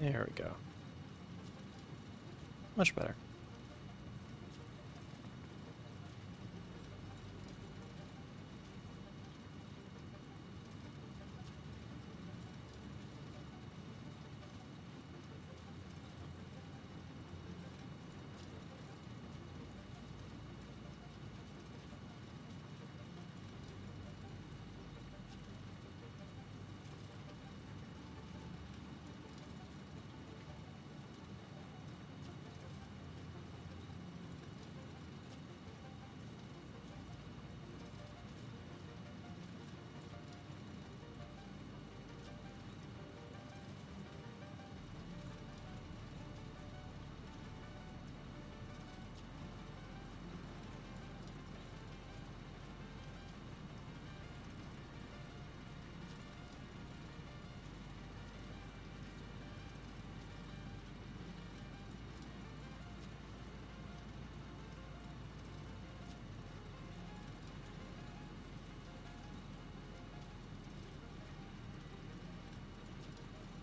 There we go. Much better.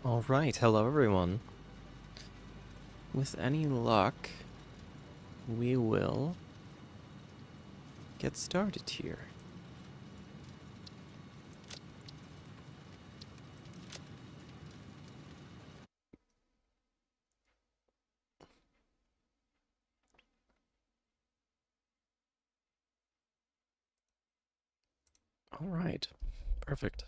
Alright, hello everyone. With any luck, we will get started here. Alright, perfect.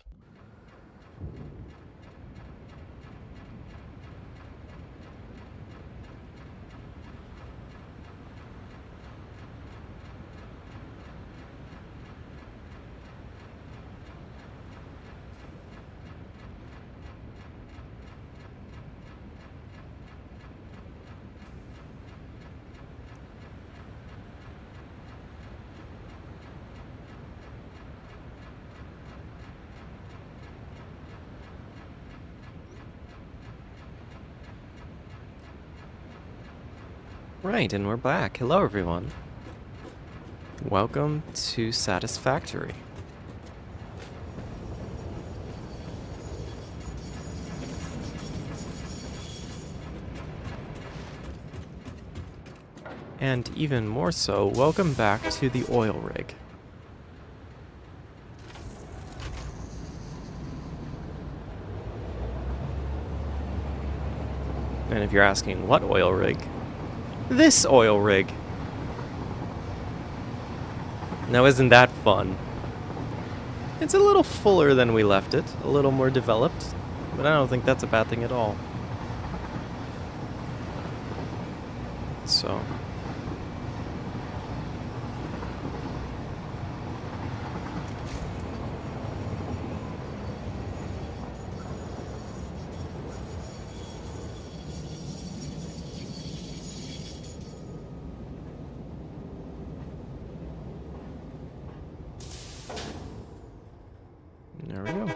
Right, and we're back. Hello everyone. Welcome to Satisfactory. And even more so, welcome back to the oil rig. And if you're asking what oil rig, this oil rig. Now isn't that fun? It's a little fuller than we left it, a little more developed, but I don't think that's a bad thing at all. So... there we go.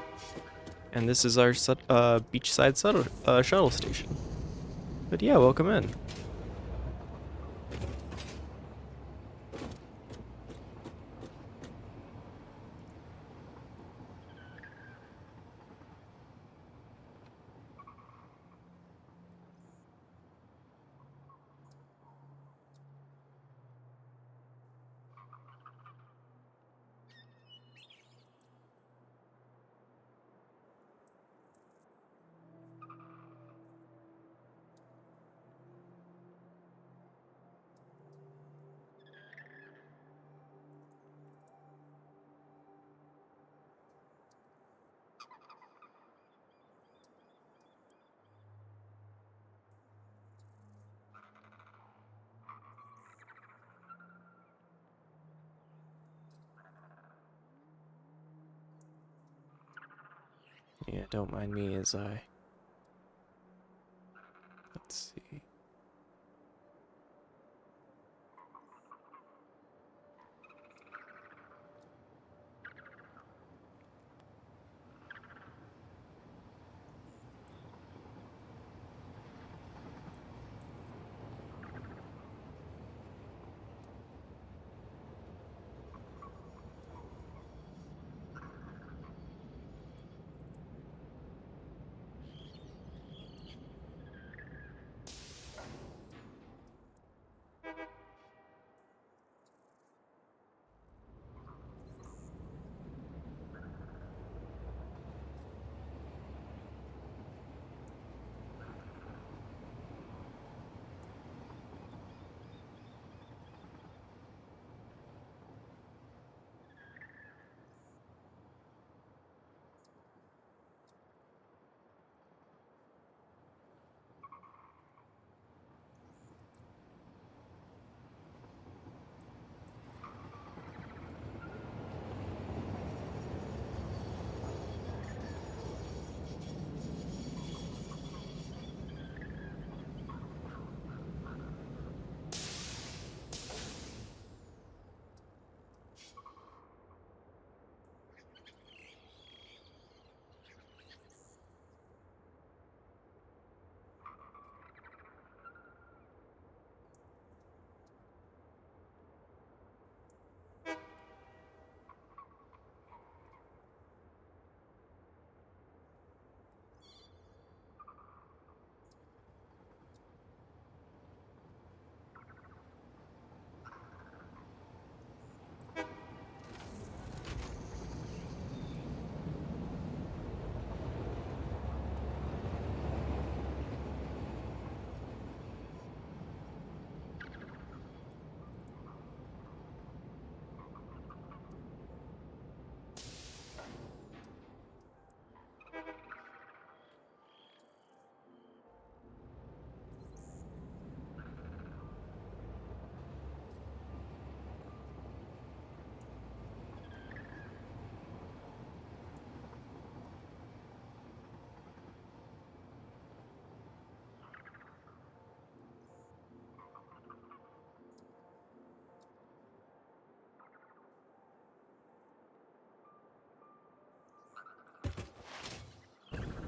And this is our beachside shuttle station. But yeah, welcome in. Yeah, don't mind me as I... Let's see...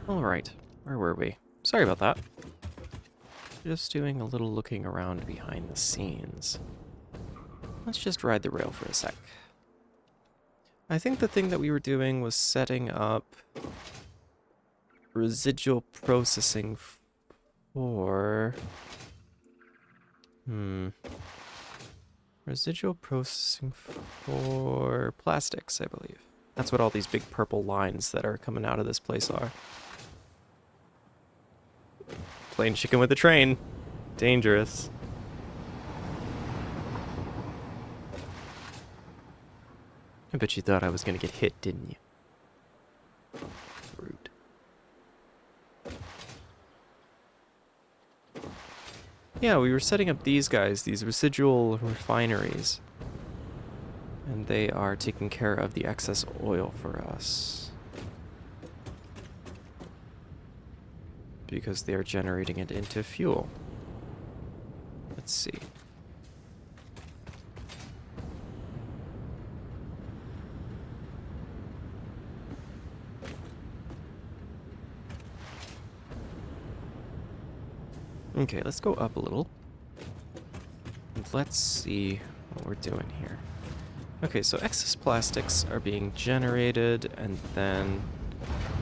Alright, where were we? Sorry about that. Just doing a little looking around behind the scenes. Let's just ride the rail for a sec. I think the thing that we were doing was setting up residual processing for... Residual processing for plastics, I believe. That's what all these big purple lines that are coming out of this place are. Playing chicken with a train. Dangerous. I bet you thought I was gonna get hit, didn't you? Rude. Yeah, we were setting up these guys, these residual refineries. And they are taking care of the excess oil for us. Because they are generating it into fuel. Let's see. Okay, let's go up a little. And let's see what we're doing here. Okay, so excess plastics are being generated, and then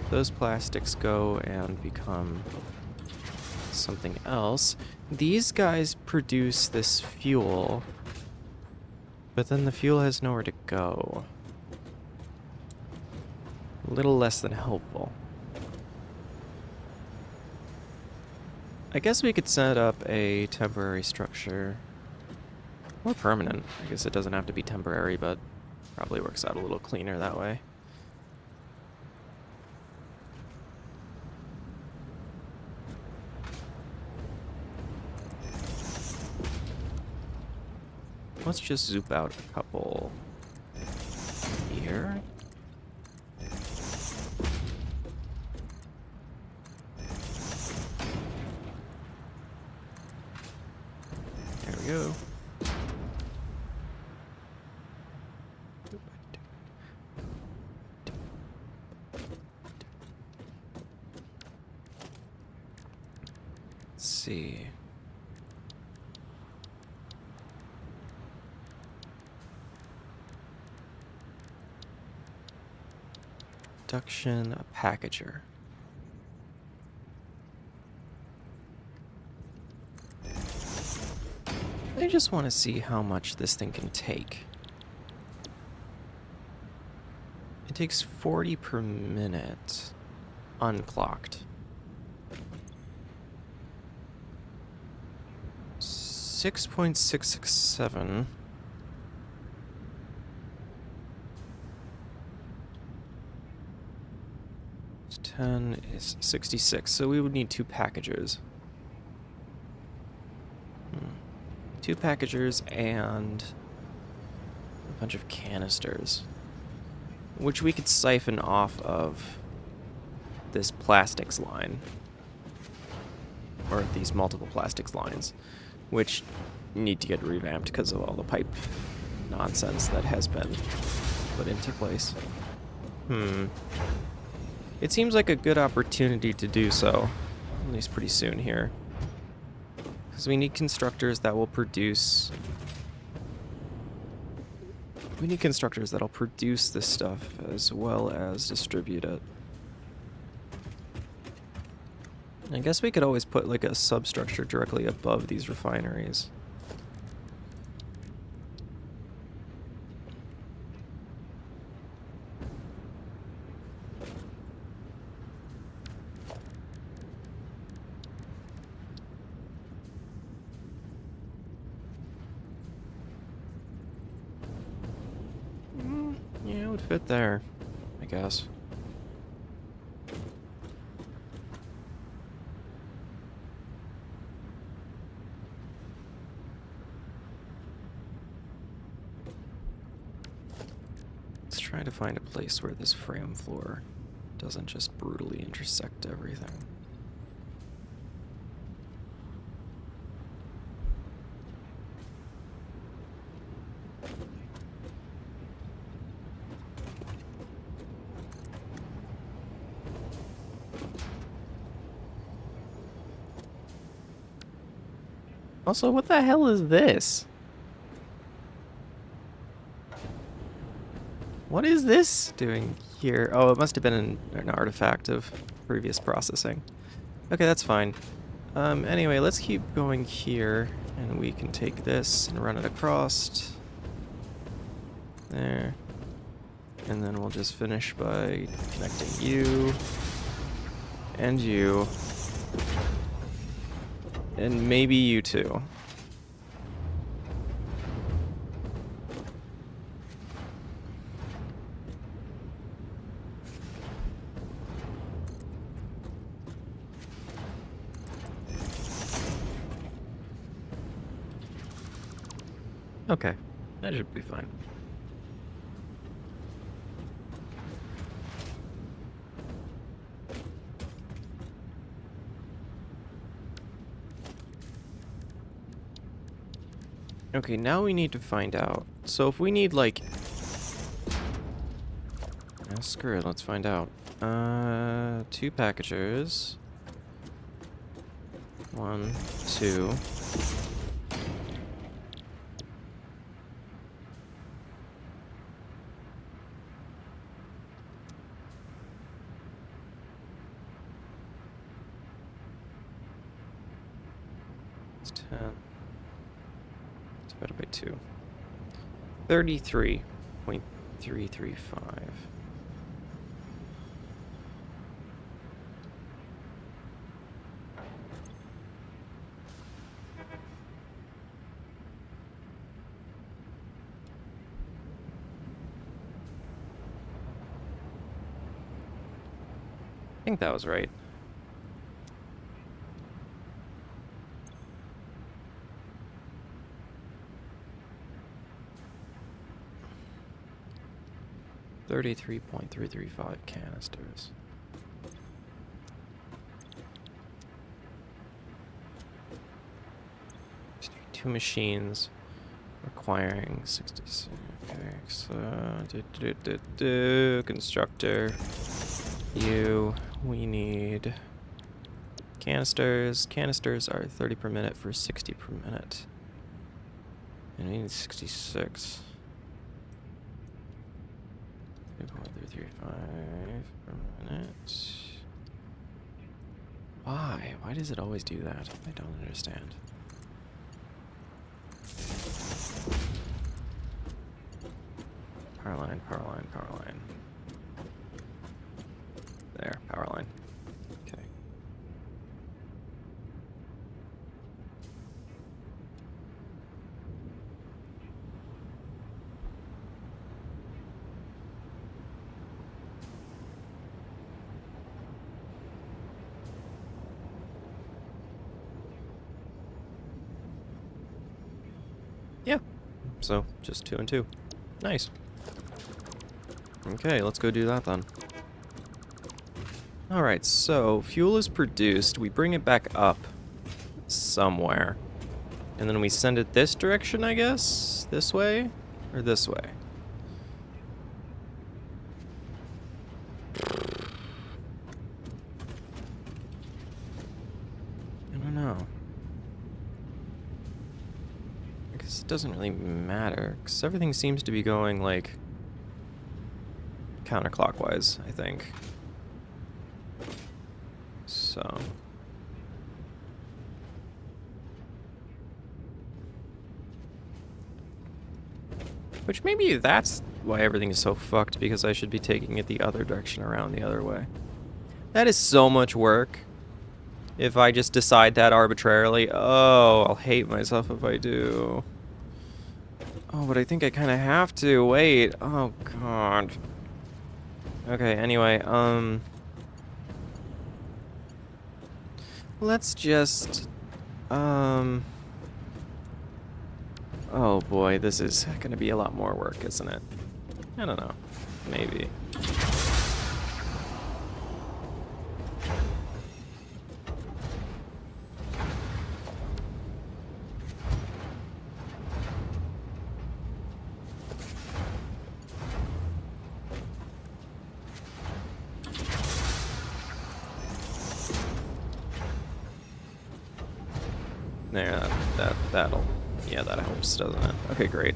those plastics go and become something else. These guys produce this fuel, but then the fuel has nowhere to go. A little less than helpful. I guess we could set up a temporary structure. Or permanent. I guess it doesn't have to be temporary, but probably works out a little cleaner that way. Let's just zoop out a couple here. There we go. Let's see. Production, a packager. I just want to see how much this thing can take. It takes 40 per minute, unclocked. 6.667. 10 is 66, so we would need 2 packagers. 2 packagers and a bunch of canisters, which we could siphon off of this plastics line, or these multiple plastics lines, which need to get revamped because of all the pipe nonsense that has been put into place. It seems like a good opportunity to do so, at least pretty soon here. Because we need constructors that will produce... We need constructors that'll produce this stuff as well as distribute it. I guess we could always put like a substructure directly above these refineries. Yeah, it would fit there, I guess. Let's try to find a place where this frame floor doesn't just brutally intersect everything. Also, what the hell is this? What is this doing here? Oh, it must have been an artifact of previous processing. Okay, that's fine. Anyway, let's keep going here, and we can take this and run it across. There. And then we'll just finish by connecting you, and you, and maybe you too. Okay, that should be fine. Okay, now we need to find out. So if we need, like... screw it, let's find out. 2 packagers. 1, 2... It's 10. Divided by 2. 33.335. I think that was right. $33.335 canisters. 2 machines requiring 66. Okay, so constructor. We need canisters. Canisters are 30 per minute for 60 per minute. And we need 66. 3.335 per minute. Why? Why does it always do that? I don't understand. Power line, power line, power line. There, power line. Okay. Yeah. So, just 2 and 2. Nice. Okay, let's go do that then. Alright, so fuel is produced, we bring it back up somewhere. And then we send it this direction, I guess? This way? Or this way? I don't know. I guess it doesn't really matter, because everything seems to be going, like, counterclockwise, I think. So... Which maybe that's why everything is so fucked, because I should be taking it the other direction around the other way. That is so much work. If I just decide that arbitrarily. Oh, I'll hate myself if I do. Oh, but I think I kind of have to. Wait. Oh, God. Okay, anyway, let's just, oh boy, this is gonna be a lot more work, isn't it? I don't know. Maybe. Yeah, that'll, yeah, that helps, doesn't it? Okay, great.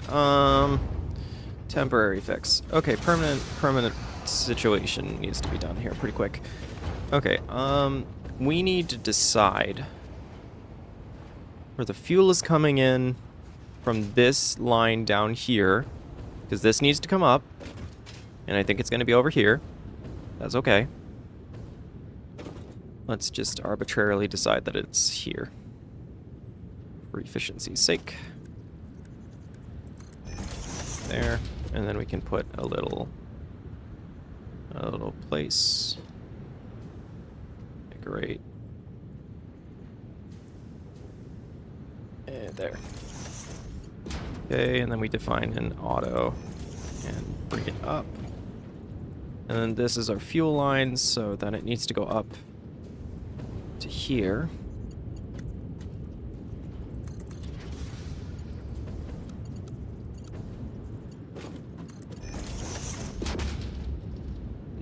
Temporary fix. Okay, permanent situation needs to be done here pretty quick. Okay, we need to decide where the fuel is coming in from this line down here, because this needs to come up, and I think it's going to be over here. That's okay. Let's just arbitrarily decide that it's here for efficiency's sake. There, and then we can put a little place. Great. And there. Okay, and then we define an auto and bring it up. And then this is our fuel line, so then it needs to go up to here.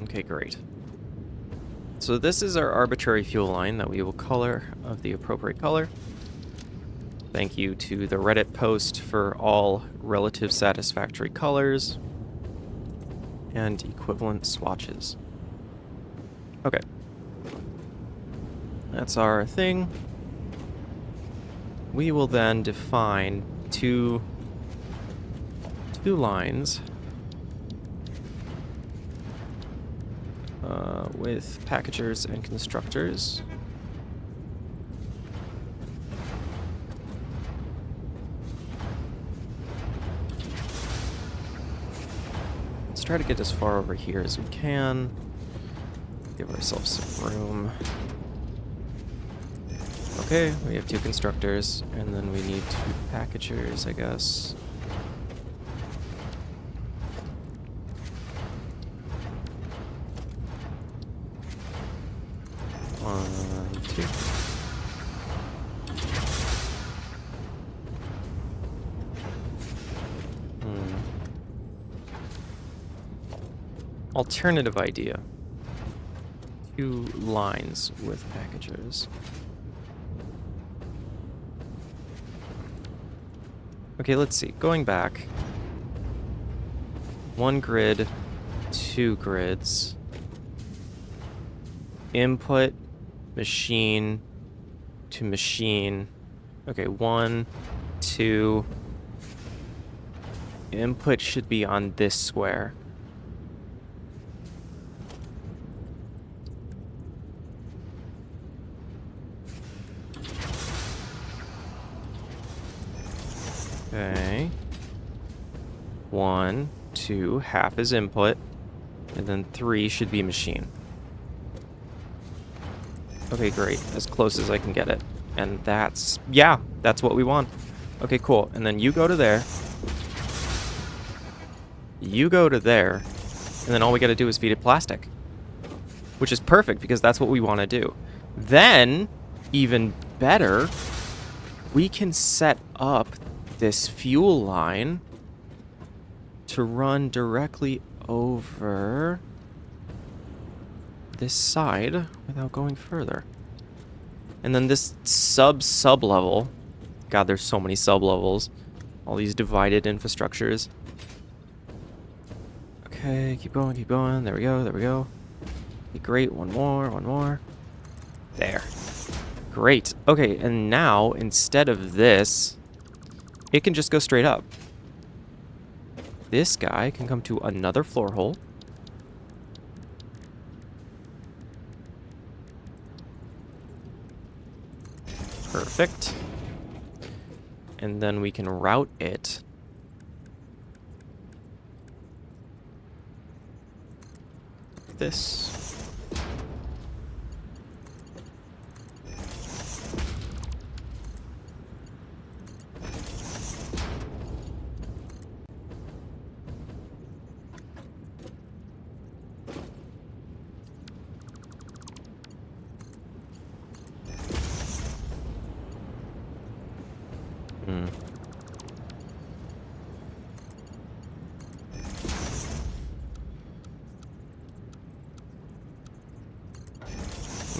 Okay, great. So this is our arbitrary fuel line that we will color of the appropriate color. Thank you to the Reddit post for all relative satisfactory colors and equivalent swatches. Okay. That's our thing. We will then define two lines with packagers and constructors. Let's try to get as far over here as we can. Give ourselves some room. Okay, we have two constructors, and then we need two packagers, I guess. One, two. Alternative idea. Two lines with packagers. Okay, let's see. Going back. One grid, two grids. Input, machine to machine. Okay, 1, 2. Input should be on this square. Okay. 1, 2, half is input, and then 3 should be machine. Okay, great. As close as I can get it. And that's, yeah, that's what we want. Okay, cool. And then you go to there. You go to there. And then all we gotta do is feed it plastic. Which is perfect, because that's what we want to do. Then, even better, we can set up this fuel line to run directly over this side without going further. And then this sub level, God, there's so many sub levels, all these divided infrastructures. Okay, keep going, there we go. Okay, great, one more. There. Great. Okay, and now instead of this, it can just go straight up. This guy can come to another floor hole. Perfect. And then we can route it like this.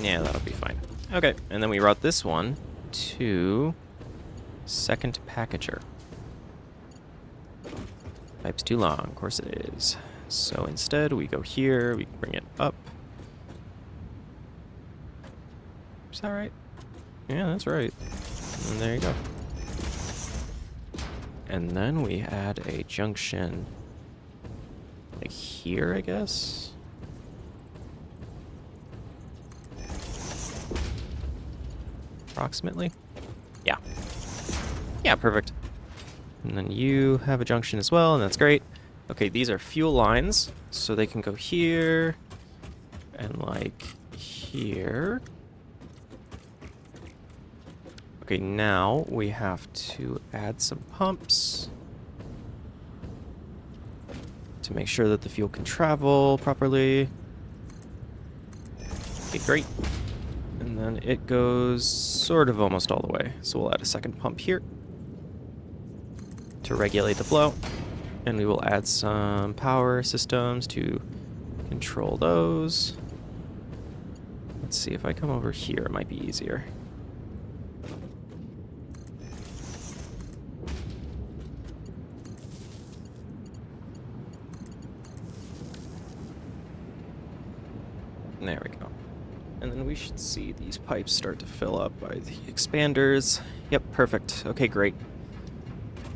Yeah, that'll be fine. Okay, and then we route this one to Second packager. Pipe's too long. Of course it is. So instead, we go here. We bring it up. Is that right? Yeah, that's right. And there you go. And then we add a junction, like here, I guess? Approximately? Yeah. Yeah, perfect. And then you have a junction as well, and that's great. Okay, these are fuel lines, so they can go here, and like here. Okay, now we have to add some pumps to make sure that the fuel can travel properly. Okay, great. And then it goes sort of almost all the way. So we'll add a second pump here to regulate the flow. And we will add some power systems to control those. Let's see, if I come over here, it might be easier. There we go. And then we should see these pipes start to fill up by the expanders. Yep, perfect. Okay, great.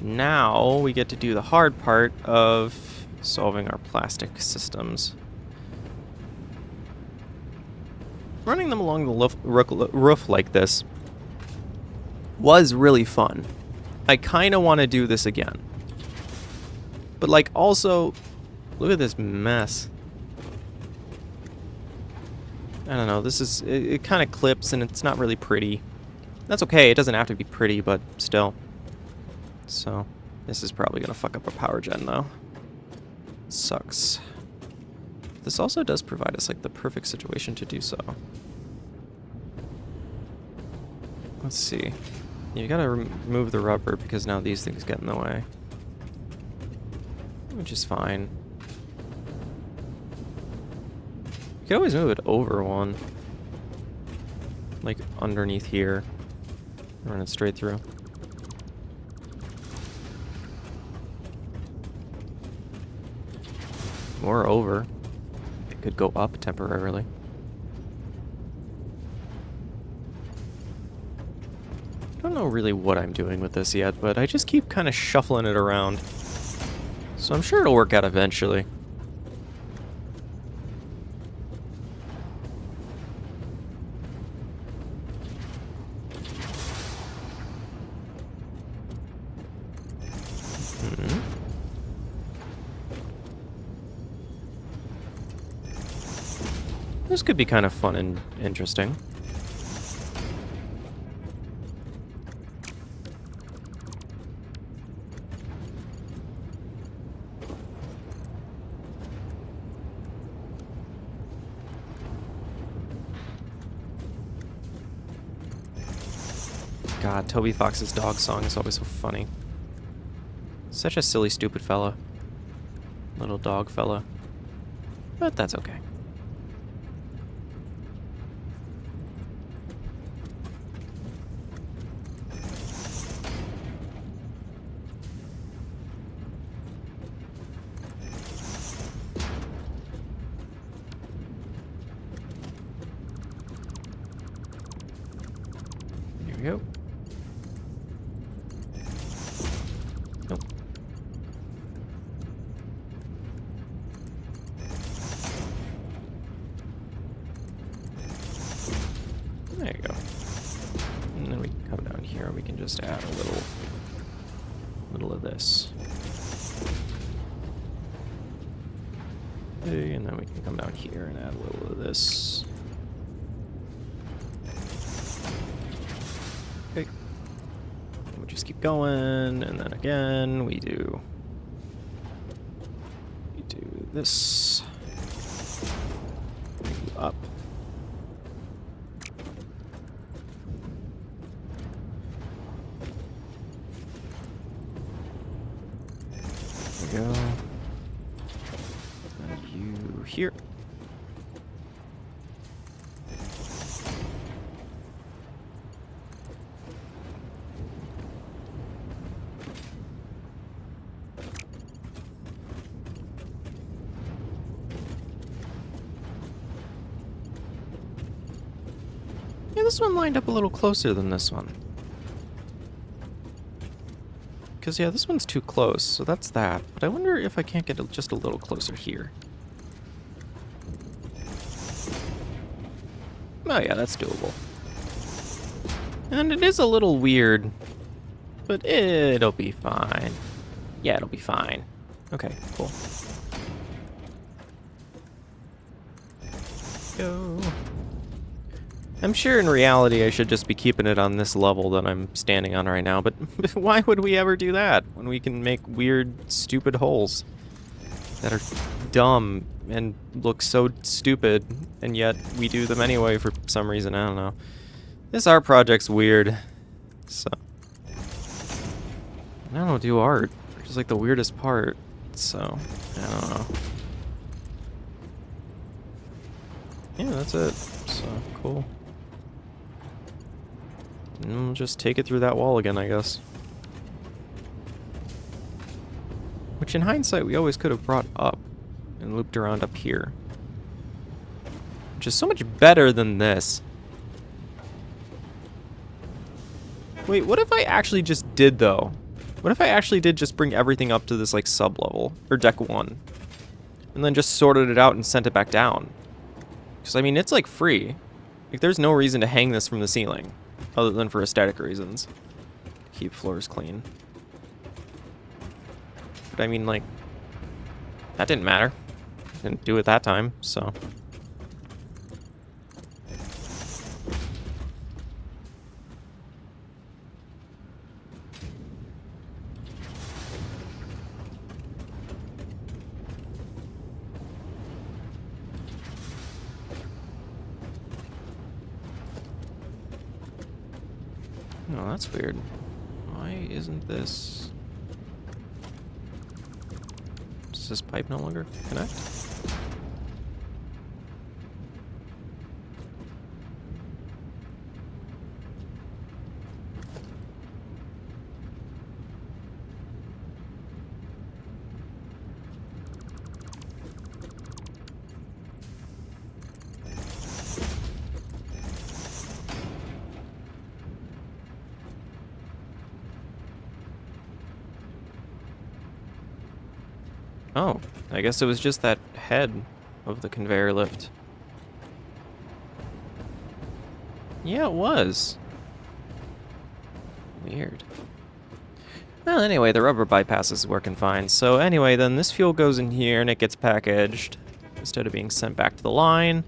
Now we get to do the hard part of solving our plastic systems. Running them along the roof like this was really fun. I kind of want to do this again. But like also, look at this mess. I don't know, this is, it kind of clips and it's not really pretty. That's okay, it doesn't have to be pretty, but still. So, this is probably going to fuck up our power gen though. Sucks. This also does provide us like the perfect situation to do so. Let's see. You gotta remove the rubber because now these things get in the way. Which is fine. You can always move it over one. Like underneath here. Run it straight through. Moreover, it could go up temporarily. I don't know really what I'm doing with this yet, but I just keep kind of shuffling it around. So I'm sure it'll work out eventually. This could be kind of fun and interesting. God, Toby Fox's dog song is always so funny. Such a silly, stupid fella. Little dog fella. But that's okay. Here we go. Nope. There you go. And then we can come down here and we can just add a little of this. Okay, and then we can come down here and add a little of this. Okay. And we just keep going, and then again we do this. Up. There we go. Add you here. this one lined up a little closer than this one? Because, yeah, this one's too close, so that's that. But I wonder if I can't get just a little closer here. Oh, yeah, that's doable. And it is a little weird, but it'll be fine. Yeah, it'll be fine. Okay, cool. Go. I'm sure in reality I should just be keeping it on this level that I'm standing on right now, but why would we ever do that when we can make weird, stupid holes that are dumb and look so stupid, and yet we do them anyway for some reason? I don't know. This art project's weird, so I don't do art, which is like the weirdest part, so I don't know. Yeah, that's it. So, cool. And we'll just take it through that wall again, I guess. Which in hindsight, we always could have brought up and looped around up here. Which is so much better than this. Wait, what if I actually just did, though? What if I actually did just bring everything up to this, like, sub-level? Or deck 1? And then just sorted it out and sent it back down? Because, I mean, it's, like, free. Like, there's no reason to hang this from the ceiling. Other than for aesthetic reasons. Keep floors clean. But, I mean, like, that didn't matter. Didn't do it that time, so... Oh, that's weird. Why isn't this... Does this pipe no longer connect? Oh, I guess it was just that head of the conveyor lift. Yeah, it was. Weird. Well, anyway, the rubber bypass is working fine. So anyway, then this fuel goes in here and it gets packaged instead of being sent back to the line,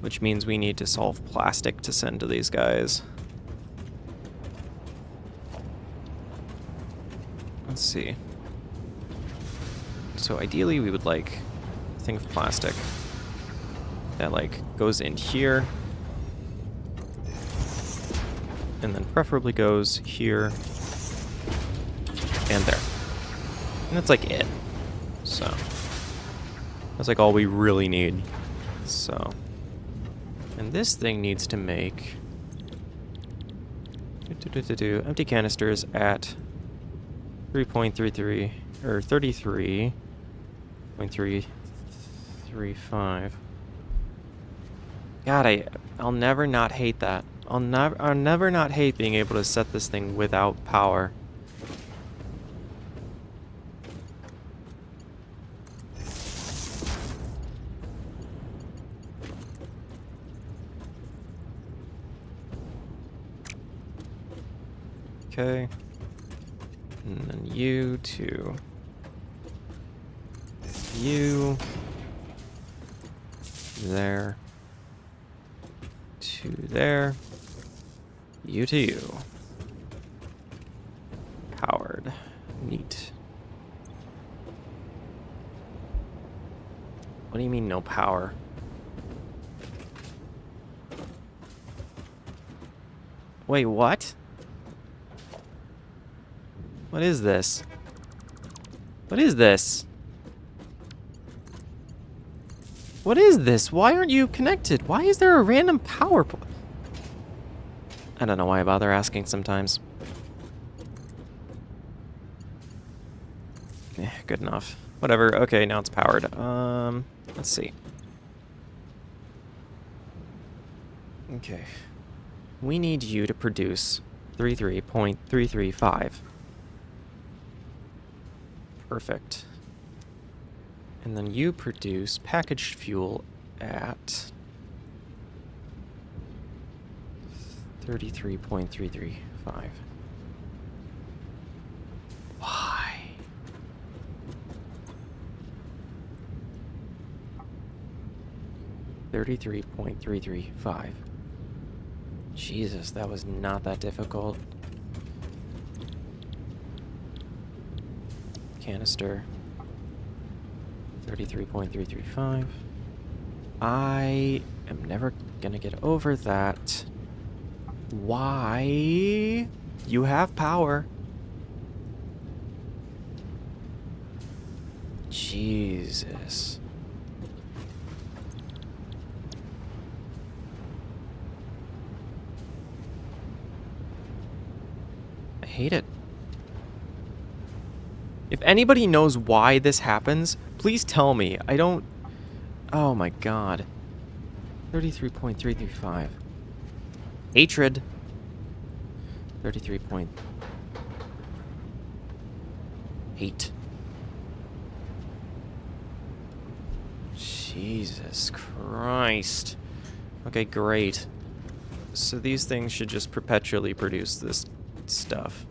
which means we need to solve plastic to send to these guys. Let's see. So ideally we would like a thing of plastic that like goes in here and then preferably goes here and there. And that's like it. So that's like all we really need. So, and this thing needs to make empty canisters at 3.33 or 33.335. God, I'll never not hate that. I'll never not hate being able to set this thing without power. Okay. And then you to you there to there, you to you. Powered. Neat. What do you mean no power? Wait, what? What is this? What is this? What is this? Why aren't you connected? Why is there a random power pole? I don't know why I bother asking sometimes. Eh, good enough. Whatever. Okay, now it's powered. Let's see. Okay. we need you to produce 33.335. Perfect. And then you produce packaged fuel at 33.335. Why? $33.335. Jesus, that was not that difficult. Canister. 33.335. I am never gonna get over that. Why? You have power. Jesus. I hate it. If anybody knows why this happens, please tell me. I don't... Oh my god. 33.335. Hatred. 33 point... Hate. Jesus Christ. Okay, great. So these things should just perpetually produce this stuff.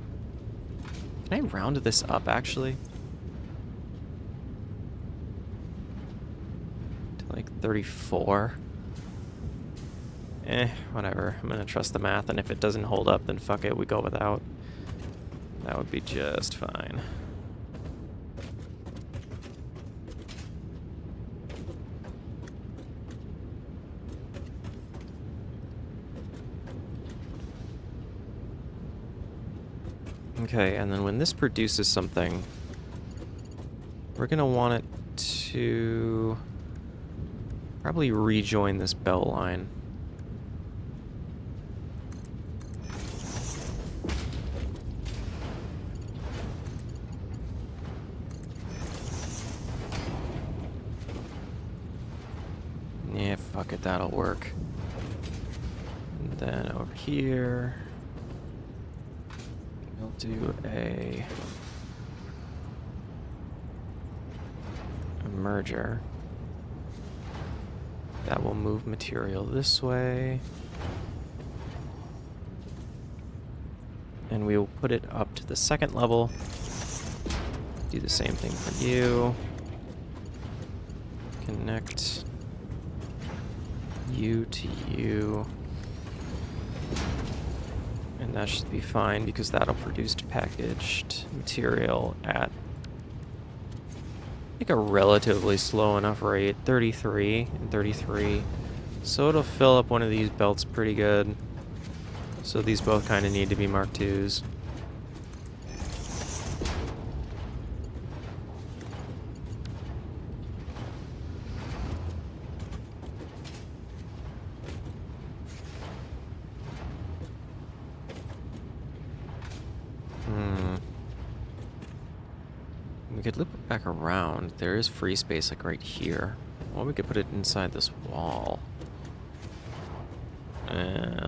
Can I round this up, actually? To like 34? Whatever. I'm gonna trust the math, and if it doesn't hold up, then fuck it, we go without. That would be just fine. Okay, and then when this produces something, we're gonna want it to probably rejoin this belt line. Yeah, fuck it, that'll work. And then over here, we'll do a merger. That will move material this way. And we will put it up to the second level. Do the same thing for you. Connect you to you. And that should be fine because that'll produce packaged material at like a relatively slow enough rate, 33 and 33. So it'll fill up one of these belts pretty good. So these both kind of need to be Mark IIs. We could loop it back around. There is free space like right here. Well, we could put it inside this wall.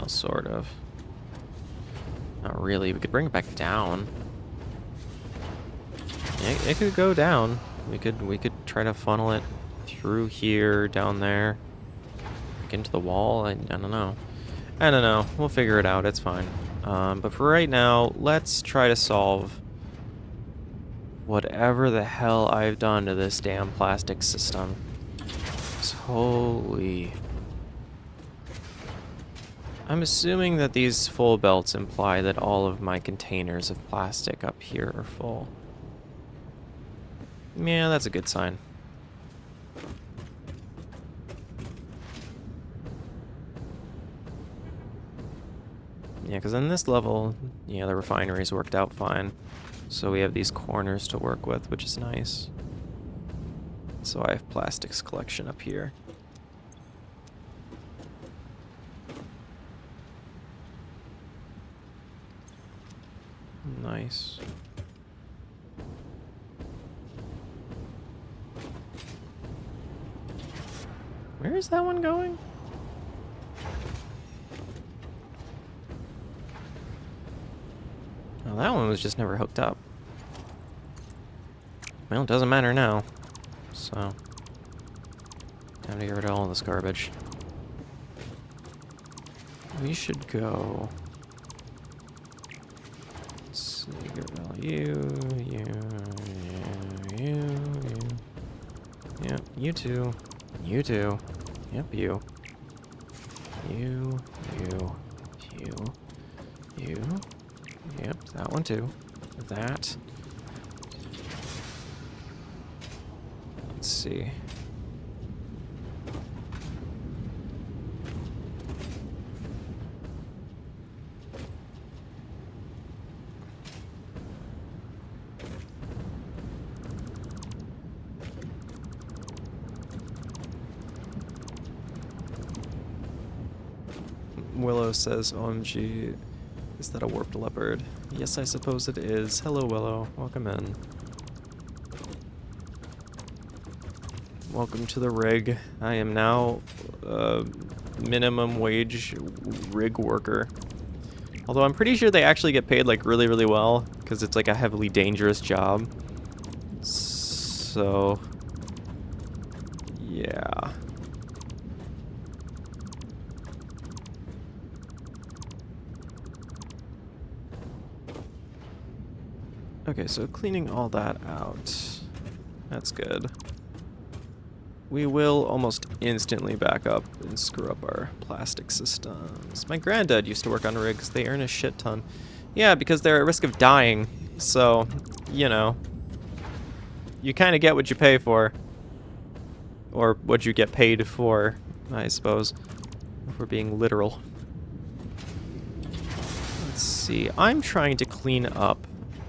Sort of. Not really. We could bring it back down. It could go down. We could try to funnel it through here, down there, back into the wall. I don't know. I don't know. We'll figure it out. It's fine. But for right now, let's try to solve whatever the hell I've done to this damn plastic system. Holy... I'm assuming that these full belts imply that all of my containers of plastic up here are full. Yeah, that's a good sign. Yeah, because in this level, yeah, the refineries worked out fine. So we have these corners to work with, which is nice. So I have plastics collection up here. Nice. Where is that one going? that one was just never hooked up. Well, it doesn't matter now. So, time to get rid of all this garbage. We should go... Let's see, get rid of you. Yep, you too. You too. Yep, you. You. Yep, that one too. That. Let's see. Willow says, OMG, is that a warped leopard? Yes, I suppose it is. Hello, Willow. Welcome in. Welcome to the rig. I am now a minimum wage rig worker. Although I'm pretty sure they actually get paid like really, really well, because it's like a heavily dangerous job. So, yeah. Okay, so cleaning all that out. That's good. We will almost instantly back up and screw up our plastic systems. My granddad used to work on rigs. They earn a shit ton. Yeah, because they're at risk of dying. So, you know, you kind of get what you pay for. Or what you get paid for, I suppose, if we're being literal. Let's see. I'm trying to clean up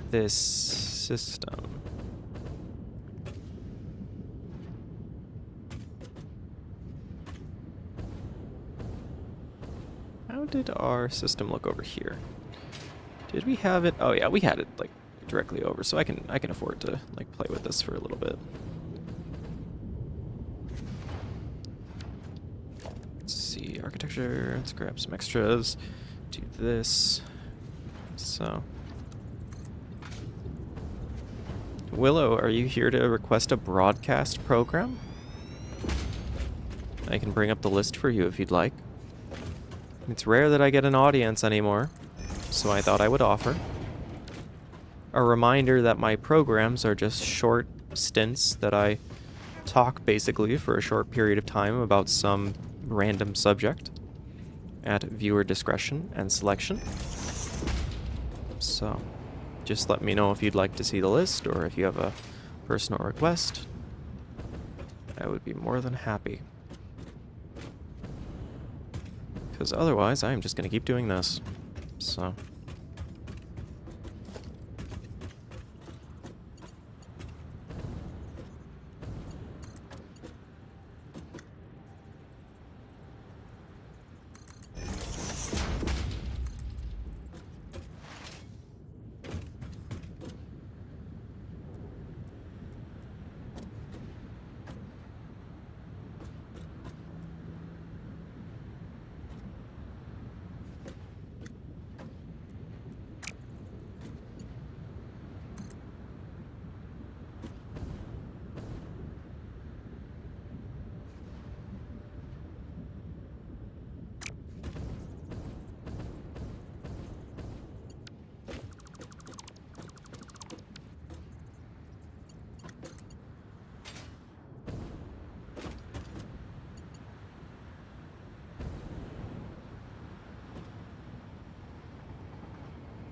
this system. How did our system look over here? Did we have it? Oh yeah, we had it like directly over, so I can afford to like play with this for a little bit. Let's see, architecture. Let's grab some extras. Do this. So. Willow, are you here to request a broadcast program? I can bring up the list for you if you'd like. It's rare that I get an audience anymore, so I thought I would offer. A reminder that my programs are just short stints that I talk basically for a short period of time about some random subject at viewer discretion and selection. So, just let me know if you'd like to see the list or if you have a personal request. I would be more than happy. Because otherwise, I'm just going to keep doing this. So.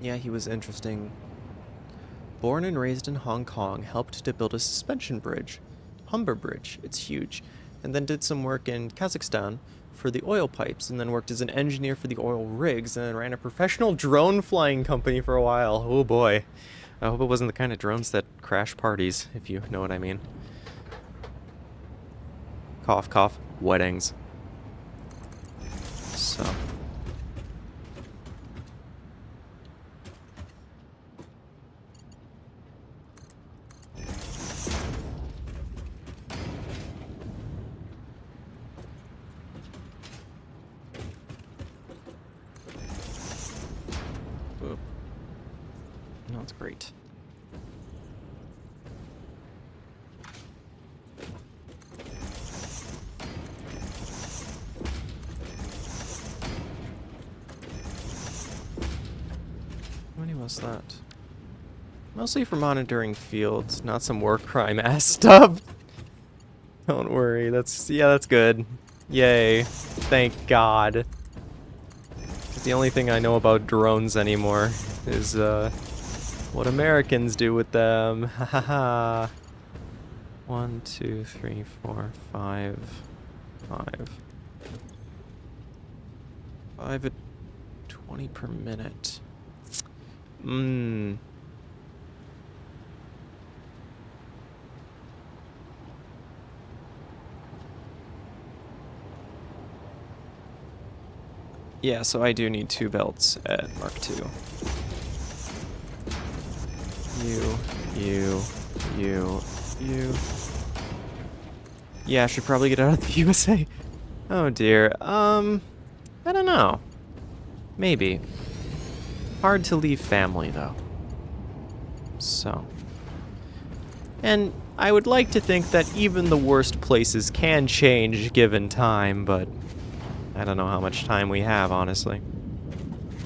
Yeah, he was interesting. Born and raised in Hong Kong, helped to build a suspension bridge, Humber Bridge, it's huge, and then did some work in Kazakhstan for the oil pipes, and then worked as an engineer for the oil rigs, and then ran a professional drone flying company for a while. Oh boy. I hope it wasn't the kind of drones that crash parties, if you know what I mean. Cough, cough. Weddings. So... That's great. How many was that? Mostly for monitoring fields, not some war crime ass stuff. Don't worry, that's good. Yay. Thank God. 'Cause the only thing I know about drones anymore is what Americans do with them. Ha ha ha. 1, 2, 3, 4, 5. 5 at 20 per minute. Yeah, so I do need 2 belts at Mark II. You. Yeah, I should probably get out of the USA. Oh dear. I don't know. Maybe. Hard to leave family, though. So. And I would like to think that even the worst places can change given time, but I don't know how much time we have, honestly.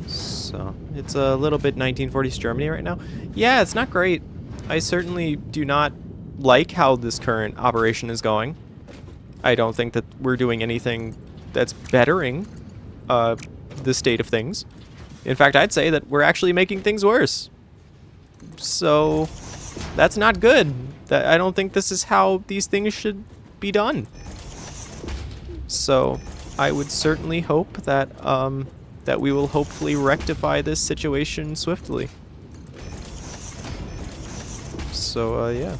So, it's a little bit 1940s Germany right now. Yeah, it's not great. I certainly do not like how this current operation is going. I don't think that we're doing anything that's bettering the state of things. In fact, I'd say that we're actually making things worse. So, that's not good. I don't think this is how these things should be done. So, I would certainly hope that that we will hopefully rectify this situation swiftly. So, yeah.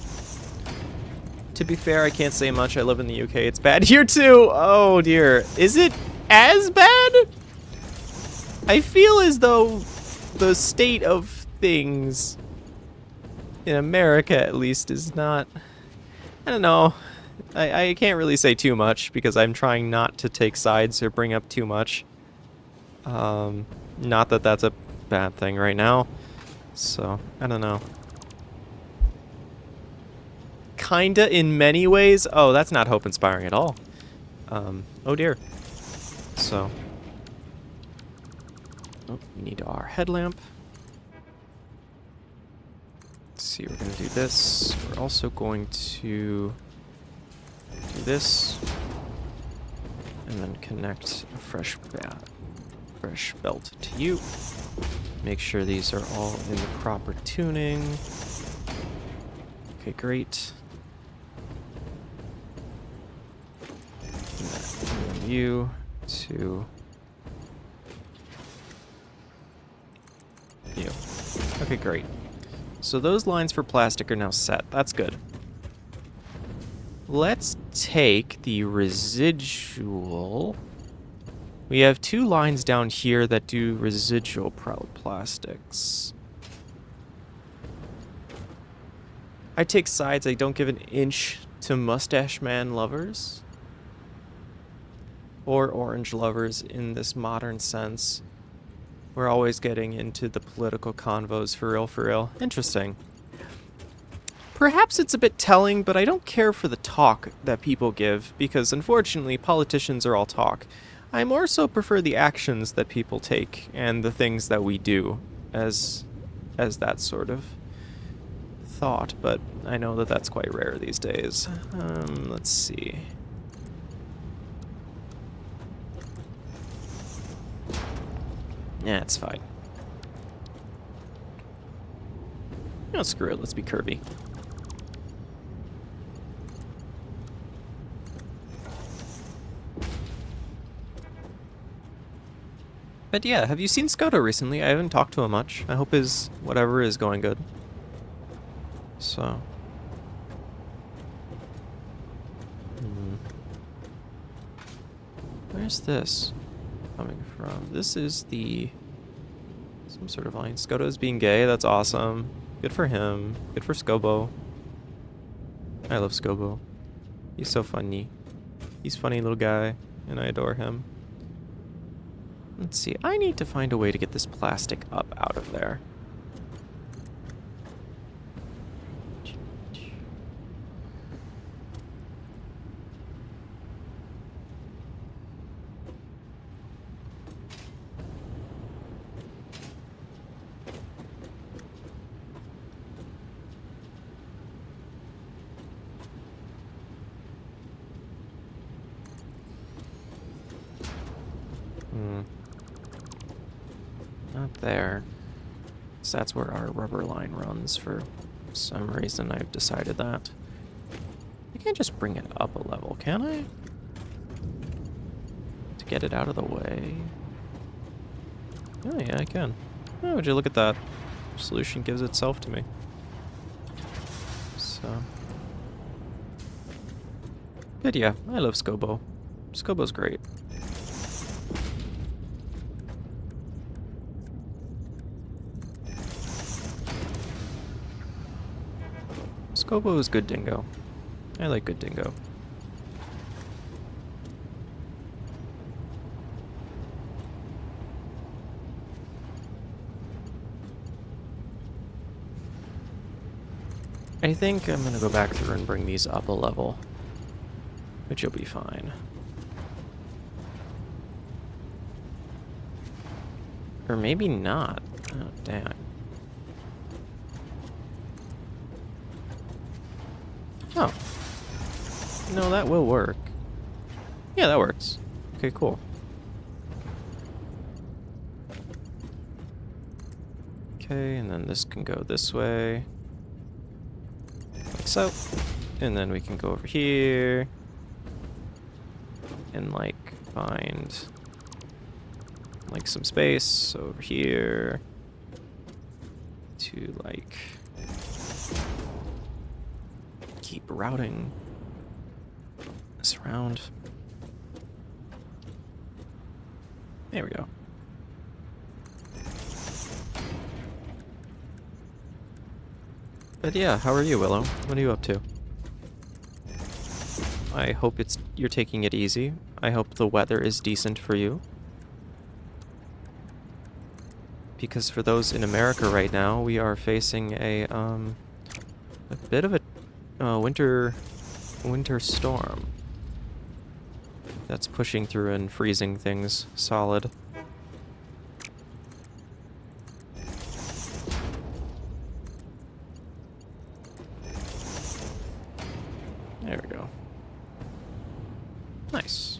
To be fair, I can't say much. I live in the UK. It's bad here too. Oh dear. Is it as bad? I feel as though the state of things in America, at least, is not... I don't know. I can't really say too much because I'm trying not to take sides or bring up too much. Not that that's a bad thing right now. So, I don't know. Kinda in many ways. Oh, that's not hope inspiring at all. Oh dear. So. Oh, we need our headlamp. Let's see, we're gonna do this. We're also going to do this. And then connect a fresh belt to you. Make sure these are all in the proper tuning. Okay, great. And then you to you. Okay, great. So those lines for plastic are now set. That's good. Let's take the residual. We have 2 lines down here that do residual plastics. I take sides. I don't give an inch to Mustache Man lovers. Or orange lovers in this modern sense. We're always getting into the political convos for real. Interesting. Perhaps it's a bit telling, but I don't care for the talk that people give, because unfortunately politicians are all talk. I more so prefer the actions that people take and the things that we do as that sort of thought, but I know that that's quite rare these days. Let's see. Yeah, it's fine. No, screw it. Let's be Kirby. But yeah, have you seen Skoda recently? I haven't talked to him much. I hope his whatever is going good. So. Where's this coming from? This is some sort of line. Skoda is being gay. That's awesome. Good for him. Good for Scobo. I love Scobo. He's so funny. He's a funny little guy, and I adore him. Let's see. I need to find a way to get this plastic up out of there. Not there. So that's where our rubber line runs. For some reason, I've decided that. I can't just bring it up a level, can I? To get it out of the way. Oh yeah, I can. Oh, would you look at that? Solution gives itself to me. So. But yeah, I love Scobo. Scobo's great. Scobo is good dingo. I like good dingo. I think I'm gonna go back through and bring these up a level, which will be fine. Or maybe not. Oh, damn. Oh. No, that will work. Yeah, that works. Okay, cool. Okay, and then this can go this way. Like so. And then we can go over here. And, like, find, like, some space over here. To, like, keep routing this around. There we go. But yeah, how are you, Willow? What are you up to? I hope you're taking it easy. I hope the weather is decent for you. Because for those in America right now, we are facing a bit of a winter storm that's pushing through and freezing things solid. There we go. Nice.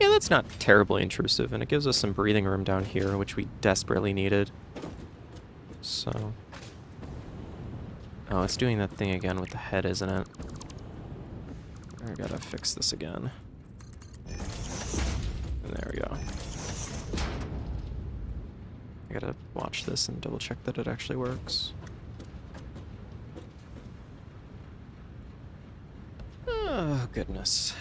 Yeah, that's not terribly intrusive, and it gives us some breathing room down here, which we desperately needed. So. Oh, it's doing that thing again with the head, isn't it? I gotta fix this again. And there we go. I gotta watch this and double check that it actually works. Oh, goodness.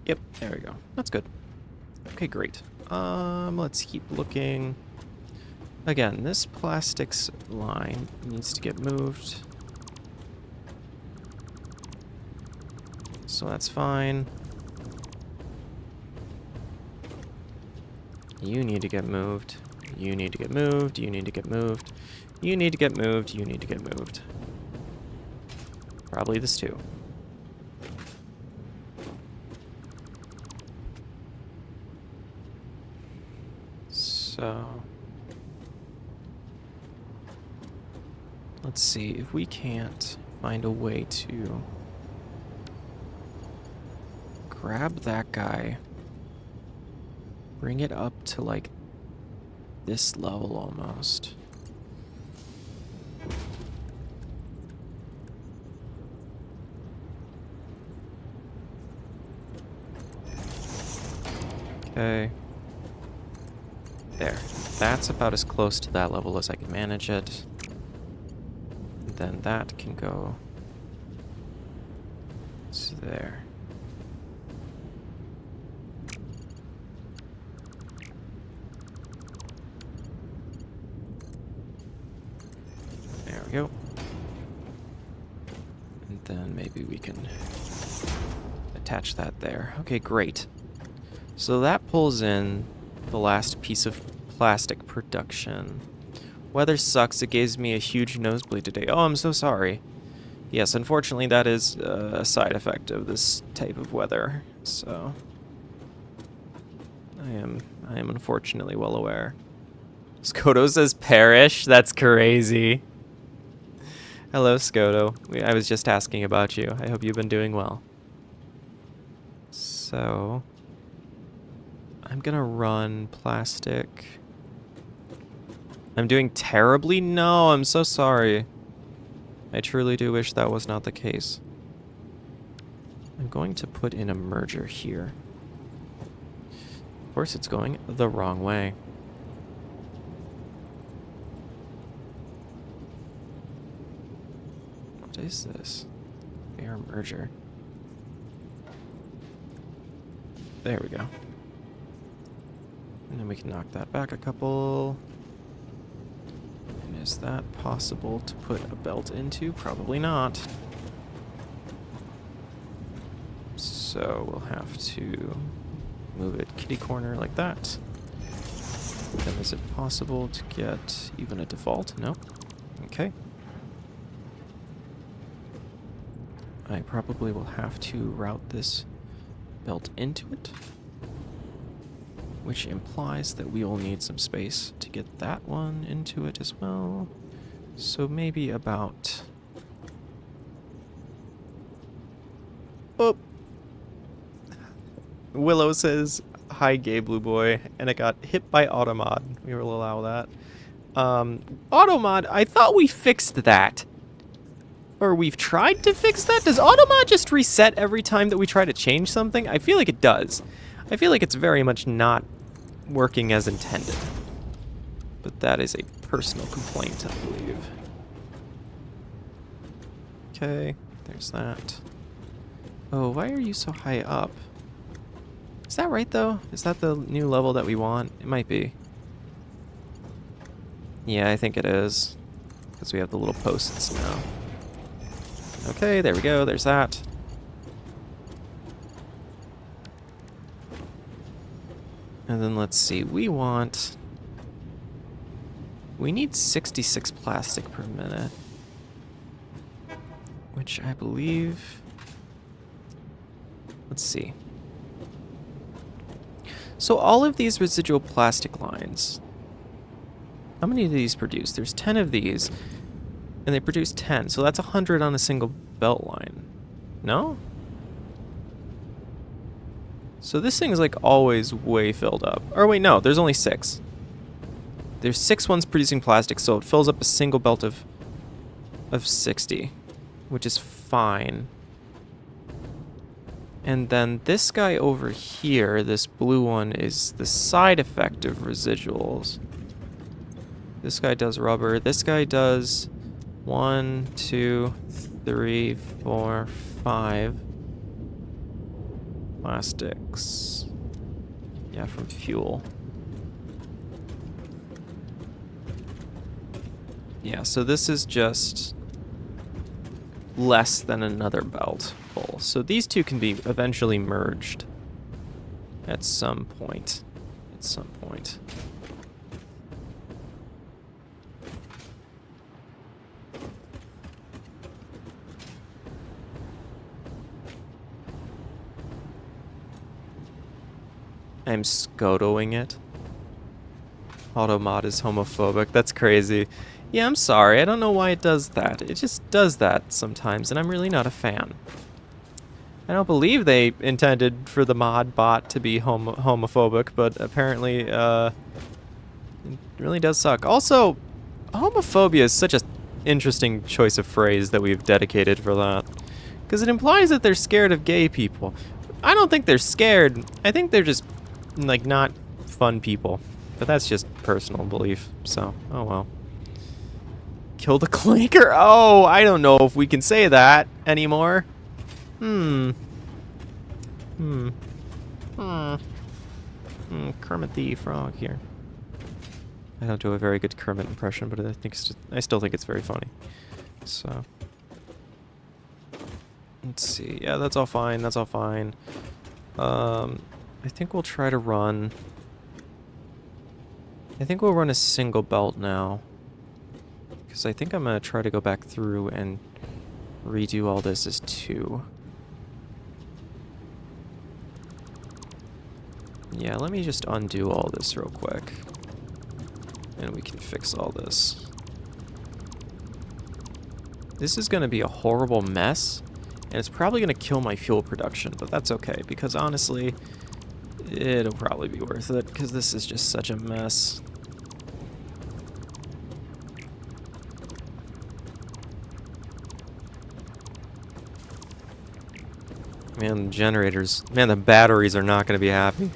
Yep, there we go. That's good. Okay, great. Let's keep looking. Again, this plastics line needs to get moved. So that's fine. You need to get moved. You need to get moved. You need to get moved. You need to get moved. You need to get moved. Probably this too. So let's see if we can't find a way to grab that guy, bring it up to like this level almost. Okay. There. That's about as close to that level as I can manage it. And then that can go to there. There we go. And then maybe we can attach that there. Okay, great. So that pulls in the last piece of plastic production. Weather sucks. It gives me a huge nosebleed today. Oh, I'm so sorry. Yes, unfortunately, that is a side effect of this type of weather. So I am unfortunately well aware. Skodo says perish. That's crazy. Hello, Skodo. I was just asking about you. I hope you've been doing well. So I'm gonna run plastic. I'm doing terribly? No, I'm so sorry. I truly do wish that was not the case. I'm going to put in a merger here. Of course, it's going the wrong way. What is this? Air merger. There we go. And then we can knock that back a couple. And is that possible to put a belt into? Probably not. So we'll have to move it kitty corner like that. Then is it possible to get even a default? No. Okay. I probably will have to route this belt into it, which implies that we will need some space to get that one into it as well. So maybe about... Oh! Willow says, "Hi, gay blue boy," and it got hit by Automod. We will allow that. Automod, I thought we fixed that. Or we've tried to fix that? Does Automod just reset every time that we try to change something? I feel like it does. I feel like it's very much not working as intended. But that is a personal complaint, I believe. Okay, there's that. Oh, why are you so high up? Is that right, though? Is that the new level that we want? It might be. Yeah, I think it is. Because we have the little posts now. Okay, there we go. There's that. And then let's see. We need 66 plastic per minute. Which I believe... Let's see. So all of these residual plastic lines, how many do these produce? There's 10 of these, and they produce 10, so that's 100 on a single belt line. No? So this thing is like always way filled up. Or wait, no, there's only 6. There's 6 ones producing plastic, so it fills up a single belt of 60, which is fine. And then this guy over here, this blue one, is the side effect of residuals. This guy does rubber. This guy does 1, 2, 3, 4, 5 plastics. Yeah, from fuel. Yeah, so this is just less than another belt full. So these two can be eventually merged at some point. I'm scotoing it. Automod is homophobic. That's crazy. Yeah, I'm sorry. I don't know why it does that. It just does that sometimes, and I'm really not a fan. I don't believe they intended for the mod bot to be homophobic, but apparently it really does suck. Also, homophobia is such an interesting choice of phrase that we've dedicated for that. Because it implies that they're scared of gay people. I don't think they're scared. I think they're just, like, not fun people. But that's just personal belief, so, oh well. Kill the clanker? Oh, I don't know if we can say that anymore. Kermit the Frog here. I don't do a very good Kermit impression, but I still think it's very funny. So, let's see. Yeah, that's all fine. That's all fine. I think we'll try to run. I think we'll run a single belt now. Because I think I'm going to try to go back through and redo all this as 2. Yeah, let me just undo all this real quick. And we can fix all this. This is going to be a horrible mess. And it's probably going to kill my fuel production, but that's okay, because honestly, it'll probably be worth it, because this is just such a mess. Man, the generators, man, the batteries are not going to be happy.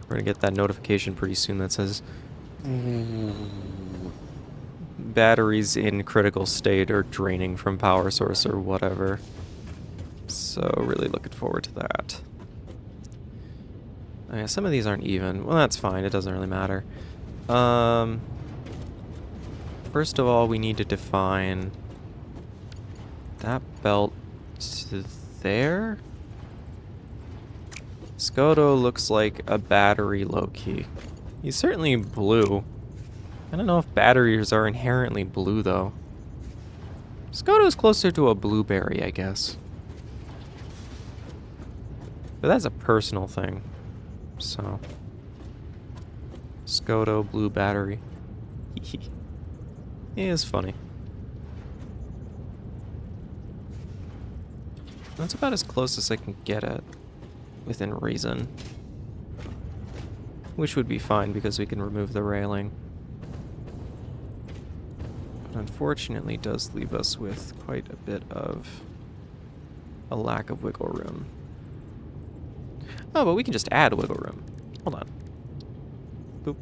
We're going to get that notification pretty soon that says batteries in critical state or draining from power source or whatever. So really looking forward to that. Oh yeah, some of these aren't even. Well, that's fine. It doesn't really matter. First of all, we need to define that belt to there. Skoto looks like a battery low-key. He's certainly blue. I don't know if batteries are inherently blue, though. Skoto's closer to a blueberry, I guess. But that's a personal thing. So. Skoto, blue battery. It is funny. That's about as close as I can get it, within reason. Which would be fine because we can remove the railing. But unfortunately does leave us with quite a bit of a lack of wiggle room. Oh, but we can just add wiggle room. Hold on. Boop.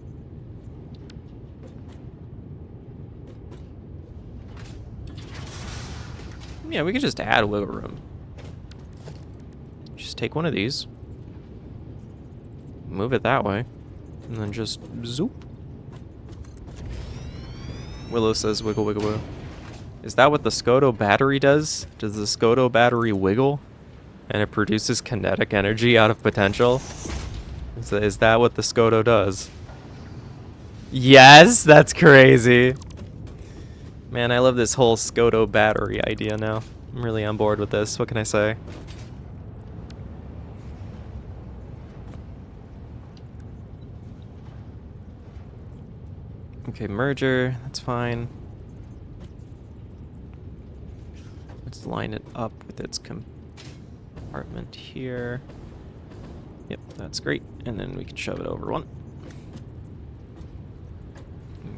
Yeah, we can just add wiggle room. Just take one of these, move it that way, and then just zoop. Willow says wiggle, wiggle, wiggle. Is that what the Skoto battery does? Does the Skoto battery wiggle? And it produces kinetic energy out of potential? Is that what the Skoto does? Yes, that's crazy. Man, I love this whole Skoto battery idea now. I'm really on board with this. What can I say? Okay, merger, that's fine. Let's line it up with its compartment here. Yep, that's great. And then we can shove it over one.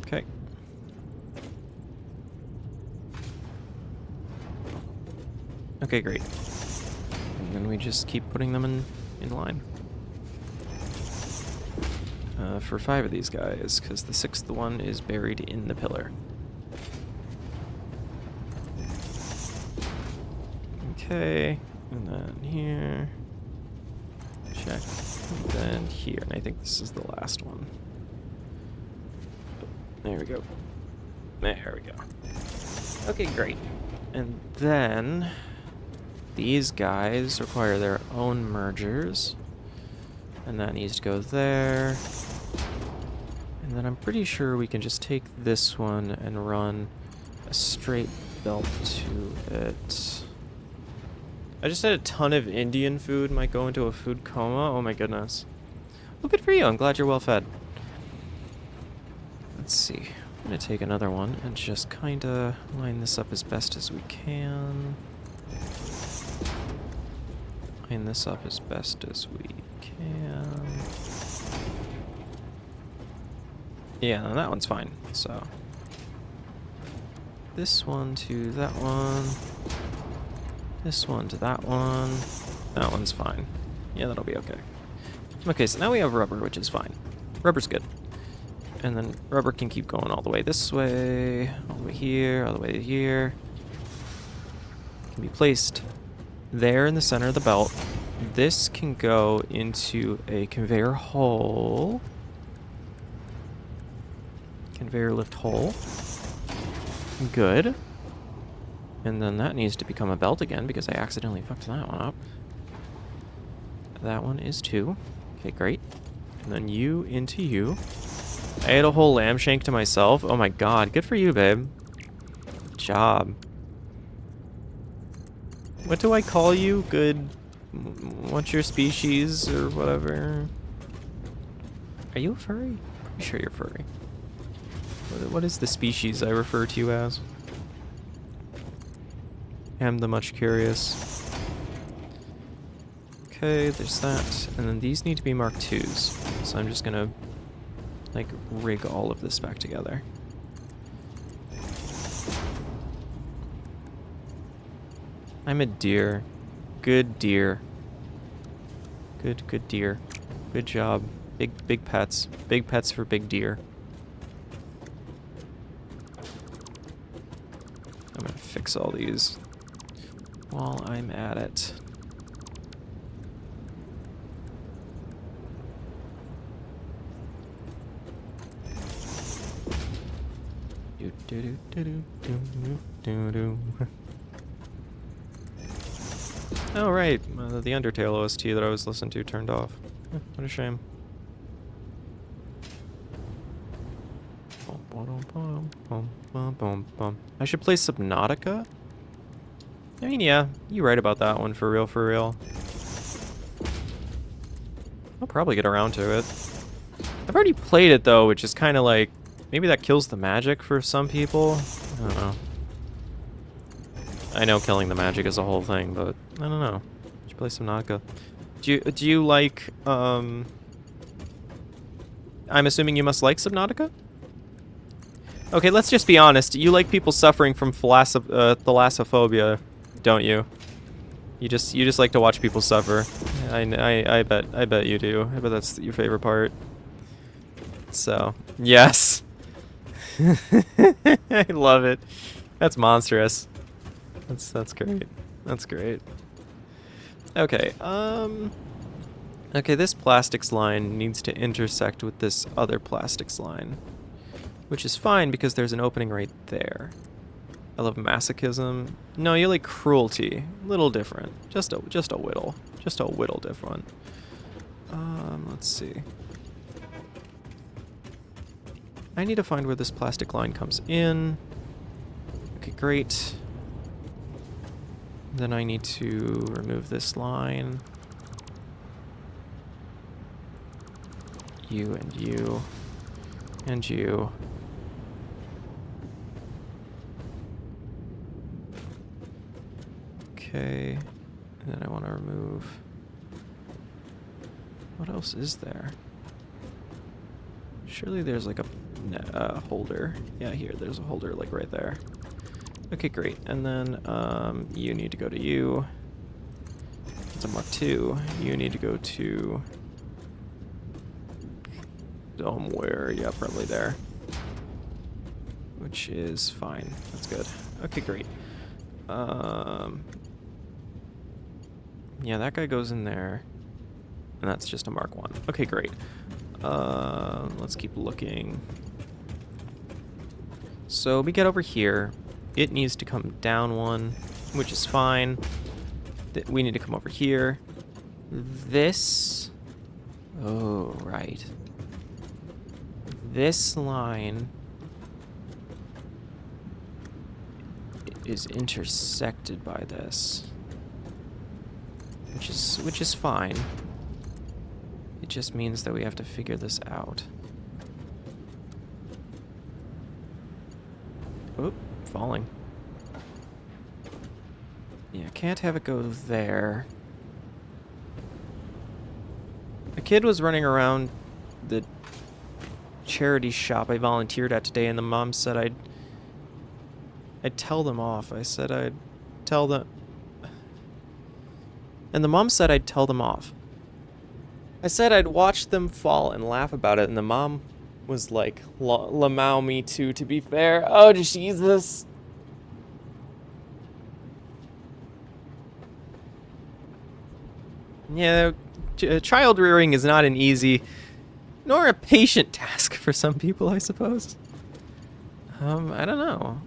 Okay. Okay, great. And then we just keep putting them in line. For 5 of these guys, because the 6th one is buried in the pillar. Okay, and then here. Check. And then here, and I think this is the last one. There we go. There we go. Okay, great. And then these guys require their own mergers. And that needs to go there. And then I'm pretty sure we can just take this one and run a straight belt to it. I just had a ton of Indian food. Might go into a food coma. Oh my goodness. Well, good for you. I'm glad you're well fed. Let's see. I'm going to take another one and just kind of line this up as best as we can. Line this up as best as we can. Yeah, no, that one's fine. So this one to that one. This one to that one. That one's fine. Yeah, that'll be okay. Okay, so now we have rubber, which is fine. Rubber's good. And then rubber can keep going all the way this way, all the way here, all the way to here. Can be placed there in the center of the belt. This can go into a conveyor hole. Conveyor lift hole. Good. And then that needs to become a belt again because I accidentally fucked that one up. That one is 2. Okay, great. And then you into you. I ate a whole lamb shank to myself. Oh my god, good for you, babe. Good job. What do I call you? Good... What's your species or whatever? Are you a furry? Pretty sure you're furry. What is the species I refer to you as? I'm the much curious. Okay, there's that. And then these need to be Mark IIs. So I'm just gonna, like, rig all of this back together. I'm a deer. Good deer. Good deer. Good job. Big pets. Big pets for big deer. I'm gonna fix all these while I'm at it. Oh, right. The Undertale OST that I was listening to turned off. What a shame. I should play Subnautica? I mean, yeah, you're right about that one, for real, for real. I'll probably get around to it. I've already played it, though, which is kind of like... Maybe that kills the magic for some people? I don't know. I know killing the magic is a whole thing, but I don't know. Should play Subnautica. Do you like, I'm assuming you must like Subnautica? Okay, let's just be honest. You like people suffering from thalassophobia, don't you? You just like to watch people suffer. I bet you do. I bet that's your favorite part. So, yes. I love it. That's monstrous. That's great. That's great. Okay, okay, this plastics line needs to intersect with this other plastics line, which is fine because there's an opening right there. I love masochism. No, you like cruelty. Little different. Just a whittle. Just a whittle different. Let's see. I need to find where this plastic line comes in. Okay, great. Then I need to remove this line. You and you. And you. Okay. And then I want to remove... What else is there? Surely there's like a holder. Yeah, here, there's a holder like right there. Okay, great. And then you need to go to you. It's a Mark II. You need to go to somewhere. Yeah, probably there. Which is fine. That's good. Okay, great. Yeah, that guy goes in there. And that's just a Mark I. Okay, great. Let's keep looking. So we get over here. It needs to come down one, which is fine. We need to come over here. This... Oh, right. This line is intersected by this, which is fine. It just means that we have to figure this out. Oop, falling. Yeah, can't have it go there. A kid was running around the charity shop I volunteered at today, and the mom said I'd tell them off. I said I'd tell them... And the mom said I'd tell them off. I said I'd watch them fall and laugh about it, and the mom was like, Lamau me too, to be fair. Oh, Jesus. Yeah, child rearing is not an easy, nor a patient task for some people, I suppose. I don't know.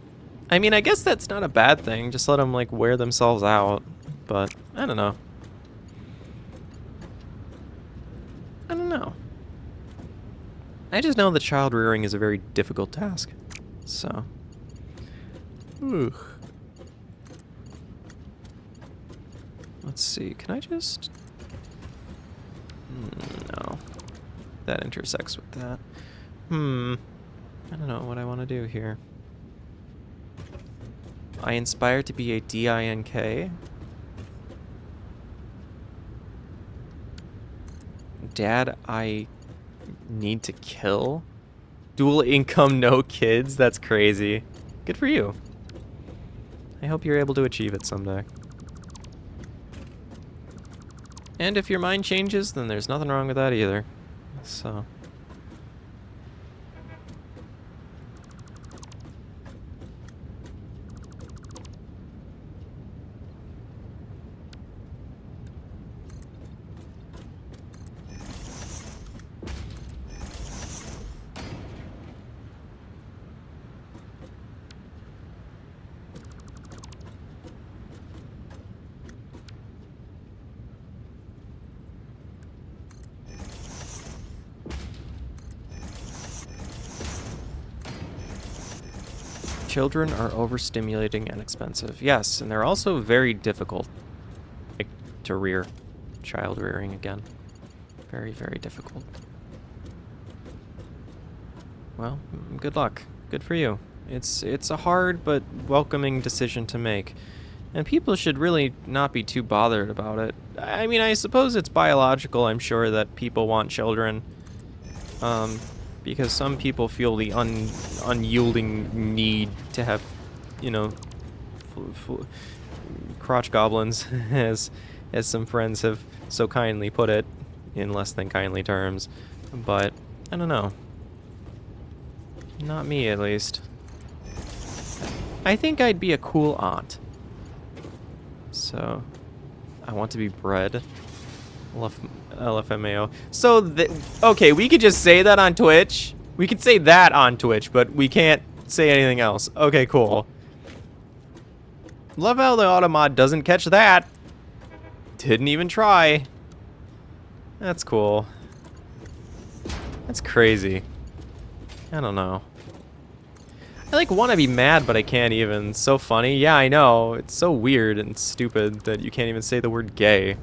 I mean, I guess that's not a bad thing. Just let them, like, wear themselves out. But, I don't know. I don't know. I just know that child rearing is a very difficult task. So. Ooh. Let's see. Can I just... No. That intersects with that. I don't know what I want to do here. I inspire to be a DINK. dad I need to kill? Dual income, no kids? That's crazy. Good for you. I hope you're able to achieve it someday. And if your mind changes, then there's nothing wrong with that either. So... Children are overstimulating and expensive. Yes, and they're also very difficult to rear. Child rearing again. Very, very difficult. Well, good luck. Good for you. It's a hard but welcoming decision to make. And people should really not be too bothered about it. I mean, I suppose it's biological, I'm sure, that people want children. Because some people feel the unyielding need to have, you know, crotch goblins, as some friends have so kindly put it, in less than kindly terms. But, I don't know. Not me, at least. I think I'd be a cool aunt. So, I want to be bred. LFMAO. So, okay, we could just say that on Twitch. We could say that on Twitch, but we can't say anything else. Okay, cool. Love how the automod doesn't catch that. Didn't even try. That's cool. That's crazy. I don't know. I like want to be mad, but I can't even. It's so funny. Yeah, I know. It's so weird and stupid that you can't even say the word gay.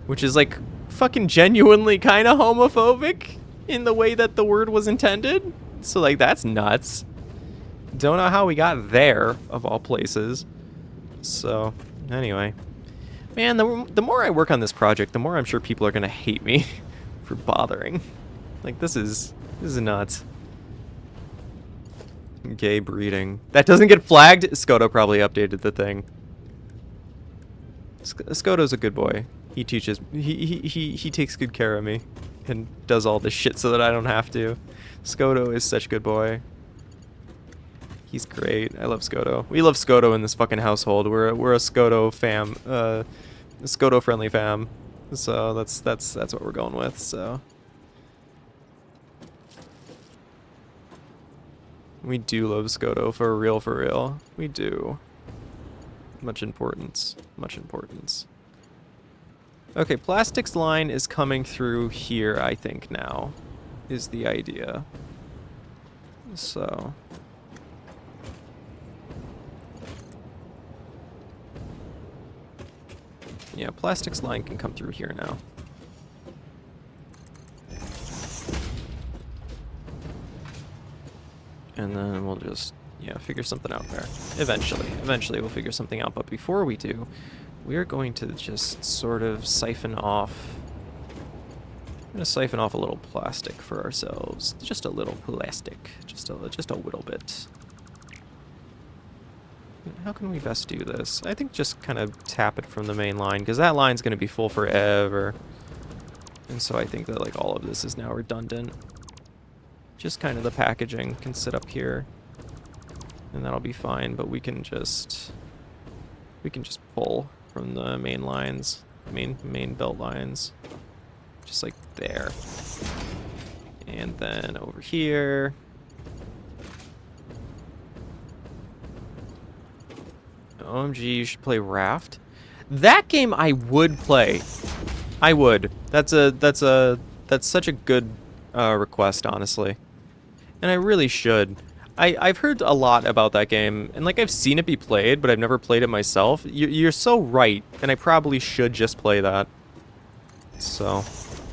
Which is like fucking genuinely kind of homophobic in the way that the word was intended. So like that's nuts. Don't know how we got there, of all places. So anyway. Man, the more I work on this project, the more I'm sure people are going to hate me for bothering. Like this is nuts. Gay breeding. That doesn't get flagged? Skoto probably updated the thing. Skoto's a good boy. He teaches, he takes good care of me and does all this shit so that I don't have to. Skoto is such a good boy. He's great. I love Skoto. We love Skoto in this fucking household. We're a Skoto fam, Skoto friendly fam. So that's what we're going with. So we do love Skoto for real. We do. Much importance. Much importance. Okay, plastics line is coming through here, I think, now, is the idea. So. Yeah, plastics line can come through here now. And then we'll just, yeah, figure something out there. Eventually we'll figure something out, but before we do, we're going to just sort of siphon off. I'm going to siphon off a little plastic for ourselves. Just a little plastic. Just a little bit. How can we best do this? I think just kind of tap it from the main line, because that line's going to be full forever. And so I think that like all of this is now redundant. Just kind of the packaging can sit up here. And that'll be fine, but we can just pull from the main lines, main belt lines, just like there. And then over here. OMG, you should play Raft. That game I would play. I would. That's such a good request, honestly. And I really should. I've heard a lot about that game, and like I've seen it be played, but I've never played it myself. You're so right, and I probably should just play that. So,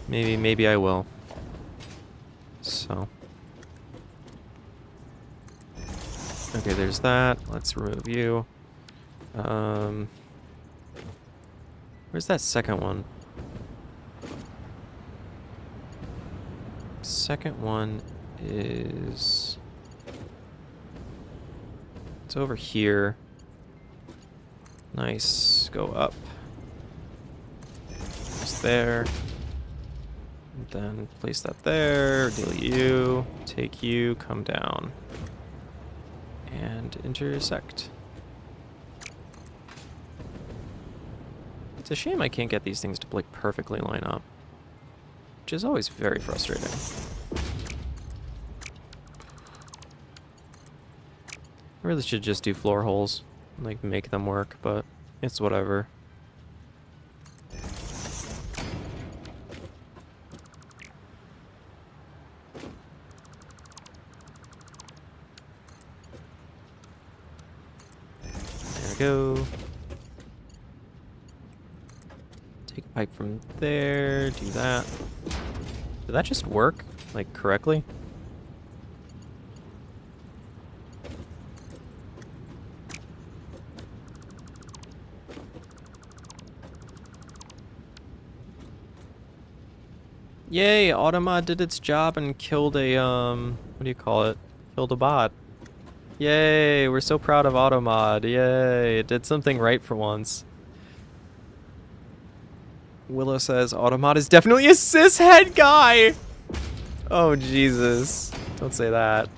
maybe I will. So. Okay, there's that. Let's remove you. Where's that second one? second one is... It's over here. Nice. Go up. Just there. And then place that there. Deal you. Take you. Come down. And intersect. It's a shame I can't get these things to like perfectly line up, which is always very frustrating. I really should just do floor holes, like make them work, but it's whatever. There we go. Take a pipe from there, do that. Did that just work, like, correctly? Yay, Automod did its job and killed a, what do you call it? Killed a bot. Yay, we're so proud of Automod. Yay, it did something right for once. Willow says, Automod is definitely a cishead guy! Oh, Jesus. Don't say that.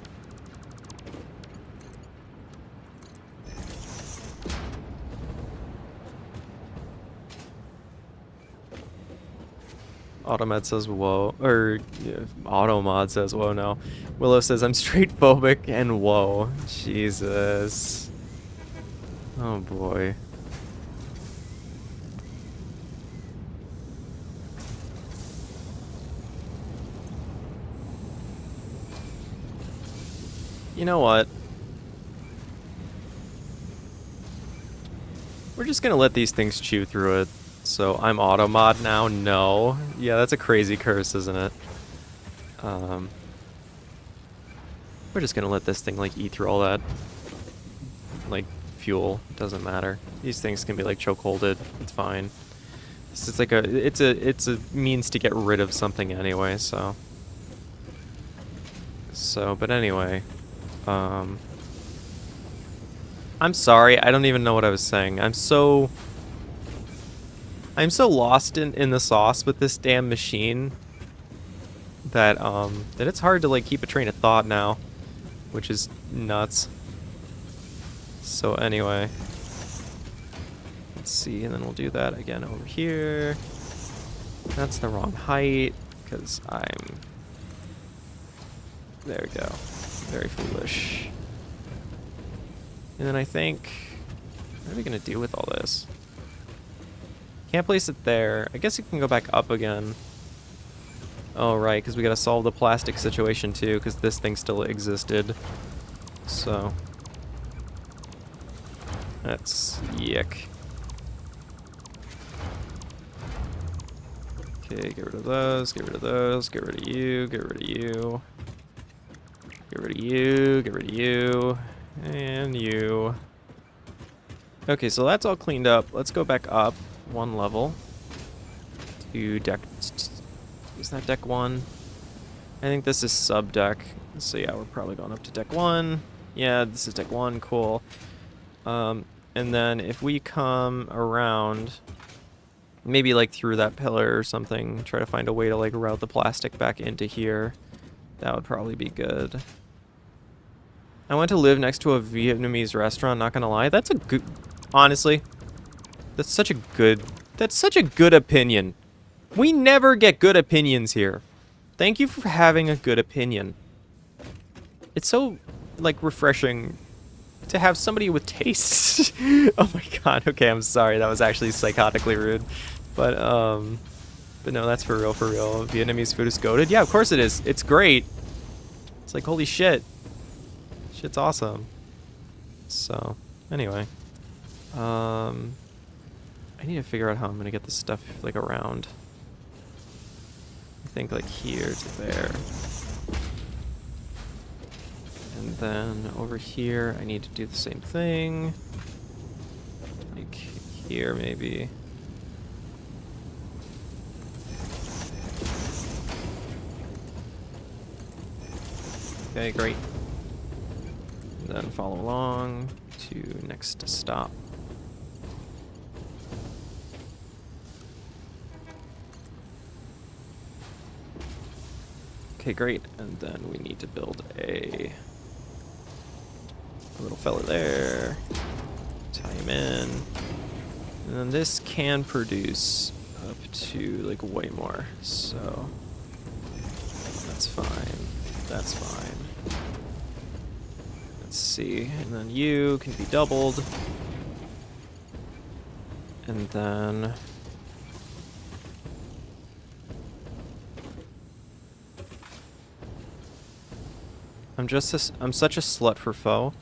Automod says, whoa. Or, yeah, Automod says, whoa, no. Willow says, I'm straight phobic and whoa. Jesus. Oh, boy. You know what? We're just gonna let these things chew through it. So I'm Automod now? No. Yeah, that's a crazy curse, isn't it? We're just gonna let this thing like eat through all that like fuel. It doesn't matter. These things can be like chokeholded. It's fine. It's like it's a means to get rid of something anyway, so but anyway. I'm sorry, I don't even know what I was saying. I'm so lost in the sauce with this damn machine that that it's hard to like keep a train of thought now, which is nuts. So anyway, let's see, and then we'll do that again over here. That's the wrong height because I'm... There we go. Very foolish. And then I think... What are we going to do with all this? Can't place it there. I guess it can go back up again. Oh, right, because we got to solve the plastic situation too, because this thing still existed. So... That's... Yick. Okay, get rid of those, get rid of those, get rid of you, get rid of you. Get rid of you, get rid of you, and you. Okay, so that's all cleaned up. Let's go back up one level to deck... Is that deck 1? I think this is sub deck. So yeah, we're probably going up to deck 1. Yeah, this is deck 1, cool. And then if we come around, maybe like through that pillar or something, try to find a way to like route the plastic back into here. That would probably be good. I want to live next to a Vietnamese restaurant, not gonna lie. That's a good... Honestly, that's such a good opinion. We never get good opinions here. Thank you for having a good opinion. It's so, like, refreshing to have somebody with taste. Oh my god, okay, I'm sorry. That was actually psychotically rude. But no, that's for real, for real. Vietnamese food is goated? Yeah, of course it is. It's great. It's like, holy shit. Shit's awesome. So, anyway. I need to figure out how I'm gonna get this stuff, like, around. I think, like, here to there. And then over here, I need to do the same thing. Like, here, maybe. Okay, great. And then follow along to next stop. Okay, great. And then we need to build a little fella there. Tie him in. And then this can produce up to like way more. So that's fine. That's fine. Let's see. And then you can be doubled. And then I'm such a slut for foe.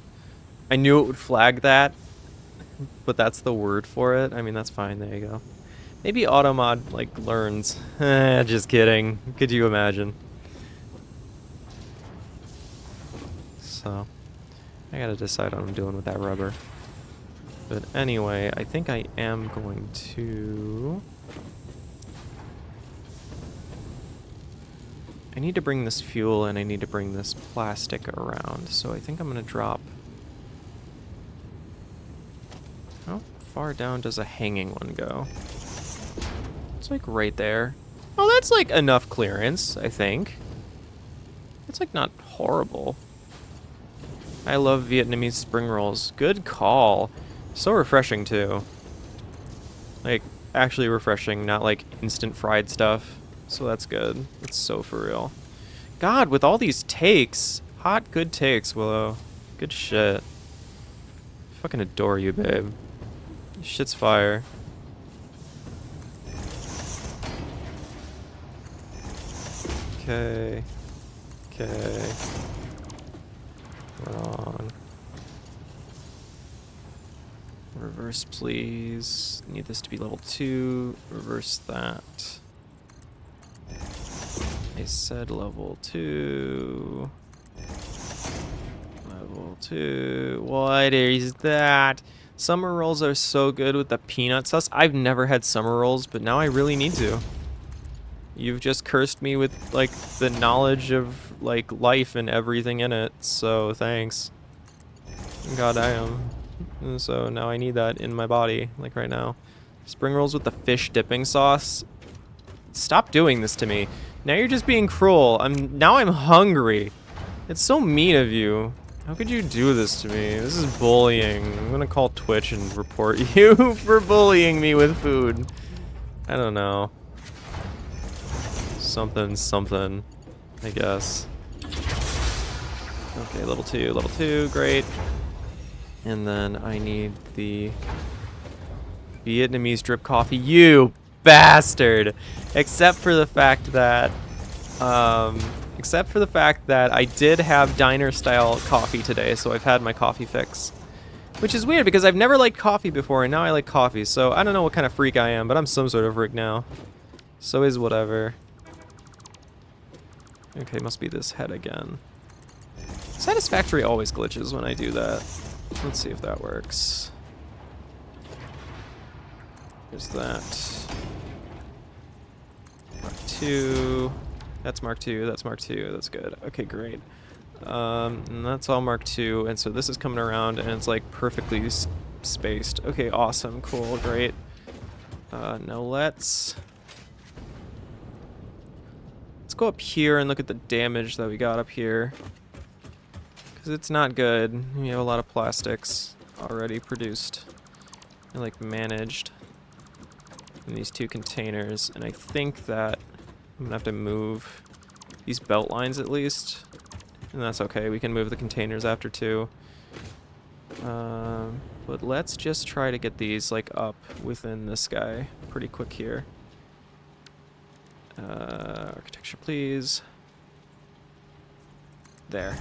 I knew it would flag that, but that's the word for it. I mean, that's fine. There you go. Maybe automod like learns. Just kidding. Could you imagine? So I gotta decide what I'm doing with that rubber. But anyway, I think I am going to... I need to bring this fuel and I need to bring this plastic around. So I think I'm going to drop... How far down does a hanging one go? It's like right there. Oh, that's like enough clearance, I think. It's like not horrible. I love Vietnamese spring rolls. Good call. So refreshing too. Like actually refreshing, not like instant fried stuff. So that's good. It's so for real. God, with all these takes. Hot, good takes, Willow. Good shit. Fucking adore you, babe. Shit's fire. Okay. Okay. Wrong. Reverse, please. Need this to be level 2. Reverse that. I said level 2. Level 2. What is that? Summer rolls are so good with the peanut sauce. I've never had summer rolls, but now I really need to. You've just cursed me with, like, the knowledge of, like, life and everything in it, so thanks. God damn. So now I need that in my body, like right now. Spring rolls with the fish dipping sauce. Stop doing this to me. Now you're just being cruel. Now I'm hungry. It's so mean of you. How could you do this to me? This is bullying. I'm gonna call Twitch and report you for bullying me with food. I don't know. Something, I guess. Okay, level 2, great. And then I need the Vietnamese drip coffee. You bastard! Except for the fact that I did have diner style coffee today, so I've had my coffee fix. Which is weird because I've never liked coffee before and now I like coffee, so I don't know what kind of freak I am, but I'm some sort of freak now. So is whatever. Okay, must be this head again. Satisfactory always glitches when I do that. Let's see if that works. Here's that. Mark 2. That's Mark 2. That's Mark 2. That's good. Okay, great. And that's all Mark 2. And so this is coming around and it's like perfectly spaced. Okay, awesome. Cool. Great. Now let's go up here and look at the damage that we got up here. Because it's not good. We have a lot of plastics already produced and like managed in these 2 containers. And I think that I'm gonna have to move these belt lines at least. And that's okay. We can move the containers after 2. But let's just try to get these like up within this guy pretty quick here. Architecture, please. There.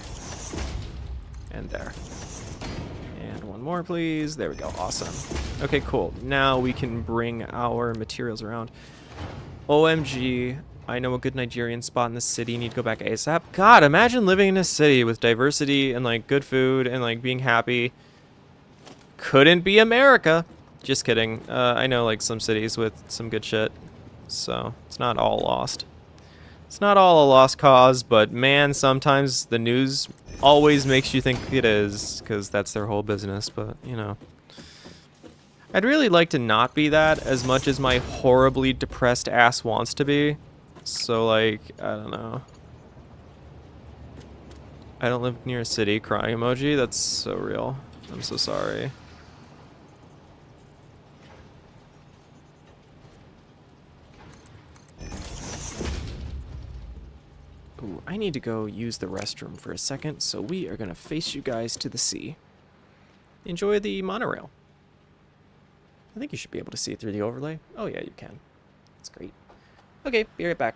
And there. And one more, please. There we go. Awesome. Okay, cool. Now we can bring our materials around. OMG. I know a good Nigerian spot in the city. Need to go back ASAP. God, imagine living in a city with diversity and like good food and like being happy. Couldn't be America. Just kidding. I know like some cities with some good shit. So it's not all lost. It's not all a lost cause, but man, sometimes the news always makes you think it is, because that's their whole business, but, you know. I'd really like to not be that as much as my horribly depressed ass wants to be. So, like, I don't know. I don't live near a city, crying emoji. That's so real. I'm so sorry. Ooh, I need to go use the restroom for a second, so we are gonna face you guys to the sea. Enjoy the monorail. I think you should be able to see it through the overlay. Oh yeah, you can. That's great. Okay, be right back.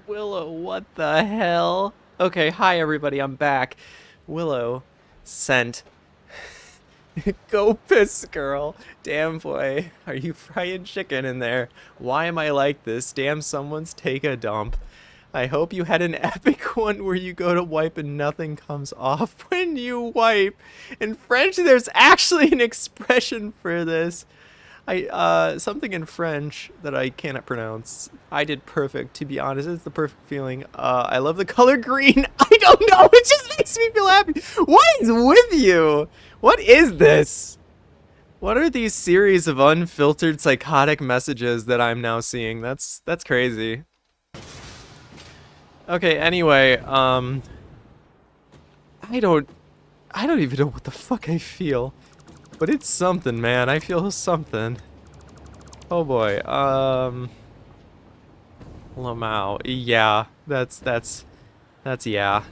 Willow, what the hell? Okay, hi everybody, I'm back. Willow sent Go piss, girl. Damn, boy. Are you frying chicken in there? Why am I like this? Damn, someone's take a dump. I hope you had an epic one where you go to wipe and nothing comes off when you wipe. In French, there's actually an expression for this. Something in French that I cannot pronounce. I did perfect, to be honest. It's the perfect feeling. I love the color green. I don't know. It just makes me feel happy. What is with you? What is this? What are these series of unfiltered psychotic messages that I'm now seeing? That's crazy. Okay, anyway, I don't even know what the fuck I feel. But it's something, man. I feel something. Oh boy. Lamau. Yeah, that's yeah.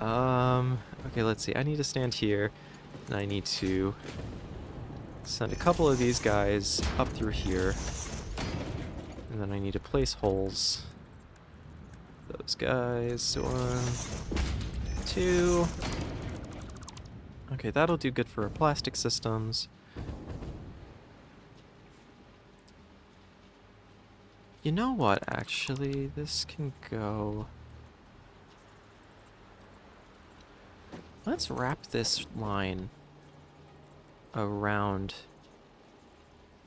Okay, let's see. I need to stand here, and I need to send a couple of these guys up through here. And then I need to place holes. Those guys. 1, 2. Okay, that'll do good for our plastic systems. You know what, actually? This can go... Let's wrap this line around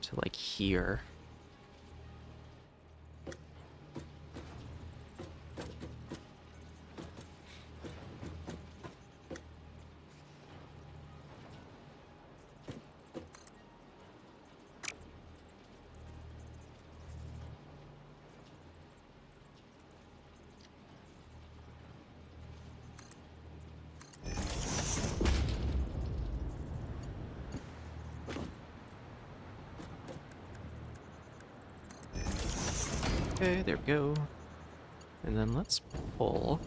to, like, here. Okay, there we go. And then let's pull.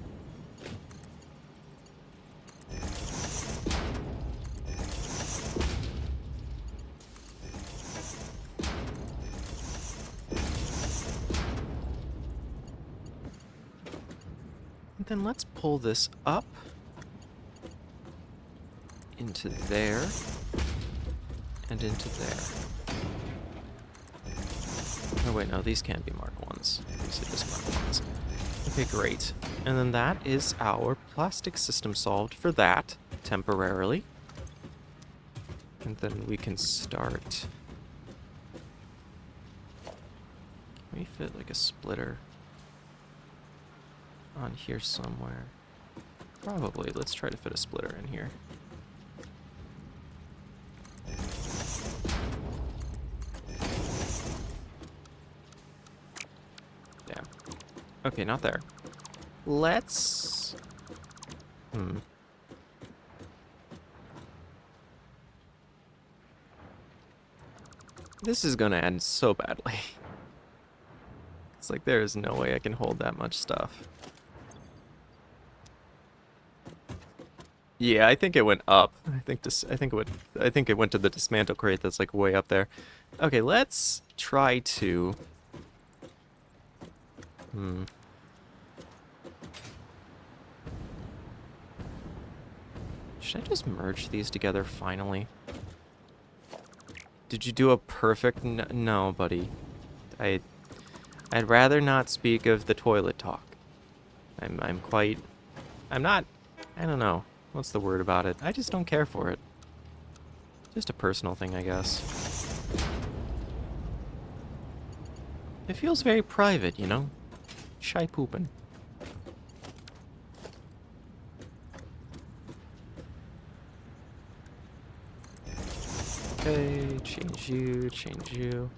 And then let's pull this up into there and into there. Oh wait, no, these can't be Mark 1s. These are just Mark 1s. Okay, great. And then that is our plastic system solved for that, temporarily. And then we can start... Can we fit like a splitter on here somewhere? Probably. Let's try to fit a splitter in here. Damn. Okay, not there. Let's... This is gonna end so badly. It's like there is no way I can hold that much stuff. Yeah, I think it went up. I think it went to the dismantle crate that's like way up there. Okay, let's try to... Should I just merge these together finally? Did you do a perfect... No, buddy. I'd rather not speak of the toilet talk. I'm not... I don't know. What's the word about it? I just don't care for it. Just a personal thing, I guess. It feels very private, you know? Shy poopin'. Okay, change you.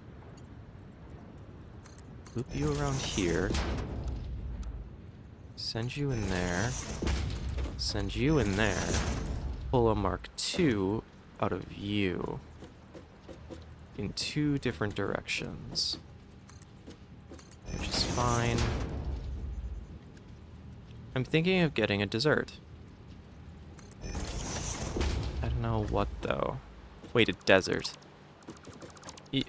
Loop you around here. Send you in there. Send you in there. Pull a Mark II out of you. In 2 different directions. Which is fine. I'm thinking of getting a dessert. I don't know what, though. Wait, a desert.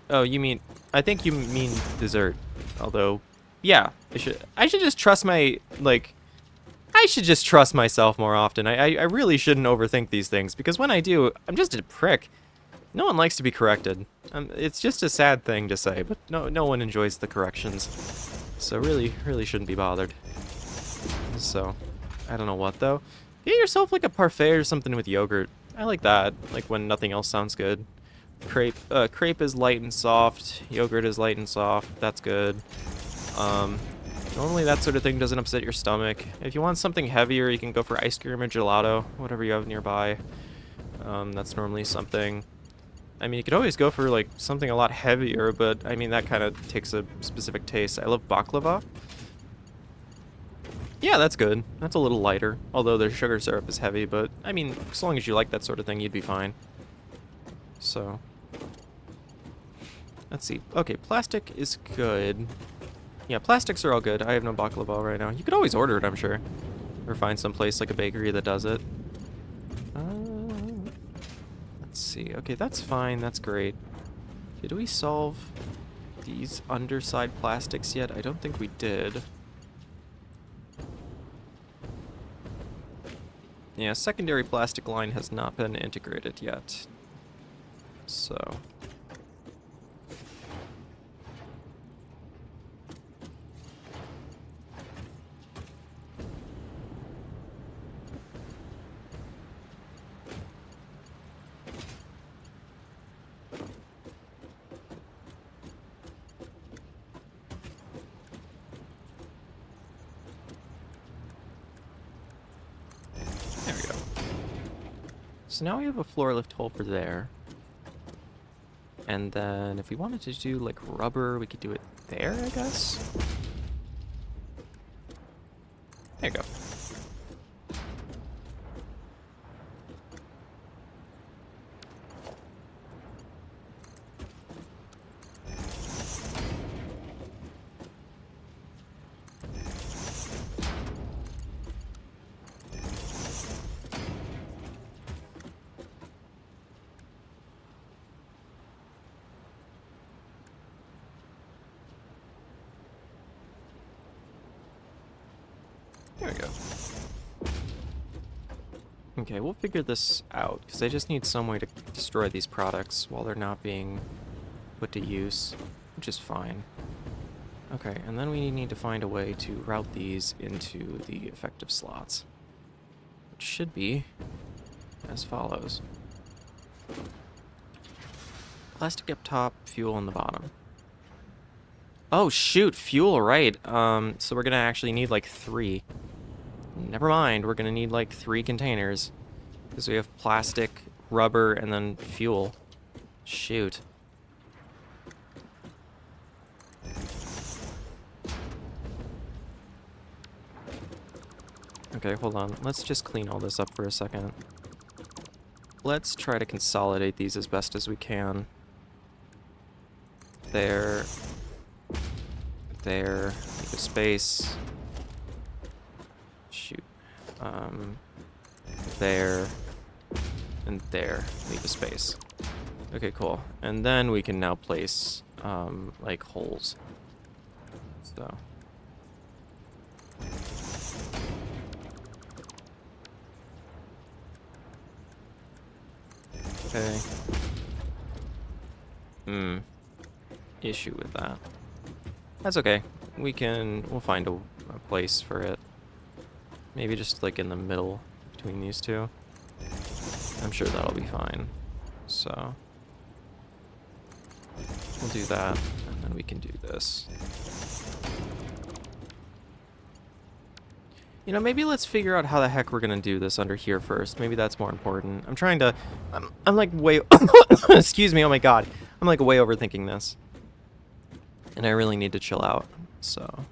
Oh, you mean... I think you mean dessert. Although, Yeah, I should just trust my, like, I should just trust myself more often. I really shouldn't overthink these things, because when I do, I'm just a prick. No one likes to be corrected. It's just a sad thing to say, but no one enjoys the corrections. So really shouldn't be bothered. So, I don't know what, though. Get yourself, like, a parfait or something with yogurt. I like that, like, when nothing else sounds good. Crepe is light and soft. Yogurt is light and soft. That's good. Normally that sort of thing doesn't upset your stomach. If you want something heavier, you can go for ice cream or gelato, whatever you have nearby. That's normally something. I mean, you could always go for, like, something a lot heavier, but, I mean, that kind of takes a specific taste. I love baklava. Yeah, that's good. That's a little lighter, although their sugar syrup is heavy, but, I mean, as long as you like that sort of thing, you'd be fine. So, let's see. Okay, plastic is good. Yeah, plastics are all good. I have no baklava right now. You could always order it, I'm sure. Or find some place like a bakery that does it. Let's see. Okay, that's fine. That's great. Did we solve these underside plastics yet? I don't think we did. Yeah, secondary plastic line has not been integrated yet. So... there we go. So now we have a floor lift hole for there. And then if we wanted to do like rubber, we could do it there, I guess. There you go. There we go. Okay, we'll figure this out, because I just need some way to destroy these products while they're not being put to use, which is fine. Okay, and then we need to find a way to route these into the effective slots, which should be as follows. Plastic up top, fuel on the bottom. Oh shoot, fuel, right. So we're gonna actually need like 3. Never mind, we're gonna need like 3 containers. Because we have plastic, rubber, and then fuel. Shoot. Okay, hold on. Let's just clean all this up for a second. Let's try to consolidate these as best as we can. There. There. Leave a space. Shoot. There. And there. Leave a space. Okay, cool. And then we can now place, like, holes. So. Okay. Issue with that. That's okay. We'll find a place for it. Maybe just like in the middle between these two. I'm sure that'll be fine. So we'll do that, and then we can do this. You know, maybe let's figure out how the heck we're gonna do this under here first. Maybe that's more important. I'm like way, excuse me, oh my god. I'm like way overthinking this. And I really need to chill out, so.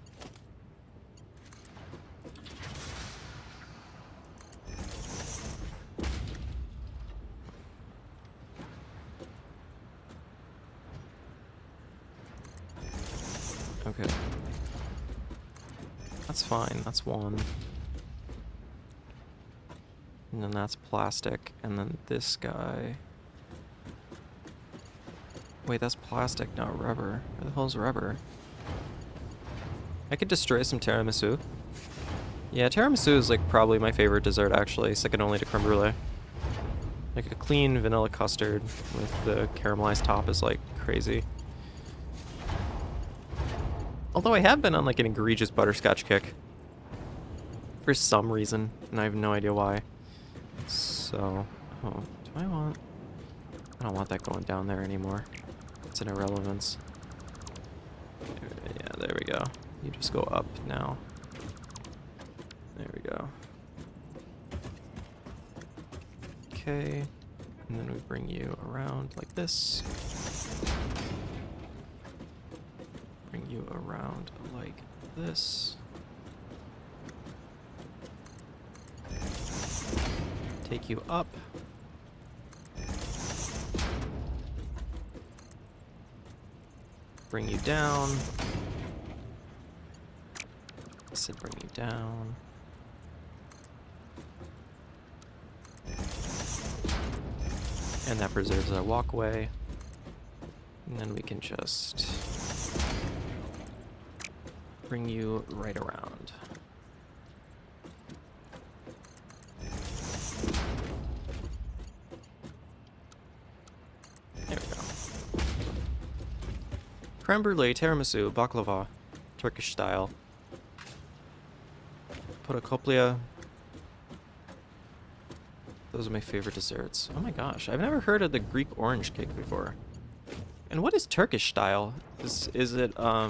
Okay. That's fine, that's one. And then that's plastic, and then this guy. Wait, that's plastic, not rubber. Where the hell's rubber? I could destroy some tiramisu. Yeah, tiramisu is like probably my favorite dessert actually, second only to creme brulee. Like a clean vanilla custard with the caramelized top is like crazy. Although I have been on like an egregious butterscotch kick. For some reason, and I have no idea why. So, oh, do I want... I don't want that going down there anymore. It's an irrelevance. Yeah, there we go. You just go up now. There we go. Okay, and then we bring you around like this. Bring you around like this. Take you up. Bring you down. I said bring you down. And that preserves our walkway. And then we can just bring you right around. There we go. Creme brulee, tiramisu, baklava, Turkish style. Podokoplia. Those are my favorite desserts. Oh my gosh, I've never heard of the Greek orange cake before. And what is Turkish style? Is it I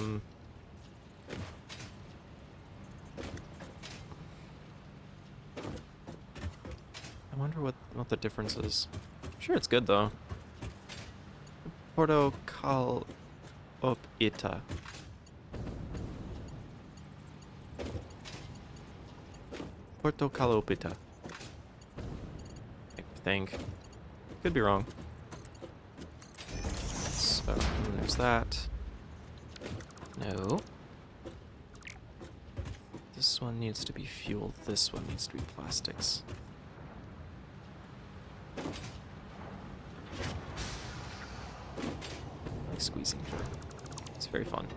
wonder what the difference is. I'm sure it's good though. Portokalopita. Portokalopita. I think. Could be wrong. So, there's that. No. This one needs to be fuel. This one needs to be plastics. I like squeezing through. It's very fun.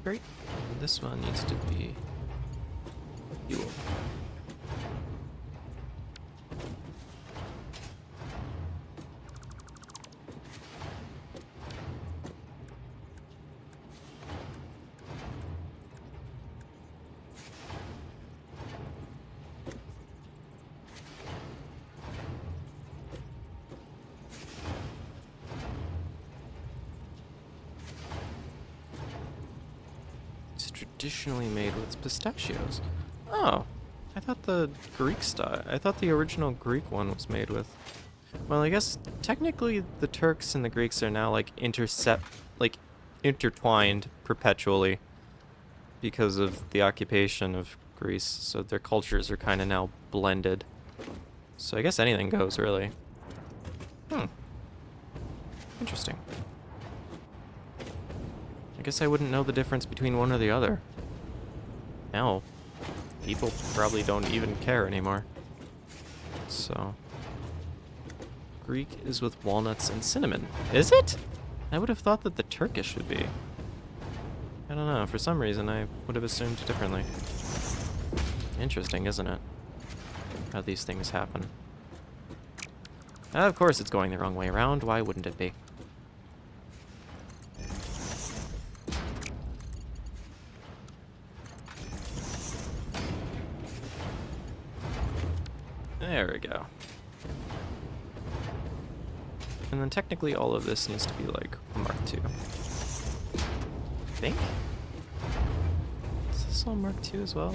Great. And this one needs to be fuel. Traditionally made with pistachios. Oh, I thought the Greek style. I thought the original Greek one was made with. Well, I guess technically the Turks and the Greeks are now like intertwined perpetually because of the occupation of Greece. So their cultures are kind of now blended. So I guess anything goes really. Interesting. I guess I wouldn't know the difference between one or the other. Now, people probably don't even care anymore. So, Greek is with walnuts and cinnamon. Is it? I would have thought that the Turkish would be. I don't know, for some reason I would have assumed differently. Interesting, isn't it? How these things happen. Of course it's going the wrong way around, why wouldn't it be? There we go. And then technically all of this needs to be like Mark II. I think? Is this all Mark II as well?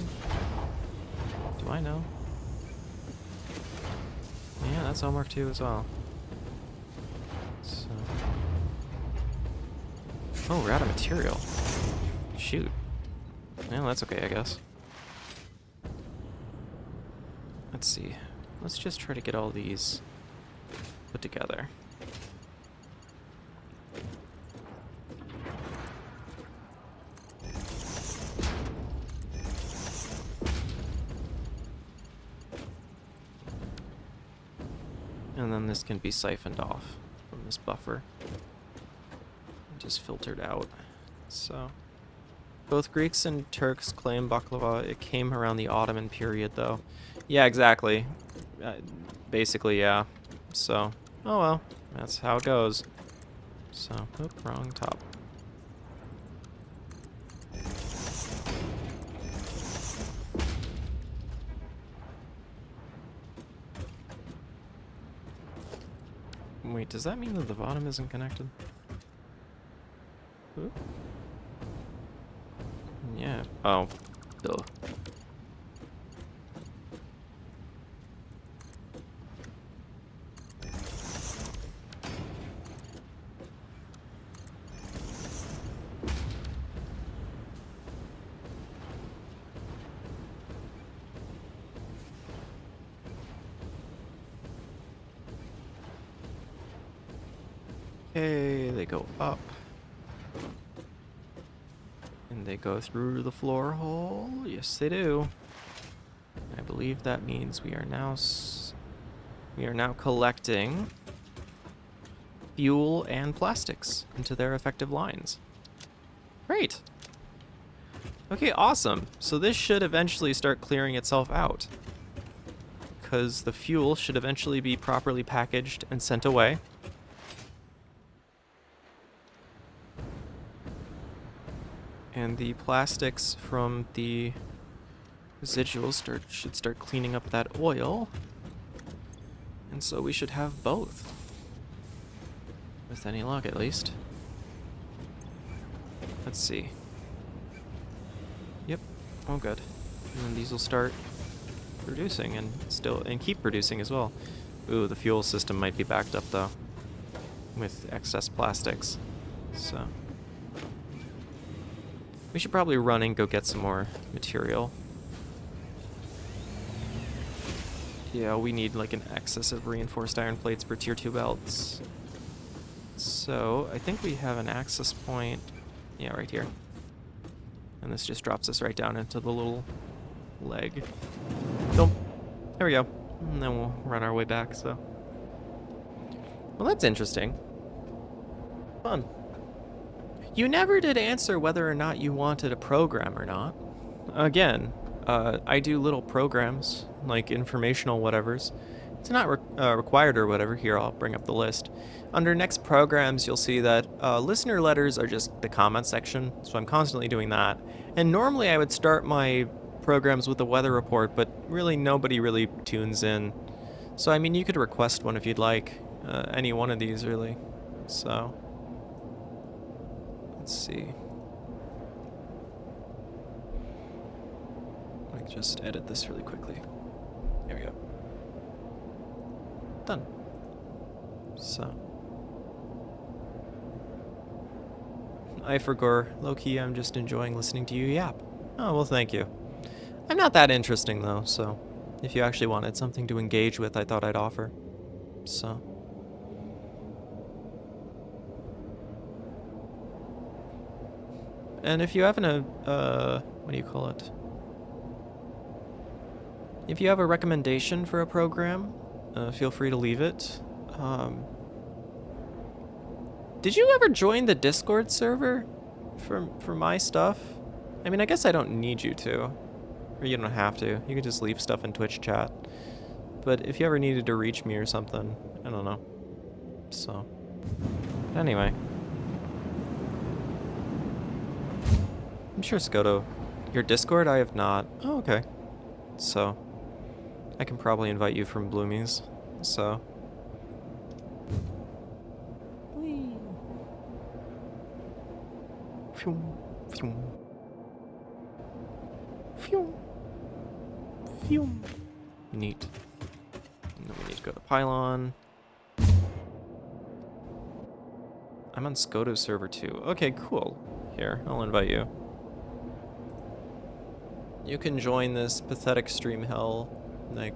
Do I know? Yeah, that's all Mark II as well. So. Oh, we're out of material. Shoot. Well, that's okay, I guess. Let's see. Let's just try to get all these put together. And then this can be siphoned off from this buffer. And just filtered out. So, both Greeks and Turks claim baklava. It came around the Ottoman period, though. Yeah, exactly. Basically, yeah. So, oh well, that's how it goes. So, oop, wrong top. Wait, does that mean that the bottom isn't connected? Oop. Yeah. Oh. Duh. Okay, they go up. And they go through the floor hole. Yes, they do. I believe that means we are now collecting fuel and plastics into their effective lines. Great. Okay, awesome. So this should eventually start clearing itself out, because the fuel should eventually be properly packaged and sent away. And the plastics from the residuals should start cleaning up that oil. And so we should have both. With any luck, at least. Let's see. Yep, all good. And then these will start producing and keep producing as well. Ooh, the fuel system might be backed up though, with excess plastics. So we should probably run and go get some more material. Yeah, we need like an excess of reinforced iron plates for tier 2 belts. So I think we have an access point, yeah, right here. And this just drops us right down into the little leg. Boom. There we go. And then we'll run our way back, so. Well, that's interesting. Fun. You never did answer whether or not you wanted a program or not. Again, I do little programs, like informational whatevers. It's not required or whatever. Here, I'll bring up the list. Under next programs, you'll see that listener letters are just the comment section, so I'm constantly doing that. And normally I would start my programs with the weather report, but really nobody really tunes in. So, I mean, you could request one if you'd like. Any one of these, really. So, let's see. I can just edit this really quickly. There we go. Done. So. I forgot. Low-key, I'm just enjoying listening to you yap. Oh, well, thank you. I'm not that interesting, though, so if you actually wanted something to engage with, I thought I'd offer. So. And if you have what do you call it? If you have a recommendation for a program, feel free to leave it. Did you ever join the Discord server for my stuff? I mean, I guess I don't need you to. Or you don't have to. You can just leave stuff in Twitch chat. But if you ever needed to reach me or something, I don't know. So, anyway. I'm sure Skoto. Your Discord? I have not. Oh, okay. So, I can probably invite you from Bloomies. So. Whee. Phew. Phew. Phew. Phew. Neat. And then we need to go to PYLON. I'm on Skoto's server too. Okay, cool. Here, I'll invite you. You can join this pathetic stream hell, like,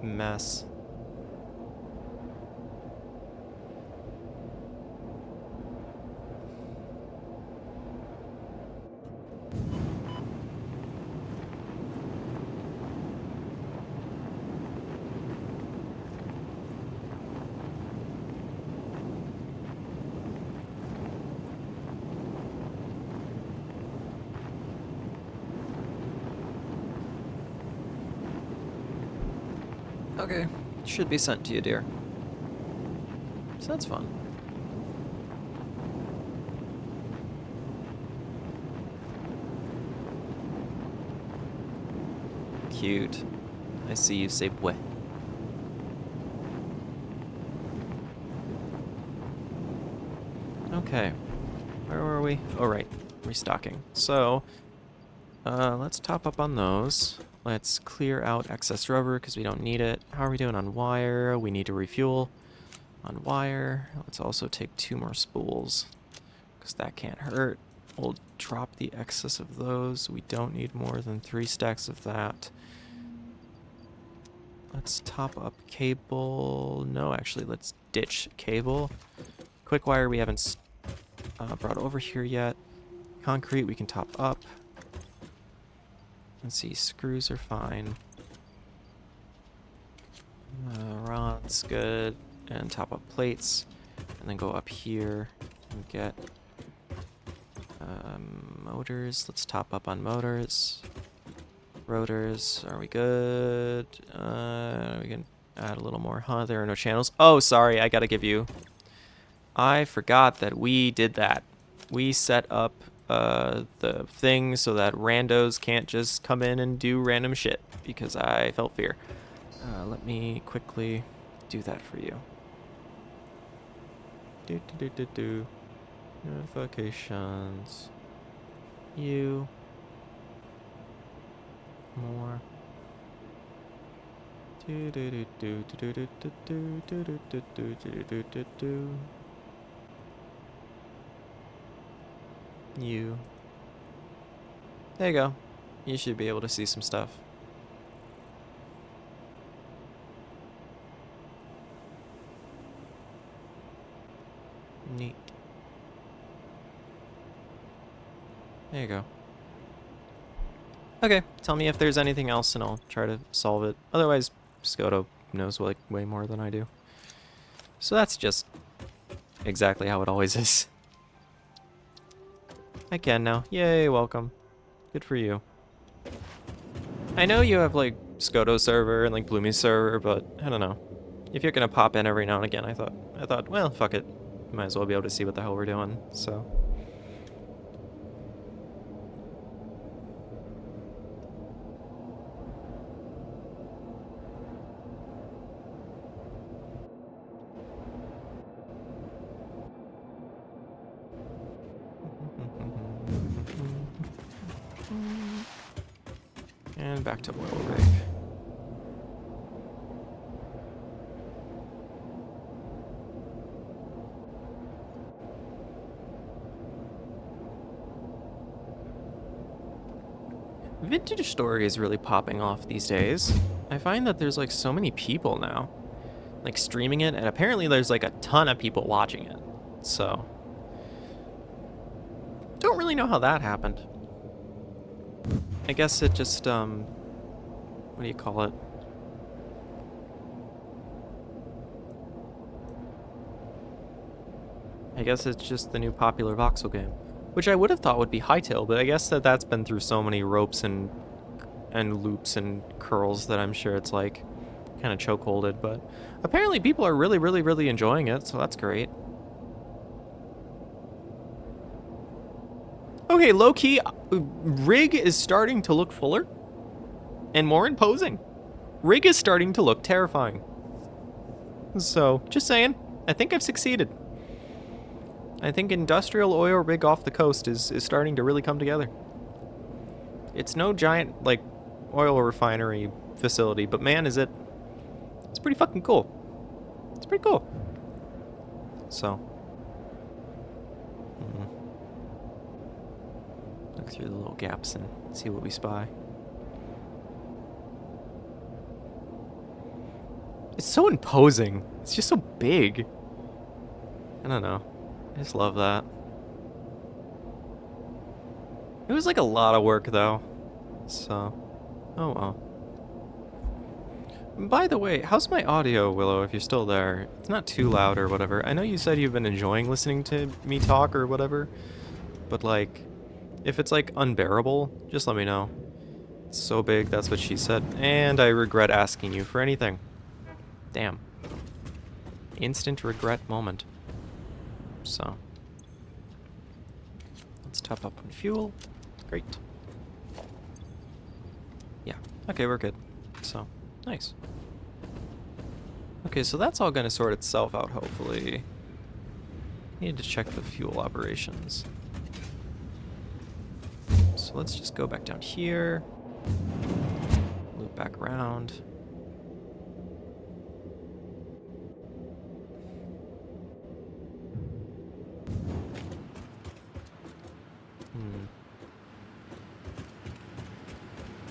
mess. Okay, should be sent to you, dear. So that's fun. Cute. I see you, say boy. Okay. Where were we? Oh, right. Restocking. So, let's top up on those. Let's clear out excess rubber because we don't need it. How are we doing on wire? We need to refuel on wire. Let's also take 2 more spools because that can't hurt. We'll drop the excess of those. We don't need more than 3 stacks of that. Let's top up cable. No, actually, let's ditch cable. Quick wire we haven't brought over here yet. Concrete we can top up. Let's see, screws are fine. Rod's good. And top up plates. And then go up here and get motors. Let's top up on motors. Rotors, are we good? We can add a little more. Huh, there are no channels. Oh, sorry, I gotta give you. I forgot that we did that. We set up the thing so that randos can't just come in and do random shit because I felt fear. Let me quickly do that for you. Notifications. You. More. You. There you go. You should be able to see some stuff. Neat. There you go. Okay, tell me if there's anything else and I'll try to solve it. Otherwise, Scoto knows like way more than I do. So that's just exactly how it always is. I can now. Yay, welcome. Good for you. I know you have like Scoto server and like Bloomy's server, but I don't know. If you're gonna pop in every now and again, I thought, well, fuck it. Might as well be able to see what the hell we're doing, so. And back to oil rig. Vintage Story is really popping off these days. I find that there's like so many people now, like streaming it, and apparently there's like a ton of people watching it. So, don't really know how that happened. I guess it just, what do you call it? I guess it's just the new popular voxel game, which I would have thought would be Hytale, but I guess that's been through so many ropes and loops and curls that I'm sure it's like kind of chokeholded, but apparently people are really enjoying it, so that's great. Okay, low-key, Rig is starting to look fuller and more imposing. Rig is starting to look terrifying. So, just saying, I think I've succeeded. I think industrial oil rig off the coast is starting to really come together. It's no giant, like, oil refinery facility, but man, it's pretty fucking cool. It's pretty cool. So. Look through the little gaps and see what we spy. It's so imposing. It's just so big. I don't know. I just love that. It was like a lot of work though. So, oh well. By the way, how's my audio, Willow, if you're still there? It's not too loud or whatever. I know you said you've been enjoying listening to me talk or whatever, but like, if it's like unbearable, just let me know. It's so big, that's what she said. And I regret asking you for anything. Damn. Instant regret moment. So. Let's top up on fuel. Great. Yeah. Okay, we're good. So, nice. Okay, so that's all going to sort itself out, hopefully. Need to check the fuel operations. So let's just go back down here. Loop back around.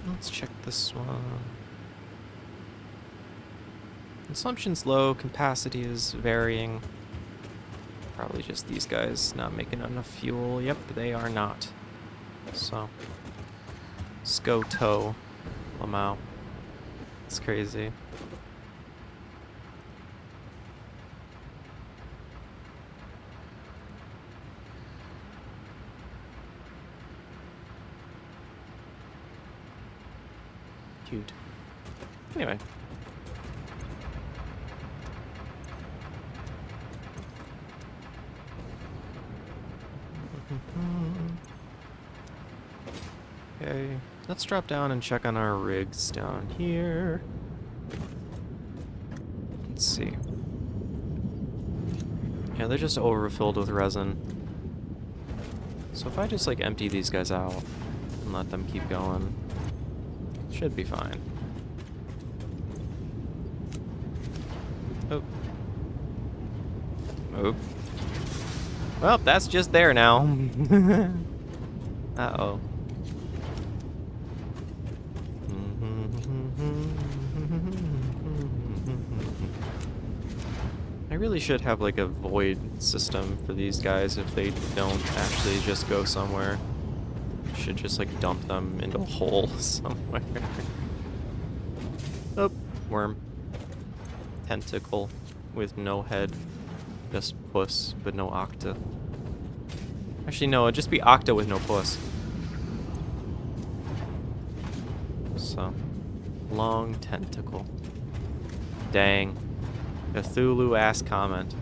Let's check this one. Consumption's low, capacity is varying. Probably just these guys not making enough fuel. Yep, they are not. So, Scoto, Lamau. It's crazy. Cute. Anyway. Okay, let's drop down and check on our rigs down here. Let's see. Yeah, they're just overfilled with resin. So if I just like empty these guys out and let them keep going, should be fine. Oh. Oh. Well, that's just there now. Uh-oh. I really should have like a void system for these guys if they don't actually just go somewhere. Should just like dump them into a hole somewhere. Oh, worm. Tentacle with no head. Just puss, but no octa. Actually, no, it'd just be octa with no puss. So, long tentacle. Dang. Cthulhu-ass comment.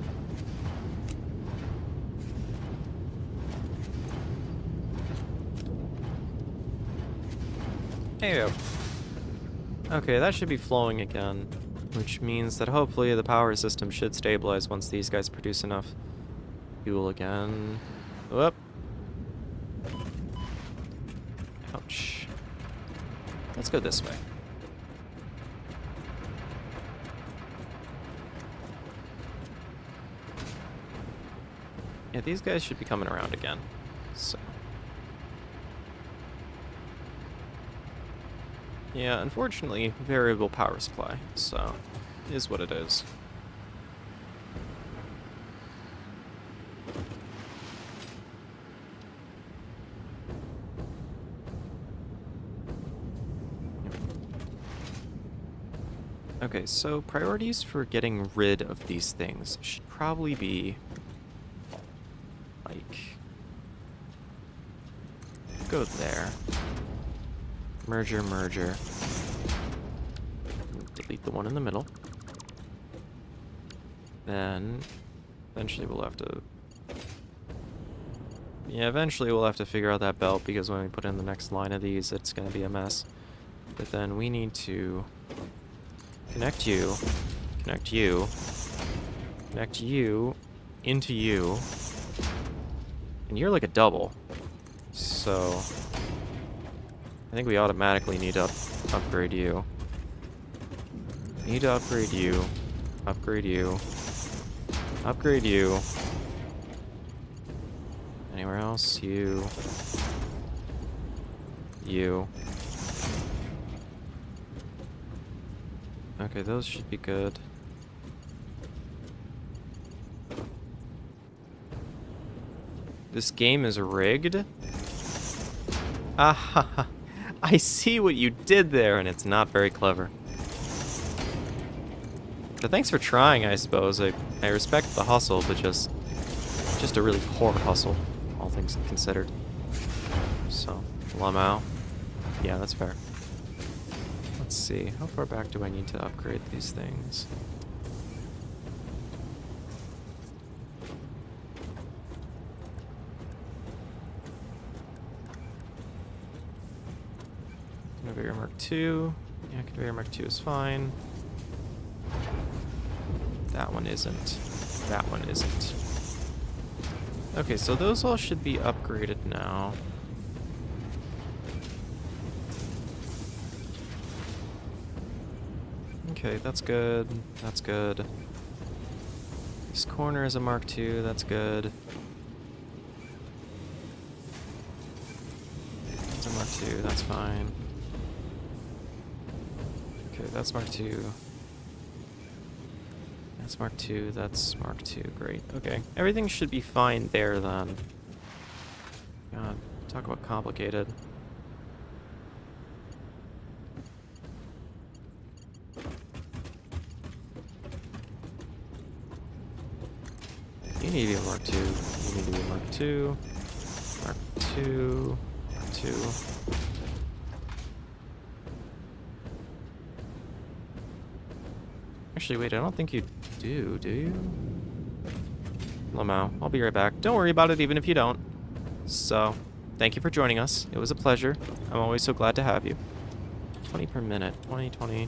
There you go. Okay, that should be flowing again, which means that hopefully the power system should stabilize once these guys produce enough fuel again. Whoop. Ouch. Let's go this way. Yeah, these guys should be coming around again. So. Yeah, unfortunately, variable power supply, so it is what it is. Okay, so priorities for getting rid of these things should probably be like, go there. Merger. Delete the one in the middle. Then, eventually we'll have to... Yeah, eventually we'll have to figure out that belt, because when we put in the next line of these, it's going to be a mess. But then we need to connect you, connect you, connect you, into you. And you're like a double. So... I think we automatically need to upgrade you. Need to upgrade you. Upgrade you. Upgrade you. Anywhere else? You. You. Okay, those should be good. This game is rigged? Ah, I see what you did there, and it's not very clever. But thanks for trying, I suppose. I respect the hustle, but just a really poor hustle, all things considered. So, Lamau. Yeah, that's fair. Let's see. How far back do I need to upgrade these things? Conveyor Mark II. Yeah, Conveyor Mark II is fine. That one isn't. That one isn't. Okay, so those all should be upgraded now. Okay, that's good. That's good. This corner is a Mark II. That's good. That's a Mark II. That's fine. Okay, that's Mark II. That's Mark II. That's Mark II. Great. Okay. Everything should be fine there then. God, talk about complicated. You need to be a Mark II. You need to be a Mark II. Mark II. Mark II. Actually, wait, I don't think you do you? Lamau, I'll be right back. Don't worry about it even if you don't. So, thank you for joining us. It was a pleasure. I'm always so glad to have you. 20 per minute. 20, 20.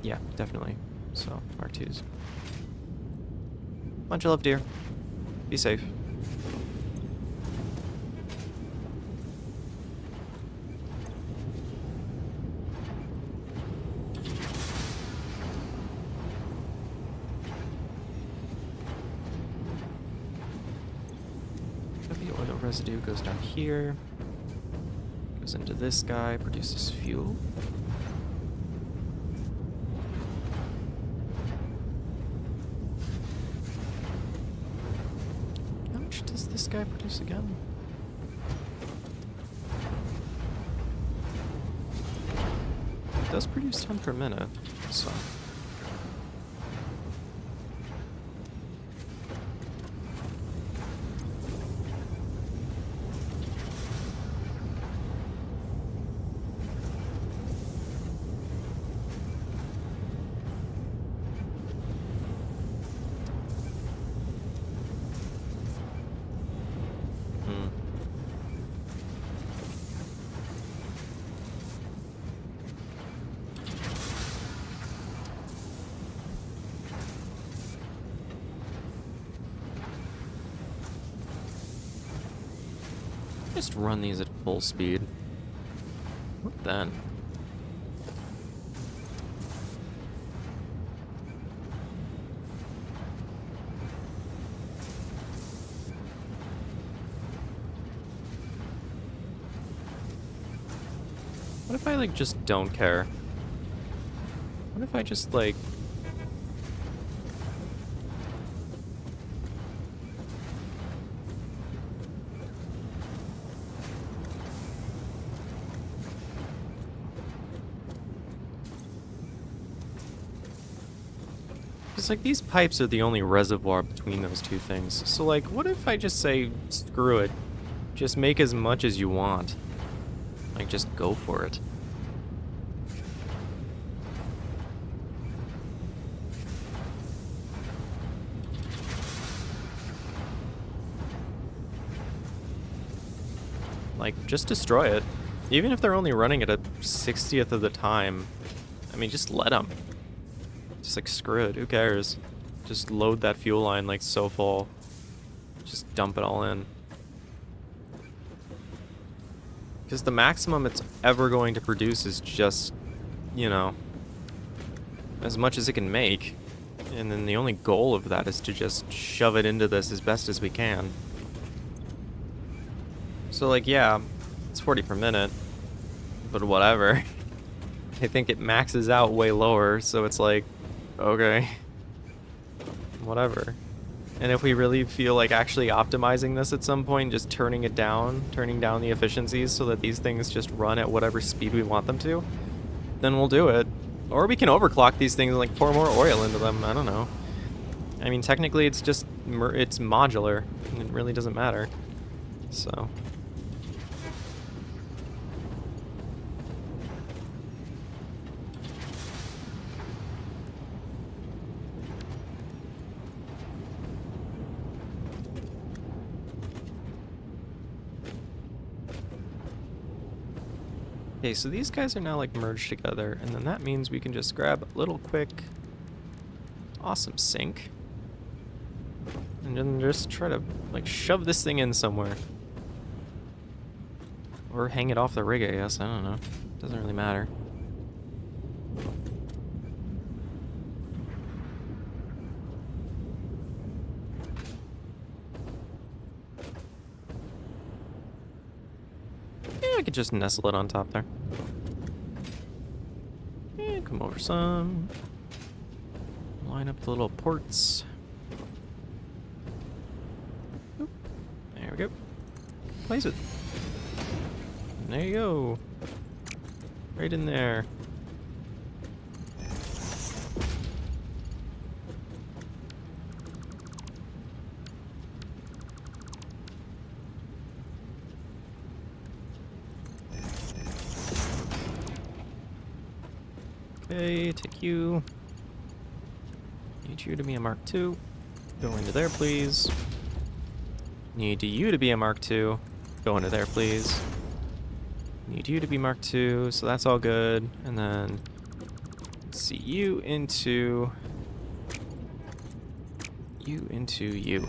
Yeah, definitely. So, Mark IIs. Much love, dear. Be safe. Heavy oil residue goes down here. Goes into this guy, produces fuel. How much does this guy produce again? It does produce 10 per minute, so. Just run these at full speed. What then? What if I, like, just don't care? What if I just, like... Because, like, these pipes are the only reservoir between those two things. So, like, what if I just say, screw it, just make as much as you want? Like, just go for it. Like, just destroy it. Even if they're only running at a 60th of the time, I mean, just let them. Just like, screw it, who cares? Just load that fuel line like so full. Just dump it all in. Because the maximum it's ever going to produce is just, you know, as much as it can make. And then the only goal of that is to just shove it into this as best as we can. So, like, yeah, it's 40 per minute, but whatever. I think it maxes out way lower, so it's like, okay, whatever. And if we really feel like actually optimizing this at some point, just turning down the efficiencies so that these things just run at whatever speed we want them to, then we'll do it. Or we can overclock these things and, like, pour more oil into them, I don't know. I mean, technically it's just, it's modular, it really doesn't matter, so... Okay, so these guys are now like merged together, and then that means we can just grab a little quick awesome sink and then just try to like shove this thing in somewhere. Or hang it off the rig, I guess. I don't know. Doesn't really matter. Yeah, I could just nestle it on top there. Yeah, come over some. Line up the little ports. Oop. There we go. Place it. There you go. Right in there. Okay, take you. Need you to be a Mark II. Go into there, please. Need you to be a Mark II. Go into there, please. Need you to be Mark II, so that's all good. And then let's see you into you.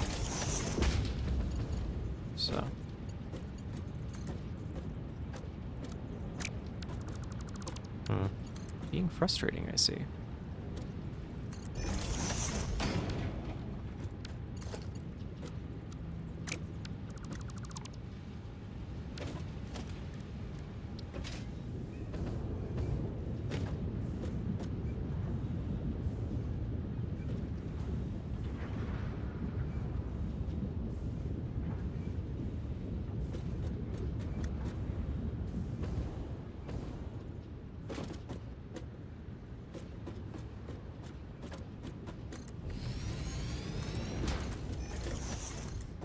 So being frustrating, I see.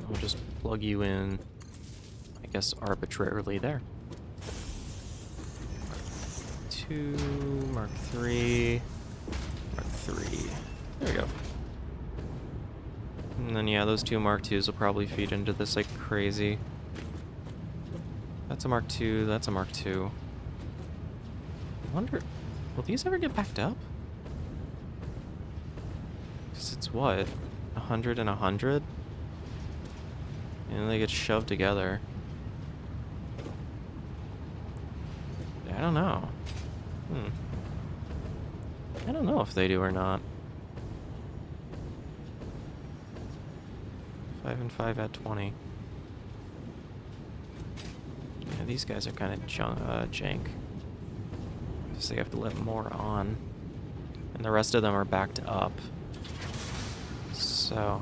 I'll just plug you in, I guess, arbitrarily there. Mark II, Mark III, Mark III. There we go. And then, yeah, those two Mark IIs will probably feed into this like crazy. That's a Mark II, that's a Mark II. I wonder, will these ever get backed up? Because it's what? 100 and 100? And they get shoved together. I don't know. I don't know if they do or not. 5 and 5 at 20. Yeah, these guys are kind of jank. Just they have to let more on. And the rest of them are backed up. So...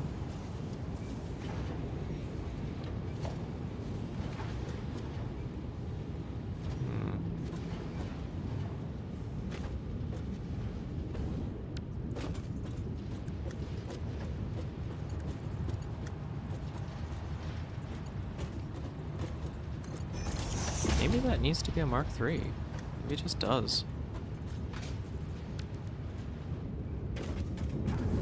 maybe that needs to be a Mark III. Maybe it just does.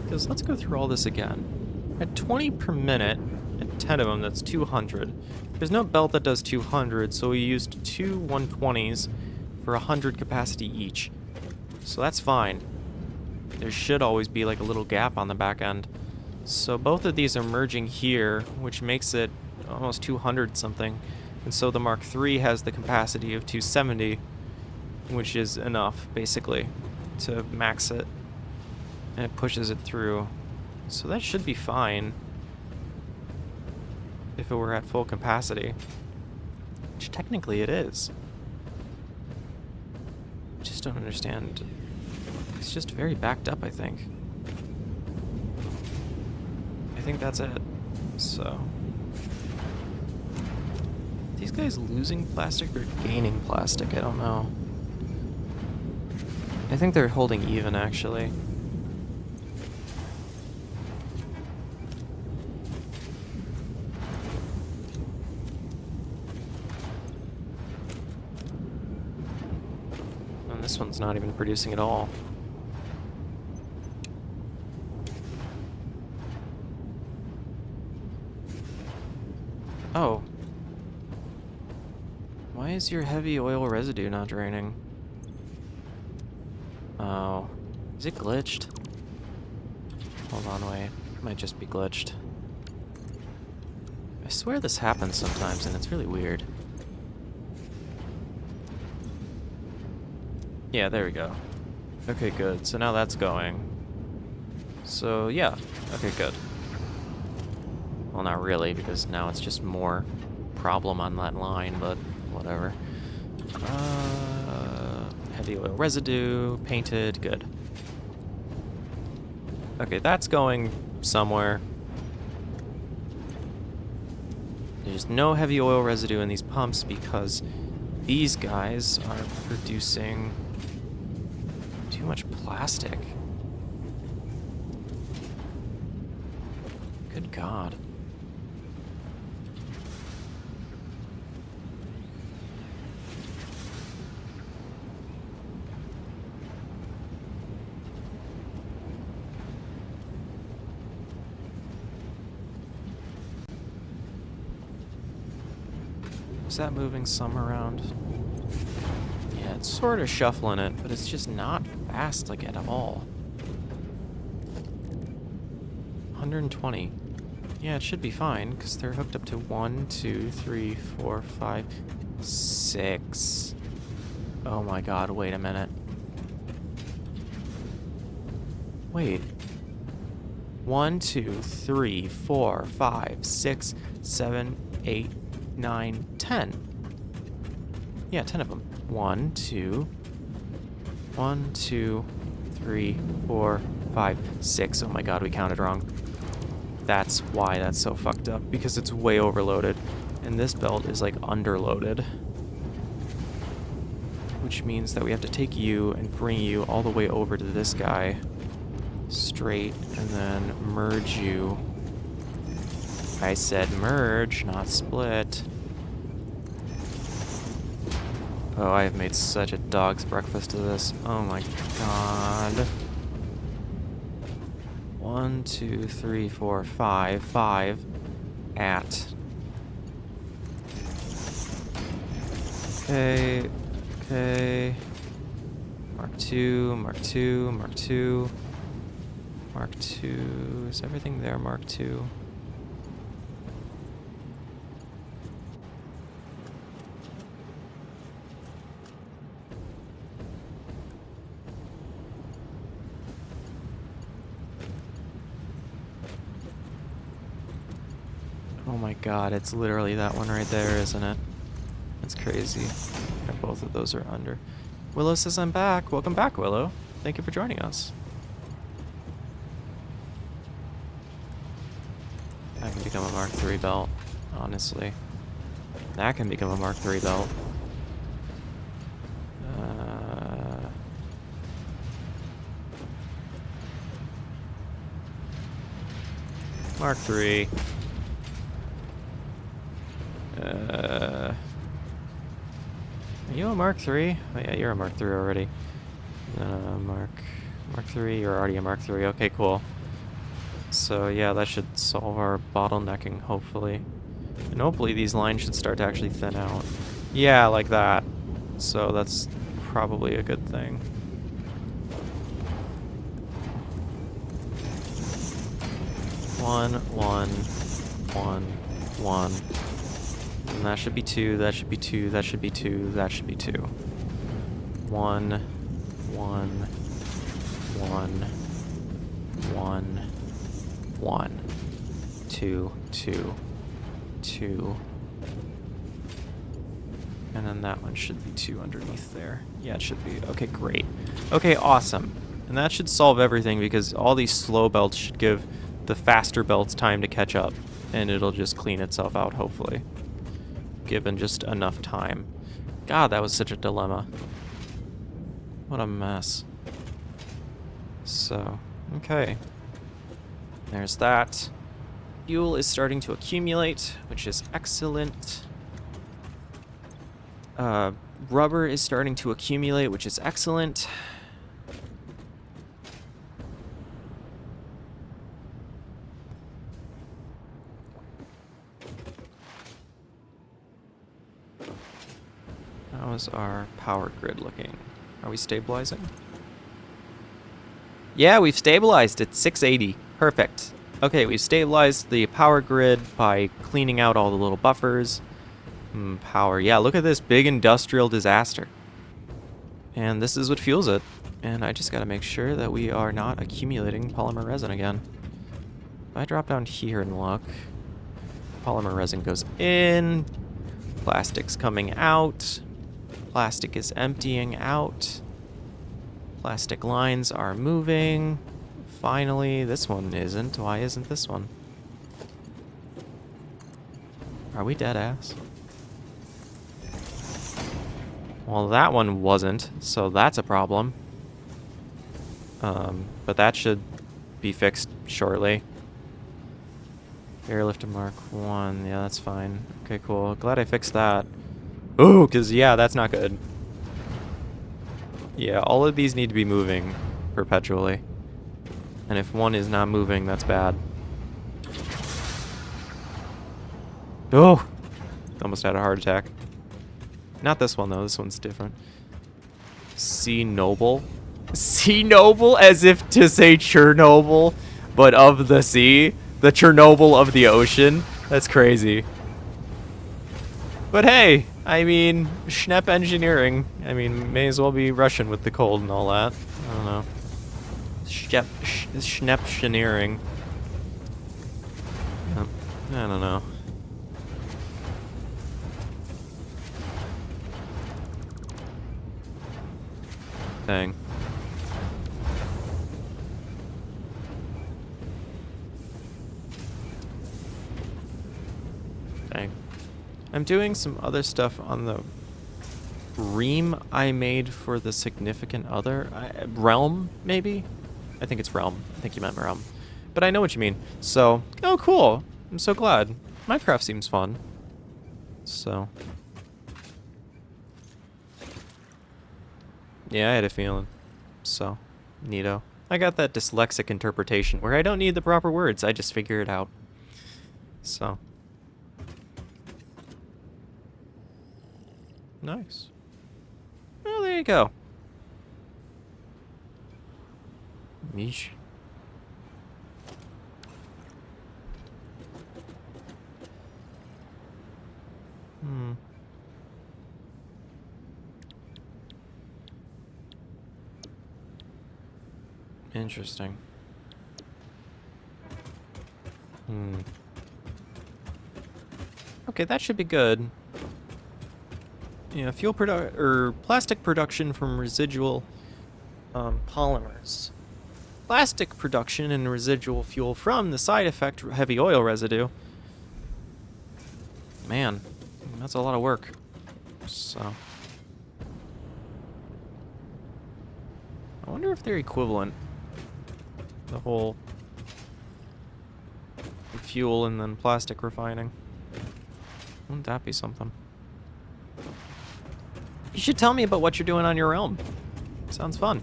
Because let's go through all this again. At 20 per minute, at 10 of them, that's 200. There's no belt that does 200, so we used two 120s for 100 capacity each. So that's fine. There should always be like a little gap on the back end. So both of these are merging here, which makes it almost 200 something. And so the Mark III has the capacity of 270, which is enough, basically, to max it. And it pushes it through. So that should be fine if it were at full capacity. Which technically it is. I just don't understand. It's just very backed up, I think. I think that's it. So... these guys losing plastic or gaining plastic? I don't know. I think they're holding even, actually. And this one's not even producing at all. Oh. Why is your heavy oil residue not draining? Oh. Is it glitched? Hold on, wait. It might just be glitched. I swear this happens sometimes, and it's really weird. Yeah, there we go. Okay, good. So now that's going. So, yeah. Okay, good. Well, not really, because now it's just more problem on that line, but whatever. Heavy oil residue, painted, good. Okay, that's going somewhere. There's no heavy oil residue in these pumps because these guys are producing too much plastic. Good God. Is that moving some around? Yeah, it's sort of shuffling it, but it's just not fast, like, at all. 120. Yeah, it should be fine, because they're hooked up to 1, 2, 3, 4, 5, 6. Oh my God, wait a minute. Wait. 1, 2, 3, 4, 5, 6, 7, 8, 9, 10. Yeah, 10 of them. 1, 2, 1, 2, 3, 4, 5, 6. Oh my God, we counted wrong. That's why that's so fucked up, because it's way overloaded. And this belt is like underloaded. Which means that we have to take you and bring you all the way over to this guy. Straight, and then merge you. I said merge, not split. Oh, I have made such a dog's breakfast of this. Oh my God. 1, 2, 3, 4, 5. 5 at. Okay. Okay. Mark 2, Mark 2, Mark 2. Mark 2. Is everything there? Mark 2. Oh my God, it's literally that one right there, isn't it? That's crazy. Yeah, both of those are under. Willow says I'm back. Welcome back, Willow. Thank you for joining us. That can become a Mark III belt, honestly. That can become a Mark III belt. Mark III. Are you a Mark III? Oh yeah, you're a Mark III already. Mark III, you're already a Mark III. Okay, cool. So yeah, that should solve our bottlenecking, hopefully. And hopefully these lines should start to actually thin out. Yeah, like that. So that's probably a good thing. One. And that should be 2, that should be 2, that should be 2, that should be 2. 1, 1, 1, 2, 2, 2. And then that one should be 2 underneath there. Yeah, it should be. Okay, great. Okay, awesome. And that should solve everything, because all these slow belts should give the faster belts time to catch up. And it'll just clean itself out, hopefully. Given just enough time. God, that was such a dilemma. What a mess. So, okay. There's that. Fuel is starting to accumulate, which is excellent. Rubber is starting to accumulate, which is excellent. How's our power grid looking? Are we stabilizing? Yeah, we've stabilized. It's 680. Perfect. Okay, we've stabilized the power grid by cleaning out all the little buffers. Power. Yeah, look at this big industrial disaster. And this is what fuels it. And I just gotta make sure that we are not accumulating polymer resin again. If I drop down here and look, polymer resin goes in, plastic's coming out, plastic is emptying out, plastic lines are moving. Finally, this one isn't. Why isn't this one? Are we dead ass? Well, that one wasn't, so that's a problem. But that should be fixed shortly. Airlifter Mark 1, yeah, that's fine. Okay, cool. Glad I fixed that. Ooh, because, yeah, that's not good. Yeah, all of these need to be moving perpetually. And if one is not moving, that's bad. Oh! Almost had a heart attack. Not this one, though. This one's different. Sea Noble. Sea Noble, as if to say Chernobyl, but of the sea. The Chernobyl of the ocean. That's crazy. But hey, I mean, Schnepp engineering. I mean, may as well be Russian with the cold and all that. I don't know. Schnepp engineering. I don't know. Dang. Dang. I'm doing some other stuff on the ream I made for the significant other. Realm, maybe? I think it's Realm. I think you meant Realm. But I know what you mean. So, oh cool. I'm so glad. Minecraft seems fun. So. Yeah, I had a feeling. So, neato. I got that dyslexic interpretation where I don't need the proper words, I just figure it out. So. Nice. Well, there you go. Meesh. Interesting. Okay, that should be good. Yeah, plastic production from residual polymers. Plastic production and residual fuel from the side effect heavy oil residue. Man, that's a lot of work. So. I wonder if they're equivalent. The whole fuel and then plastic refining. Wouldn't that be something? You should tell me about what you're doing on your realm. Sounds fun.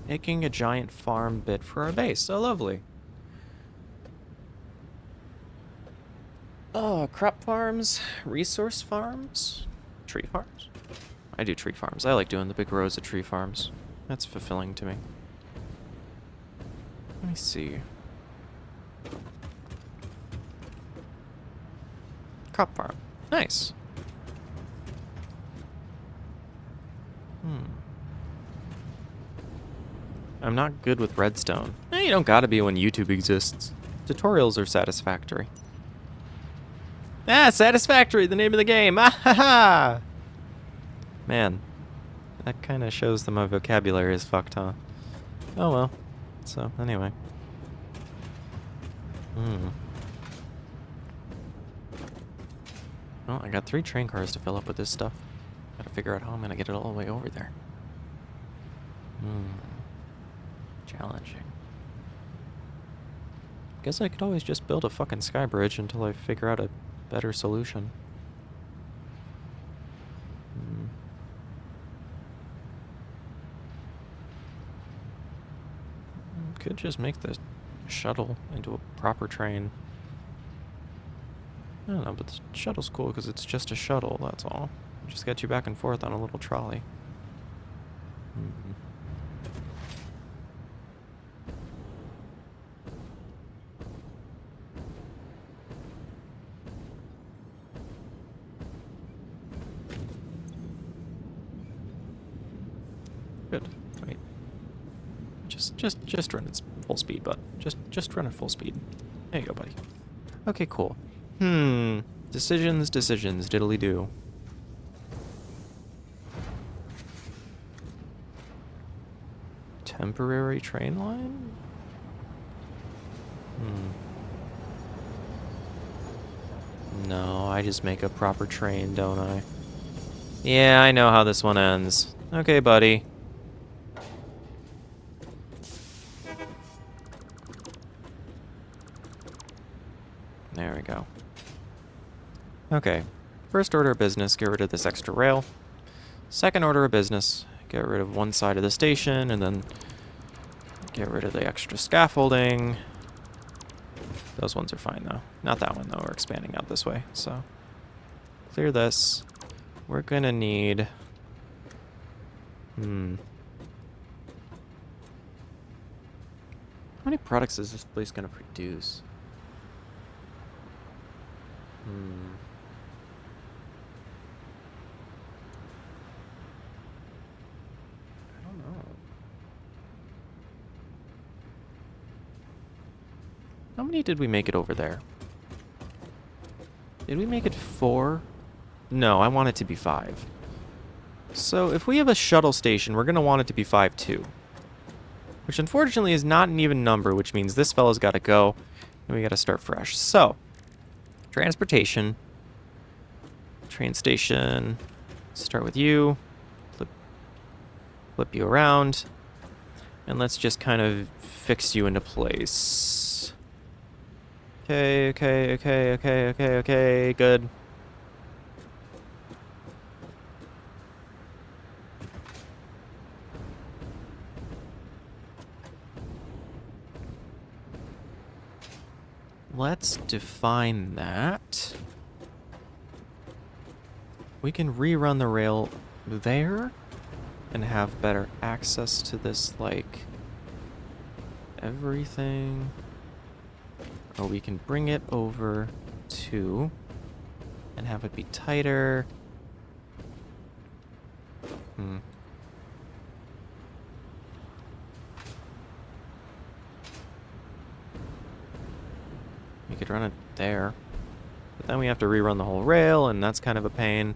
Making a giant farm bit for our base. So lovely. Oh, crop farms, resource farms, tree farms. I do tree farms. I like doing the big rows of tree farms. That's fulfilling to me. Let me see. Crop farm. Nice. I'm not good with redstone. You don't gotta be when YouTube exists. Tutorials are satisfactory. Ah, Satisfactory, the name of the game. Ah ha ha! Man, that kind of shows that my vocabulary is fucked, huh? Oh well. So, anyway. Well, I got 3 train cars to fill up with this stuff. Gotta figure out how I'm gonna get it all the way over there. Challenging. Guess I could always just build a fucking sky bridge until I figure out a better solution. Could just make the shuttle into a proper train. I don't know, but the shuttle's cool because it's just a shuttle, that's all. Just get you back and forth on a little trolley. Good. Wait. Just run at full speed, bud. Just run at full speed. There you go, buddy. Okay, cool. Decisions, diddly-do. Temporary train line? No, I just make a proper train, don't I? Yeah, I know how this one ends. Okay, buddy. There we go. Okay. First order of business, get rid of this extra rail. Second order of business, get rid of one side of the station, and then get rid of the extra scaffolding. Those ones are fine, though. Not that one, though. We're expanding out this way, so... Clear this. We're gonna need... How many products is this place gonna produce? I don't know. How many did we make it over there? Did we make it 4? No, I want it to be 5. So if we have a shuttle station, we're going to want it to be 5 too. Which unfortunately is not an even number, which means this fellow's got to go, and we got to start fresh. So, transportation. Train station. Start with you. Flip you around. And let's just kind of fix you into place. Okay, good. Let's define that. We can rerun the rail there and have better access to this, like, everything. Or we can bring it over to and have it be tighter. We could run it there. But then we have to rerun the whole rail, and that's kind of a pain.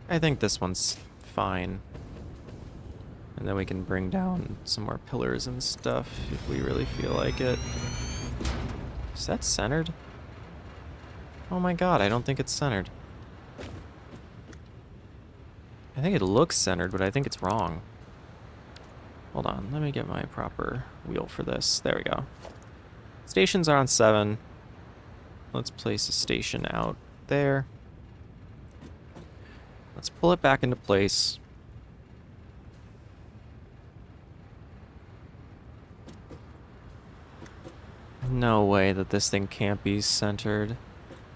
I think this one's fine. And then we can bring down some more pillars and stuff if we really feel like it. Is that centered? Oh my god, I don't think it's centered. I think it looks centered, but I think it's wrong. Hold on, let me get my proper wheel for this. There we go. Stations are on 7. Let's place a station out there. Let's pull it back into place. No way that this thing can't be centered.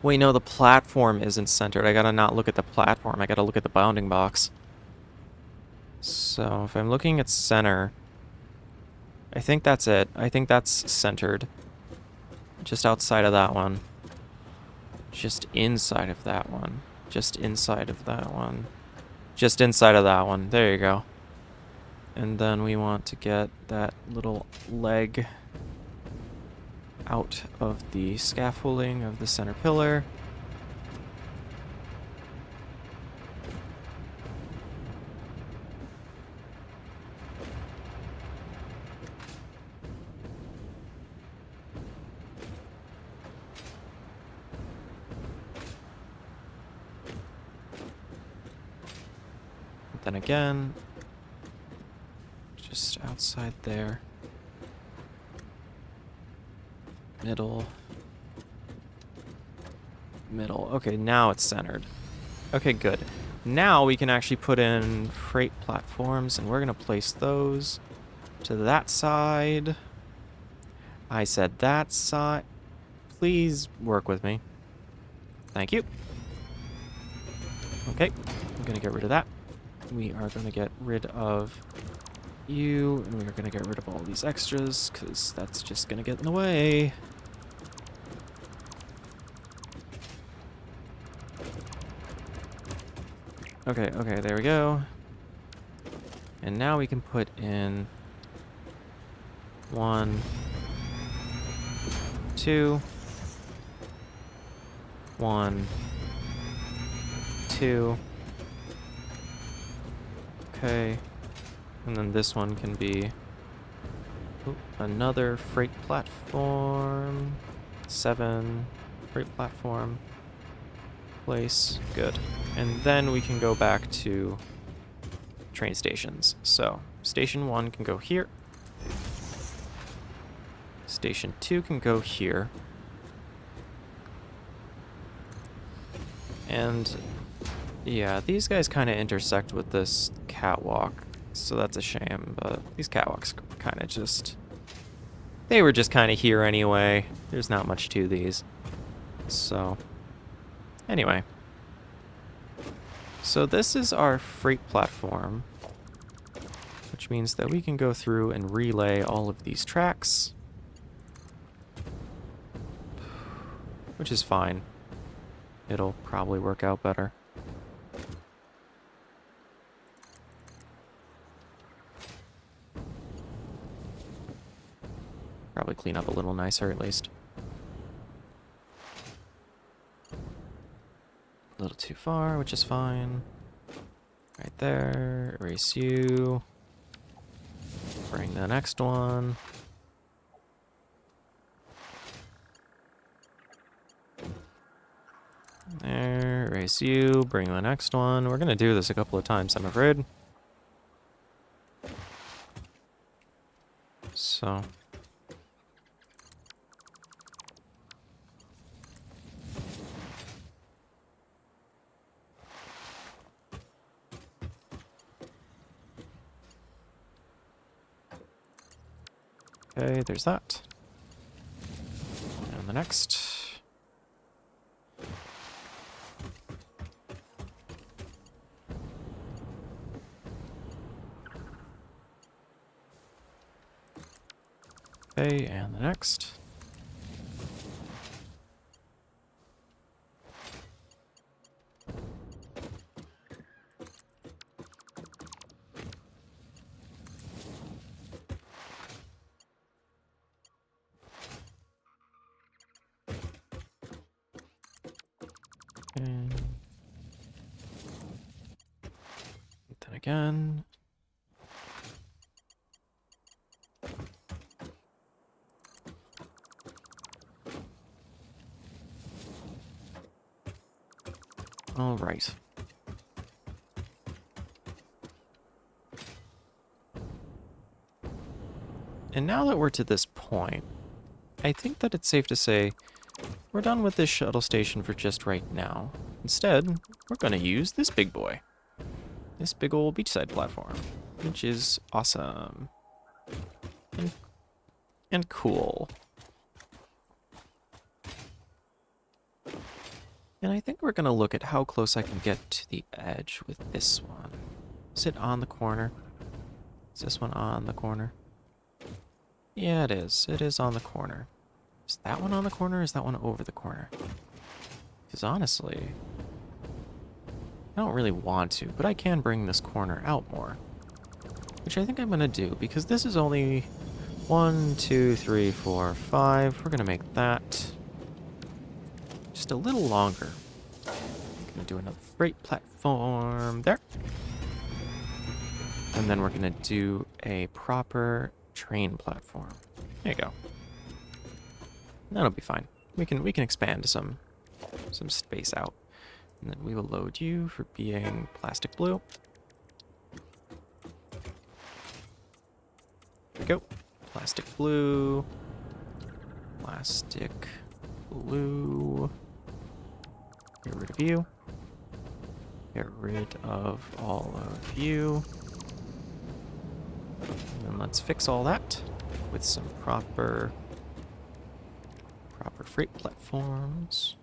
Wait, no, the platform isn't centered. I gotta not look at the platform. I gotta look at the bounding box. So, if I'm looking at center, I think that's it. I think that's centered. Just outside of that one. Just inside of that one. Just inside of that one. Just inside of that one. There you go. And then we want to get that little leg out of the scaffolding of the center pillar. Then again, just outside there. middle. Okay, now it's centered. Okay, good. Now we can actually put in freight platforms, and we're going to place those to that side. I said that side. Please work with me. Thank you. Okay, I'm going to get rid of that. We are going to get rid of you, and we are going to get rid of all these extras, because that's just going to get in the way. Okay, okay, there we go. And now we can put in 1, 2, 1, 2. Okay. And then this one can be another freight platform. 7 freight platform. Place. Good. And then we can go back to train stations. So, station 1 can go here. Station 2 can go here. And yeah, these guys kind of intersect with this catwalk, so that's a shame, but these catwalks kind of just... they were just kind of here anyway. There's not much to these. So, anyway. So this is our freight platform, which means that we can go through and relay all of these tracks, which is fine. It'll probably work out better. Probably clean up a little nicer at least. A little too far, which is fine. Right there. Erase you. Bring the next one. There. Erase you. Bring the next one. We're gonna do this a couple of times, I'm afraid. So... okay, there's that. And the next. Okay, and the next. And then again. All right. And now that we're to this point, I think that it's safe to say we're done with this shuttle station for just right now. Instead, we're going to use this big boy. This big old beachside platform, which is awesome. And cool. And I think we're going to look at how close I can get to the edge with this one. Is it on the corner? Is this one on the corner? Yeah, it is. It is on the corner. Is that one on the corner or is that one over the corner? Because honestly, I don't really want to, but I can bring this corner out more. Which I think I'm going to do, because this is only 1, 2, 3, 4, 5. We're going to make that just a little longer. I'm going to do another freight platform there. And then we're going to do a proper train platform. There you go. That'll be fine. We can expand some space out. And then we will load you for being plastic blue. There we go. Plastic blue. Plastic blue. Get rid of you. Get rid of all of you. And then let's fix all that with some proper freight platforms.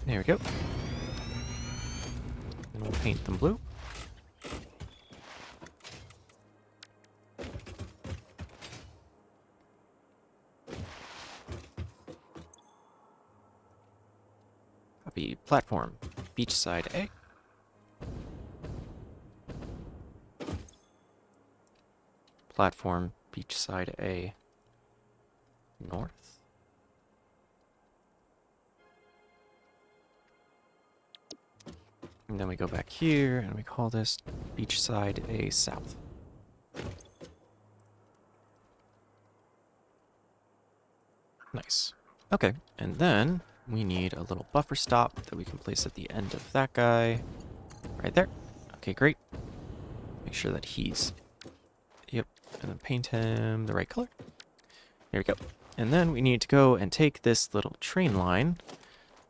There we go. And we'll paint them blue. Copy platform, beachside A. Platform, beachside A, north. And then we go back here, and we call this beachside A south. Nice. Okay, and then we need a little buffer stop that we can place at the end of that guy. Right there. Okay, great. Make sure that he's... Yep, and then paint him the right color. There we go. And then we need to go and take this little train line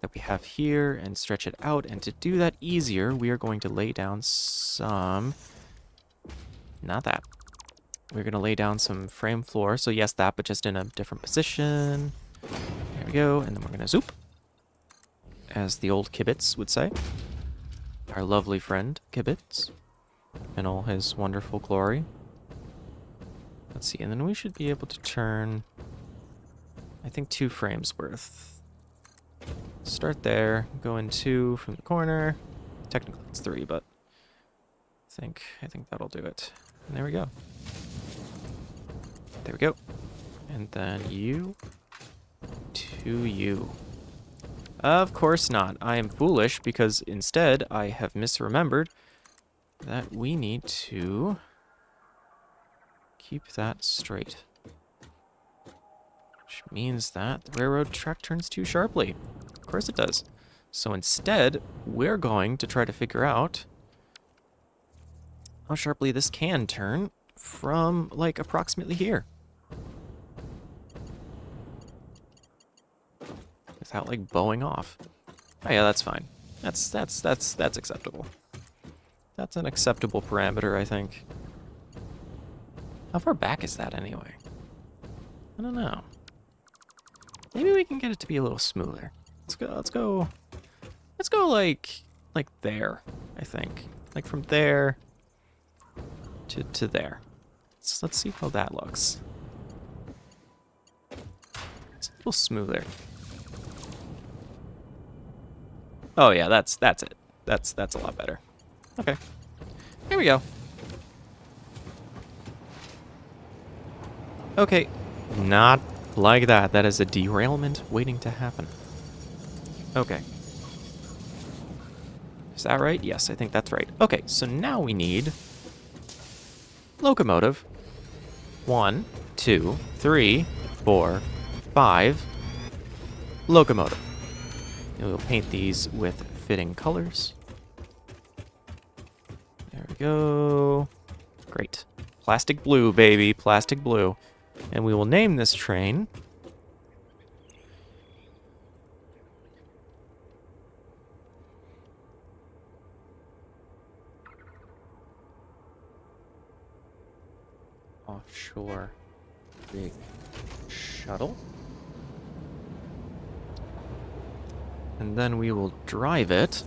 that we have here and stretch it out. And to do that easier, we are going to lay down some... Not that. We're going to lay down some frame floor. So yes, that, but just in a different position. There we go. And then we're going to zoop, as the old Kibitz would say. Our lovely friend, Kibitz, in all his wonderful glory. Let's see, and then we should be able to turn, I think, 2 frames worth. Start there, go in 2 from the corner. Technically it's 3, but I think that'll do it. And there we go. There we go. And then you to you. Of course not. I am foolish because instead I have misremembered that we need to keep that straight. Which means that the railroad track turns too sharply. Of course it does. So instead, we're going to try to figure out how sharply this can turn from, like, approximately here. Without, like, bowing off. Oh yeah, that's fine. That's acceptable. That's an acceptable parameter, I think. How far back is that anyway? I don't know. Maybe we can get it to be a little smoother. Let's go like there, I think. Like from there to there. Let's see how that looks. It's a little smoother. Oh yeah, that's it. That's a lot better. Okay. Here we go. Okay, not like that. That is a derailment waiting to happen. Okay. Is that right? Yes, I think that's right. Okay, so now we need locomotive. 1, 2, 3, 4, 5. Locomotive. And we'll paint these with fitting colors. There we go. Great. Plastic blue, baby. Plastic blue. And we will name this train Offshore Big Shuttle. And then we will drive it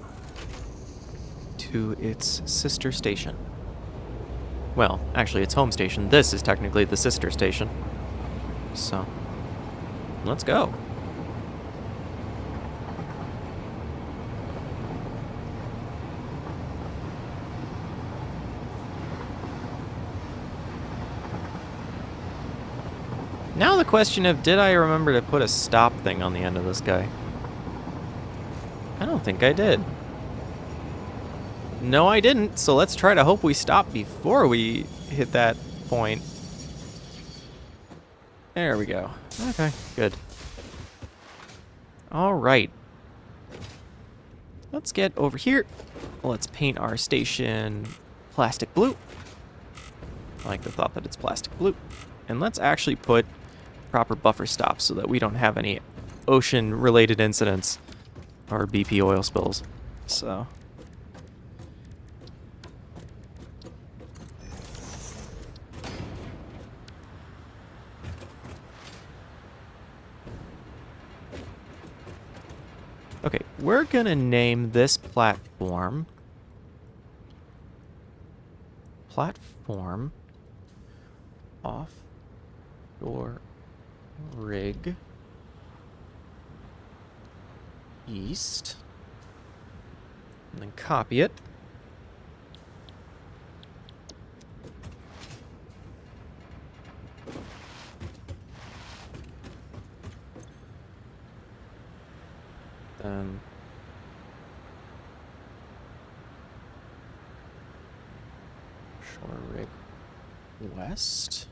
to its sister station. Well, actually, its home station. This is technically the sister station. So, let's go. Now the question of, did I remember to put a stop thing on the end of this guy? I don't think I did. No, I didn't, so let's try to hope we stop before we hit that point. There we go. Okay, good. All right. Let's get over here. Let's paint our station plastic blue. I like the thought that it's plastic blue. And let's actually put proper buffer stops so that we don't have any ocean-related incidents or BP oil spills. So... Okay, we're gonna name this platform offshore rig east, and then copy it. Then shore rig west.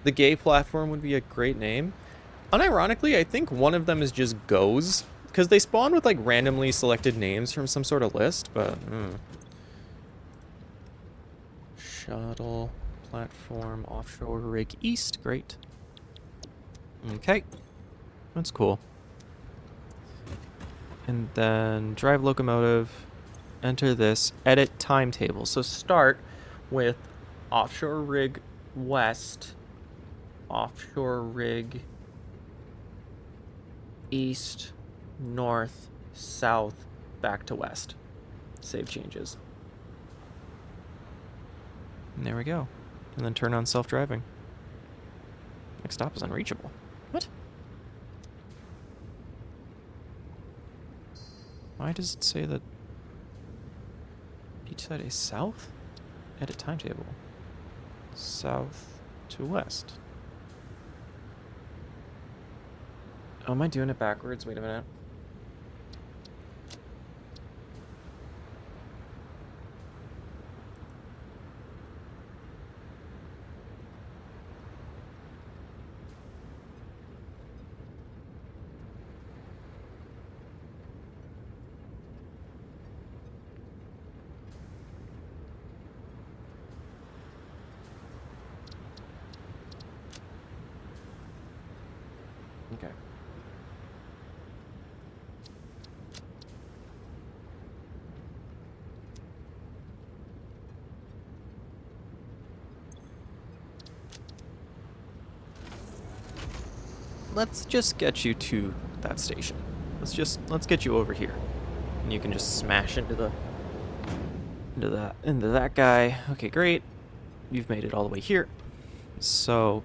The gay platform would be a great name. Unironically, I think one of them is just goes, because they spawn with like randomly selected names from some sort of list, but shuttle platform offshore rig east, great. Okay, that's cool. And then drive locomotive, enter this, edit timetable. So start with offshore rig west, offshore rig east, north, south, back to west. Save changes. And there we go. And then turn on self-driving. Next stop is unreachable. What? Why does it say that each side is south? Edit timetable. South to west. Oh, am I doing it backwards? Wait a minute. Okay. Let's just get you to that station. Let's get you over here. And you can just smash into that guy. Okay, great. You've made it all the way here. So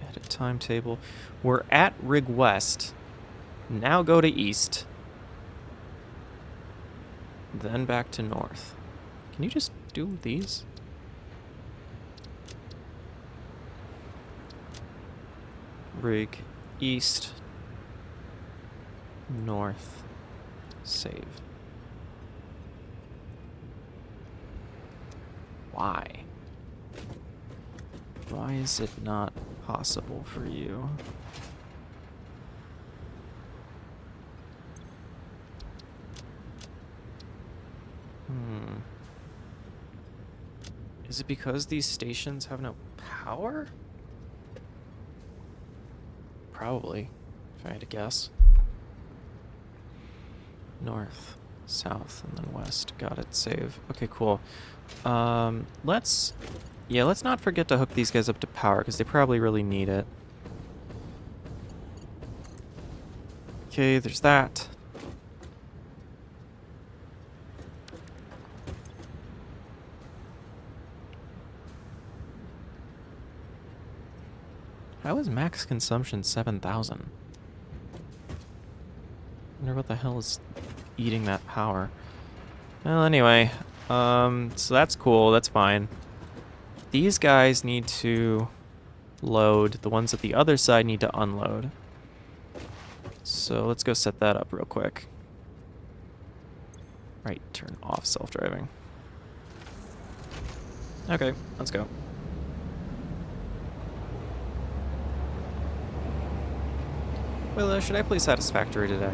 edit timetable. We're at rig west. Now go to east. Then back to north. Can you just do these? Rig east, north, save. Why? Why is it not possible for you? Is it because these stations have no power? Probably, if I had to guess. North, south, and then west. Got it, save. Okay, cool. Let's not forget to hook these guys up to power, because they probably really need it. Okay, there's that. How is max consumption 7,000? Wonder what the hell is eating that power. Well, anyway, so that's cool, that's fine. These guys need to load. The ones at the other side need to unload. So let's go set that up real quick. Right, turn off self-driving. Okay, let's go. Well, should I play Satisfactory today?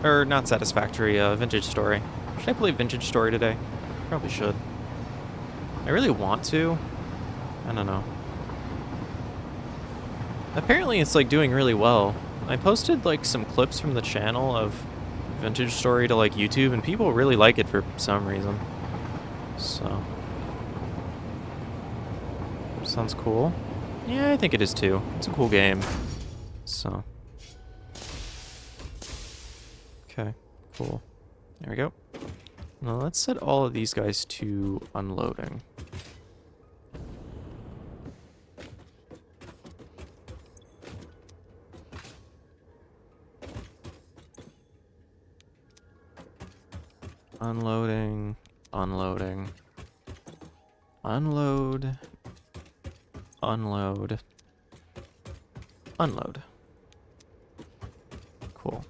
Or not Satisfactory, Vintage Story. Should I play Vintage Story today? Probably should. I really want to. I don't know. Apparently it's like doing really well. I posted like some clips from the channel of Vintage Story to like YouTube, and people really like it for some reason. So sounds cool. Yeah, I think it is too. It's a cool game. So okay, cool. There we go. Now let's set all of these guys to unloading. Unloading, unloading, unload, unload, unload. Cool.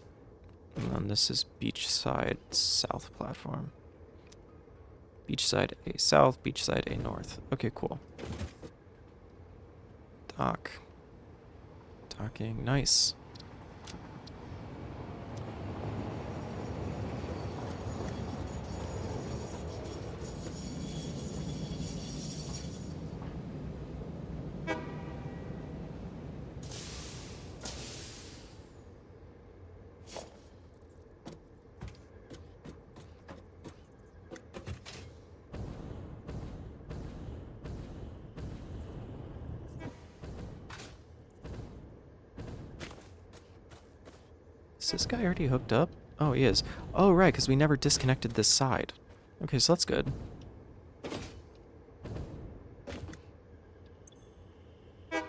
And then this is beachside south platform. Beachside A south, beachside A north. Okay, cool. Dock. Docking, nice. Is this guy already hooked up? Oh, he is. Oh, right, because we never disconnected this side. Okay, so that's good. What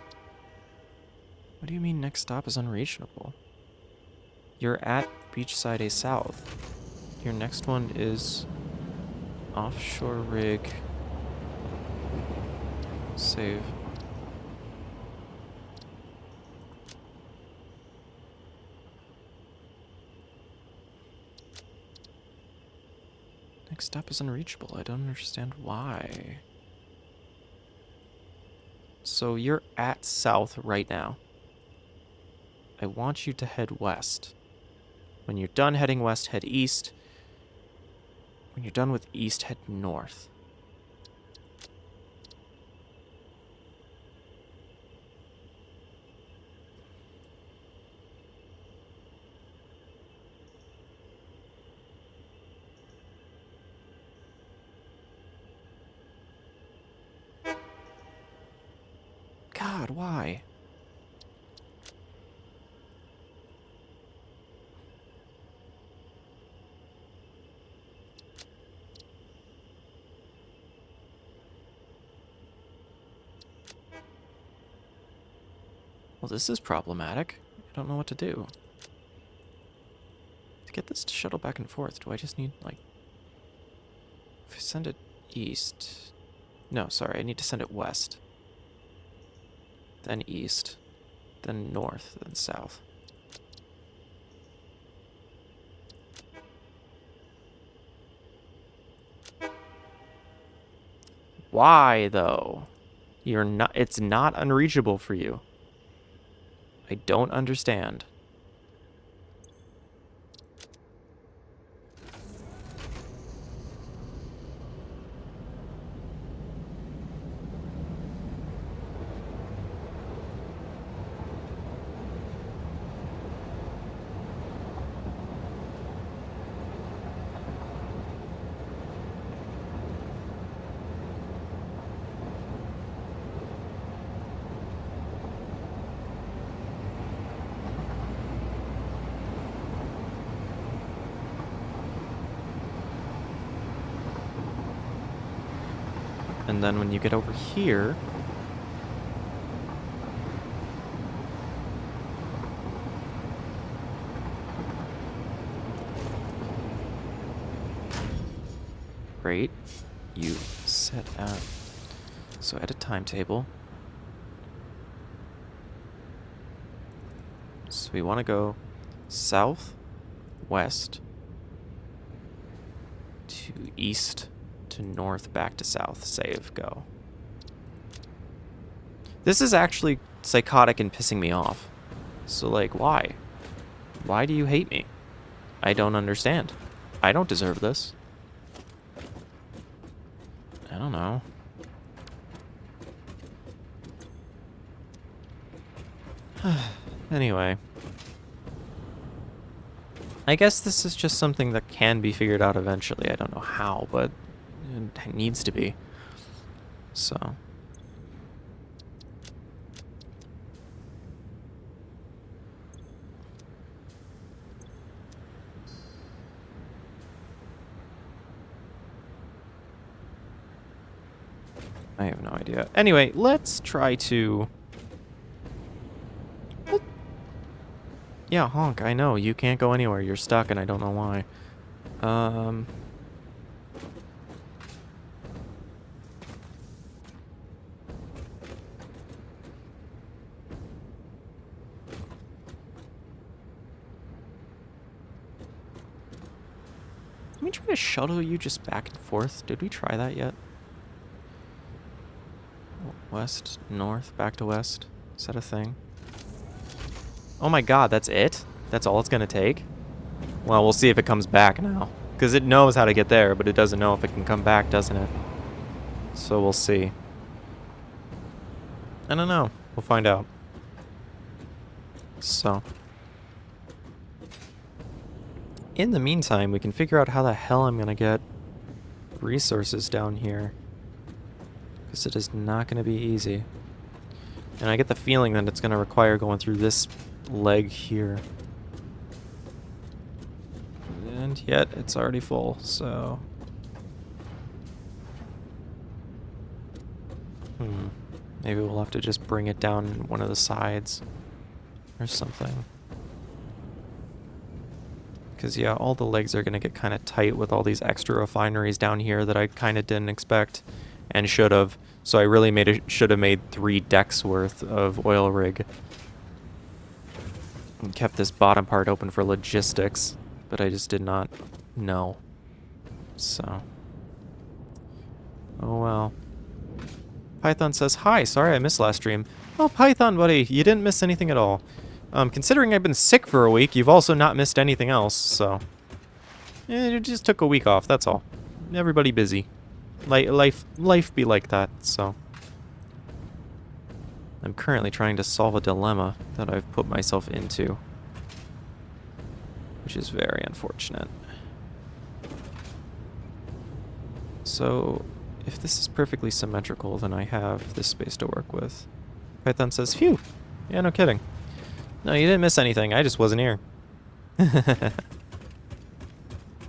do you mean next stop is unreachable? You're at beachside A south. Your next one is offshore rig. Save. Next stop is unreachable. I don't understand why. So you're at south right now. I want you to head west. When you're done heading west, head east. When you're done with east, head north. God, why? Well, this is problematic. I don't know what to do. To get this to shuttle back and forth, do I just need, like... If I send it east... No, sorry, I need to send it west. Then east. Then north, then south. Why, though? You're not... It's not unreachable for you. I don't understand. And then when you get over here... Great. You set at... So at a timetable. So we want to go south, west, to east, to north, back to south. Save, go. This is actually psychotic and pissing me off. So, like, why? Why do you hate me? I don't understand. I don't deserve this. I don't know. Anyway. I guess this is just something that can be figured out eventually. I don't know how, but it needs to be. So. I have no idea. Anyway, let's try to... Yeah, honk, I know. You can't go anywhere. You're stuck, and I don't know why. Can we try to shuttle you just back and forth? Did we try that yet? West, north, back to west. Is that a thing? Oh my god, that's it? That's all it's gonna take? Well, we'll see if it comes back now. Because it knows how to get there, but it doesn't know if it can come back, doesn't it? So we'll see. I don't know. We'll find out. So. In the meantime, we can figure out how the hell I'm gonna get resources down here. Because it is not gonna be easy. And I get the feeling that it's gonna require going through this leg here. And yet, it's already full, so... Maybe we'll have to just bring it down one of the sides. Or something. Because, yeah, all the legs are gonna get kind of tight with all these extra refineries down here that I kind of didn't expect. And should have. So I really should have made 3 decks worth of oil rig. And kept this bottom part open for logistics, but I just did not know. So. Oh well. Python says, hi, sorry I missed last stream. Oh, Python, buddy, you didn't miss anything at all. Considering I've been sick for a week, you've also not missed anything else, so. It just took a week off, that's all. Everybody busy. Life be like that, so. I'm currently trying to solve a dilemma that I've put myself into, which is very unfortunate. So, if this is perfectly symmetrical, then I have this space to work with. Python says, phew! Yeah, no kidding. No, you didn't miss anything, I just wasn't here.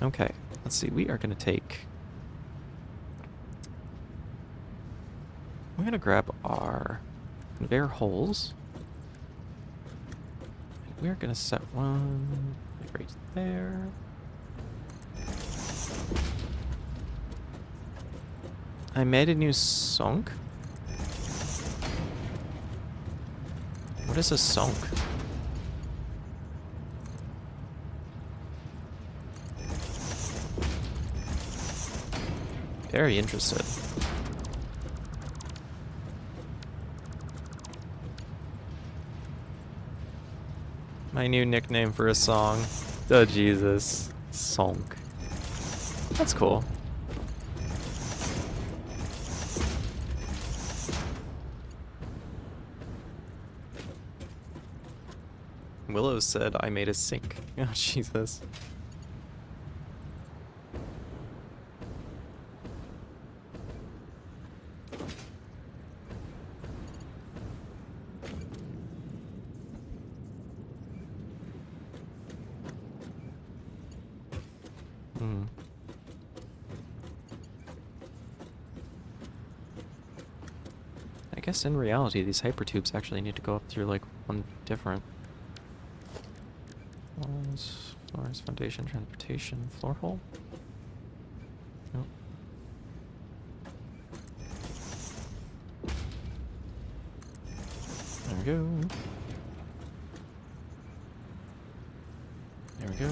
Okay, let's see, we are going to take... We're going to grab our conveyor holes. We're going to set one right there. I made a new sunk. What is a sunk? Very interested. My new nickname for a song. Oh, Jesus. Sonk. That's cool. Willow said I made a sink. Oh, Jesus. I guess in reality, these hypertubes actually need to go up through like one different. Floors, foundation, transportation, floor hole? Nope. There we go. There we go.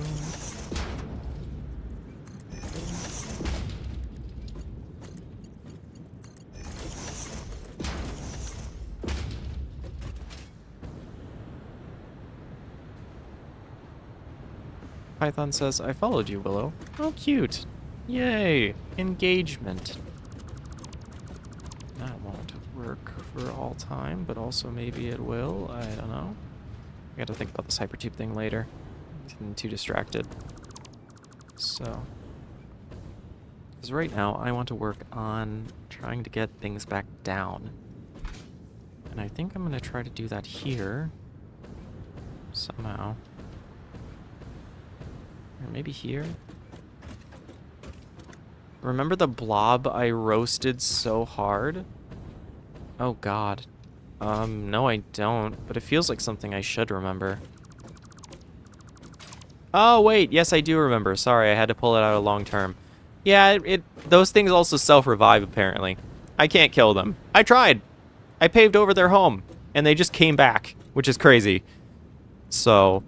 Python says, I followed you, Willow. Oh, cute. Yay. Engagement. That won't work for all time, but also maybe it will. I don't know. I gotta think about this hypertube thing later. Getting too distracted. So, because right now I want to work on trying to get things back down. And I think I'm gonna try to do that here. Somehow. Or maybe here? Remember the blob I roasted so hard? Oh god. No I don't, but it feels like something I should remember. Oh wait, yes I do remember. Sorry, I had to pull it out of long term. Yeah, those things also self-revive apparently. I can't kill them. I tried. I paved over their home, and they just came back, which is crazy. So,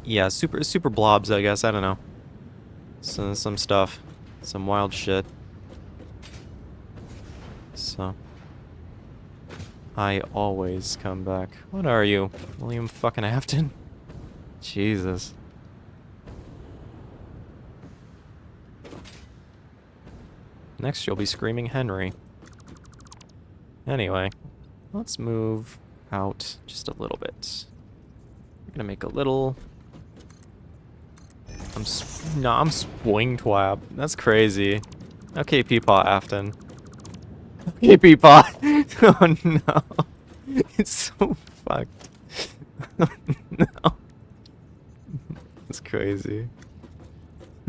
yeah, super blobs, I guess. I don't know. Some stuff, some wild shit. So, I always come back. What are you, William fucking Afton? Jesus. Next, you'll be screaming Henry. Anyway, let's move out just a little bit. We're gonna make a little. I'm swing twab. That's crazy. Okay, Peepaw Afton. Okay, Peepaw. Oh no, it's so fucked. Oh no, that's crazy.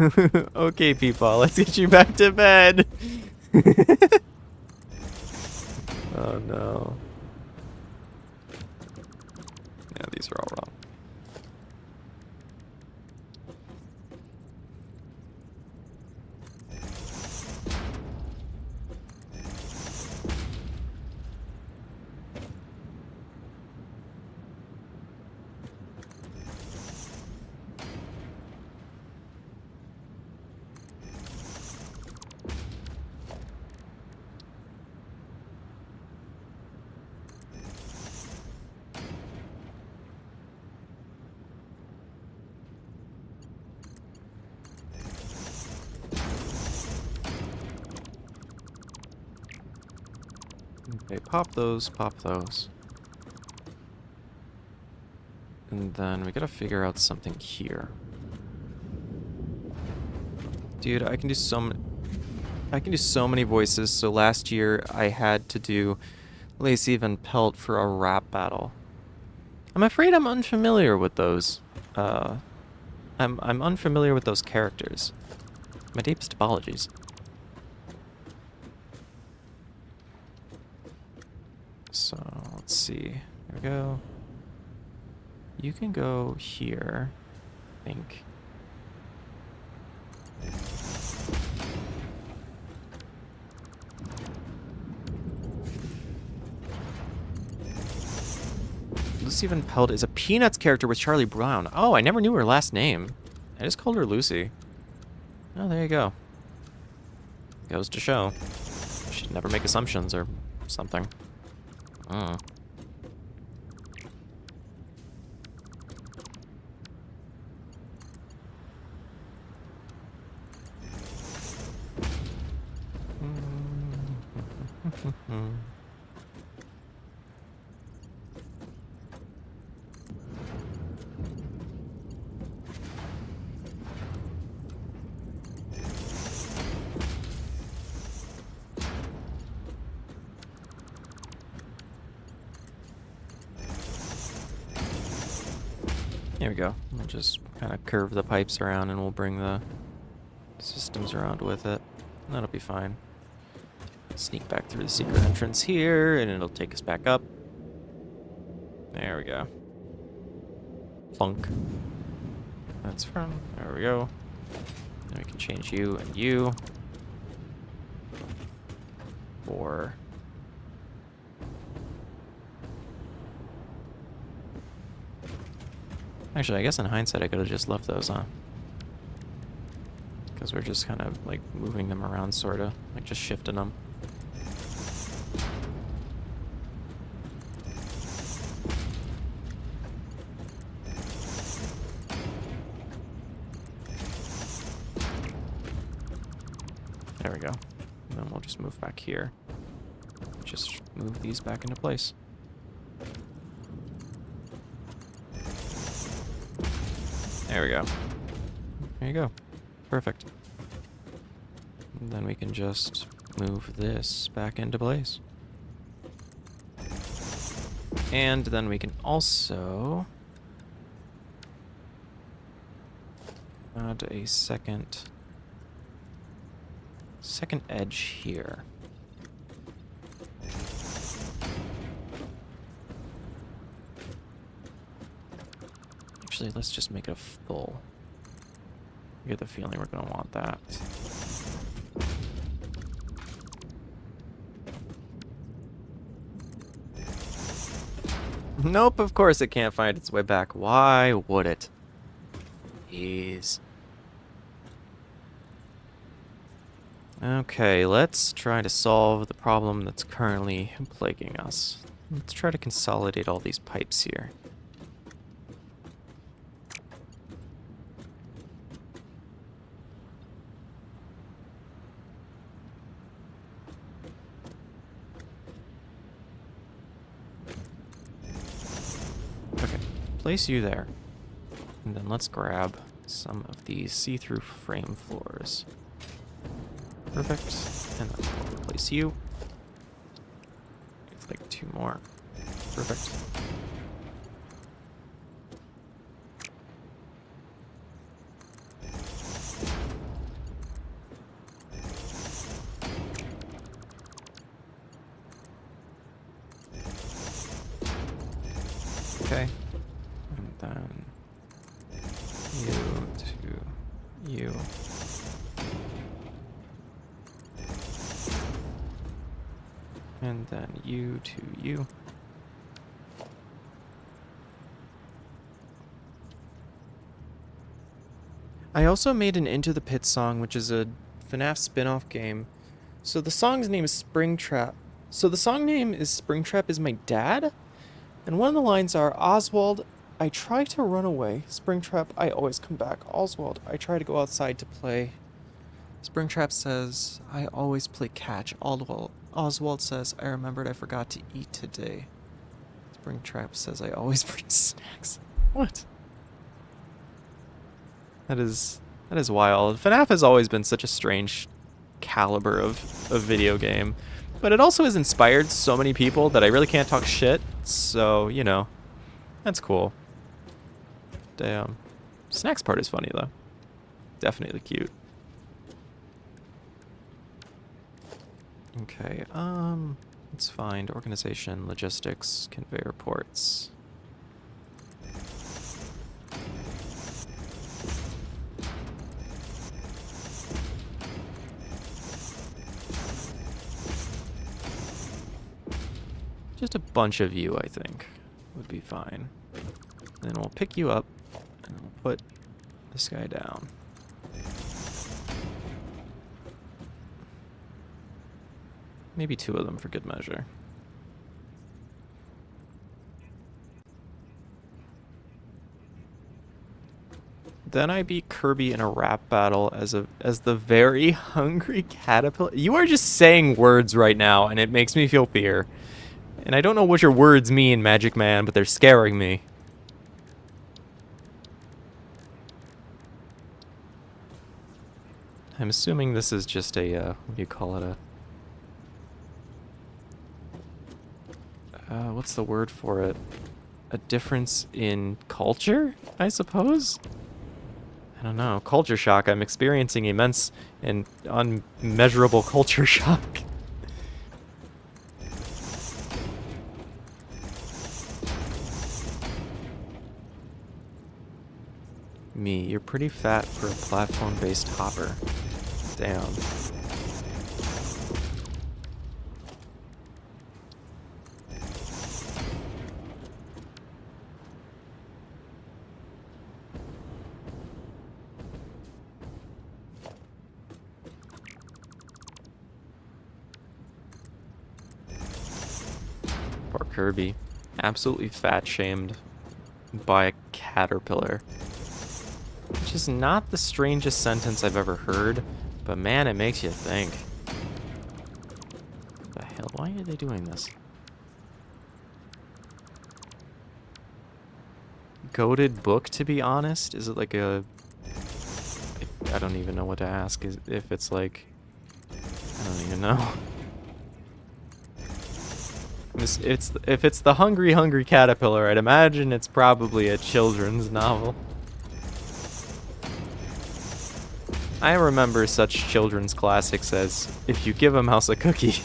Okay, Peepaw, let's get you back to bed. Oh no. Yeah, these are all wrong. Okay, pop those, pop those. And then we gotta figure out something here. Dude, I can do so many voices, so last year I had to do Lacey Van Pelt for a rap battle. I'm afraid I'm unfamiliar with those. I'm unfamiliar with those characters. My deepest apologies. So, let's see. There we go. You can go here, I think. Lucy Van Pelt is a Peanuts character with Charlie Brown. Oh, I never knew her last name. I just called her Lucy. Oh, there you go. Goes to show. Should never make assumptions or something. There we go. We'll just kind of curve the pipes around and we'll bring the systems around with it. That'll be fine. Sneak back through the secret entrance here and it'll take us back up. There we go. Plunk. That's from. There we go. Then we can change you and you. For. Actually, I guess in hindsight I could have just left those, huh? Because we're just kind of like moving them around, sort of. Like just shifting them. There we go. And then we'll just move back here. Just move these back into place. There we go. There you go. Perfect. And then we can just move this back into place. And then we can also add a second edge here. Actually, let's just make it a full. I get the feeling we're going to want that. Nope, of course it can't find its way back. Why would it? Jeez. Okay, let's try to solve the problem that's currently plaguing us. Let's try to consolidate all these pipes here. Okay, place you there. And then let's grab some of these see-through frame floors. Perfect. And then we'll replace you. It's like 2 more. Perfect. Okay. And then you to you. And then you to you. I also made an Into the Pit song, which is a FNAF spin-off game. So the song's name is Springtrap. So the song name is Springtrap is my dad. And one of the lines are, Oswald, I try to run away. Springtrap, I always come back. Oswald, I try to go outside to play. Springtrap says, I always play catch. Oswald says, I remembered I forgot to eat today. Springtrap says, I always bring snacks. What? That is wild. FNAF has always been such a strange caliber of video game. But it also has inspired so many people that I really can't talk shit. So, you know, that's cool. Damn. Snacks part is funny, though. Definitely cute. Okay, let's find organization, logistics, conveyor ports. Just a bunch of you, I think, would be fine. Then we'll pick you up, and we'll put this guy down. Maybe 2 of them for good measure. Then I beat Kirby in a rap battle as the very hungry caterpillar. You are just saying words right now, and it makes me feel fear. And I don't know what your words mean, Magic Man, but they're scaring me. I'm assuming this is just a, what do you call it, what's the word for it? A difference in culture, I suppose? I don't know. Culture shock. I'm experiencing immense and unmeasurable culture shock. Me, you're pretty fat for a platform-based hopper. Damn. Poor Kirby. Absolutely fat-shamed by a caterpillar. Which is not the strangest sentence I've ever heard, but man, it makes you think. What the hell? Why are they doing this? goated book, to be honest? Is it like a... I don't even know what to ask. If it's like... I don't even know. If it's the Hungry Hungry Caterpillar, I'd imagine it's probably a children's novel. I remember such children's classics as If You Give a Mouse a Cookie.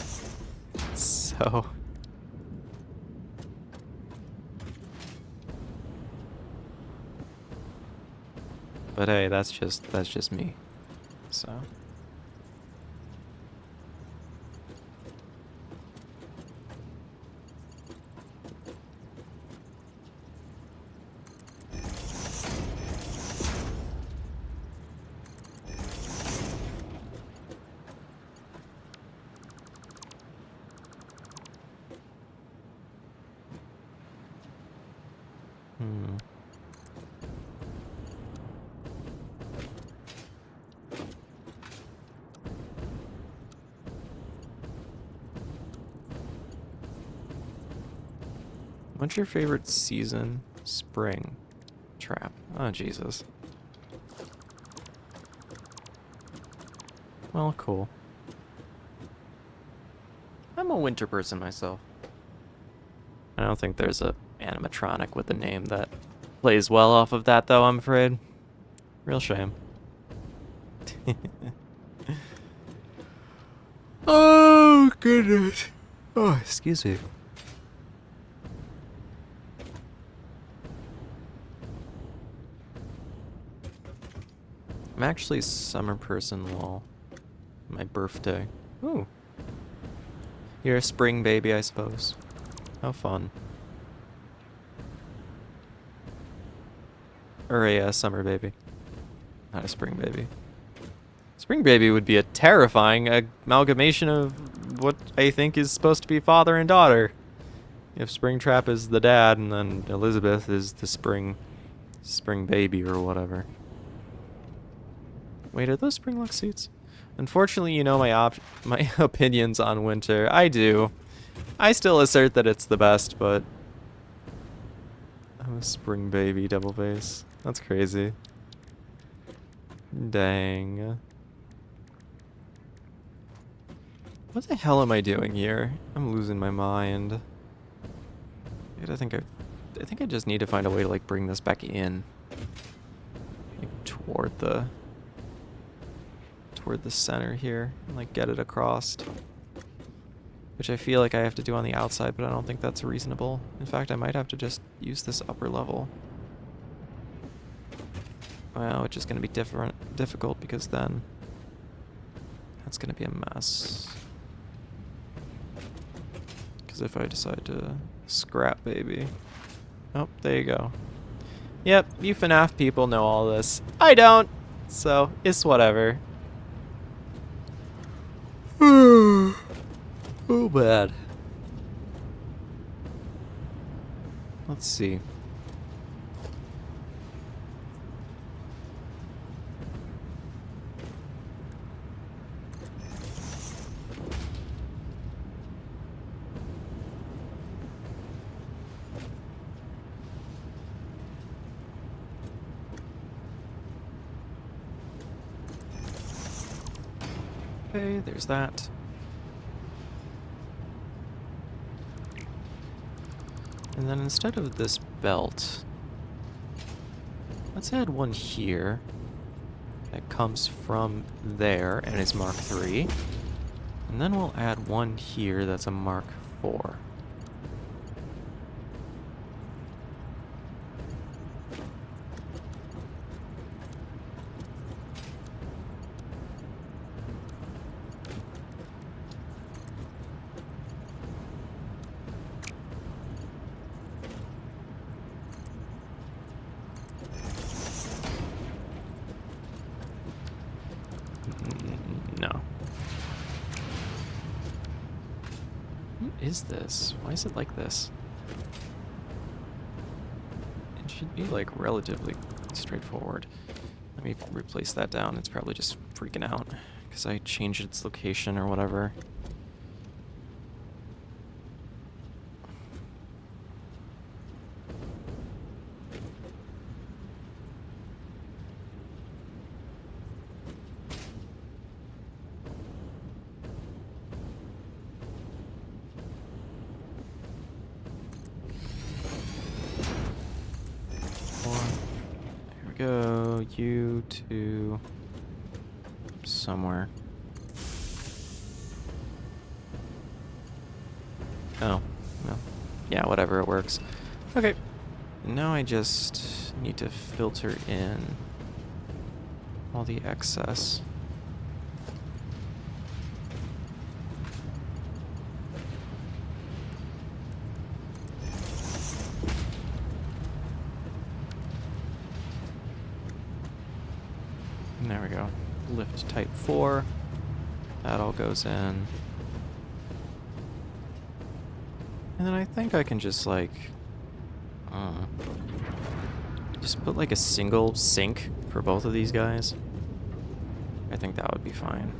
So... But hey, that's just me. So... What's your favorite season? Spring. Trap. Oh, Jesus. Well, cool. I'm a winter person myself. I don't think there's a animatronic with a name that plays well off of that, though, I'm afraid. Real shame. Oh, goodness. Oh, excuse me. I'm actually a summer person, lol. My birthday. Ooh. You're a spring baby, I suppose. How fun. Or a summer baby. Not a spring baby. Spring baby would be a terrifying amalgamation of what I think is supposed to be father and daughter. If Springtrap is the dad and then Elizabeth is the spring baby or whatever. Wait, are those Springlock suits? Unfortunately, you know my opinions on winter. I do. I still assert that it's the best, but I'm a spring baby double face. That's crazy. Dang. What the hell am I doing here? I'm losing my mind. I think I just need to find a way to like bring this back in, like, toward the center here and like get it across, which I feel like I have to do on the outside, but I don't think that's reasonable. In fact, I might have to just use this upper level. Well, it's just going to be difficult because then that's going to be a mess. Because if I decide to scrap baby. Oh, there you go. Yep, you FNAF people know all this. I don't, so it's whatever. Oh, bad. Let's see. Okay, there's that. And then instead of this belt, let's add one here that comes from there and is Mark III. And then we'll add one here that's a Mark IV. No. What is this? Why is it like this? It should be like relatively straightforward. Let me replace that down. It's probably just freaking out because I changed its location or whatever. we go. You to somewhere. Oh, no. Yeah, whatever, it works. Okay. Now I just need to filter in all the excess. And there we go. Lift type 4. That all goes in. And then I think I can just like just put like a single sink for both of these guys. I think that would be fine.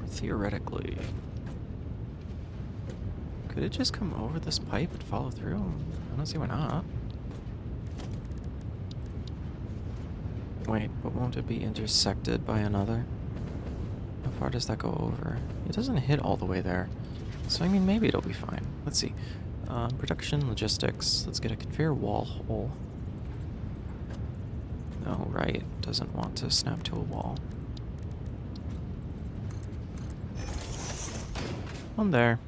Theoretically, could it just come over this pipe and follow through? I don't see why not. Wait, but won't it be intersected by another? How far does that go over? It doesn't hit all the way there. So, I mean, maybe it'll be fine. Let's see. Production, logistics. Let's get a conveyor wall hole. Oh, right. Doesn't want to snap to a wall. One there.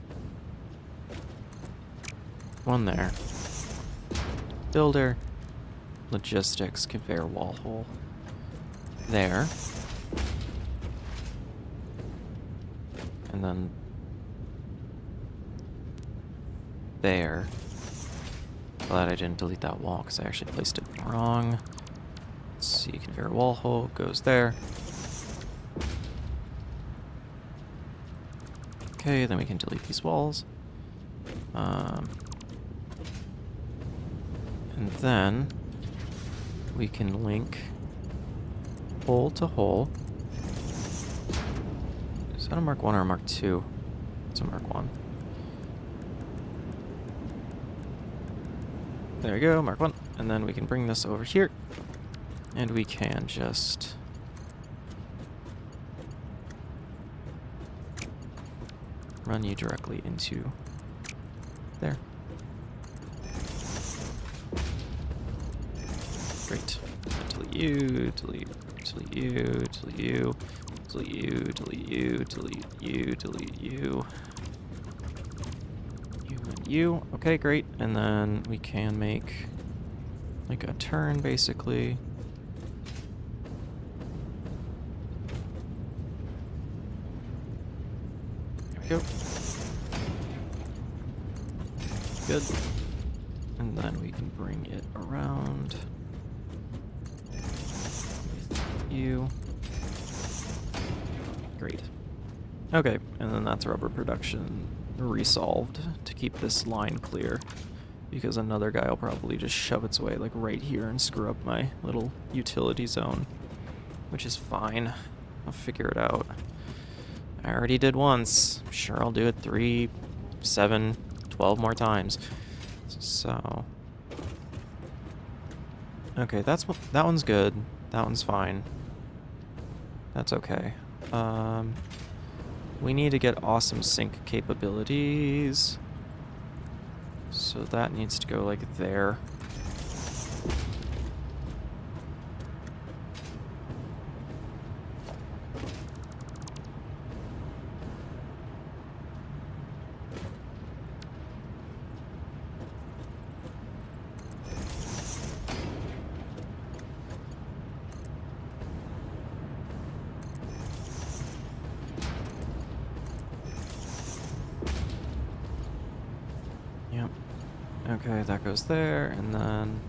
One there. Builder. Logistics. Conveyor wall hole. There. And then... there. Glad I didn't delete that wall because I actually placed it wrong. Let's see. Conveyor wall hole goes there. Okay, then we can delete these walls. And then we can link hole to hole. Is that a Mark 1 or a Mark 2? It's a Mark 1. There we go, Mark 1. And then we can bring this over here. And we can just... run you directly into there. Great. Delete you, delete you, delete you, delete you, delete you, delete you, delete you. You and you. Okay, great. And then we can make like a turn basically. Go. Good. And then we can bring it around with you. Great. Okay, and then that's rubber production resolved to keep this line clear, because another guy will probably just shove its way like right here and screw up my little utility zone, which is fine. I'll figure it out. I already did once. I'm sure I'll do it 3, 7, 12 more times. So... okay, that one's good. That one's fine. That's okay. We need to get awesome sync capabilities. So that needs to go like there. Yep. Okay, that goes there, and then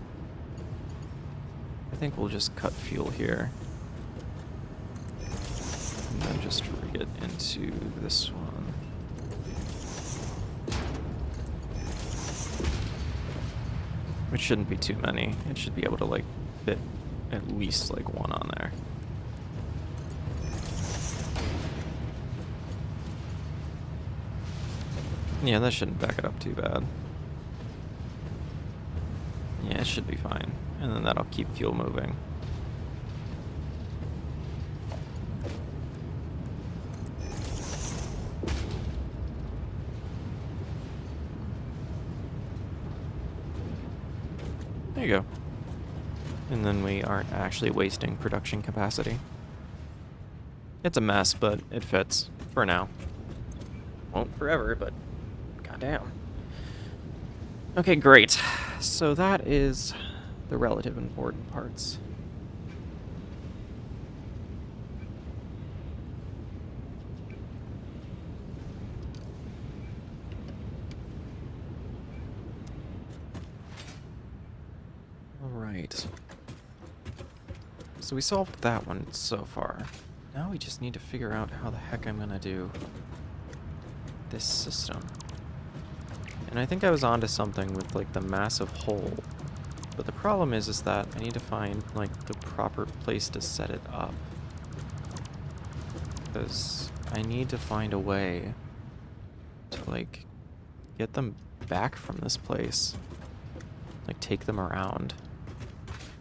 I think we'll just cut fuel here. And then just rig it into this one. Which shouldn't be too many. It should be able to, like, fit at least, like, one on there. Yeah, that shouldn't back it up too bad. Yeah, it should be fine. And then that'll keep fuel moving. There you go. And then we aren't actually wasting production capacity. It's a mess, but it fits for now. Won't forever, but goddamn. Okay, great. So that is the relative important parts. Alright. So we solved that one so far. Now we just need to figure out how the heck I'm gonna do this system. And I think I was onto something with, like, the massive hole. But the problem is that I need to find, like, the proper place to set it up. Because I need to find a way to, like, get them back from this place. Like, take them around.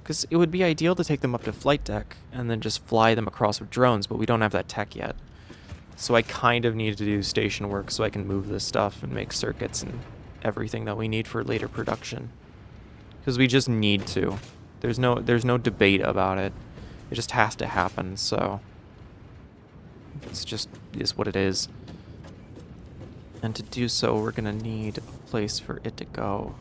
Because it would be ideal to take them up to flight deck and then just fly them across with drones, but we don't have that tech yet. So I kind of need to do station work so I can move this stuff and make circuits and everything that we need for later production. Because we just need to. There's no debate about it. It just has to happen, so it's just is what it is. And to do so, we're gonna need a place for it to go.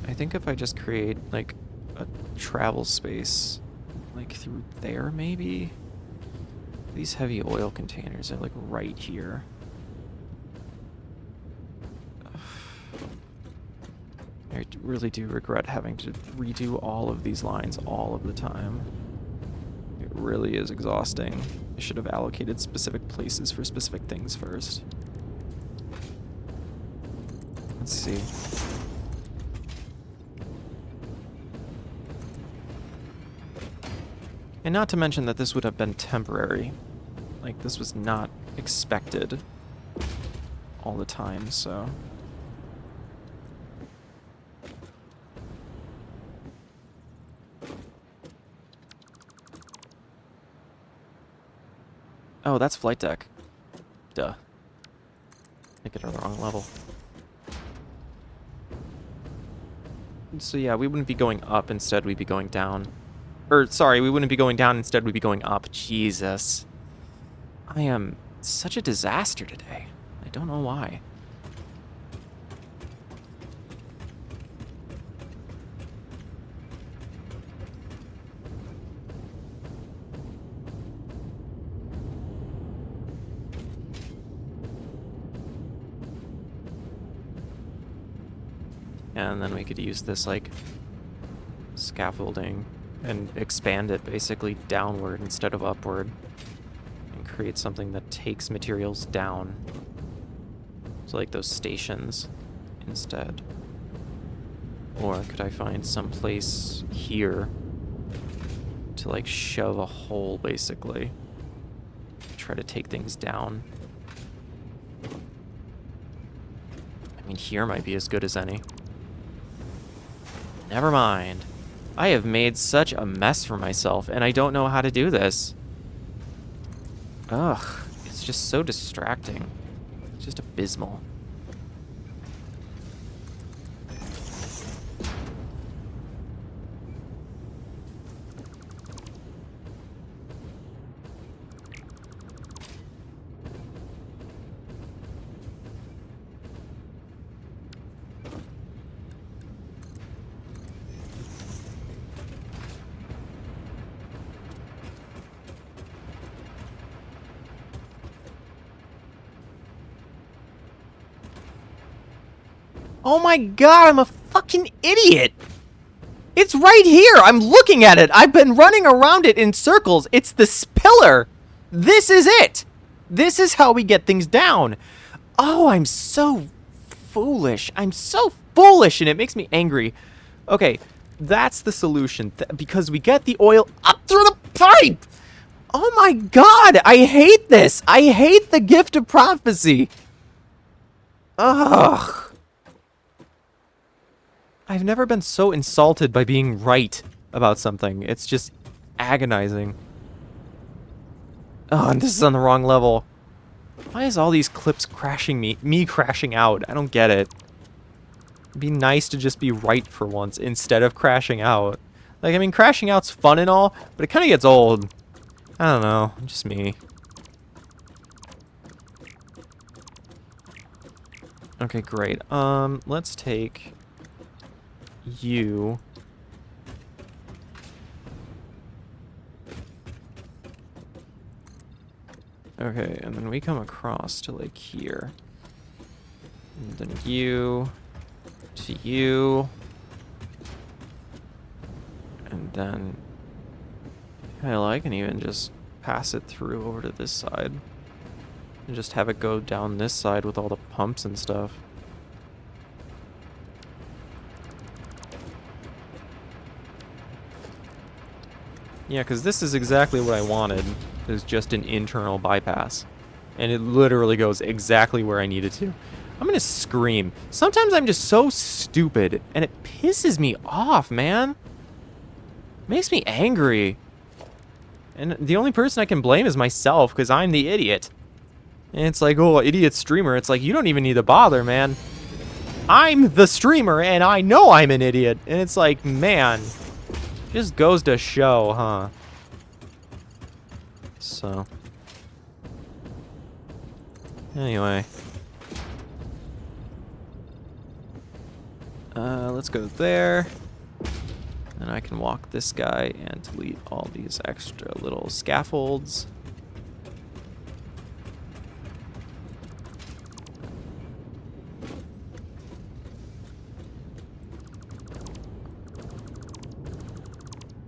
I think if I just create, like, a travel space, like, through there, maybe? These heavy oil containers are, like, right here. I really do regret having to redo all of these lines all of the time. It really is exhausting. I should have allocated specific places for specific things first. Let's see. And not to mention that this would have been temporary. Like, this was not expected all the time, so... Oh, that's flight deck. Duh. Make it on the wrong level. So yeah, we wouldn't be going up, instead we'd be going down. Or, sorry, we wouldn't be going down, instead we'd be going up. Jesus. I am such a disaster today. I don't know why. And then we could use this, like, scaffolding and expand it basically downward instead of upward and create something that takes materials down. So like those stations instead. Or could I find some place here to, like, shove a hole basically? Try to take things down. I mean, here might be as good as any. Never mind. I have made such a mess for myself, and I don't know how to do this. Ugh, it's just so distracting. It's just abysmal. Oh my god, I'm a fucking idiot! It's right here! I'm looking at it! I've been running around it in circles! It's this pillar! This is it! This is how we get things down! Oh, I'm so foolish. I'm so foolish and it makes me angry. Okay, that's the solution. Because we get the oil up through the pipe! Oh my god, I hate this! I hate the gift of prophecy! Ugh. I've never been so insulted by being right about something. It's just agonizing. Oh, and this is on the wrong level. Why is all these clips crashing me crashing out? I don't get it. It'd be nice to just be right for once instead of crashing out. Like, I mean, crashing out's fun and all, but it kind of gets old. I don't know, just me. Okay, great. Let's take you. Okay, and then we come across to like here. And then you to you. And then hell, I can even just pass it through over to this side. And just have it go down this side with all the pumps and stuff. Yeah, because this is exactly what I wanted. Is just an internal bypass. And it literally goes exactly where I need it to. I'm gonna scream. Sometimes I'm just so stupid, and it pisses me off, man. Makes me angry. And the only person I can blame is myself, because I'm the idiot. And it's like, oh, idiot streamer. It's like, you don't even need to bother, man. I'm the streamer, and I know I'm an idiot. And it's like, man. Just goes to show, huh? So. Anyway. Let's go there. And I can walk this guy and delete all these extra little scaffolds.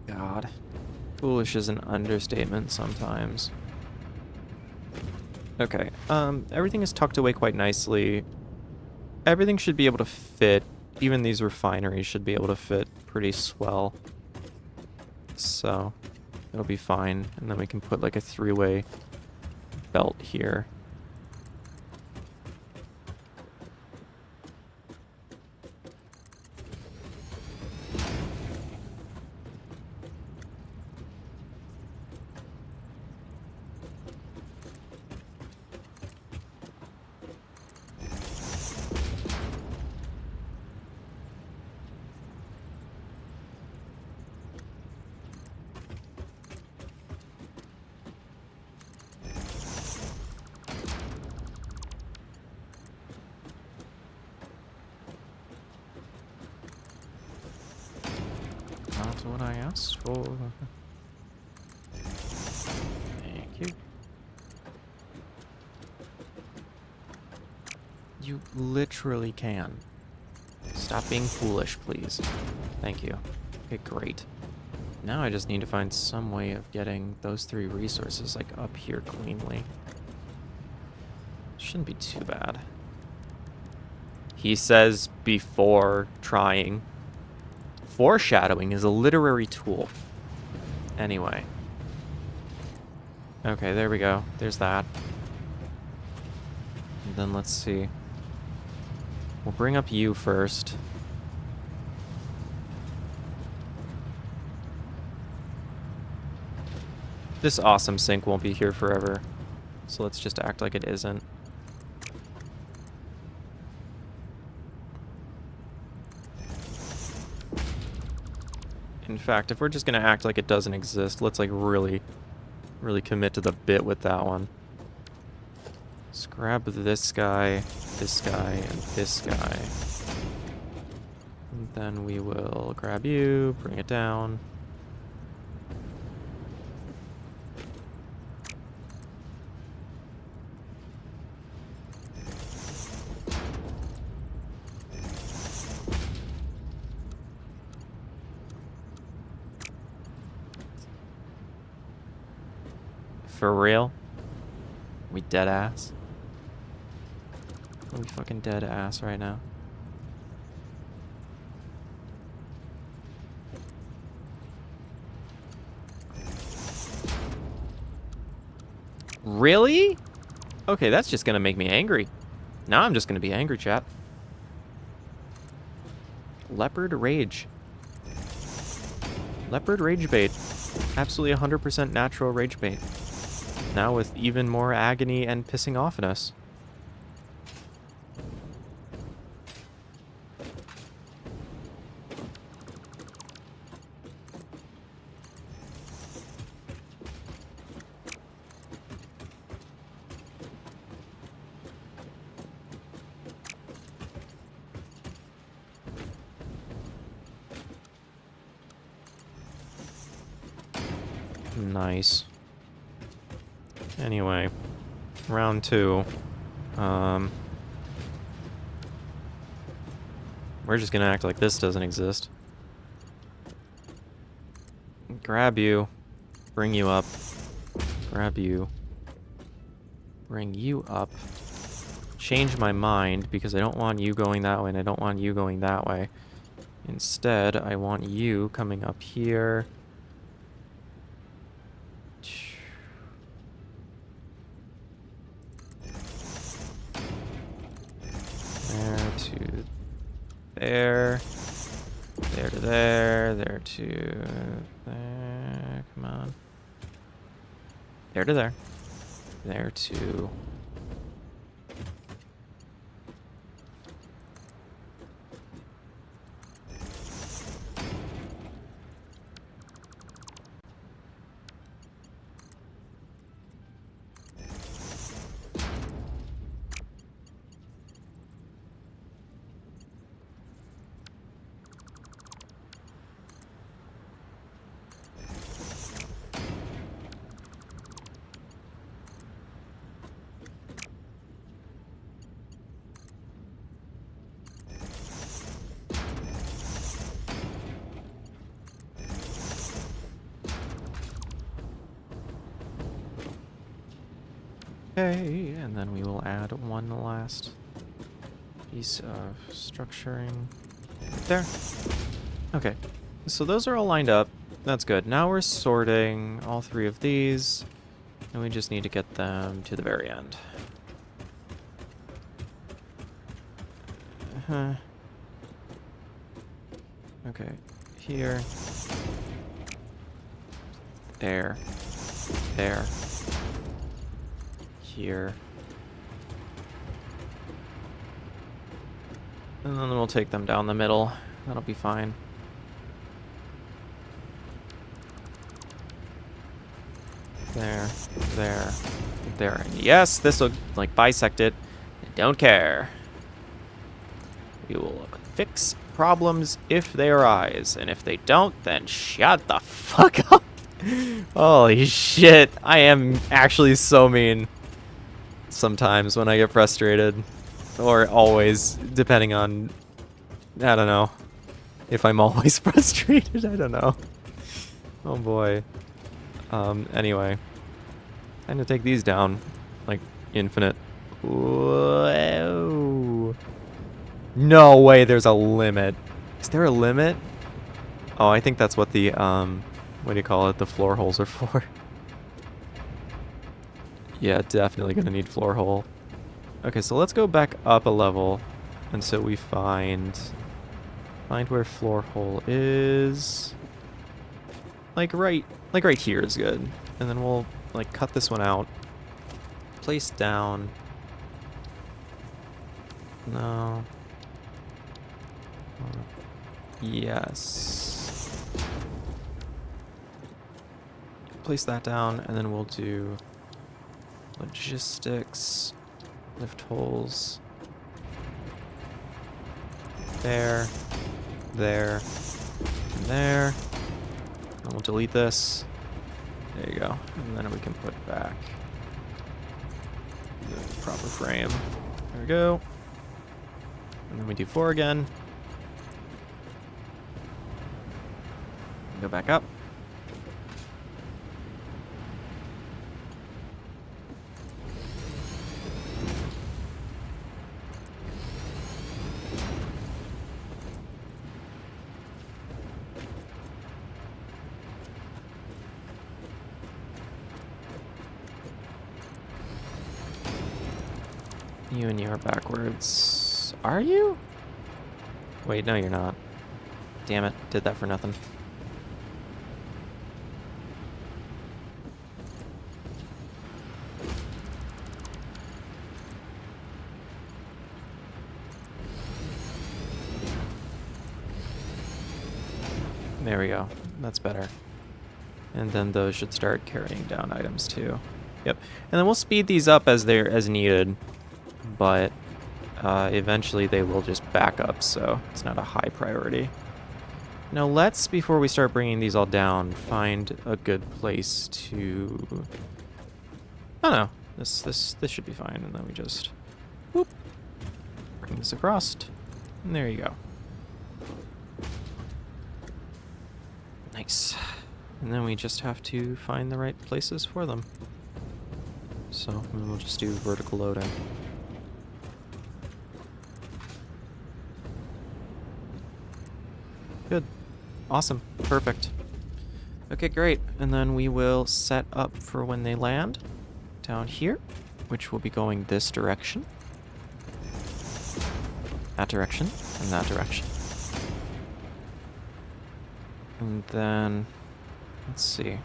God. Foolish is an understatement sometimes. Okay, everything is tucked away quite nicely. Everything should be able to fit. Even these refineries should be able to fit pretty swell. So, it'll be fine. And then we can put like a three-way belt here. That's what I asked for. Thank you. You literally can. Stop being foolish, please. Thank you. Okay, great. Now I just need to find some way of getting those three resources, like, up here cleanly. Shouldn't be too bad. He says before trying. Foreshadowing is a literary tool. Anyway. Okay, there we go. There's that. And then let's see. We'll bring up you first. This awesome sink won't be here forever. So let's just act like it isn't. In fact, if we're just gonna act like it doesn't exist, let's like really commit to the bit with that one. Let's grab this guy, and this guy. And then we will grab you, bring it down. For real? We dead ass? Are we fucking dead ass right now? Really? Okay, that's just gonna make me angry. Now I'm just gonna be angry, chat. Leopard Rage. Leopard Rage Bait. Absolutely 100% natural rage bait. Now with even more agony and pissing offiness. Nice. Anyway, round 2. We're just gonna act like this doesn't exist. Grab you. Bring you up. Grab you. Bring you up. Change my mind because I don't want you going that way and I don't want you going that way. Instead, I want you coming up here. There to there. There to there. There to there. Come on. There to there. There to... Okay, and then we will add one last piece of structuring right there. Okay, so those are all lined up. That's good. Now we're sorting all 3 of these, and we just need to get them to the very end. Okay, here. There. There. Here. And then we'll take them down the middle. That'll be fine. There. There. There. And yes, this will, like, bisect it. I don't care. We will fix problems if they arise. And if they don't, then shut the fuck up. Holy shit. I am actually so mean. Sometimes when I get frustrated, or always, depending on, I don't know, if I'm always frustrated, I don't know. Oh boy. Anyway, time to take these down, like, infinite. Whoa. No way there's a limit. Is there a limit? Oh, I think that's what the, what do you call it, the floor holes are for. Yeah, definitely gonna need floor hole. Okay, so let's go back up a level until we find where floor hole is. Like right here is good. And then we'll like cut this one out. Place down. No. Yes. Place that down, and then we'll do logistics, lift holes, there, there, and there. And we'll delete this. There you go. And then we can put back the proper frame. There we go. And then we do 4 again. Go back up. You and you are backwards. Are you? Wait, no, you're not. Damn it, did that for nothing. There we go. That's better. And then those should start carrying down items too. Yep. And then we'll speed these up as needed, but eventually they will just back up, so it's not a high priority. Now let's, before we start bringing these all down, find a good place to... Oh no, this should be fine, and then we just whoop, bring this across, and there you go. Nice. And then we just have to find the right places for them. So we'll just do vertical loading. Good. Awesome. Perfect. Okay, great. And then we will set up for when they land down here, which will be going this direction, that direction, and that direction. And then, let's see.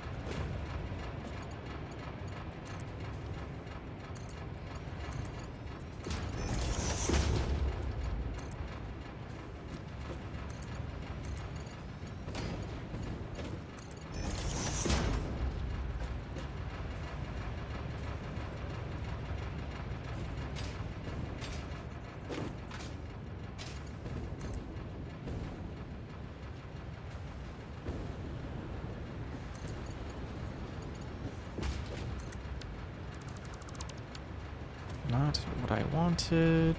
Not what I wanted.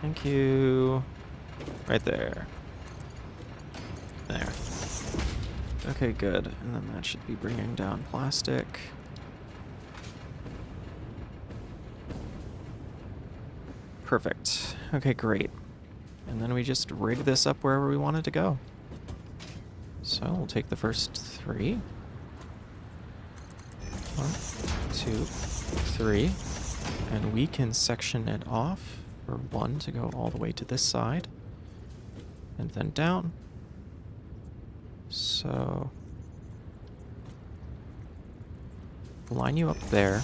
Thank you. Right there. There. Okay, good. And then that should be bringing down plastic. Perfect. Okay, great. And then we just rig this up wherever we want it to go. So we'll take the first 3. 1, 2, 3. And we can section it off for 1 to go all the way to this side. And then down. So we'll line you up there.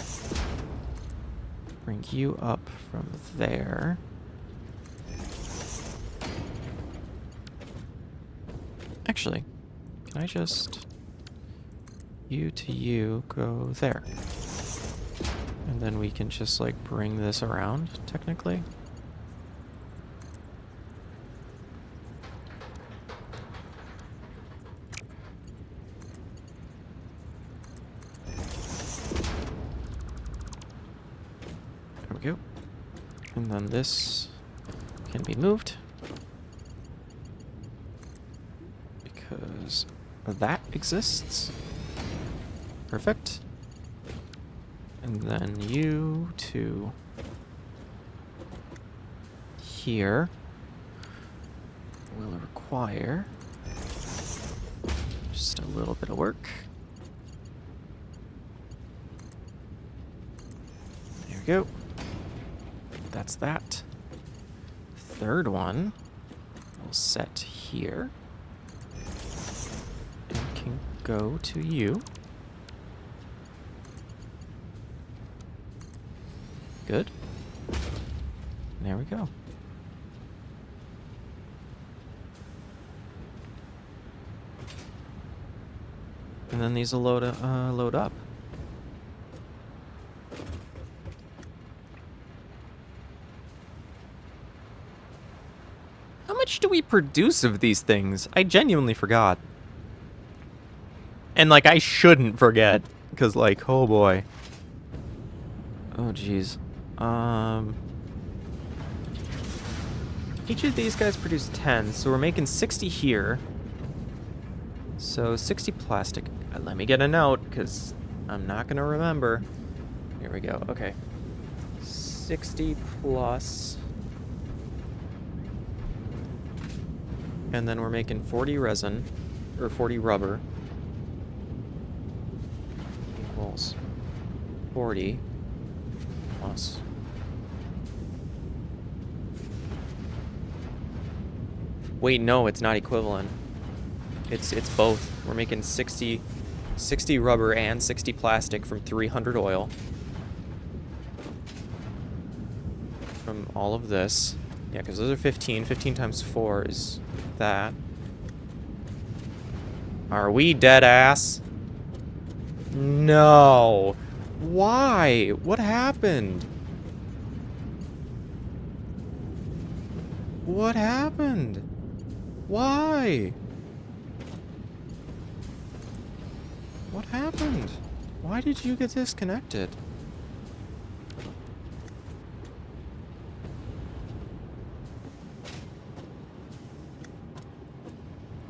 Bring you up from there. Actually, can I just... You to you go there. And then we can just, like, bring this around, technically. There we go. And then this can be moved. Because that exists. Perfect. And then you to here will require just a little bit of work. There we go. That's that. Third one will set here and can go to you. Good. There we go. And then these will load up. How much do we produce of these things? I genuinely forgot. And, like, I shouldn't forget. Because, like, oh boy. Oh, jeez. Each of these guys produce 10, so we're making 60 here. So 60 plastic. Let me get a note, because I'm not going to remember. Here we go. Okay. 60 plus. And then we're making 40 resin, or 40 rubber. Equals 40 plus Wait, no, it's not equivalent. It's both. We're making 60 rubber and 60 plastic from 300 oil. From all of this. Yeah, because those are 15. 15 times 4 is that. Are we dead ass? No. Why? What happened? What happened? Why? What happened? Why did you get disconnected?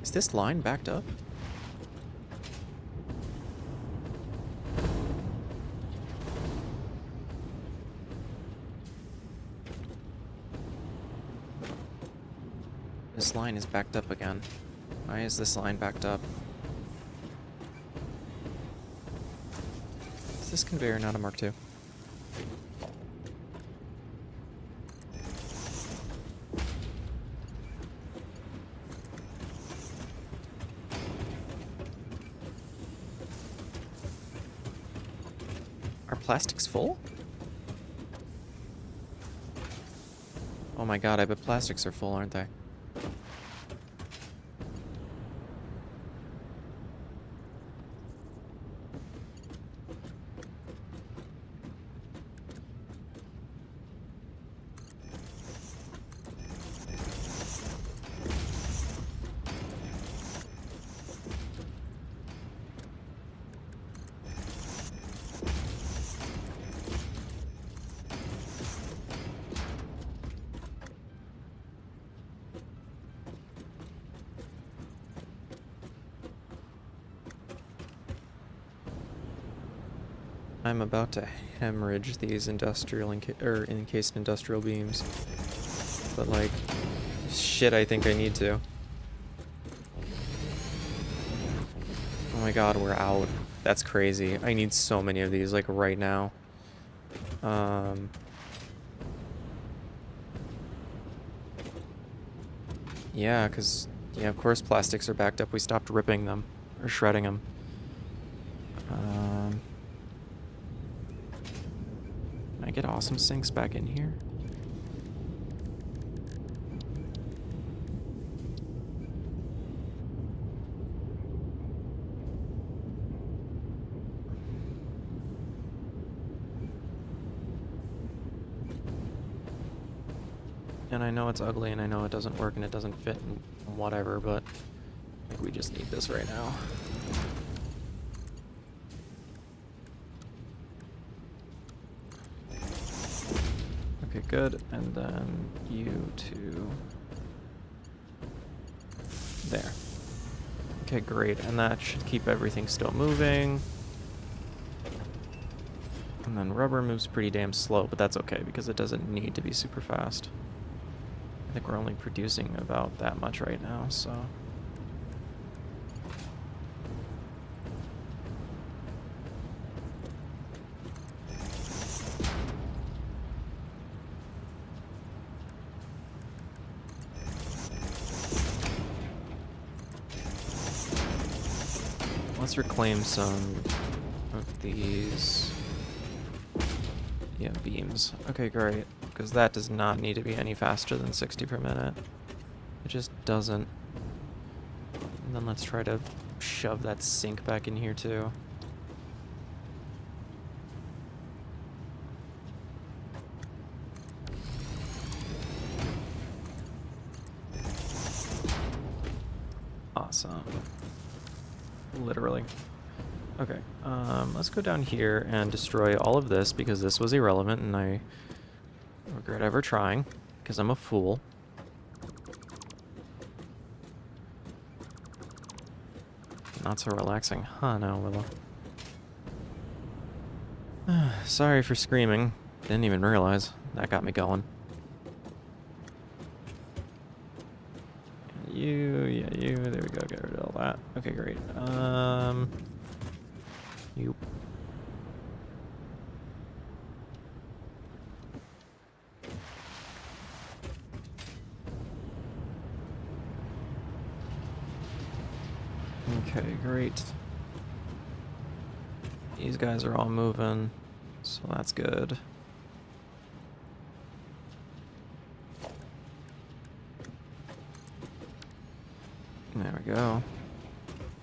Is this line backed up? This line is backed up again. Why is this line backed up? Is this conveyor not a Mark II? Are plastics full? Oh my god, I bet plastics are full, aren't they? I'm about to hemorrhage these industrial encased industrial beams. But like, shit, I think I need to. Oh my god, we're out. That's crazy. I need so many of these, like, right now. Yeah, because, yeah, of course plastics are backed up. We stopped ripping them, or shredding them. Can I get awesome sinks back in here? And I know it's ugly, and I know it doesn't work, and it doesn't fit, and whatever, but I think we just need this right now. Okay, good. And then you two there. Okay, great. And that should keep everything still moving. And then rubber moves pretty damn slow, but that's okay because it doesn't need to be super fast. I think we're only producing about that much right now, so... Let's reclaim some of these, yeah, beams. Okay, great, because that does not need to be any faster than 60 per minute. It just doesn't. And then let's try to shove that sink back in here too. Awesome. Literally. Okay, let's go down here and destroy all of this because this was irrelevant and I regret ever trying because I'm a fool. Not so relaxing. Huh, no, Willow. Sorry for screaming. Didn't even realize. That got me going. Yeah, you. There we go. Get rid of all that. Okay, great. You. Okay, great. These guys are all moving, so that's good. There we go.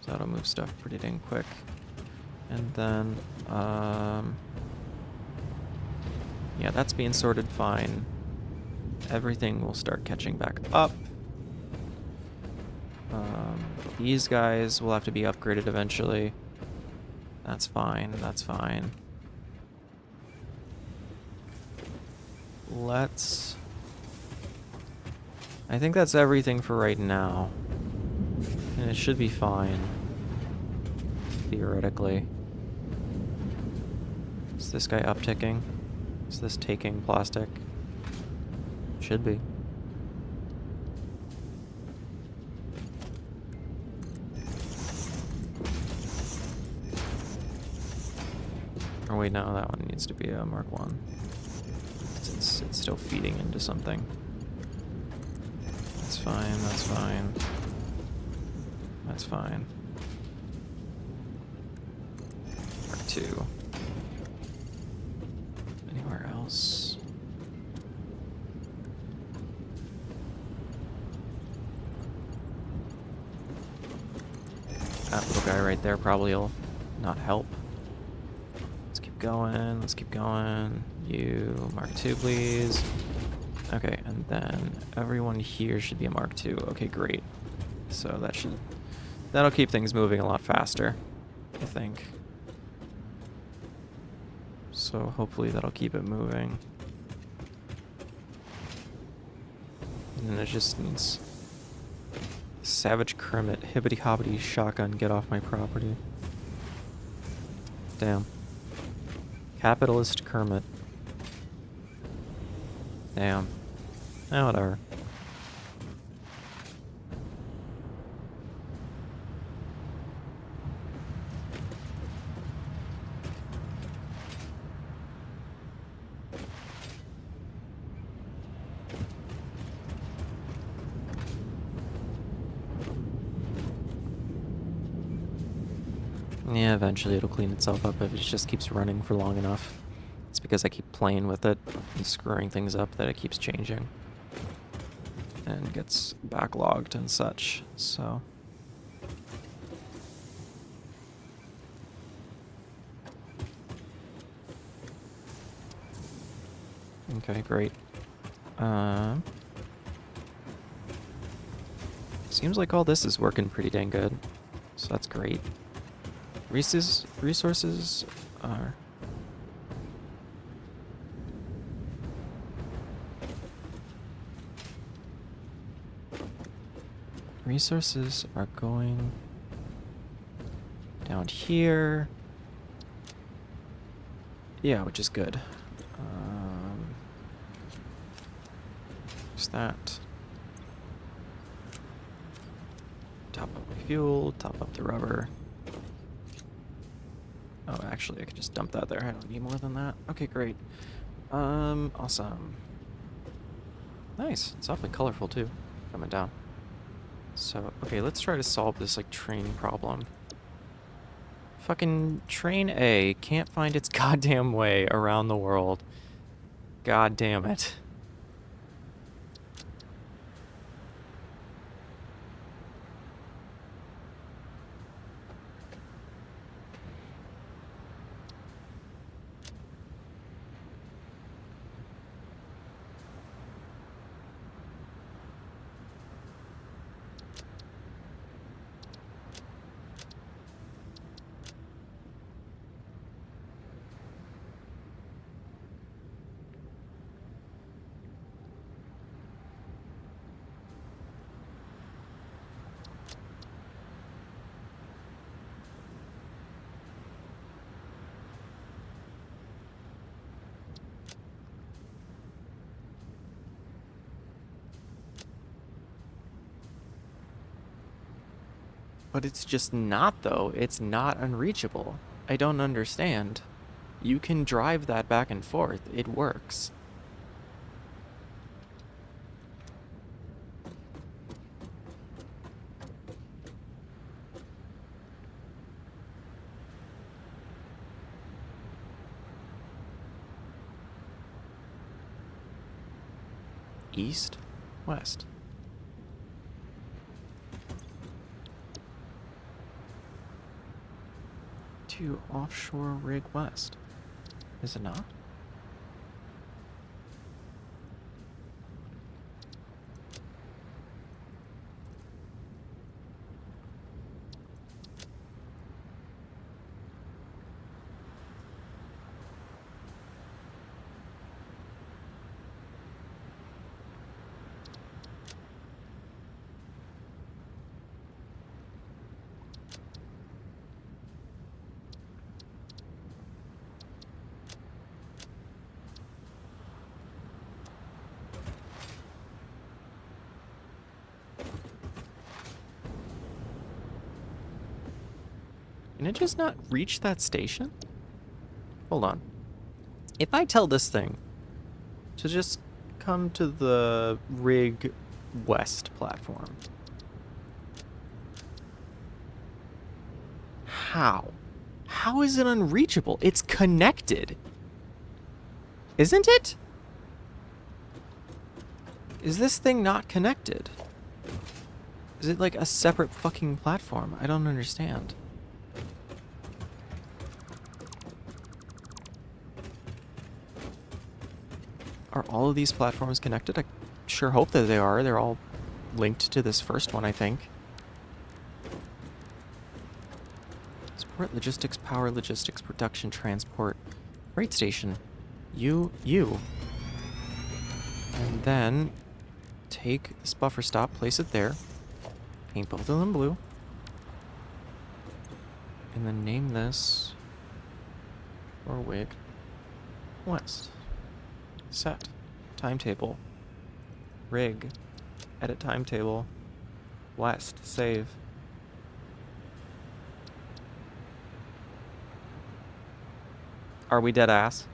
So that'll move stuff pretty dang quick. And then, yeah, that's being sorted fine. Everything will start catching back up. These guys will have to be upgraded eventually. That's fine, that's fine. I think that's everything for right now. And it should be fine. Theoretically. Is this guy upticking? Is this taking plastic? Should be. Or wait, no, that one needs to be a Mark 1. It's still feeding into something. That's fine, that's fine. That's fine. Mark 2. Anywhere else? That little guy right there probably will not help. Let's keep going, let's keep going. You, Mark 2, please. Okay, and then everyone here should be a Mark 2. Okay, great. So that'll keep things moving a lot faster, I think. So hopefully that'll keep it moving. And then it just needs Savage Kermit, hibbity hobbity shotgun, get off my property. Damn. Capitalist Kermit. Damn. Oh, whatever. Yeah, eventually it'll clean itself up if it just keeps running for long enough. It's because I keep playing with it and screwing things up that it keeps changing. And gets backlogged and such, so... Okay, great. Seems like all this is working pretty dang good, so that's great. Resources are... Resources are going down here. Yeah, which is good. There's that. Top up the fuel, top up the rubber. Oh, actually, I could just dump that there. I don't need more than that. Okay, great. Awesome. Nice. It's awfully colorful, too. Coming down. So, okay, let's try to solve this, like, train problem. Fucking train A can't find its goddamn way around the world. God damn it. But it's just not, though. It's not unreachable. I don't understand. You can drive that back and forth. It works. East, west. To offshore rig west. Is it not? Can it just not reach that station? Hold on. If I tell this thing to just come to the rig west platform, how? How is it unreachable? It's connected. Isn't it? Is this thing not connected? Is it like a separate fucking platform? I don't understand. Are all of these platforms connected? I sure hope that they are. They're all linked to this first one, I think. Support logistics, power logistics, production, transport, freight station. You. And then take this buffer stop, place it there, paint both of them blue, and then name this Warwick West. Set. Timetable. Rig. Edit timetable. West. Save. Are we dead ass?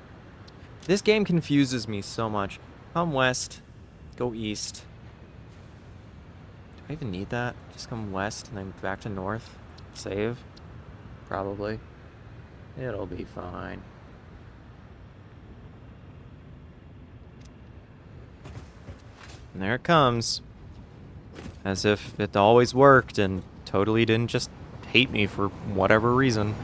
This game confuses me so much. Come west. Go east. Do I even need that? Just come west and then back to north. Save. Probably. It'll be fine. And there it comes. As if it always worked and totally didn't just hate me for whatever reason.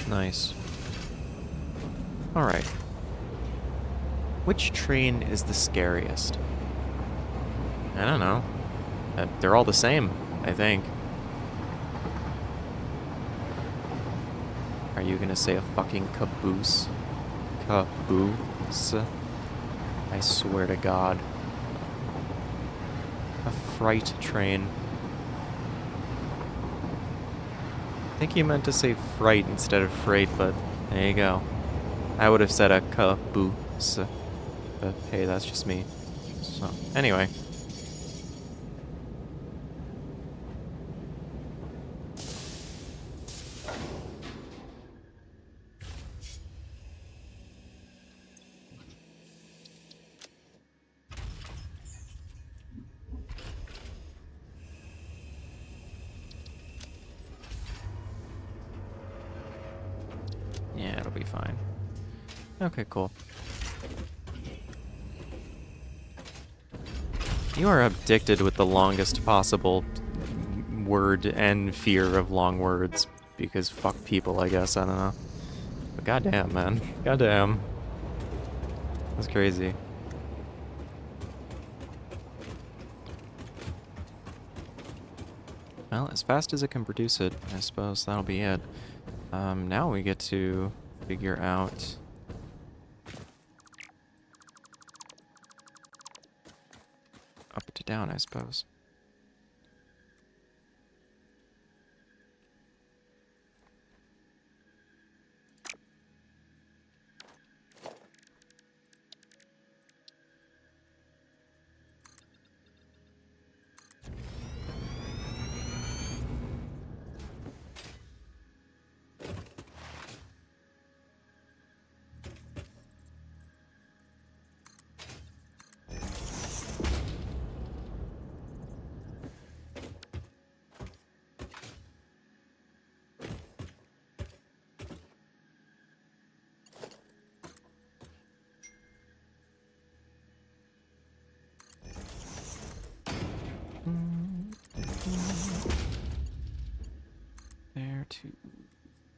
Nice. Alright. Which train is the scariest? I don't know. They're all the same, I think. Are you gonna say a fucking caboose? Caboose? I swear to God. A freight train. I think you meant to say fright instead of freight, but there you go. I would have said a caboose. But hey, that's just me. So, anyway. Yeah, it'll be fine. Okay, cool. You are addicted with the longest possible word and fear of long words. Because fuck people, I guess. I don't know. But goddamn, man. Goddamn. That's crazy. Well, as fast as it can produce it, I suppose that'll be it. Now we get to figure out... up to down, I suppose.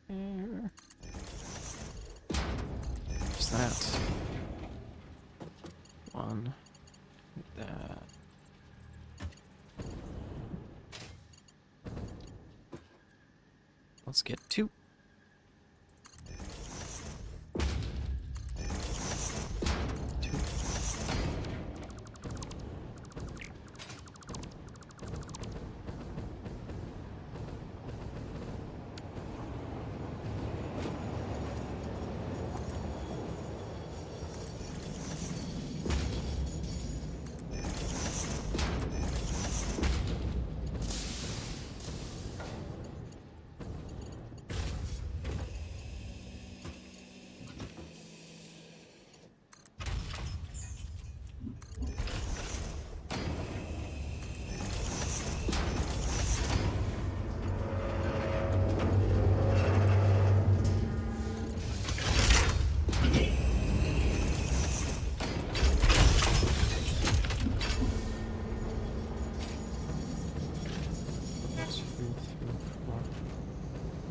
There. There's that. One. That. Let's get 2.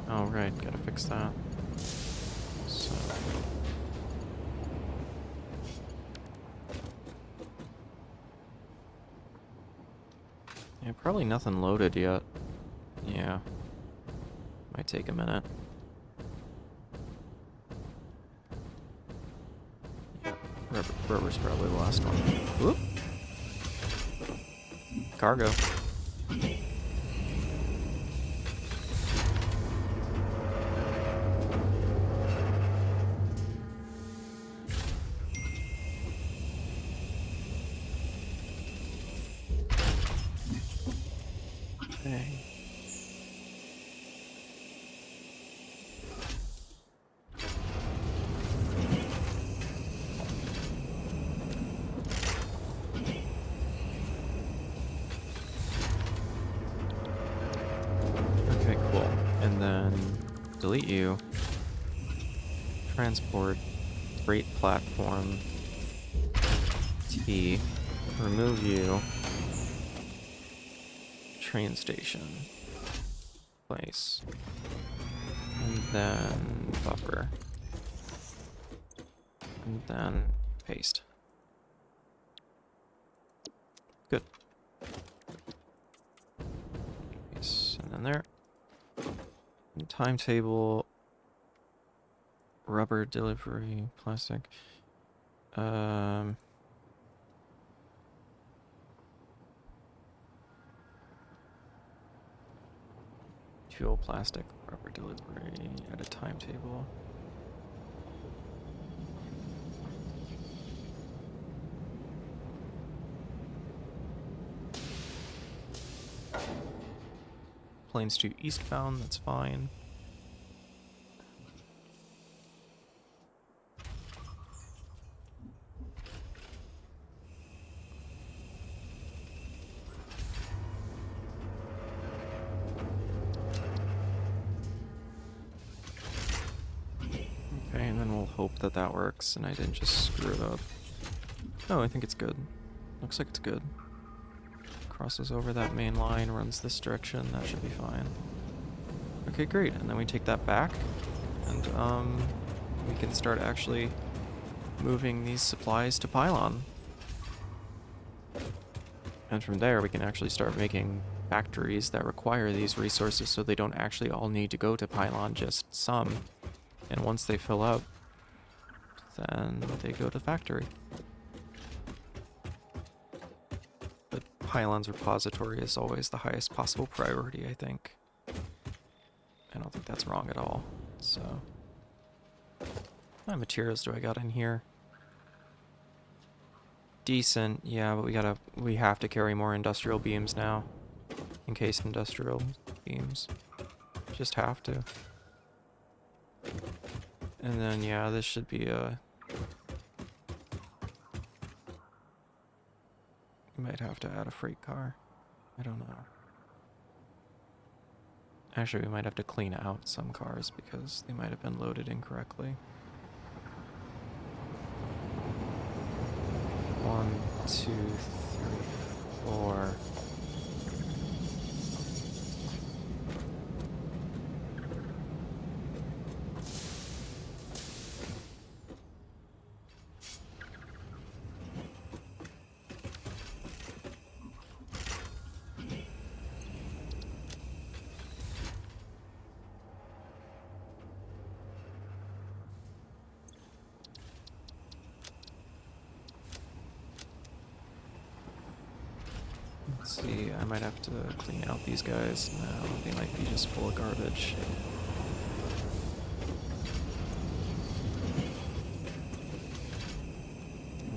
Oh, right, gotta fix that. So. Yeah, probably nothing loaded yet. Yeah. Might take a minute. Yeah, rubber's probably the last one. Whoop! Cargo. Okay. Okay, cool. And then delete you. Transport. Freight platform. T. Remove you. Train station. Place. And then buffer. And then paste. Good. Paste. And then there. And timetable. Rubber delivery. Plastic. Fuel, plastic, rubber delivery at a timetable. Planes to eastbound, that's fine. Okay, and then we'll hope that that works and I didn't just screw it up. Oh, I think it's good. Looks like it's good. Crosses over that main line, runs this direction, that should be fine. Okay, great, and then we take that back, and we can start actually moving these supplies to PYLON. And from there we can actually start making factories that require these resources so they don't actually all need to go to PYLON, just some. And once they fill up, then they go to factory. But PYLON's repository is always the highest possible priority, I think. I don't think that's wrong at all. So, what materials do I got in here? Decent, yeah, but we have to carry more industrial beams now. Encased industrial beams. Just have to. And then, yeah, this should be a... You might have to add a freight car. I don't know. Actually, we might have to clean out some cars because they might have been loaded incorrectly. 1, 2, 3, 4. Let's see, I might have to clean out these guys. No, they might be just full of garbage.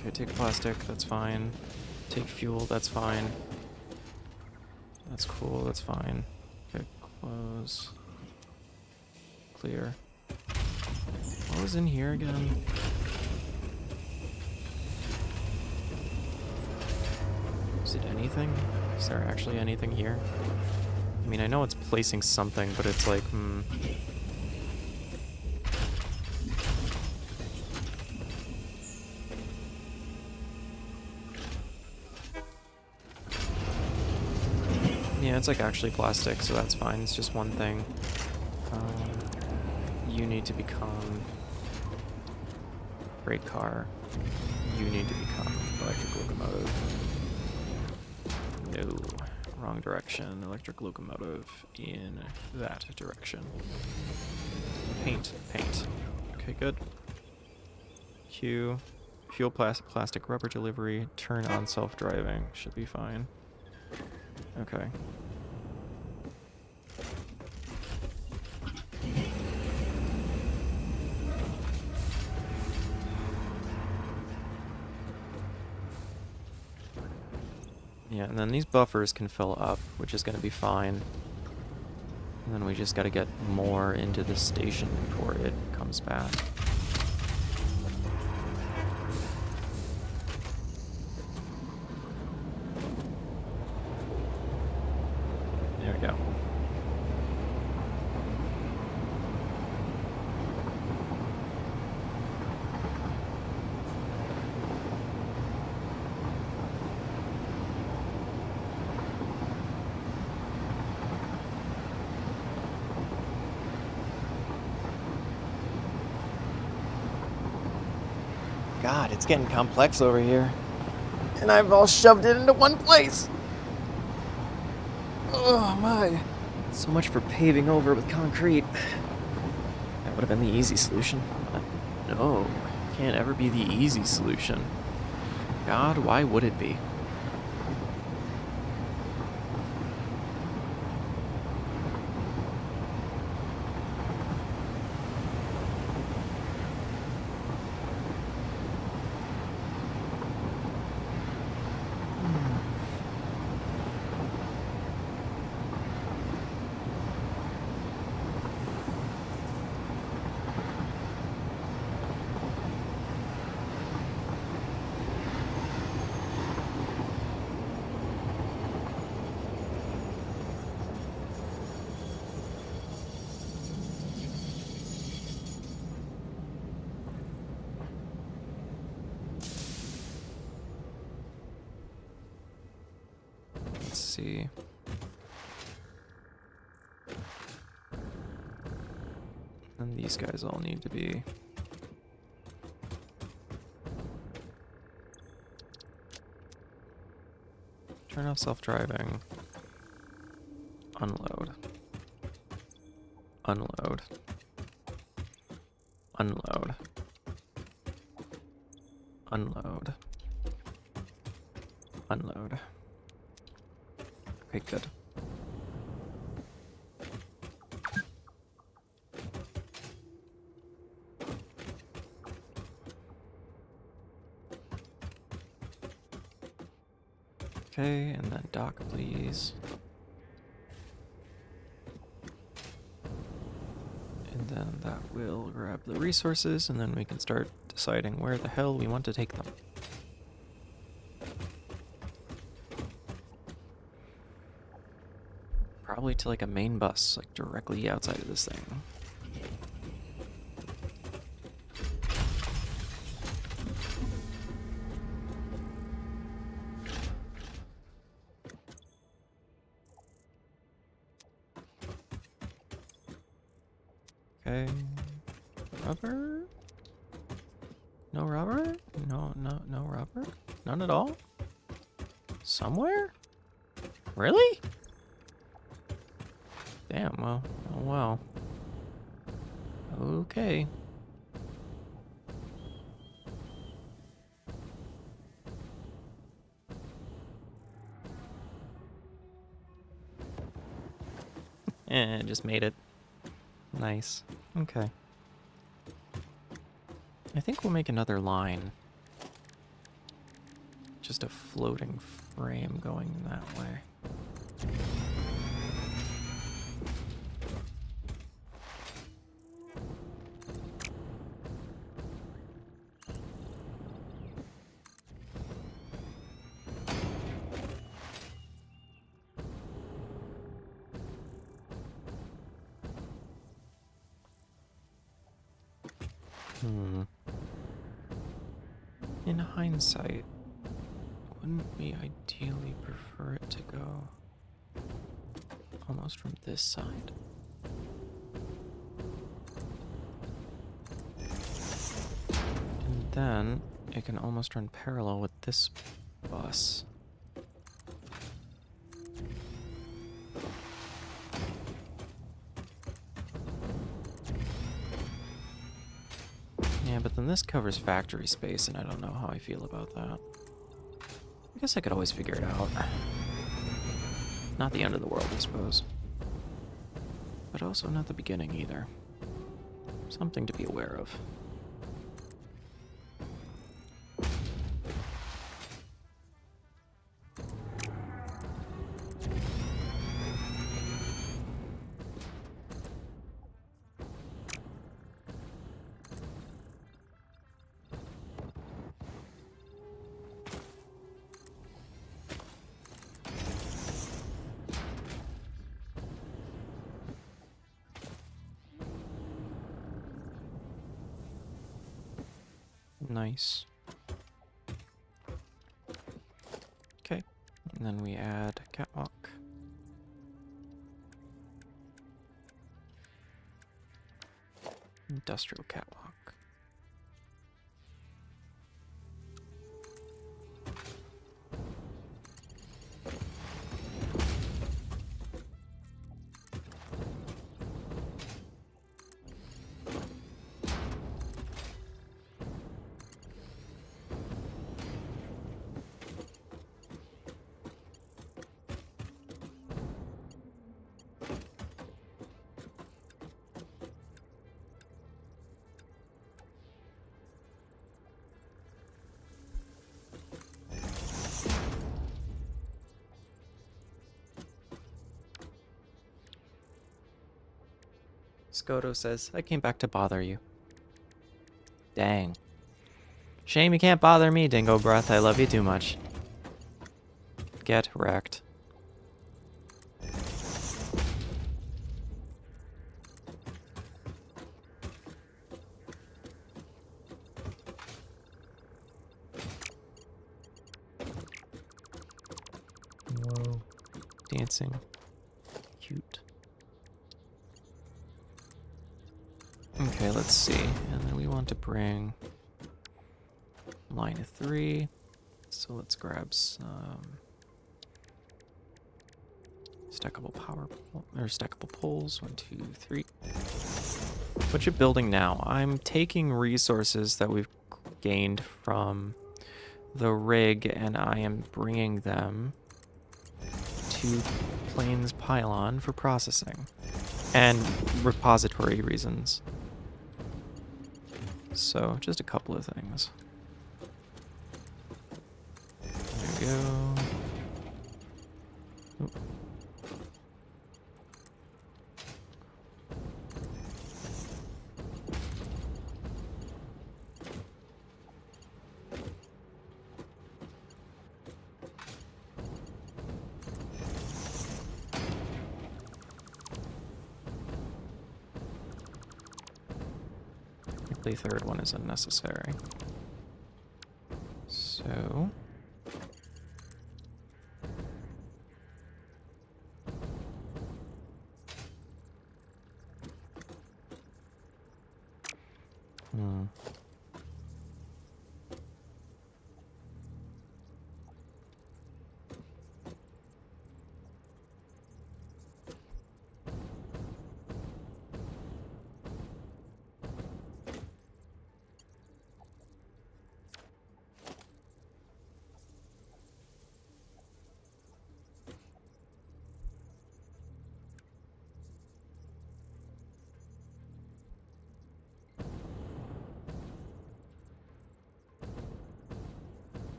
Okay, take plastic, that's fine. Take fuel, that's fine. That's cool, that's fine. Okay, close. Clear. What was in here again? Is it anything? Is there actually anything here? I mean, I know it's placing something, but it's like, Yeah, it's like actually plastic, so that's fine. It's just one thing. You need to become freight car. You need to become electric locomotive. No, wrong direction. Electric locomotive in that direction. Paint, paint. Okay, good. Q. Fuel plastic rubber delivery. Turn on self-driving. Should be fine. Okay. Yeah, and then these buffers can fill up, which is going to be fine. And then we just got to get more into the station before it comes back. There we go. God, it's getting complex over here. And I've all shoved it into one place. Oh my. So much for paving over with concrete. That would have been the easy solution. But no, can't ever be the easy solution. God, why would it be? Let's see. And these guys all need to be... Turn off self-driving. Unload. Unload. Unload. Unload. Unload. Okay, good. Okay, and then dock, please. And then that will grab the resources, and then we can start deciding where the hell we want to take them. Probably to like a main bus, like directly outside of this thing. Okay. Rubber? No rubber? No rubber? None at all? Somewhere? Really? Damn, well, oh well. Okay. Just made it. Nice. Okay. I think we'll make another line. Just a floating frame going that way. In hindsight, wouldn't we ideally prefer it to go almost from this side? And then it can almost run parallel with this bus. Yeah, but then this covers factory space, and I don't know how I feel about that. I guess I could always figure it out. Not the end of the world, I suppose. But also not the beginning either. Something to be aware of. Nice. Okay, and then we add catwalk. Industrial catwalk. Skoto says, I came back to bother you. Dang. Shame you can't bother me, Dingo Breath. I love you too much. Get wrecked. Whoa. Dancing. Cute. Okay, let's see. And then we want to bring line of 3. So let's grab some stackable stackable poles. 1, 2, 3. What you're building now? I'm taking resources that we've gained from the rig, and I am bringing them to Plains Pylon for processing and repository reasons. So, just a couple of things. There we go. Oop. The third one is unnecessary. So...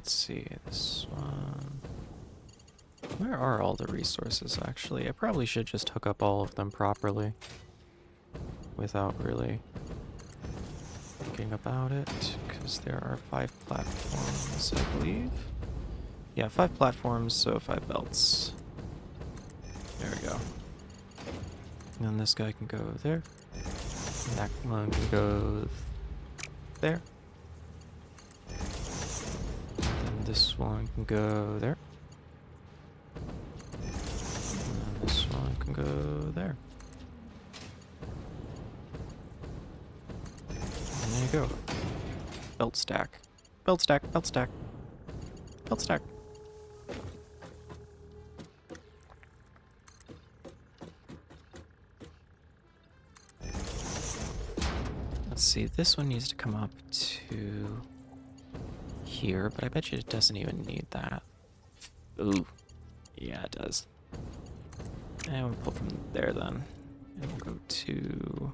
Let's see, this one. Where are all the resources, actually? I probably should just hook up all of them properly without really thinking about it, because there are 5 platforms, I believe. Yeah, 5 platforms, so 5 belts. There we go. And then this guy can go there. And that one can go there. And then this one can go there. And then this one can go there. And there you go. Belt stack. Belt stack, belt stack. Belt stack. Let's see, this one needs to come up to here, but I bet you it doesn't even need that. Ooh, yeah, it does. And we'll pull from there then. And we'll go to...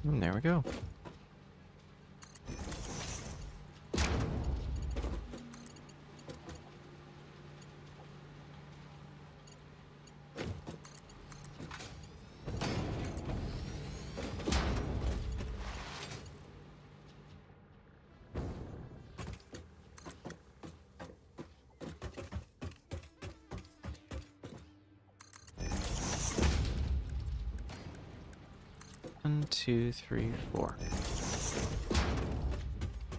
And there we go. One, two, three, four.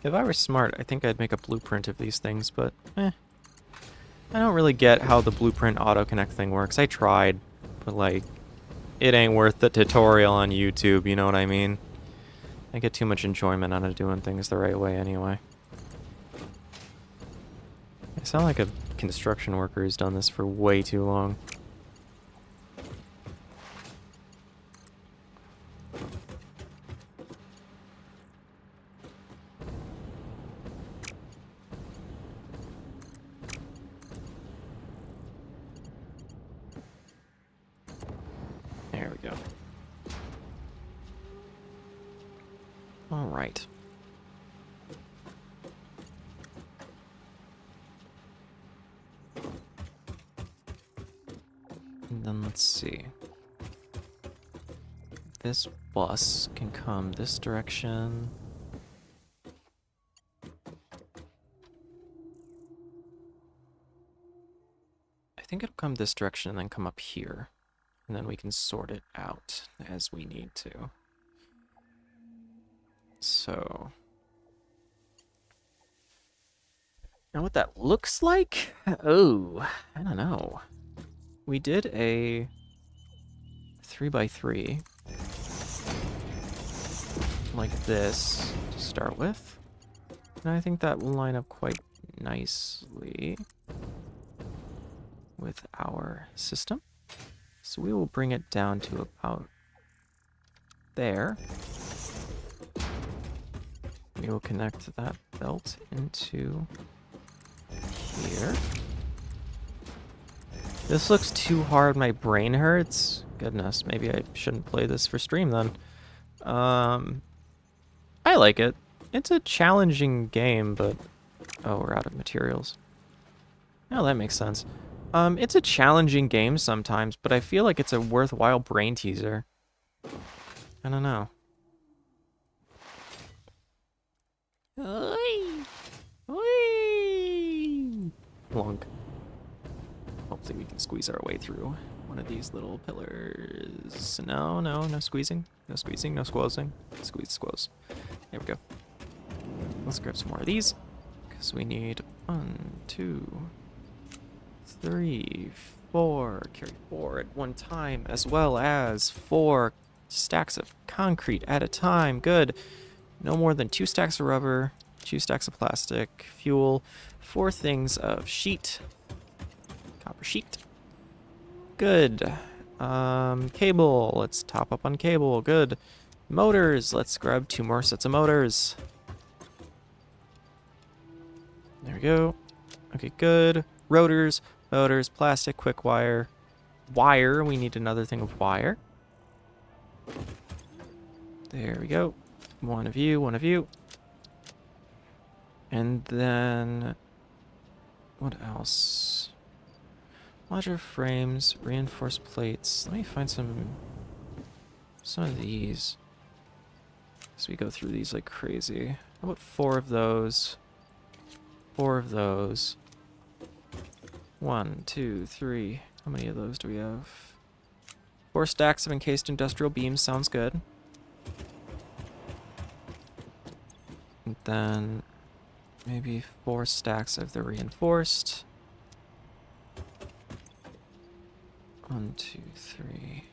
If I were smart, I think I'd make a blueprint of these things, but I don't really get how the blueprint auto-connect thing works. I tried, but like, it ain't worth the tutorial on YouTube, you know what I mean? I get too much enjoyment out of doing things the right way anyway. I sound like a construction worker who's done this for way too long. There we go. All right. And then let's see. This bus can come this direction. I think it'll come this direction and then come up here. And then we can sort it out as we need to. So... now what that looks like? Oh, I don't know. We did a 3x3 like this to start with. And I think that will line up quite nicely with our system. So we will bring it down to about there. We will connect that belt into here. This looks too hard, my brain hurts. Goodness, maybe I shouldn't play this for stream then. I like it. It's a challenging game, but... oh, we're out of materials. Oh, that makes sense. It's a challenging game sometimes, but I feel like it's a worthwhile brain teaser. I don't know. Oi! Oi! Plunk. Hopefully we can squeeze our way through one of these little pillars. No, no, no squeezing. No squeezing, no squozing. Squeeze, squoze. There we go. Let's grab some more of these. Because we need 1, 2, 3, 4. Carry 4 at one time, as well as 4 stacks of concrete at a time. Good. No more than 2 stacks of rubber, 2 stacks of plastic, fuel, 4 things of sheet, copper sheet. Good. Cable. Let's top up on cable. Good. Motors. Let's grab 2 more sets of motors. There we go. Okay, good. Rotors, motors, plastic, quick wire. Wire. We need another thing of wire. There we go. One of you, one of you. And then... what else? Modular frames, reinforced plates. Let me find some of these. As we go through these like crazy. How about 4 of those? 4 of those. 1, 2, 3. How many of those do we have? 4 stacks of encased industrial beams. Sounds good. And then maybe 4 stacks of the reinforced. 1, 2, 3.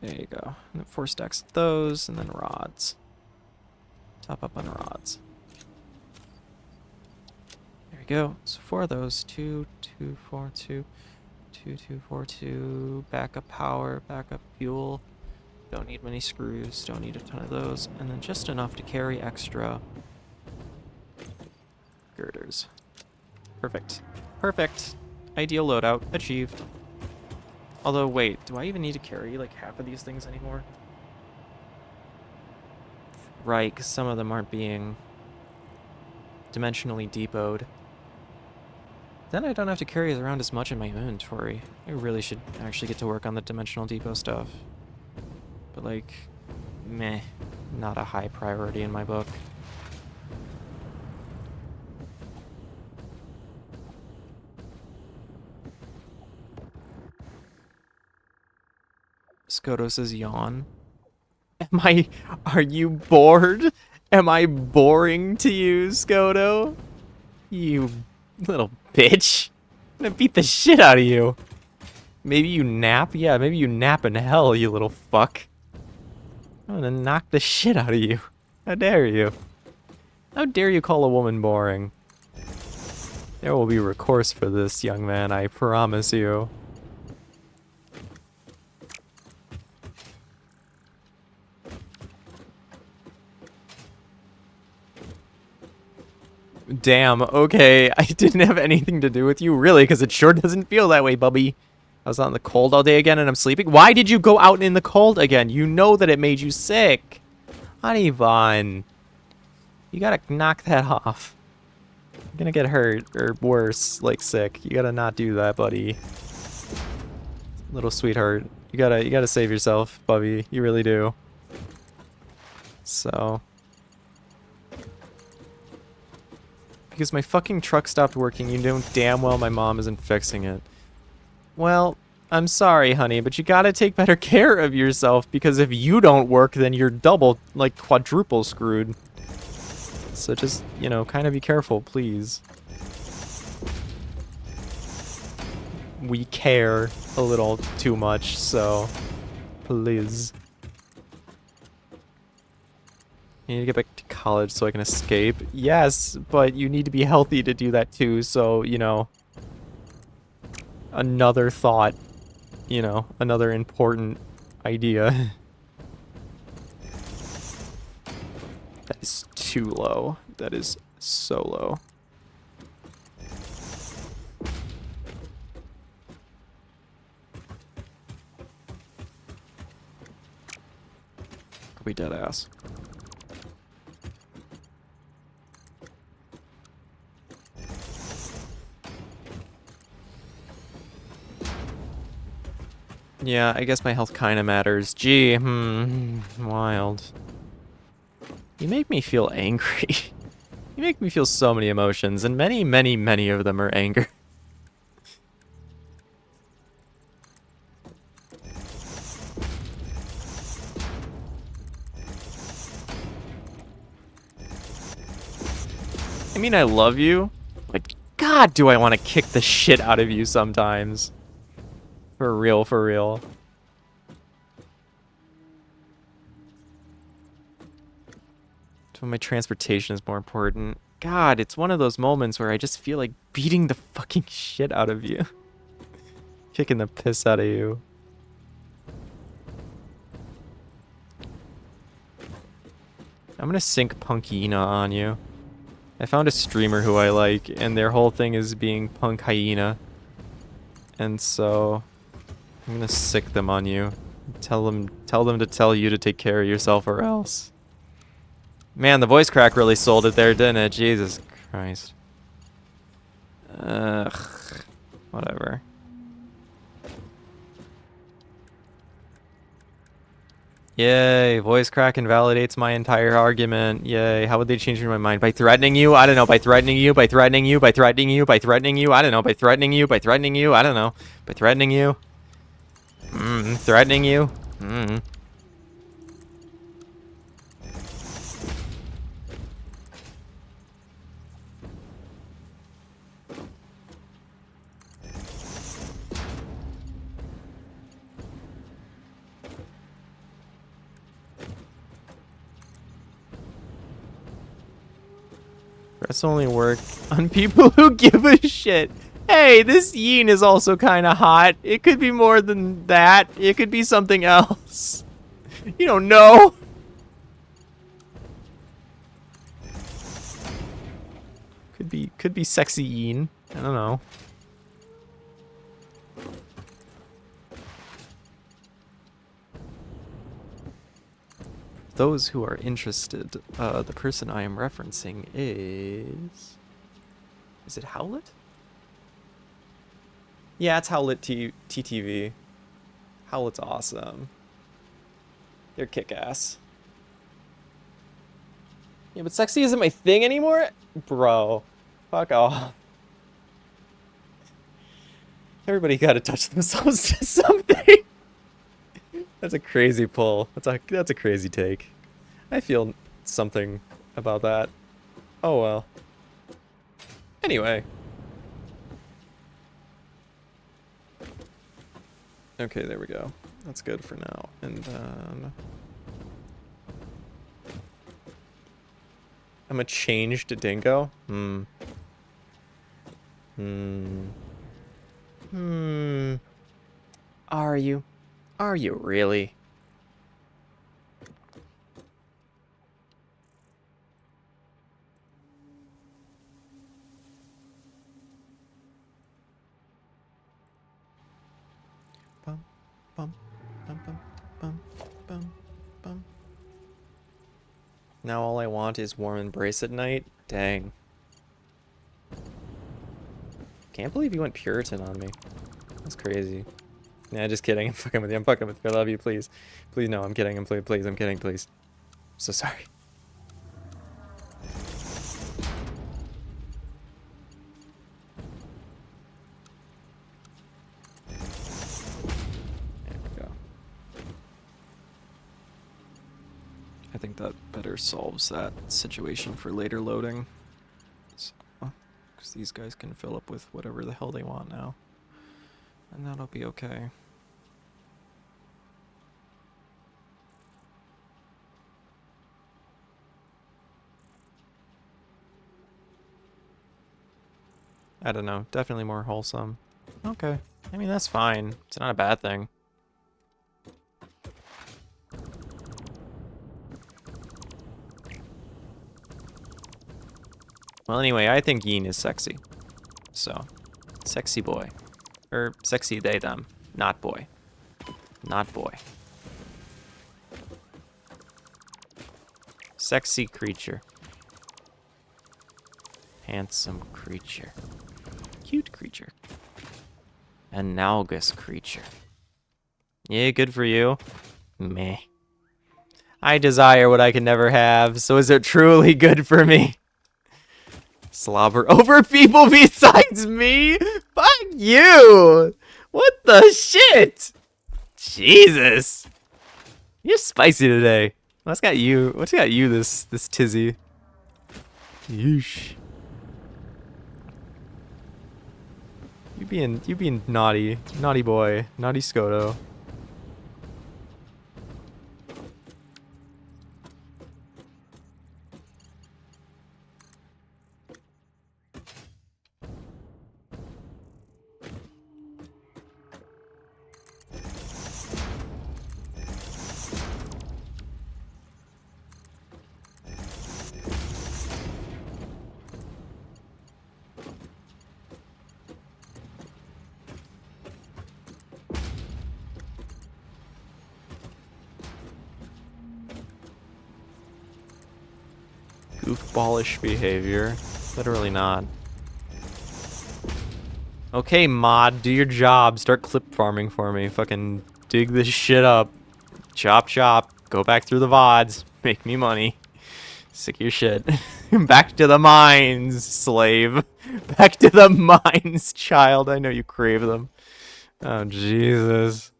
There you go. And then 4 stacks of those, and then rods. Top up on rods. There we go. So 4 of those. 2, 2, 4, 2. 2, 2, 4, 2. Backup power, backup fuel. Don't need many screws. Don't need a ton of those. And then just enough to carry extra girders. Perfect. Perfect. Ideal loadout. Achieved. Although, wait, do I even need to carry like half of these things anymore? Right, because some of them aren't being dimensionally depoted. Then I don't have to carry around as much in my inventory. I really should actually get to work on the dimensional depot stuff. But like, meh, not a high priority in my book. Skoto says yawn. Are you bored? Am I boring to you, Skoto? You little bitch. I'm gonna beat the shit out of you. Maybe you nap? Yeah, maybe you nap in hell, you little fuck. I'm gonna knock the shit out of you. How dare you? How dare you call a woman boring? There will be recourse for this, young man, I promise you. Damn, okay, I didn't have anything to do with you, really, because it sure doesn't feel that way, bubby. I was out in the cold all day again and I'm sleeping. Why did you go out in the cold again? You know that it made you sick. Honey Vaughn. You gotta knock that off. You're gonna get hurt, or worse, like sick. You gotta not do that, buddy. Little sweetheart. You gotta save yourself, Bubby. You really do. So... because my fucking truck stopped working, you know damn well my mom isn't fixing it. Well, I'm sorry, honey, but you gotta take better care of yourself, because if you don't work, then you're double, like quadruple screwed. So just, you know, kind of be careful, please. We care a little too much, so please. You need to get back to college so I can escape. Yes, but you need to be healthy to do that too, so, you know. Another thought. You know, another important idea. That is too low. That is so low. Are we dead ass? Yeah, I guess my health kinda matters. Gee, wild. You make me feel angry. You make me feel so many emotions, and many, many, many of them are anger. I mean, I love you, but God, do I want to kick the shit out of you sometimes. For real, for real. So my transportation is more important. God, it's one of those moments where I just feel like beating the fucking shit out of you. Kicking the piss out of you. I'm gonna sink Punkina on you. I found a streamer who I like, and their whole thing is being Punk Hyena. And so I'm gonna sick them on you. Tell them to tell you to take care of yourself or else. Man, the voice crack really sold it there, didn't it? Jesus Christ. Ugh. Whatever. Yay, voice crack invalidates my entire argument. Yay, how would they change my mind? By threatening you? I don't know. By threatening you? By threatening you? By threatening you? By threatening you? I don't know. By threatening you? By threatening you? I don't know. By threatening you? Threatening you? Press only work on people who give a shit. Hey, this Yin is also kind of hot. It could be more than that. It could be something else. You don't know. Could be sexy Yin. I don't know. Those who are interested, the person I am referencing is it Howlet? Yeah, it's Howlet TTV. Howlet's awesome. They're kick-ass. Yeah, but sexy isn't my thing anymore? Bro, fuck off. Everybody gotta touch themselves to something. That's a crazy pull. That's a crazy take. I feel something about that. Oh well. Anyway. Okay, there we go. That's good for now. And then I'm a changed dingo? Are you? Are you really? Bum, bum, bum, bum, bum, bum, bum. Now all I want is warm embrace at night? Dang. Can't believe you went Puritan on me. That's crazy. Nah, just kidding. I'm fucking with you. I'm fucking with you. I love you. Please. Please, no. I'm kidding. Please. I'm kidding. Please. I'm so sorry. There we go. I think that better solves that situation for later loading. So, because these guys can fill up with whatever the hell they want now. And that'll be okay. I don't know. Definitely more wholesome. Okay. I mean, that's fine. It's not a bad thing. Well, anyway, I think Yin is sexy. So, sexy boy. Or sexy they, them. Not boy. Not boy. Sexy creature. Handsome creature. Cute creature. Analogous creature. Yeah, good for you. Meh. I desire what I can never have, so is it truly good for me? Slobber over people besides me? Fuck you! What the shit? Jesus. You're spicy today. What's got you this tizzy? Yeesh. You being naughty. Naughty boy. Naughty Skoto. Goofballish behavior. Literally not. Okay, mod, do your job. Start clip farming for me. Fucking dig this shit up. Chop, chop. Go back through the VODs. Make me money. Sick of your shit. Back to the mines, slave. Back to the mines, child. I know you crave them. Oh, Jesus.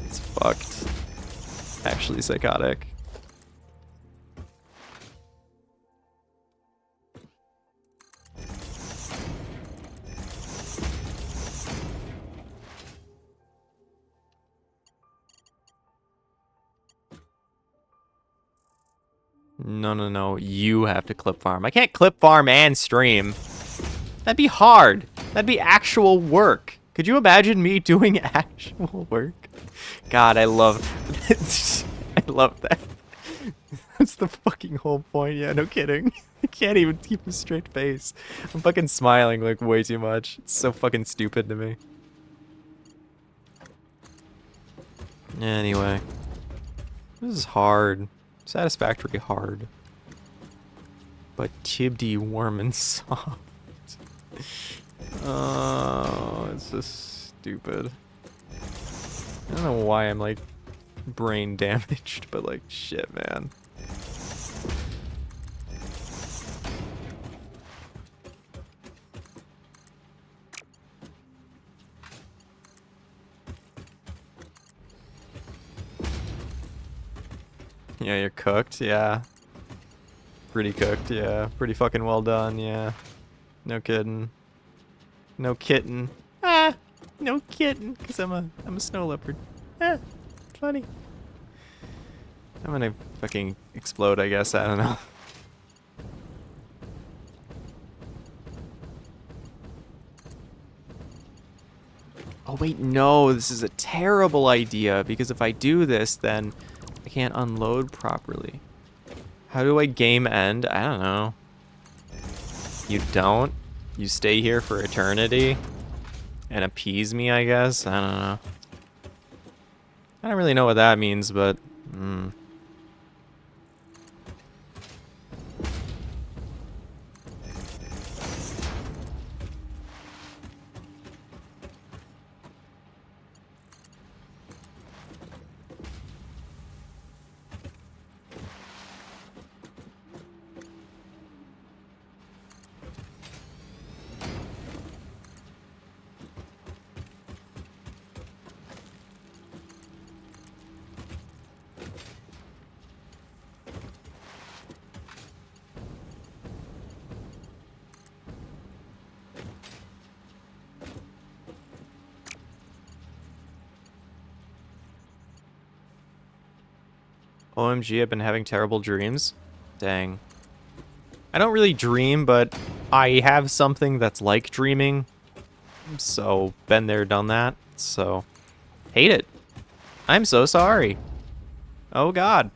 It's fucked. Actually psychotic. No, no, no. You have to clip farm. I can't clip farm and stream. That'd be hard. That'd be actual work. Could you imagine me doing actual work? God, I love I love that. That's the fucking whole point. Yeah, no kidding. I can't even keep a straight face. I'm fucking smiling like way too much. It's so fucking stupid to me. Anyway. This is hard. Satisfactory hard. But Tibdy warm and soft. Oh, it's just stupid. I don't know why I'm like brain damaged, but like shit, man. Yeah, you're cooked, yeah. Pretty cooked, yeah. Pretty fucking well done, yeah. No kidding. No kitten. Ah! No kitten, because I'm a snow leopard. Ah! Funny. I'm gonna fucking explode, I guess, I don't know. Oh wait, no, this is a terrible idea, because if I do this, then I can't unload properly. How do I game end? I don't know. You don't? You stay here for eternity? And appease me, I guess? I don't know. I don't really know what that means, but... OMG, I've been having terrible dreams. Dang. I don't really dream, but I have something that's like dreaming. So, been there, done that. So, hate it. I'm so sorry. Oh god.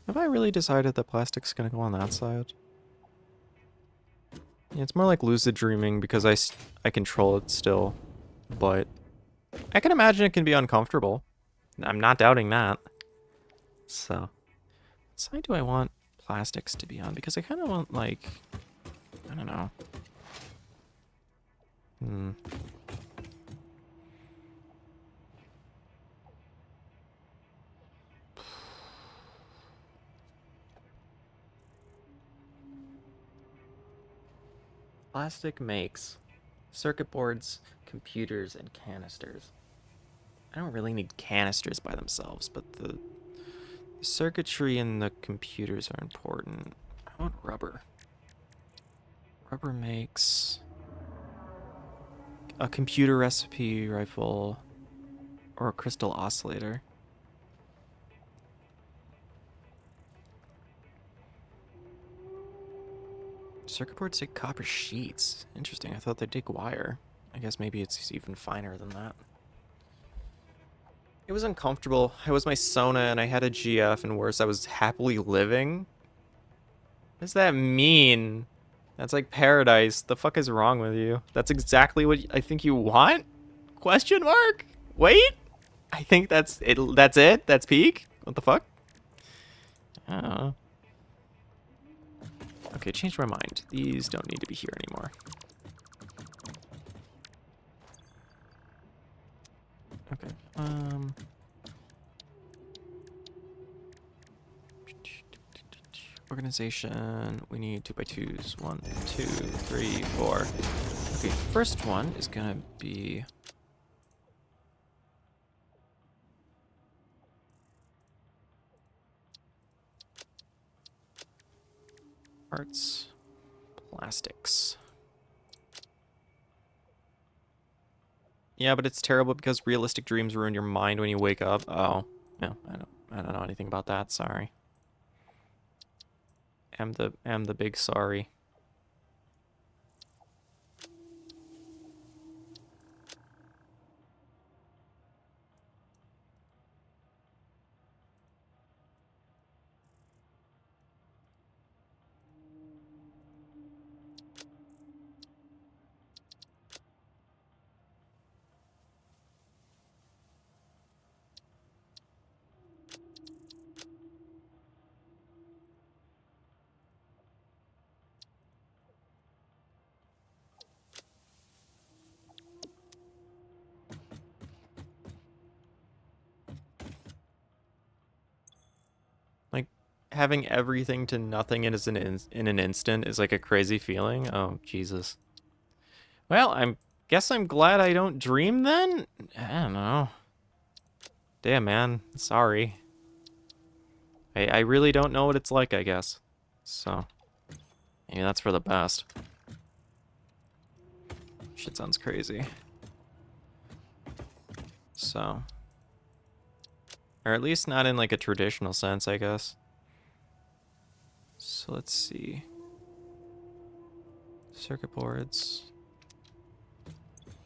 Have I really decided that plastic's gonna go on that side? Yeah, it's more like lucid dreaming because I control it still, but I can imagine it can be uncomfortable. I'm not doubting that. So, what side do I want plastics to be on? Because I kind of want, like, I don't know. Plastic makes Circuit boards, computers, and canisters. I don't really need canisters by themselves, but the circuitry and the computers are important. I want rubber. Rubber makes a computer recipe rifle or a crystal oscillator. Circuit boards take copper sheets. Interesting. I thought they'd take wire. I guess maybe it's even finer than that. It was uncomfortable. I was my Sona and I had a GF, and worse, I was happily living. What does that mean? That's like paradise. The fuck is wrong with you? That's exactly what I think you want? Question mark? Wait? I think that's it. That's it? That's peak? What the fuck? I don't know. Okay, changed my mind. These don't need to be here anymore. Okay. Organization. We need 2x2s. 1, 2, 3, 4. Okay, first one is gonna be parts, plastics. Yeah, but it's terrible because realistic dreams ruin your mind when you wake up. Oh, no, I don't know anything about that. Sorry. Am the big sorry. Like, having everything to nothing in an instant is like a crazy feeling. Oh, Jesus. Well, guess I'm glad I don't dream then? I don't know. Damn, man. Sorry. I really don't know what it's like, I guess. So, maybe that's for the best. Shit sounds crazy. So. Or at least not in like a traditional sense, I guess. So let's see. Circuit boards.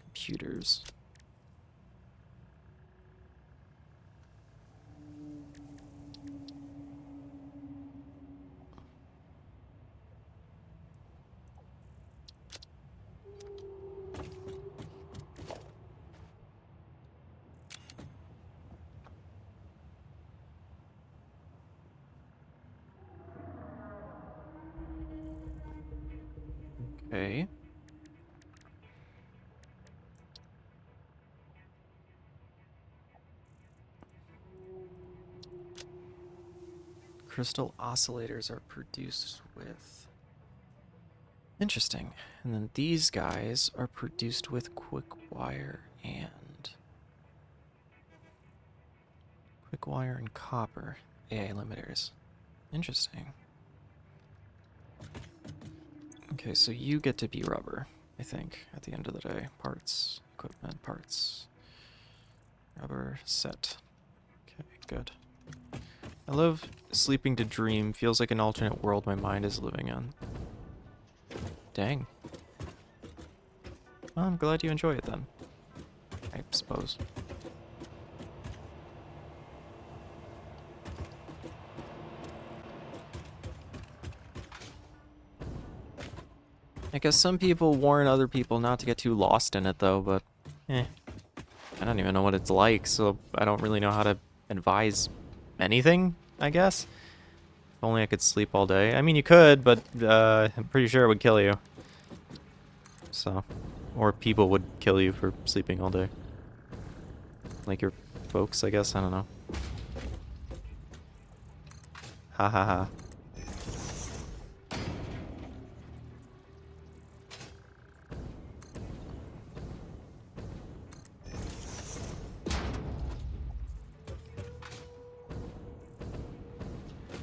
Computers. Okay. Crystal oscillators are produced with... Interesting. And then these guys are produced with quick wire and copper AI limiters. Interesting. Okay, so you get to be rubber, I think, at the end of the day. Parts, equipment, parts. Rubber, set. Okay, good. I love sleeping to dream. Feels like an alternate world my mind is living in. Dang. Well, I'm glad you enjoy it then, I suppose. I guess some people warn other people not to get too lost in it though, but I don't even know what it's like, so I don't really know how to advise anything, I guess. If only I could sleep all day. I mean, you could, but I'm pretty sure it would kill you. So, or people would kill you for sleeping all day. Like your folks, I guess, I don't know. Ha ha ha.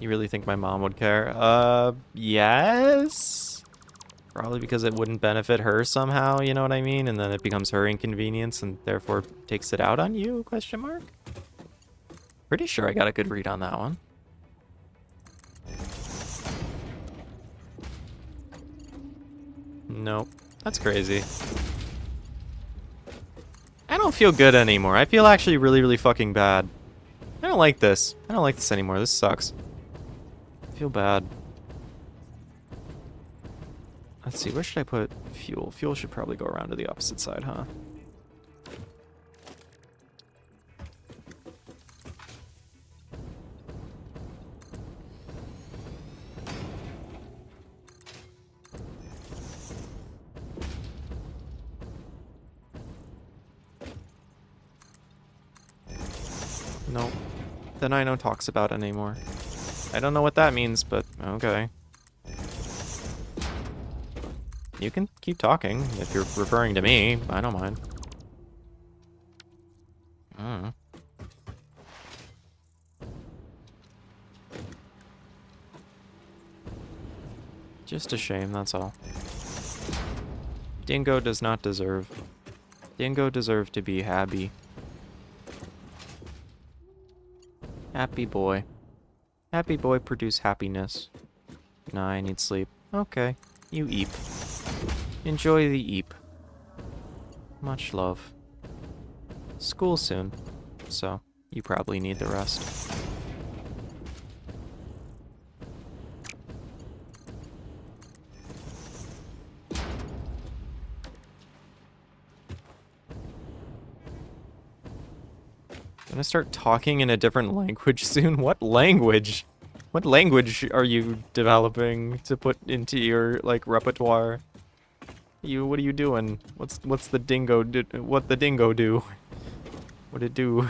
You really think my mom would care? Yes. Probably because it wouldn't benefit her somehow, you know what I mean? And then it becomes her inconvenience and therefore takes it out on you, question mark? Pretty sure I got a good read on that one. Nope. That's crazy. I don't feel good anymore. I feel actually really, really fucking bad. I don't like this. I don't like this anymore. This sucks. I feel bad. Let's see, where should I put fuel? Fuel should probably go around to the opposite side, huh? Nope. Then I know talks about anymore. I don't know what that means, but okay. You can keep talking if you're referring to me. I don't mind. Just a shame, that's all. Dingo does not deserve. Dingo deserve to be happy. Happy boy. Happy boy produce happiness. Nah, I need sleep. Okay, you eep. Enjoy the eep. Much love. School soon, so you probably need the rest. Gonna start talking in a different language soon? What language? What language are you developing to put into your, like, repertoire? What are you doing? What's the dingo do? What the dingo do? What'd it do?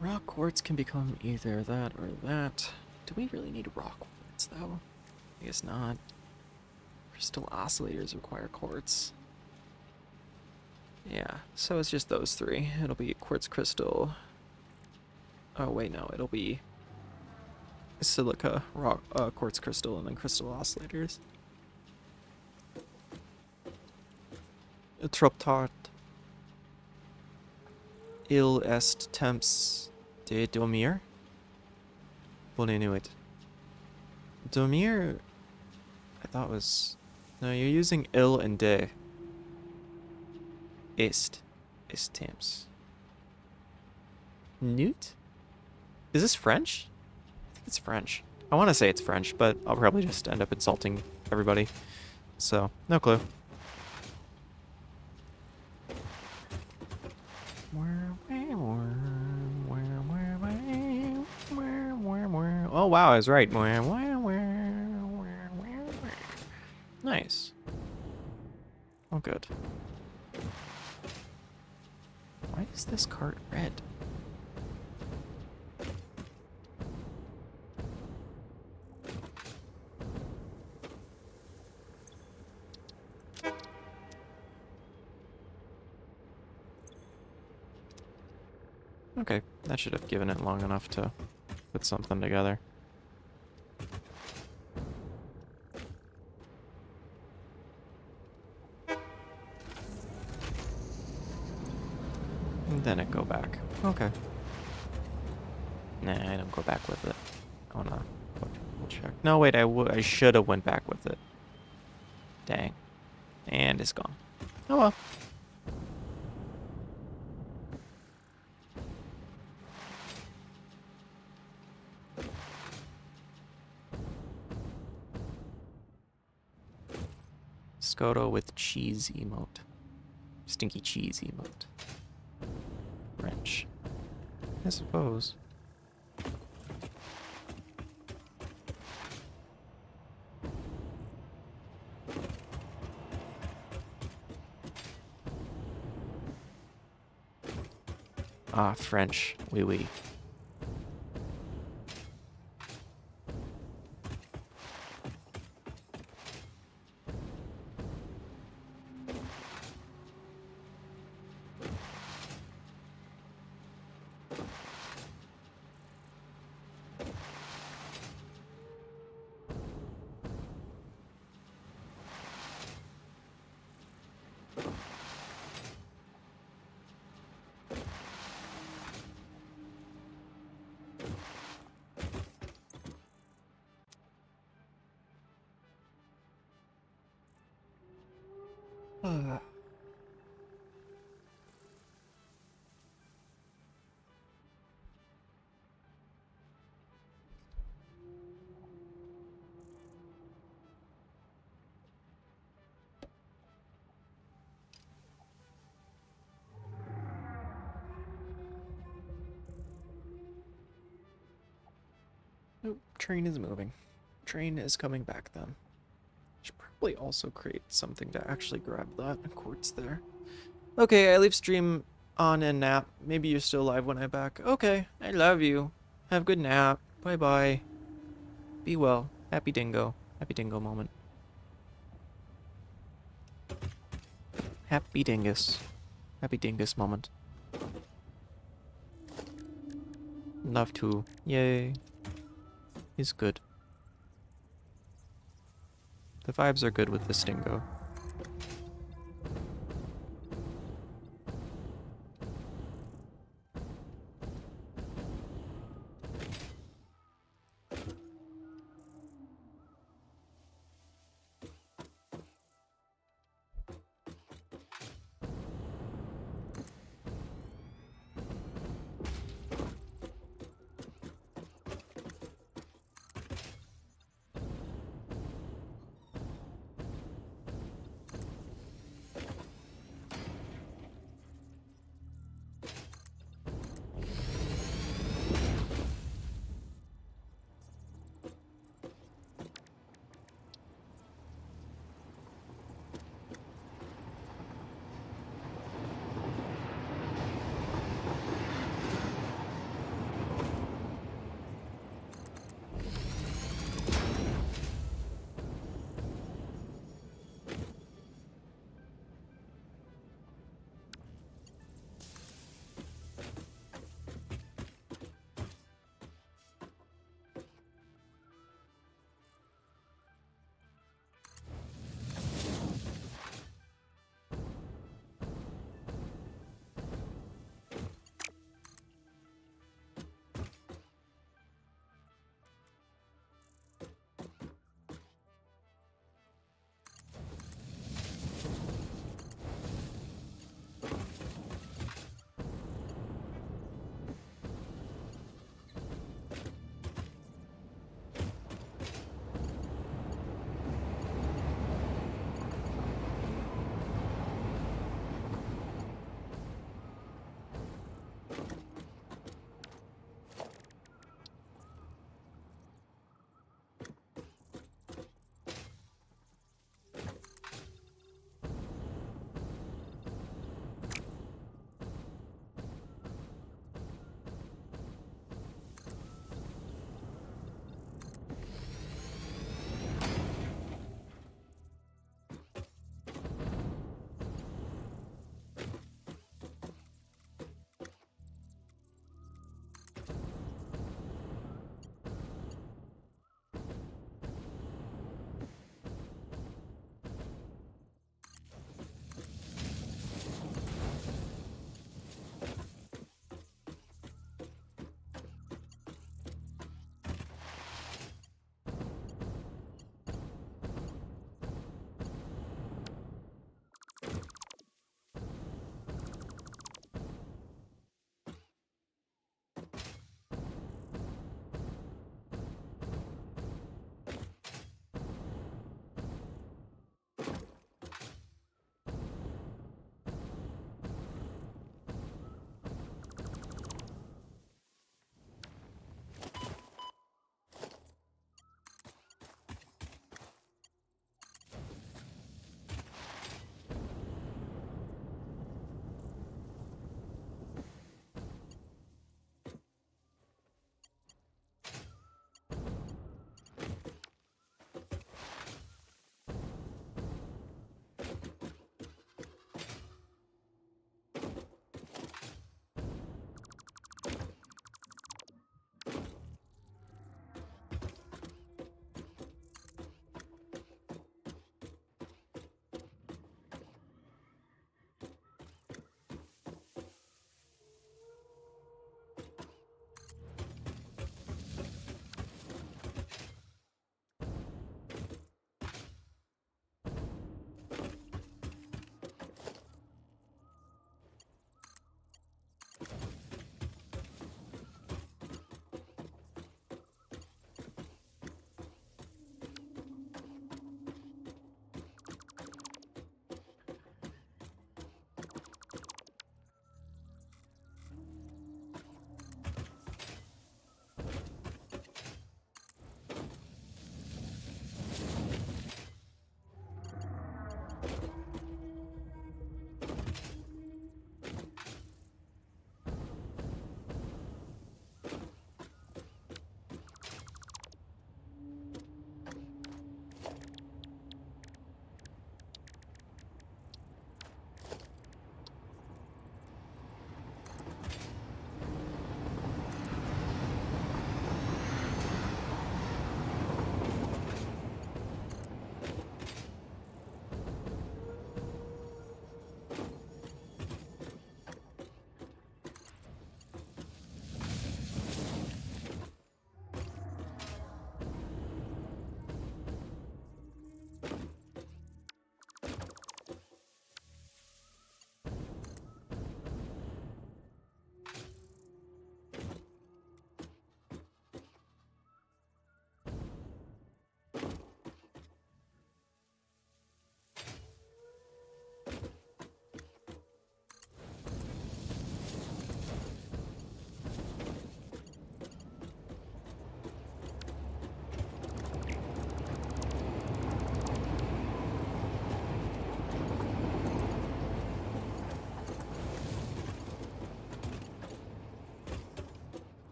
Rock quartz can become either that or that. Do we really need rock quartz, though? I guess not. Crystal oscillators require quartz. Yeah, so it's just those three. It'll be quartz crystal. Oh, wait, no. It'll be silica, rock, quartz crystal, and then crystal oscillators. Troptart. Il est temps de dormir. Bonne nuit. Dormir, I thought was... No, you're using il and de. Est temps. Newt? Is this French? I think it's French. I want to say it's French, but I'll probably just end up insulting everybody. So, no clue. Oh wow, I was right. Nice. Oh good. Why is this cart red? Okay, that should have given it long enough to put something together. And then it go back. Okay. Nah, I don't go back with it. I wanna double check. No, wait, I should have went back with it. Dang. And it's gone. Oh well. Scoto with cheese emote. Stinky cheese emote. Wrench. I suppose. Ah, French. Oui, oui. Nope, train is moving. Train is coming back then. Should probably also create something to actually grab that quartz there. Okay, I leave stream on and nap. Maybe you're still alive when I'm back. Okay, I love you. Have a good nap. Bye-bye. Be well. Happy dingo. Happy dingo moment. Happy dingus. Happy dingus moment. Love to. Yay. He's good. The vibes are good with this dingo.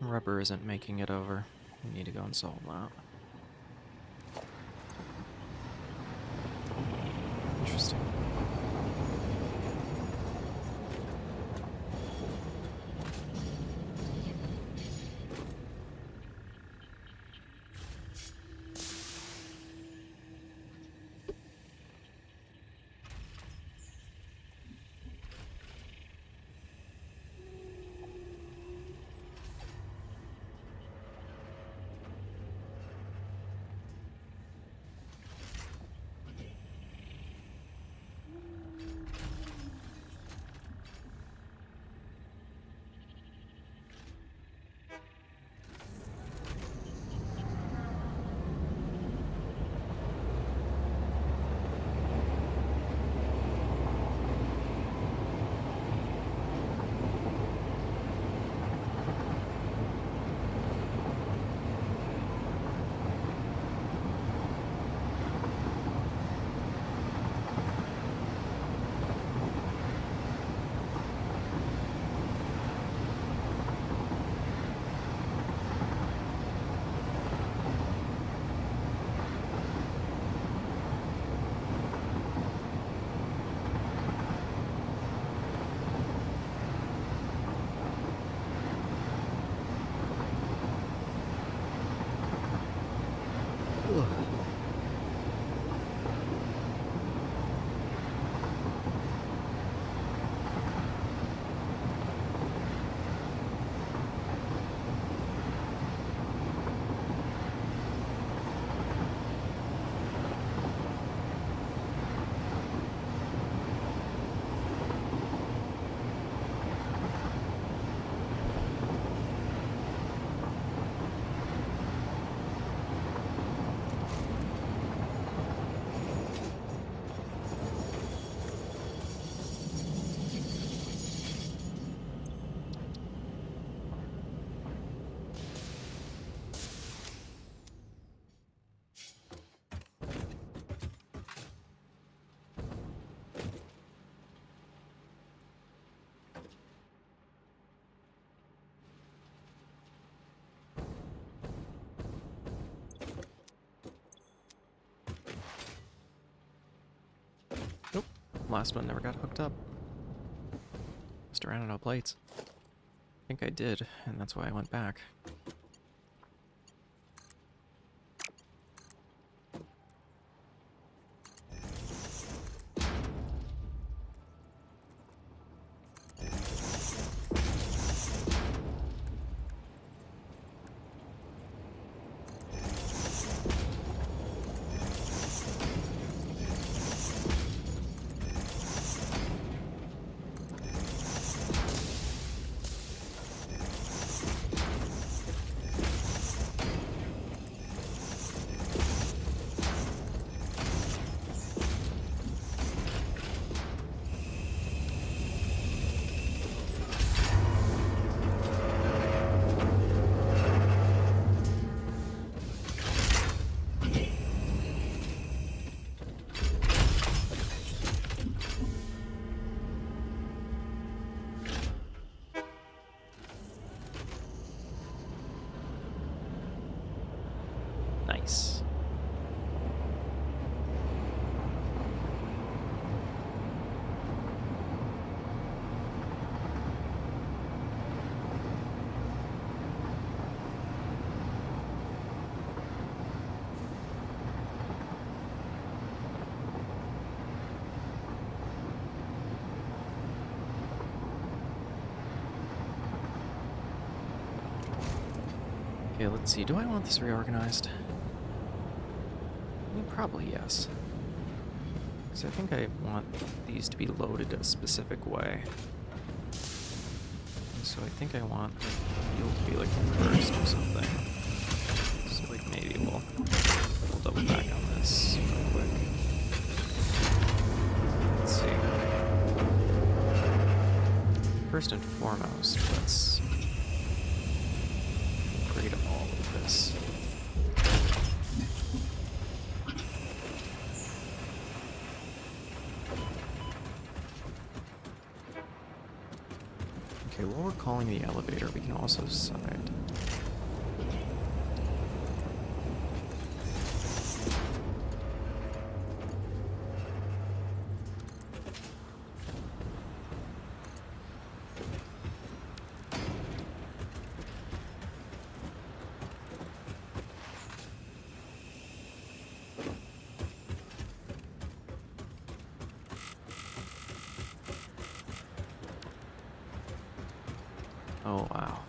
Rubber isn't making it over. We need to go and solve that. Interesting. Nope. Last one never got hooked up. Must have ran out of plates. I think I did, and that's why I went back. Nice. Okay, let's see. Do I want this reorganized? I mean, probably yes. Because I think I want these to be loaded a specific way. And so I think I want the fuel to be like reversed or something. So like maybe we'll double back on this real quick. Let's see. First and foremost, let's create all of this. Okay, while we're calling the elevator, we can also side. Oh, wow.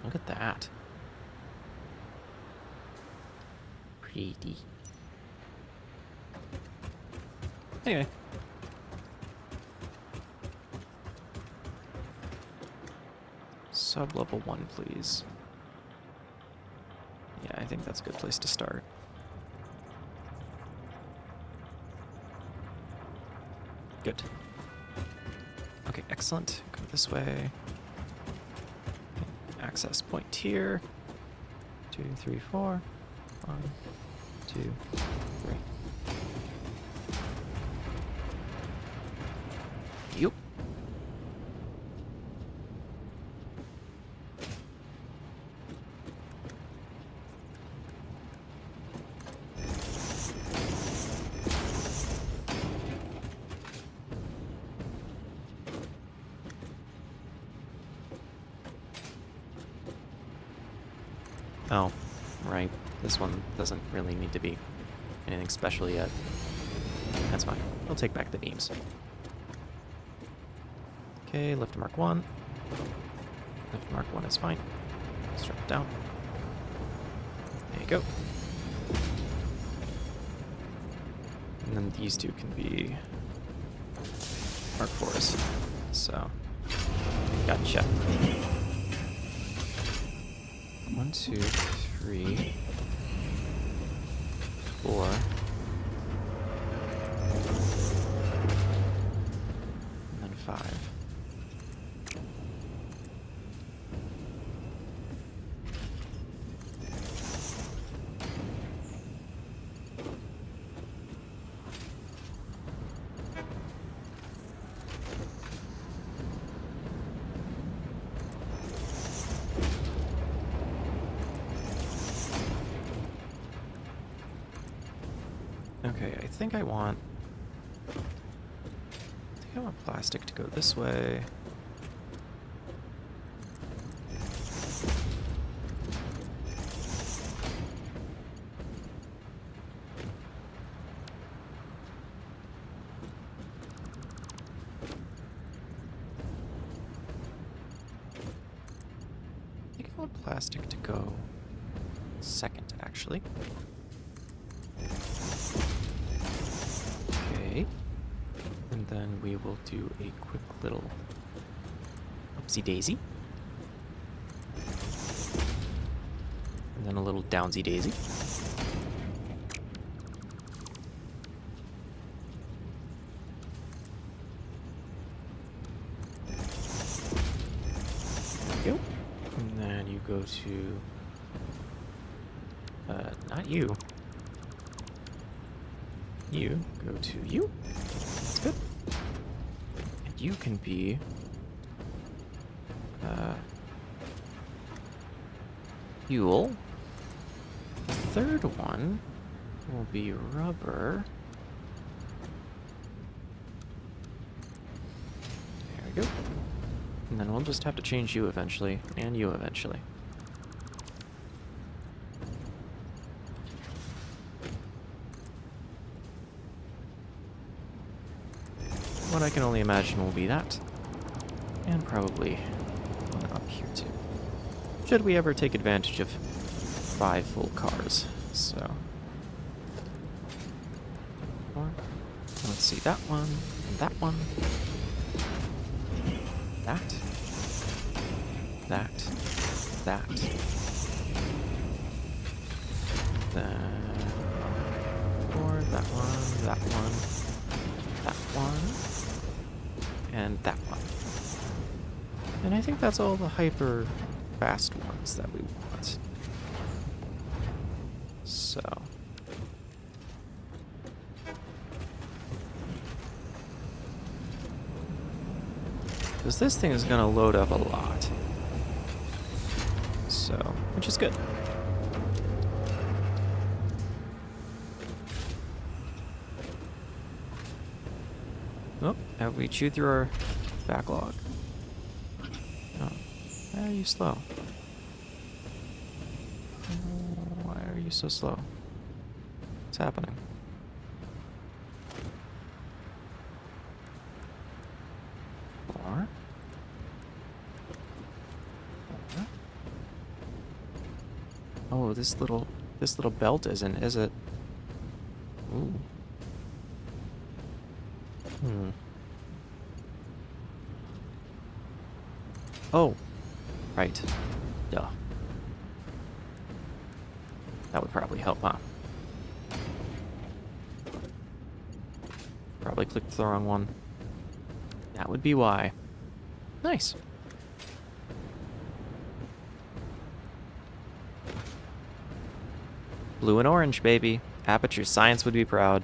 Look at that. Pretty. Anyway. Sub-level 1, please. Yeah, I think that's a good place to start. Good. Okay, excellent. Go this way. Access point here. 2, 3, 4. 1, 2, 3. Yup. Oh, right. This one doesn't really need to be anything special yet. That's fine. We'll take back the beams. Okay, lift mark 1. Lift mark 1 is fine. Strap it down. There you go. And then these two can be mark 4s. So, gotcha. 1, 2, 3, 4. And then 5. Okay, I think I want plastic to go this way. I think I want plastic to go second, actually. Okay, and then we will do a quick little upsy-daisy. And then a little downsy-daisy. There we go. And then you go to... not you. You go to you. That's good. And you can be fuel. The third one will be rubber. There we go. And then we'll just have to change you eventually, and you eventually. What I can only imagine will be that. And probably one up here too. Should we ever take advantage of 5 full cars, so... Let's see, that one, and that one. That. That. That. Then... Or that one, that one, that one, and that one. And I think that's all the hyper fast ones that we want. So... Because this thing is going to load up a lot. So, which is good. Oh, have we chewed through our backlog? Oh, why are you slow? Why are you so slow? What's happening? More? More? Oh, this little belt isn't, is it? Ooh. Hmm. Oh, right. Duh. That would probably help, huh? Probably clicked the wrong one. That would be why. Nice. Blue and orange, baby. Aperture Science would be proud.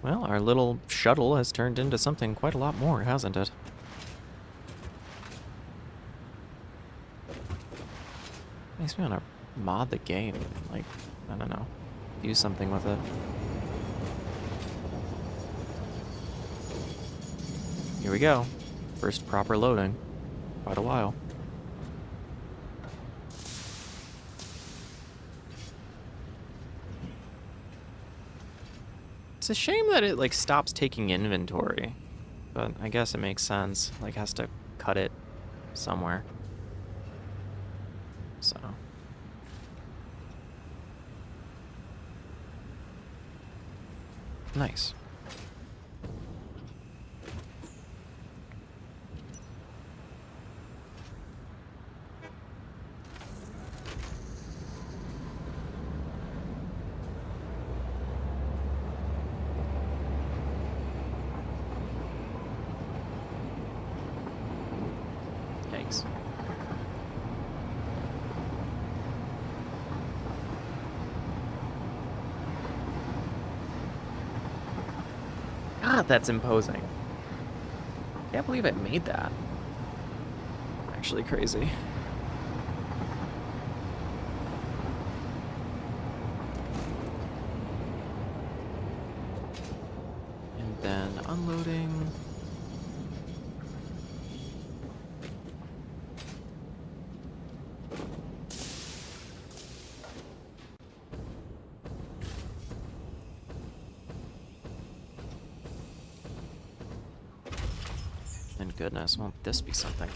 Well, our little shuttle has turned into something quite a lot more, hasn't it? Makes me want to mod the game. Like, I don't know. Do something with it. Here we go. First proper loading. Quite a while. It's a shame that it, like, stops taking inventory. But I guess it makes sense. Like, has to cut it somewhere. So. Nice. Yikes. God, that's imposing. Can't believe it made that. Actually crazy. And then unloading. And goodness, won't this be something?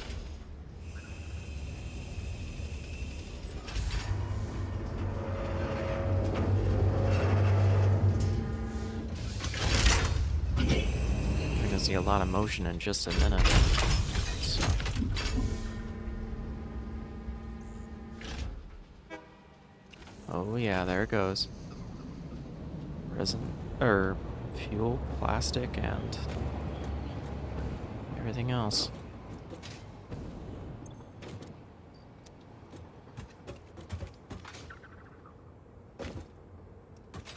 We're gonna see a lot of motion in just a minute. So. Oh yeah, there it goes. Resin, fuel, plastic, and everything else.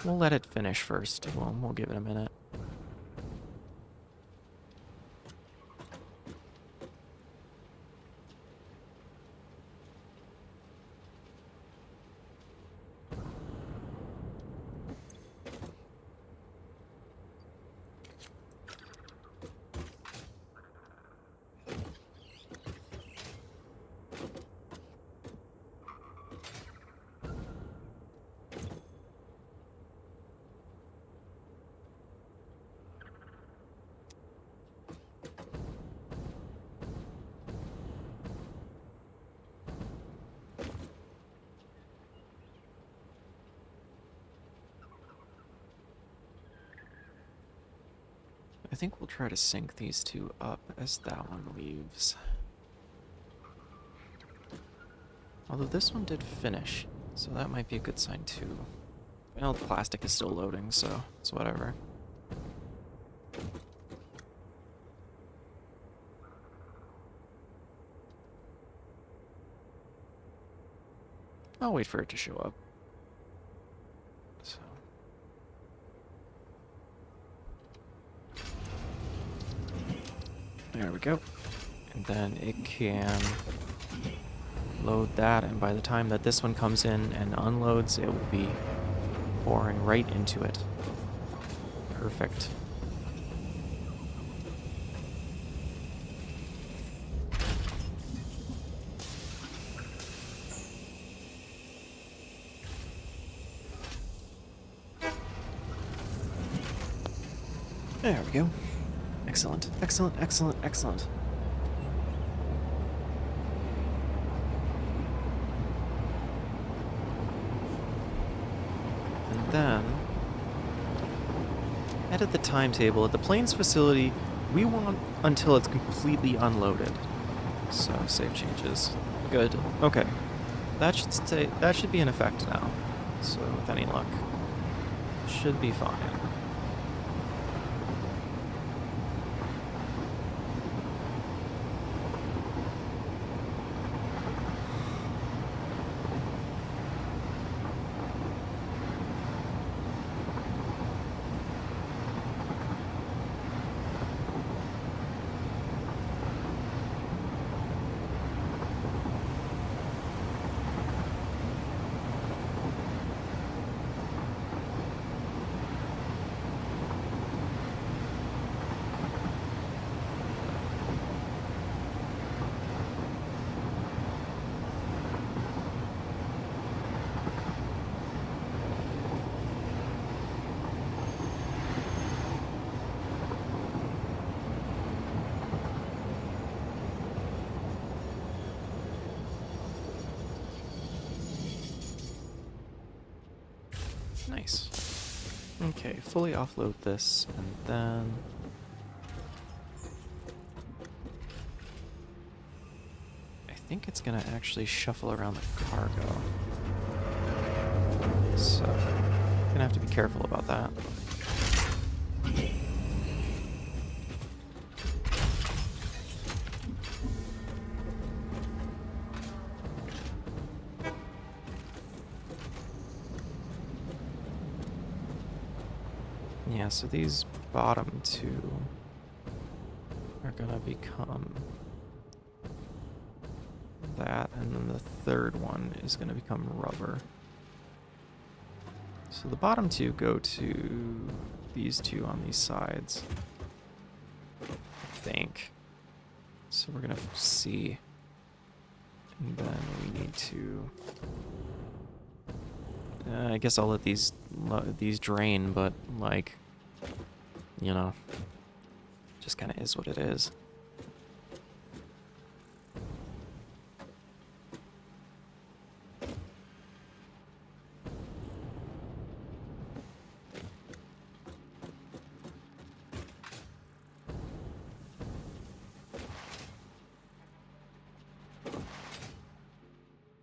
We'll let it finish first. We'll give it a minute. I think we'll try to sync these two up as that one leaves. Although this one did finish, so that might be a good sign too. Well, the plastic is still loading, so it's whatever. I'll wait for it to show up. So. There we go. And then it can load that, and by the time that this one comes in and unloads, it will be pouring right into it. Perfect. There we go. Excellent, excellent, excellent, excellent. And then, edit the timetable. At the planes facility, we want until it's completely unloaded. So, save changes. Good. Okay. That should be in effect now. So, with any luck, should be fine. Nice. Okay, fully offload this, and then... I think it's gonna actually shuffle around the cargo. So, gonna have to be careful about that. Yeah, so these bottom two are gonna become that, and then the third one is gonna become rubber. So the bottom two go to these two on these sides, I think. So we're gonna see, and then we need to... I guess I'll let these drain, but like, you know, just kind of is what it is.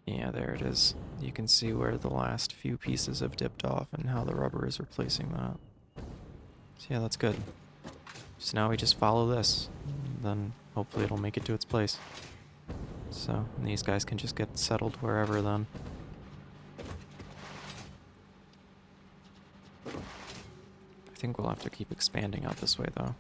Yeah, there it is. You can see where the last few pieces have dipped off and how the rubber is replacing that. So yeah, that's good. So now we just follow this, and then hopefully it'll make it to its place. So, and these guys can just get settled wherever then. I think we'll have to keep expanding out this way though.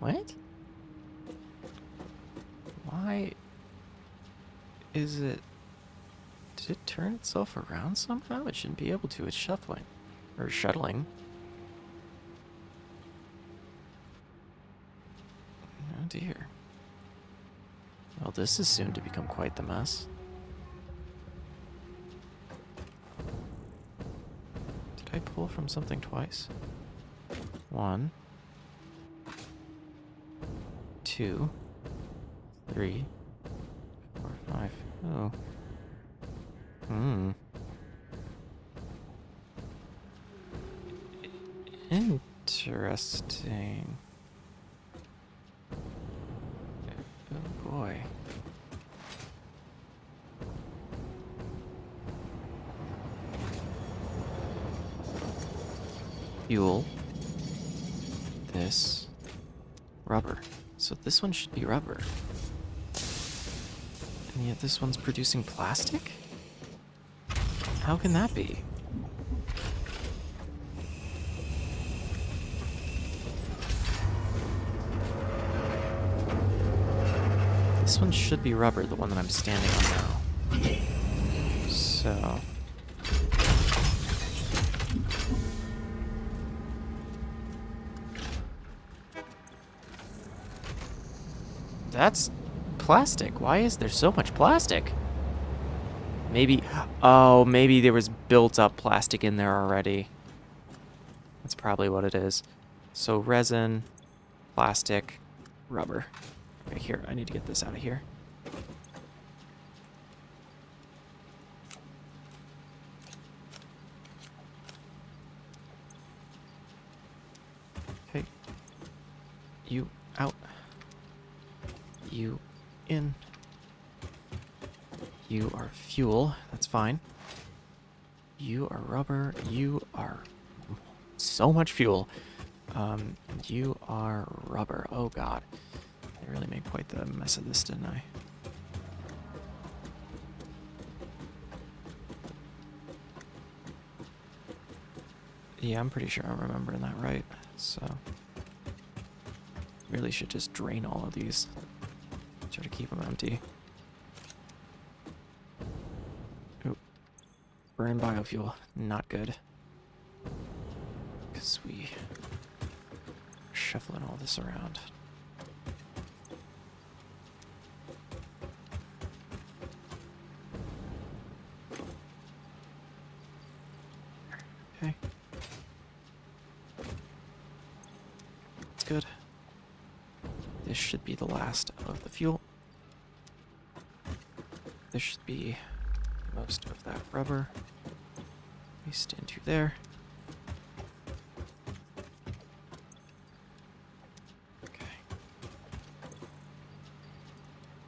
What? Why is it... Did it turn itself around somehow? It shouldn't be able to. It's shuffling. Or shuttling. Oh dear. Well, this is soon to become quite the mess. Did I pull from something twice? 1, 2, 3, 4, 5. Oh. Interesting. Oh boy. Fuel. This. Rubber. So this one should be rubber. And yet this one's producing plastic? How can that be? This one should be rubber, the one that I'm standing on now. So... That's plastic. Why is there so much plastic? Maybe... Oh, maybe there was built-up plastic in there already. That's probably what it is. So resin, plastic, rubber. Okay, here, I need to get this out of here. Okay. You out. You in. You are fuel. That's fine. You are rubber. You are so much fuel. You are rubber. Oh god. I really made quite the mess of this, didn't I? Yeah, I'm pretty sure I'm remembering that right. So, really should just drain all of these. Try to keep them empty. Ooh. Burn biofuel. Not good. Because we are shuffling all this around. Okay. That's good. This should be the last of the fuel. This should be most of that rubber. Paste into there. Okay.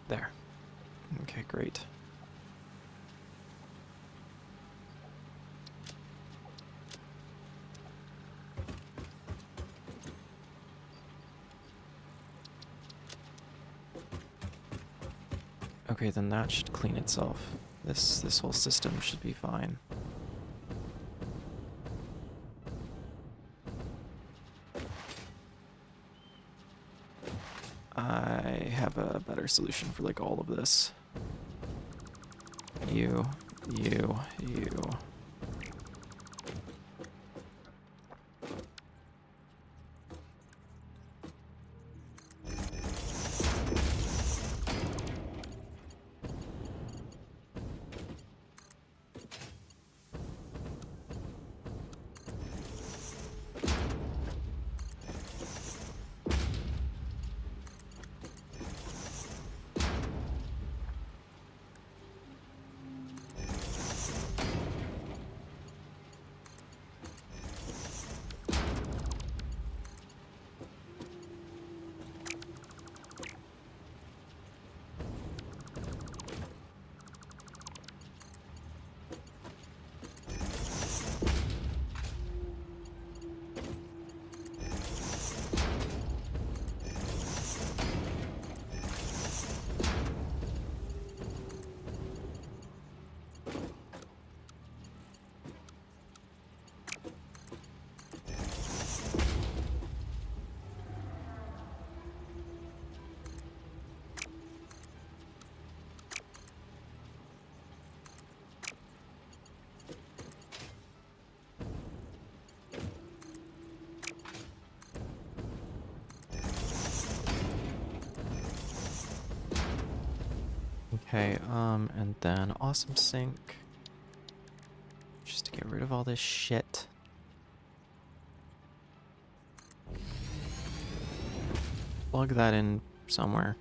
There. Okay, great. Okay, then that should clean itself. This whole system should be fine. I have a better solution for like all of this. You. Okay, and then awesome sink. Just to get rid of all this shit. Plug that in somewhere.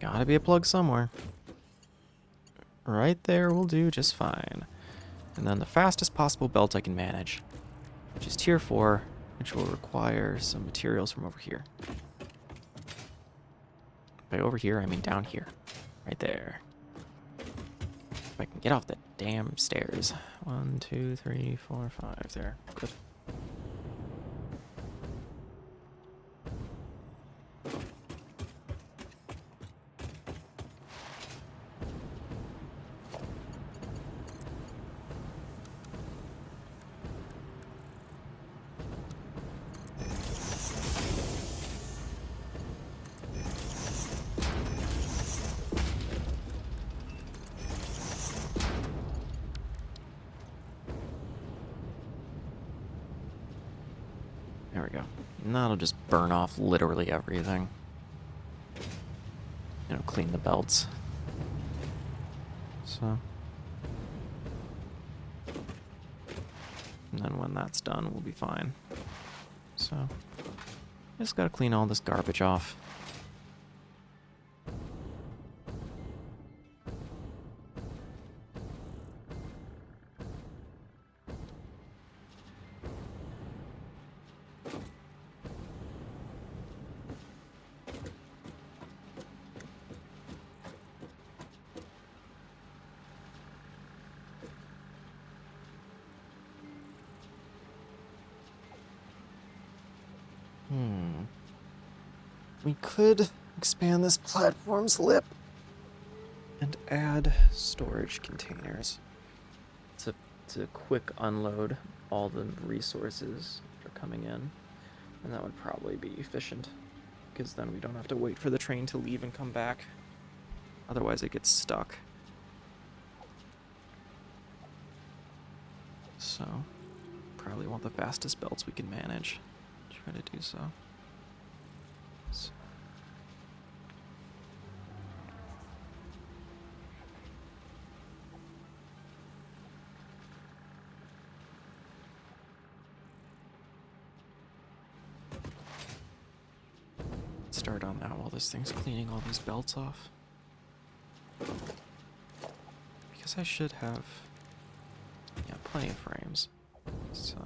Gotta be a plug somewhere. Right there will do just fine. And then the fastest possible belt I can manage, which is tier 4, which will require some materials from over here. By over here, I mean down here. Right there. If I can get off the damn stairs. 1, 2, 3, 4, 5. There. Good. There we go. And that'll just burn off literally everything. You know, clean the belts. So. And then when that's done, we'll be fine. So. Just gotta clean all this garbage off. We could expand this platform's lip and add storage containers to quick unload all the resources that are coming in. And that would probably be efficient, because then we don't have to wait for the train to leave and come back. Otherwise it gets stuck. So, probably want the fastest belts we can manage. Try to do so. Start on that while this thing's cleaning all these belts off. Because I should have, yeah, plenty of frames. So.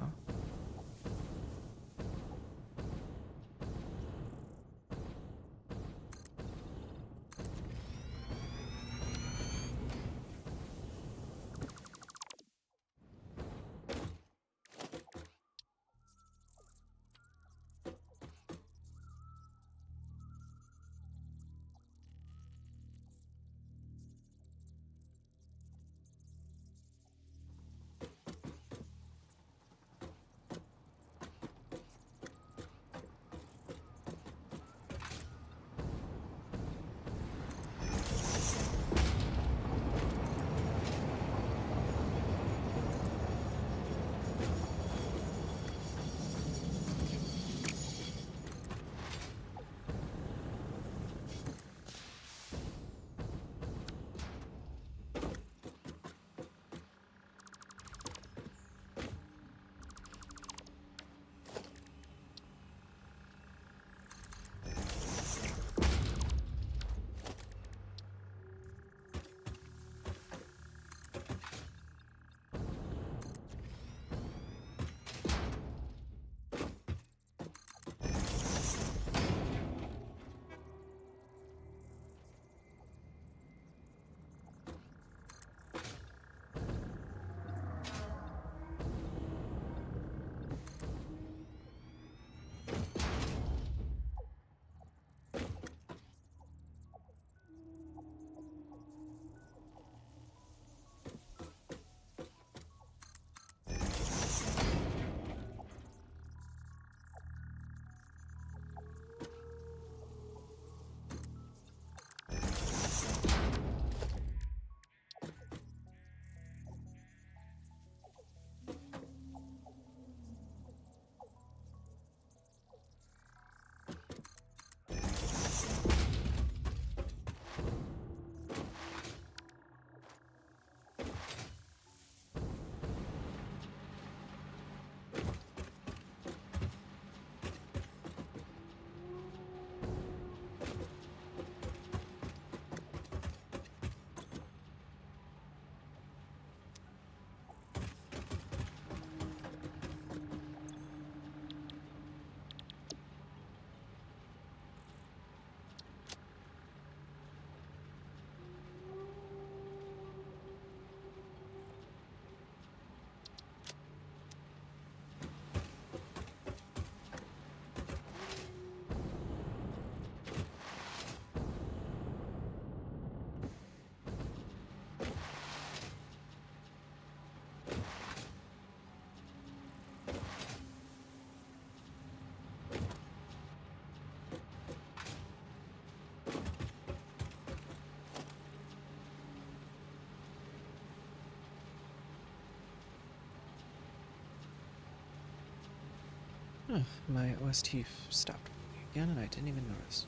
My OST stopped again and I didn't even notice.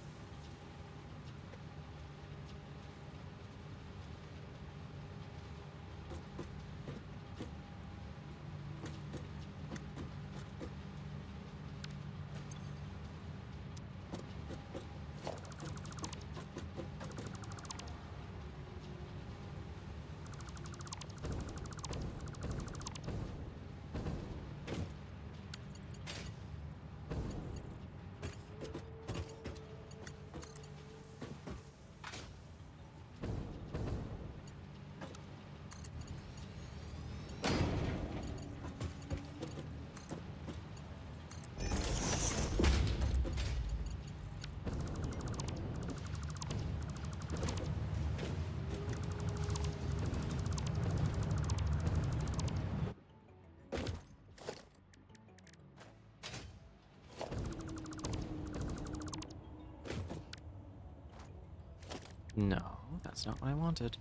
No, that's not what I wanted.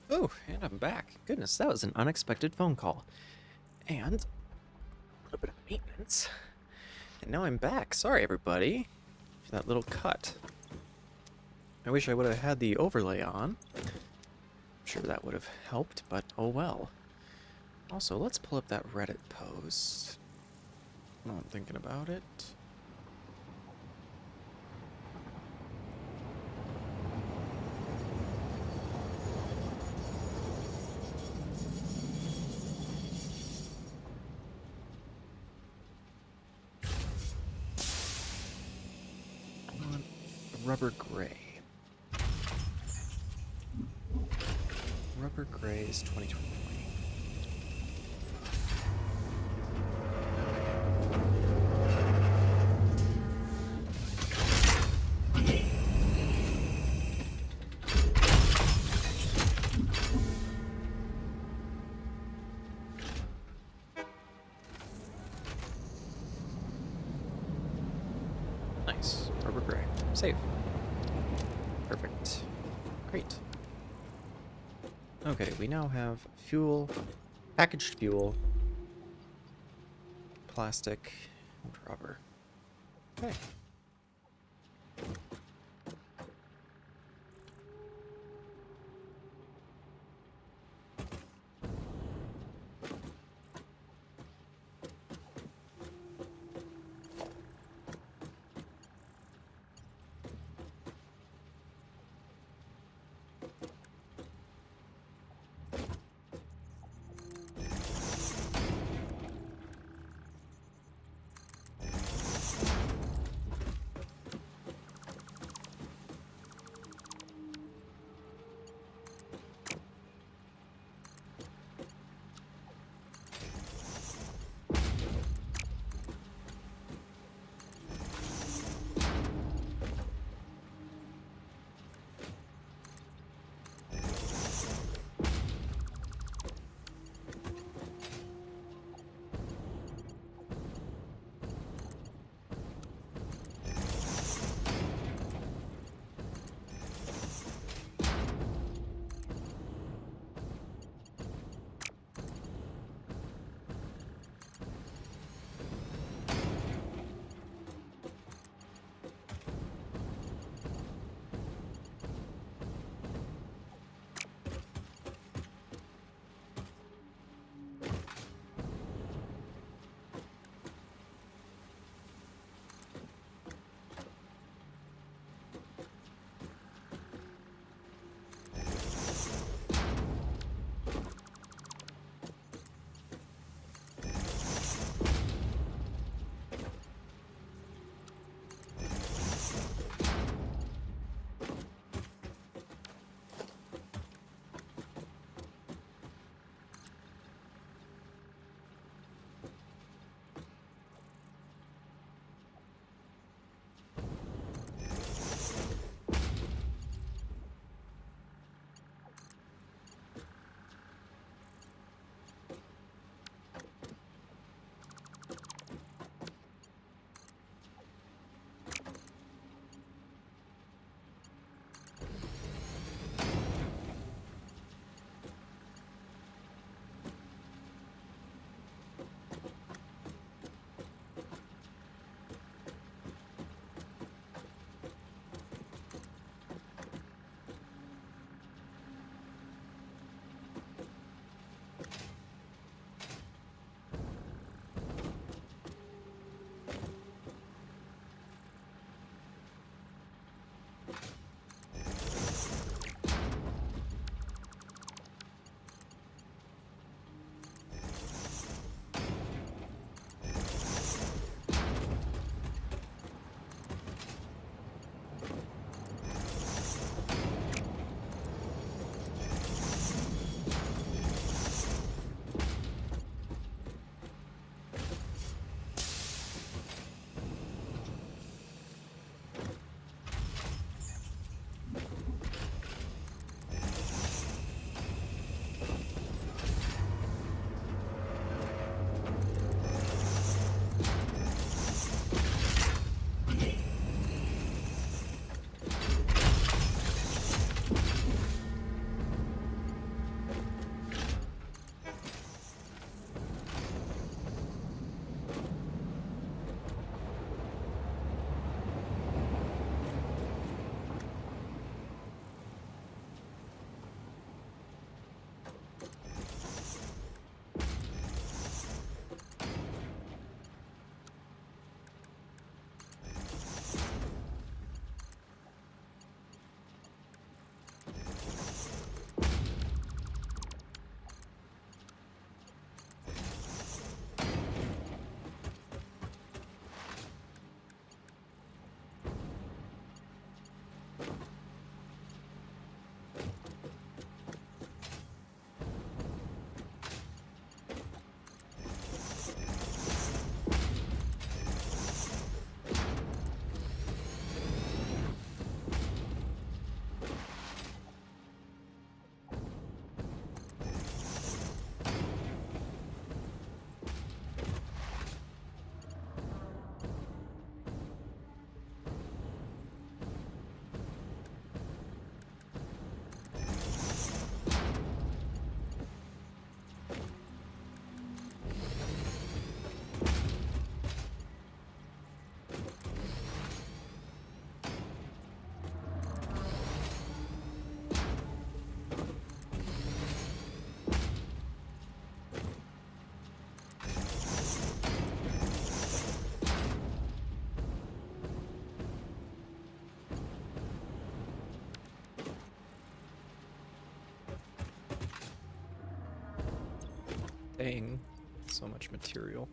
Oh, and I'm back. Goodness, that was an unexpected phone call. And a little bit of maintenance. And now I'm back. Sorry, everybody, for that little cut. I wish I would have had the overlay on. I'm sure that would have helped, but oh well. Also, let's pull up that Reddit post. Now I'm thinking about it. Rubber gray. Rubber gray is 2020. Nice. Rubber gray. Save. Perfect. Great. Okay, we now have fuel, packaged fuel, plastic, and rubber. Okay. Dang, so much material.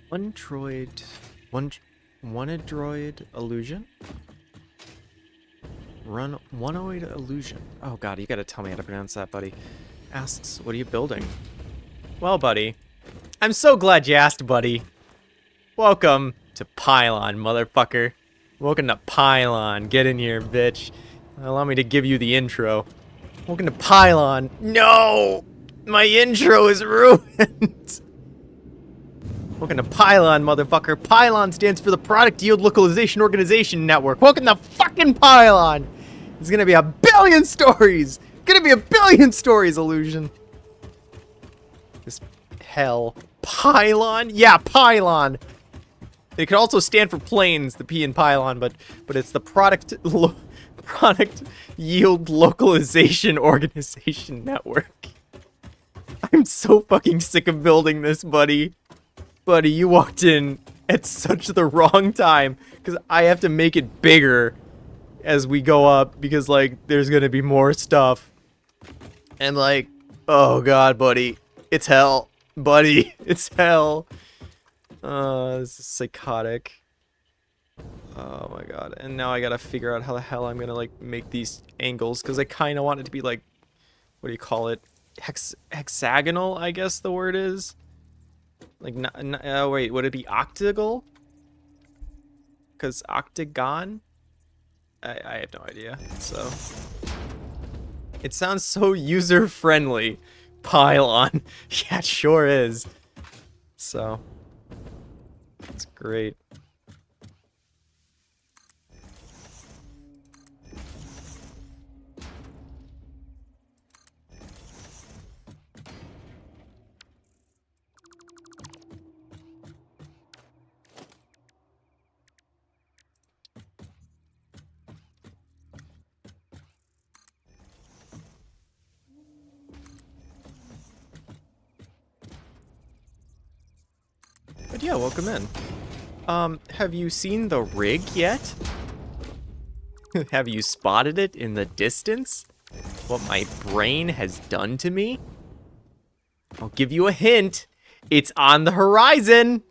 One droid... One droid illusion? Run 108 illusion. Oh god, you gotta tell me how to pronounce that, buddy. Asks, what are you building? Well, buddy, I'm so glad you asked, buddy. Welcome to PYLON, motherfucker. Welcome to PYLON. Get in here, bitch. Allow me to give you the intro. Welcome to PYLON. No! My intro is ruined! Welcome to PYLON, motherfucker. PYLON stands for the Product Yield Localization Organization Network. Welcome to fucking PYLON! It's gonna be a billion stories! Gonna be a billion stories, Illusion. This hell. PYLON? Yeah, PYLON! It could also stand for planes, the P in PYLON, but it's the Product Yield Localization Organization Network. I'm so fucking sick of building this, buddy. Buddy, you walked in at such the wrong time, because I have to make it bigger as we go up, because, like, there's gonna be more stuff. And, like, oh god, buddy. It's hell. Buddy, it's hell. This is psychotic. Oh my god. And now I gotta figure out how the hell I'm gonna, like, make these angles, because I kind of want it to be, like, what do you call it? Hexagonal, I guess the word is. Like, wait, would it be octagonal? Because octagon? I have no idea, so. It sounds so user-friendly. PYLON. Yeah, it sure is. So. It's great. But yeah, welcome in. Have you seen the rig yet? Have you spotted it in the distance? What my brain has done to me? I'll give you a hint. It's on the horizon.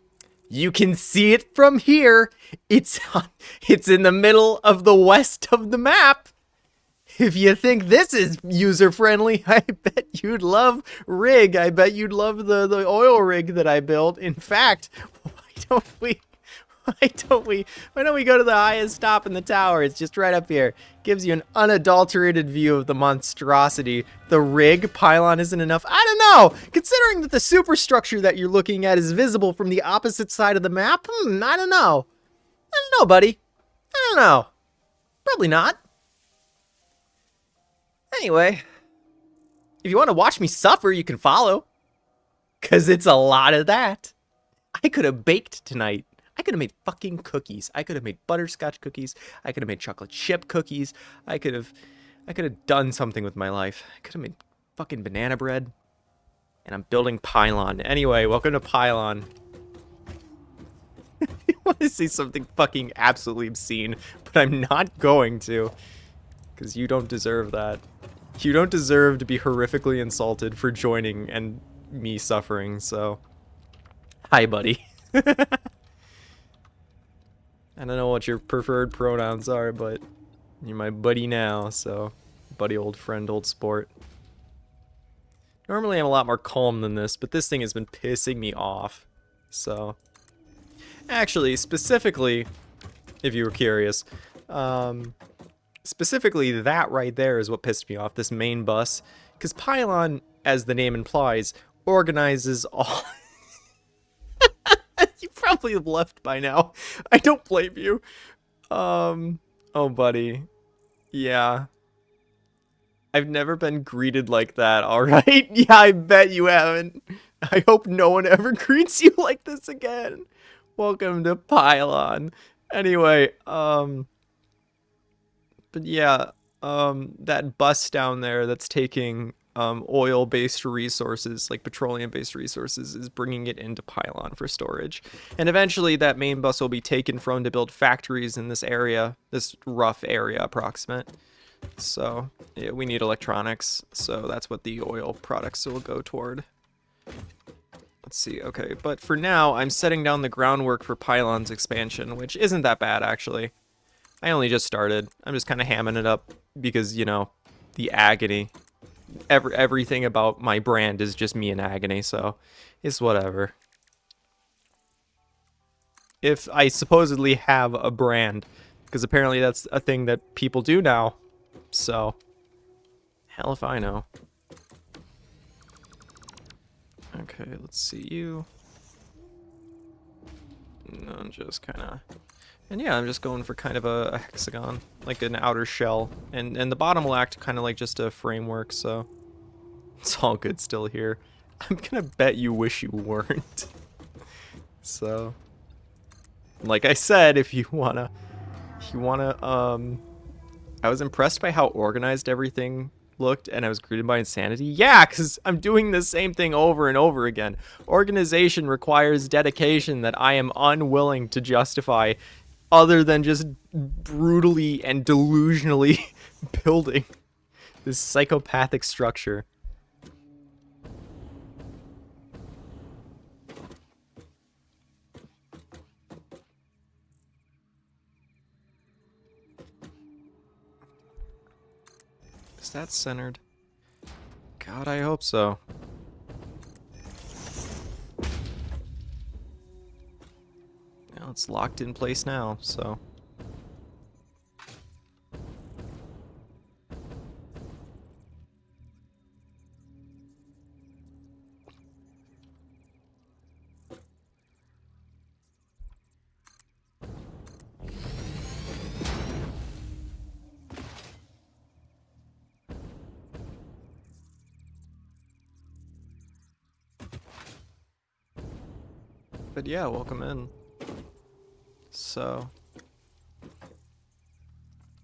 You can see it from here. It's in the middle of the west of the map. If you think this is user-friendly, I bet you'd love rig. I bet you'd love the oil rig that I built. In fact, why don't we go to the highest stop in the tower? It's just right up here. Gives you an unadulterated view of the monstrosity. The rig pylon isn't enough. I don't know. Considering that the superstructure that you're looking at is visible from the opposite side of the map, I don't know. I don't know, buddy. I don't know. Probably not. Anyway, if you want to watch me suffer, you can follow. Because it's a lot of that. I could have baked tonight. I could have made fucking cookies. I could have made butterscotch cookies. I could have made chocolate chip cookies. I could have done something with my life. I could have made fucking banana bread. And I'm building PYLON. Anyway, welcome to PYLON. I want to say something fucking absolutely obscene, but I'm not going to. Because you don't deserve that. You don't deserve to be horrifically insulted for joining and me suffering, so. Hi, buddy. I don't know what your preferred pronouns are, but you're my buddy now, so. Buddy, old friend, old sport. Normally I'm a lot more calm than this, but this thing has been pissing me off, so. Actually, specifically, if you were curious, specifically, that right there is what pissed me off, this main bus. Because PYLON, as the name implies, organizes all... You probably have left by now. I don't blame you. Oh, buddy. Yeah. I've never been greeted like that, alright? Yeah, I bet you haven't. I hope no one ever greets you like this again. Welcome to PYLON. Anyway, but yeah, that bus down there that's taking oil-based resources, like petroleum-based resources, is bringing it into PYLON for storage. And eventually that main bus will be taken from to build factories in this area, this rough area approximate. So, yeah, we need electronics, so that's what the oil products will go toward. Let's see, okay, but for now, I'm setting down the groundwork for PYLON's expansion, which isn't that bad, actually. I only just started. I'm just kind of hamming it up because, you know, the agony. Everything about my brand is just me in agony, so it's whatever. If I supposedly have a brand, because apparently that's a thing that people do now, so hell if I know. Okay, let's see you. No, I'm just kind of... And yeah, I'm just going for kind of a hexagon, like an outer shell. And the bottom will act kind of like just a framework, so it's all good still here. I'm gonna bet you wish you weren't. So, like I said, if you wanna, I was impressed by how organized everything looked, and I was greeted by insanity. Yeah, because I'm doing the same thing over and over again. Organization requires dedication that I am unwilling to justify, other than just brutally and delusionally building this psychopathic structure. Is that centered? God, I hope so. Now it's locked in place now, so. But yeah, welcome in. So,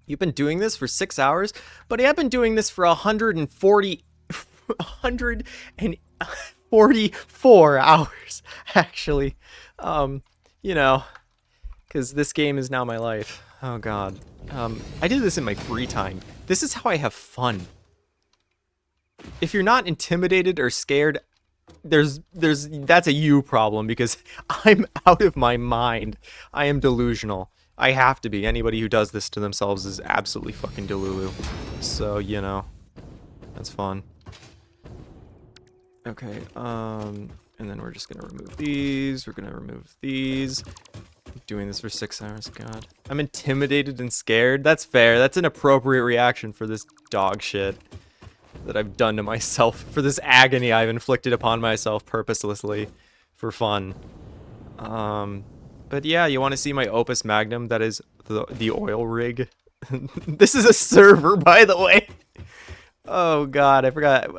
you've been doing this for 6 hours? Buddy, I've been doing this for 144 hours, actually. You know, because this game is now my life. Oh god. I do this in my free time. This is how I have fun. If you're not intimidated or scared, that's a you problem, because I'm out of my mind. I am delusional. I have to be. Anybody who does this to themselves is absolutely fucking delulu. So, you know, that's fun. Okay, and then we're just gonna remove these. We're gonna remove these. I'm doing this for 6 hours, god. I'm intimidated and scared. That's fair. That's an appropriate reaction for this dog shit that I've done to myself, for this agony I've inflicted upon myself purposelessly for fun. But yeah, you want to see my opus magnum? That is the oil rig. This is a server, by the way. Oh god, I forgot.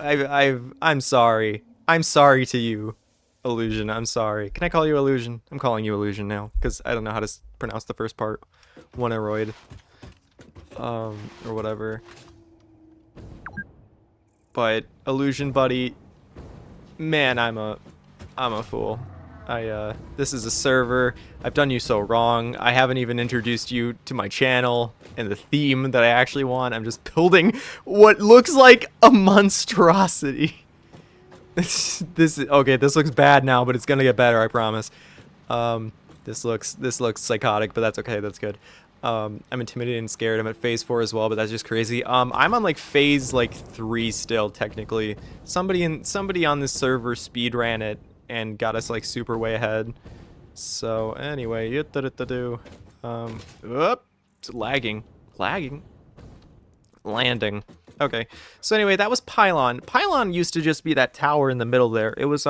I'm sorry. I'm sorry to you, Illusion. I'm sorry. Can I call you Illusion? I'm calling you Illusion now, because I don't know how to pronounce the first part. One-aroid. Or whatever. But Illusion buddy, man, I'm a fool. This is a server. I've done you so wrong. I haven't even introduced you to my channel and the theme that I actually want. I'm just building what looks like a monstrosity. This okay, this looks bad now, but it's gonna get better, I promise. This looks psychotic, but that's okay, that's good. I'm intimidated and scared. I'm at phase 4 as well, but that's just crazy. I'm on like phase 3 still, technically. Somebody on this server speedran it and got us like super way ahead. So anyway, it's lagging. Landing. Okay. So anyway, that was PYLON. PYLON used to just be that tower in the middle there. It was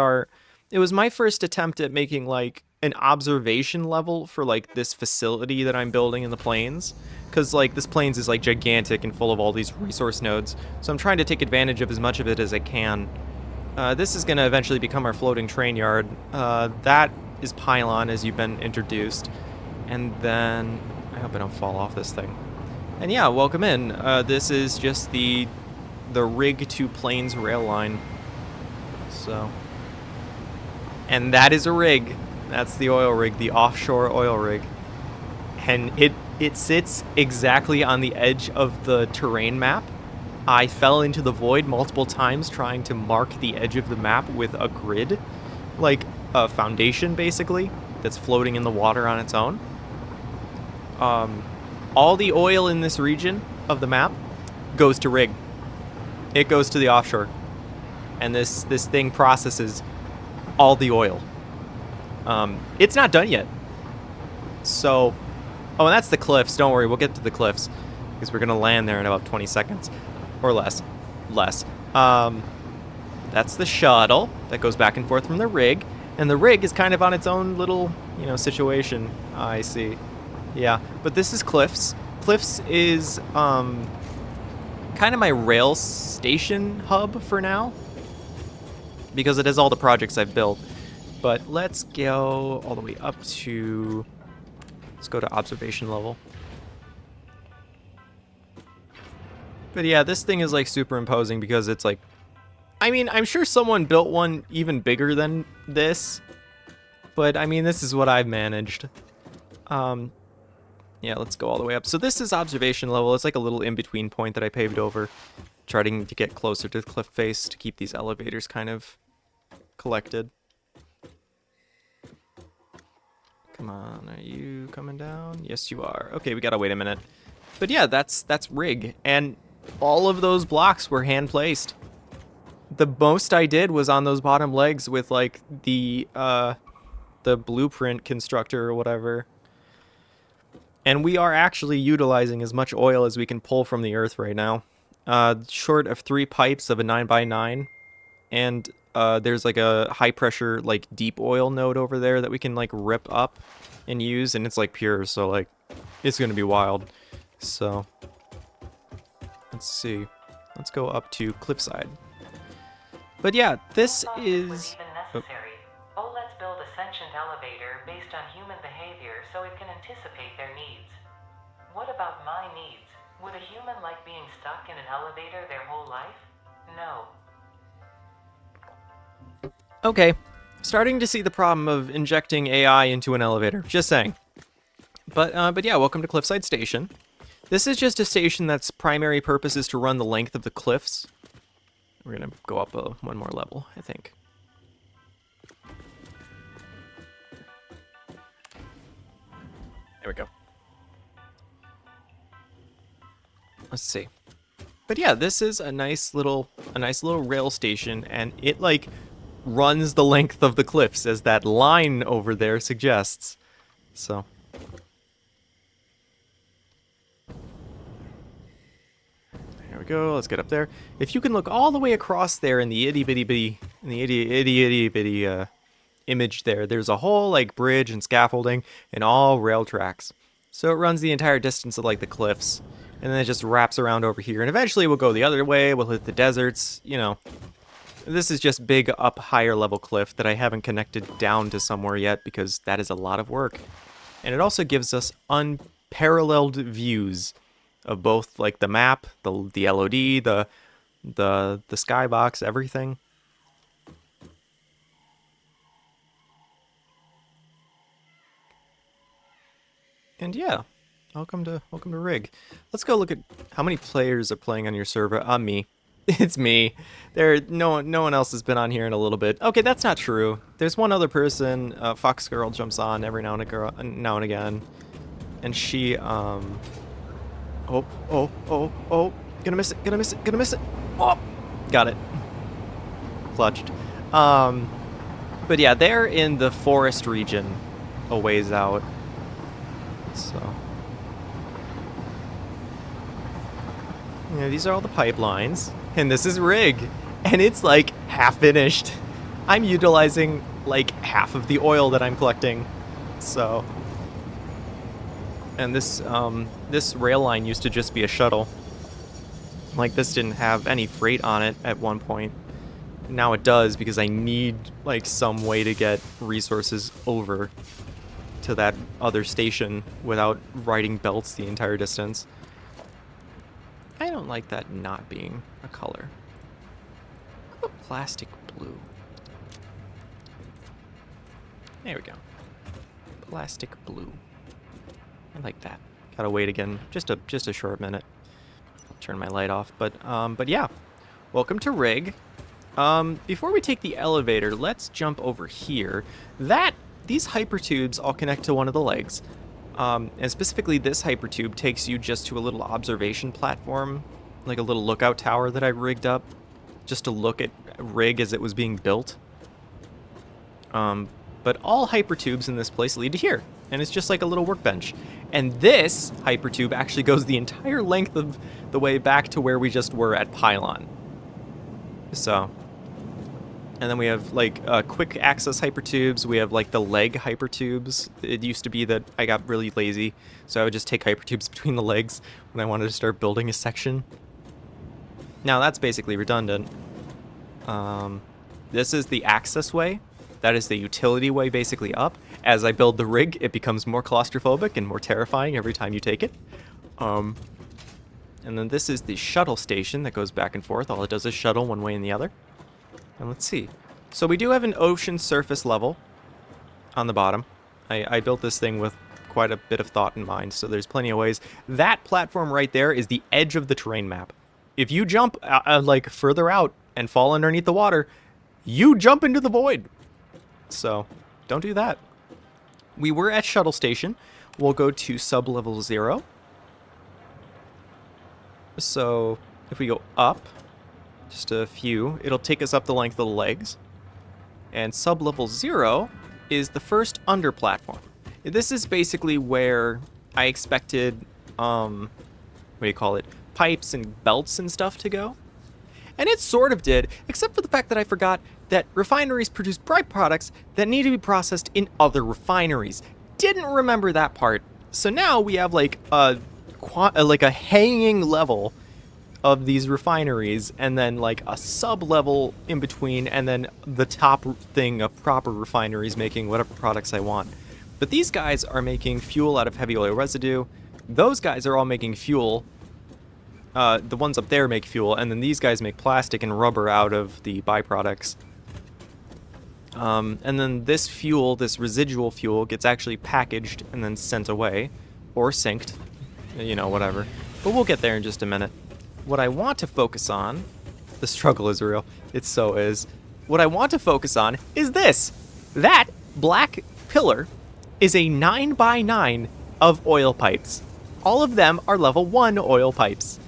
my first attempt at making like an observation level for like this facility that I'm building in the plains, because like this plains is like gigantic and full of all these resource nodes, so I'm trying to take advantage of as much of it as I can. This is going to eventually become our floating train yard. That is PYLON, as you've been introduced, and then I hope I don't fall off this thing. And yeah, welcome in. This is just the rig to plains rail line. So, and that is a rig. That's the oil rig, the offshore oil rig. And it sits exactly on the edge of the terrain map. I fell into the void multiple times trying to mark the edge of the map with a grid, like a foundation basically that's floating in the water on its own. All the oil in this region of the map goes to rig. It goes to the offshore, and this thing processes all the oil. It's not done yet. So, oh, and that's the cliffs. Don't worry, we'll get to the cliffs because we're gonna land there in about 20 seconds or less. That's the shuttle that goes back and forth from the rig, and the rig is kind of on its own little, situation. I see. Yeah, but this is Cliffs. Cliffs is kind of my rail station hub for now because it has all the projects I've built. But let's go all the way up to, let's go to observation level. But yeah, this thing is like super imposing because it's like, I mean, I'm sure someone built one even bigger than this, but I mean, this is what I've managed. Yeah, let's go all the way up. So this is observation level. It's like a little in-between point that I paved over, trying to get closer to the cliff face to keep these elevators kind of collected. Come on, are you coming down? Yes, you are. Okay, we gotta wait a minute. But yeah, that's rig, and all of those blocks were hand placed. The most I did was on those bottom legs with like the blueprint constructor or whatever. And we are actually utilizing as much oil as we can pull from the earth right now. Short of 3 pipes of a 9x9, and there's like a high pressure like deep oil node over there that we can like rip up and use, and it's like pure, so like it's gonna be wild. So let's see, let's go up to Cliffside. But yeah, this is let's build a sentient elevator based on human behavior so it can anticipate their needs. What about my needs? Would a human like being stuck in an elevator their whole life? No. Okay, starting to see the problem of injecting AI into an elevator. Just saying. But yeah, welcome to Cliffside Station. This is just a station that's primary purpose is to run the length of the cliffs. We're gonna go up one more level, I think. There we go. Let's see. But yeah, this is a nice little rail station, and it like runs the length of the cliffs as that line over there suggests. So there we go. Let's get up there. If you can look all the way across there in the itty bitty image there, there's a whole like bridge and scaffolding and all rail tracks. So it runs the entire distance of like the cliffs, and then it just wraps around over here, and eventually we'll go the other way, we'll hit the deserts, This is just big up higher level cliff that I haven't connected down to somewhere yet because that is a lot of work. And it also gives us unparalleled views of both like the map, the LOD, the skybox, everything. And yeah, welcome to Rig. Let's go look at how many players are playing on your server. Me. It's me. No one else has been on here in a little bit. Okay, that's not true. There's one other person. Fox Girl jumps on every now and again, and she oh, gonna miss it. Oh, got it. Clutched. But yeah, they're in the forest region, a ways out. So yeah, these are all the pipelines, and this is rig, and it's like half finished. I'm utilizing like half of the oil that I'm collecting. So, and this rail line used to just be a shuttle. Like, this didn't have any freight on it at one point. Now it does because I need like some way to get resources over to that other station without riding belts the entire distance. I don't like that not being a color. How about plastic blue? There we go. Plastic blue. I like that. Gotta wait again, just a short minute. I'll turn my light off, but yeah. Welcome to Rig. Before we take the elevator, let's jump over here. These hypertubes all connect to one of the legs. And specifically this hypertube takes you just to a little observation platform, like a little lookout tower that I rigged up, just to look at rig as it was being built. But all hypertubes in this place lead to here, and it's just like a little workbench. And this hypertube actually goes the entire length of the way back to where we just were at PYLON. So, and then we have like quick access hypertubes. We have like the leg hypertubes. It used to be that I got really lazy, so I would just take hypertubes between the legs when I wanted to start building a section. Now that's basically redundant. This is the access way. That is the utility way basically up. As I build the rig, it becomes more claustrophobic and more terrifying every time you take it. And then this is the shuttle station that goes back and forth. All it does is shuttle one way and the other. And let's see. So we do have an ocean surface level on the bottom. I built this thing with quite a bit of thought in mind, so there's plenty of ways. That platform right there is the edge of the terrain map. If you jump like further out and fall underneath the water, you jump into the void. So don't do that. We were at shuttle station. We'll go to sub-level 0. So if we go up just a few, it'll take us up the length of the legs. And sub-level 0 is the first under platform. This is basically where I expected, what do you call it, pipes and belts and stuff to go. And it sort of did, except for the fact that I forgot that refineries produce byproducts that need to be processed in other refineries. Didn't remember that part. So now we have like a hanging level of these refineries, and then like a sub-level in between, and then the top thing of proper refineries making whatever products I want. But these guys are making fuel out of heavy oil residue. Those guys are all making fuel. The ones up there make fuel, and then these guys make plastic and rubber out of the byproducts. And then this fuel, this residual fuel, gets actually packaged and then sent away, or synced, you know, whatever. But we'll get there in just a minute. What I want to focus on, the struggle is real, it so is. What I want to focus on is this. That black pillar is a 9x9 of oil pipes. All of them are level 1 oil pipes.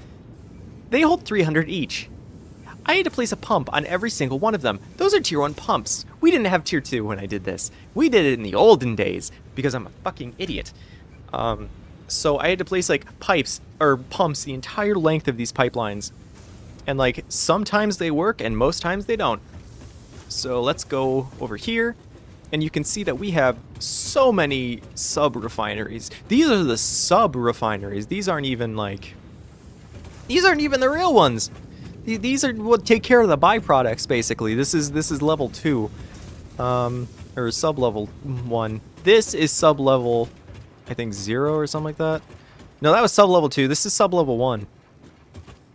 They hold 300 each. I had to place a pump on every single one of them. Those are tier 1 pumps. We didn't have tier 2 when I did this. We did it in the olden days because I'm a fucking idiot. So I had to place like pipes or pumps the entire length of these pipelines. And like sometimes they work and most times they don't. So let's go over here. And you can see that we have so many sub-refineries. These are the sub-refineries. These aren't even the real ones. These are what take care of the byproducts, basically. This is level 2. Or sub-level 1. This is sub-level, I think, 0 or something like that. No, that was sub-level 2. This is sub-level 1.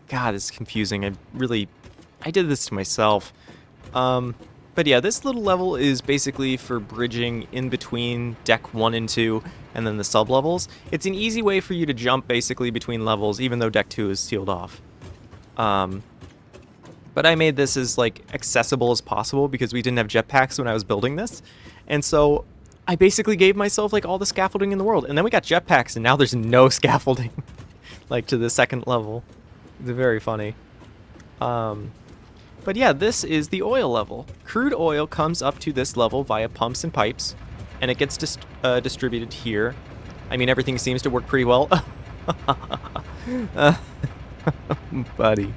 God, this is confusing. I did this to myself. But yeah, this little level is basically for bridging in between deck 1 and 2 and then the sub-levels. It's an easy way for you to jump basically between levels, even though deck 2 is sealed off. But I made this as like accessible as possible because we didn't have jetpacks when I was building this. And so I basically gave myself like all the scaffolding in the world. And then we got jetpacks and now there's no scaffolding like to the second level. It's very funny. But yeah, this is the oil level. Crude oil comes up to this level via pumps and pipes, and it gets distributed here. I mean, everything seems to work pretty well. Buddy.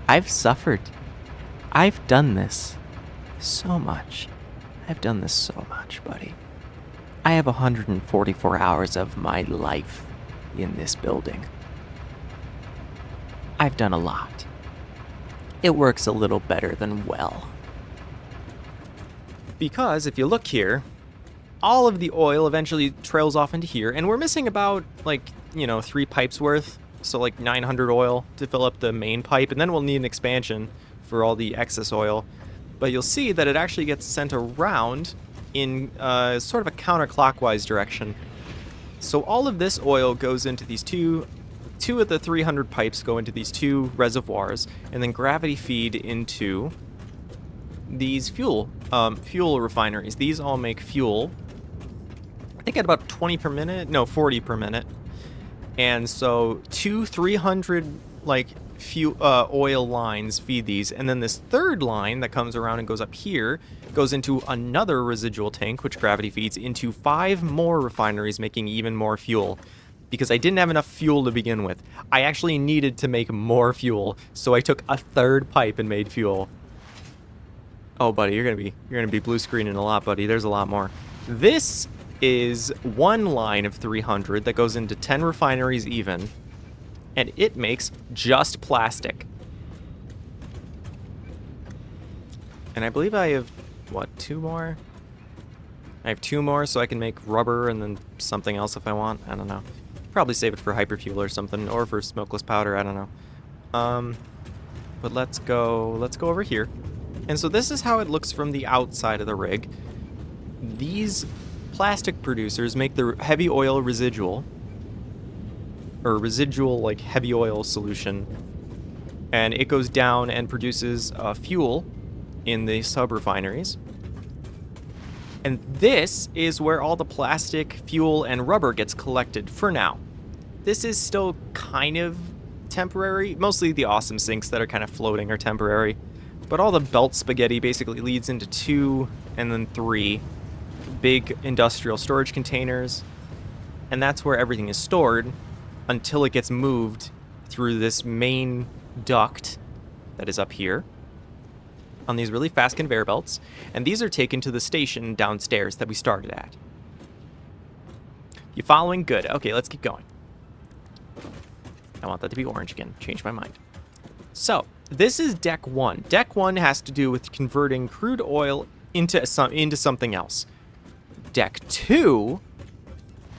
I've suffered. I've done this so much. I've done this so much, buddy. I have 144 hours of my life in this building. I've done a lot. It works a little better than well. Because if you look here, all of the oil eventually trails off into here, and we're missing about, like, 3 pipes worth, so like 900 oil to fill up the main pipe, and then we'll need an expansion for all the excess oil. But you'll see that it actually gets sent around in sort of a counterclockwise direction. So all of this oil goes into these 2 2 of the 300 pipes go into these 2 reservoirs, and then gravity feed into these fuel refineries. These all make fuel, I think at about 20 per minute, no, 40 per minute. And so 2 300 like oil lines feed these, and then this third line that comes around and goes up here goes into another residual tank, which gravity feeds into 5 more refineries, making even more fuel. Because I didn't have enough fuel to begin with, I actually needed to make more fuel, so I took a third pipe and made fuel. Oh, buddy, you're gonna be blue screening a lot, buddy. There's a lot more. This is 1 line of 300 that goes into 10 refineries even, and it makes just plastic. And I believe I have, what, 2 more? I have 2 more, so I can make rubber and then something else if I want. I don't know. Probably save it for hyperfuel or something, or for smokeless powder. I don't know. But let's go over here. And so this is how it looks from the outside of the rig. These plastic producers make the heavy oil residual, or residual like heavy oil solution, and it goes down and produces fuel in the sub-refineries. And this is where all the plastic, fuel, and rubber gets collected for now. This is still kind of temporary. Mostly the awesome sinks that are kind of floating are temporary. But all the belt spaghetti basically leads into 2 and then 3 big industrial storage containers. And that's where everything is stored until it gets moved through this main duct that is up here on these really fast conveyor belts, and these are taken to the station downstairs that we started at. You following? Good. Okay, let's keep going. I want that to be orange again. Change my mind. So, this is deck 1. Deck 1 has to do with converting crude oil into something else. Deck 2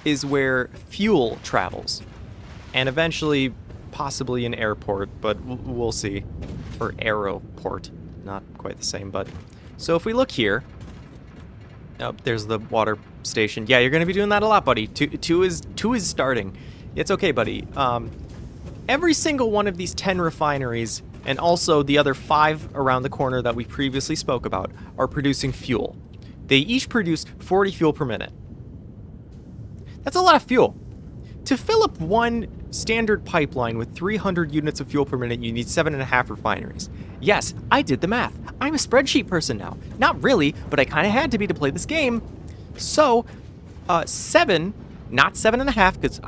is where fuel travels, and eventually possibly an airport, but we'll see. Or aeroport. Not quite the same, but... So if we look here... Oh, there's the water station. Yeah, you're going to be doing that a lot, buddy. Two is starting. It's okay, buddy. Every single one of these 10 refineries, and also the other 5 around the corner that we previously spoke about, are producing fuel. They each produce 40 fuel per minute. That's a lot of fuel. To fill up one standard pipeline with 300 units of fuel per minute, you need 7.5 refineries. Yes, I did the math. I'm a spreadsheet person now. Not really, but I kind of had to be to play this game. So, 7, not 7.5, because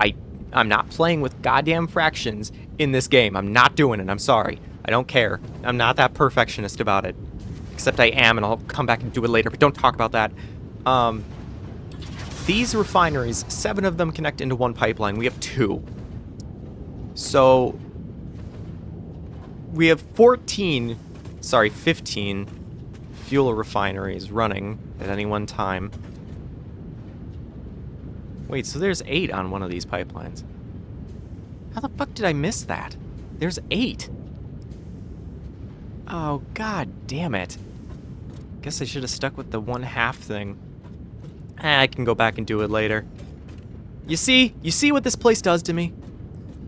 I'm not playing with goddamn fractions in this game. I'm not doing it. I'm sorry. I don't care. I'm not that perfectionist about it. Except I am, and I'll come back and do it later, but don't talk about that. These refineries, 7 of them connect into one pipeline. We have 2. So, we have 15 fuel refineries running at any one time. Wait, so there's 8 on one of these pipelines. How the fuck did I miss that? There's 8. Oh, god damn it. Guess I should have stuck with the 1/2 thing. I can go back and do it later. You see what this place does to me?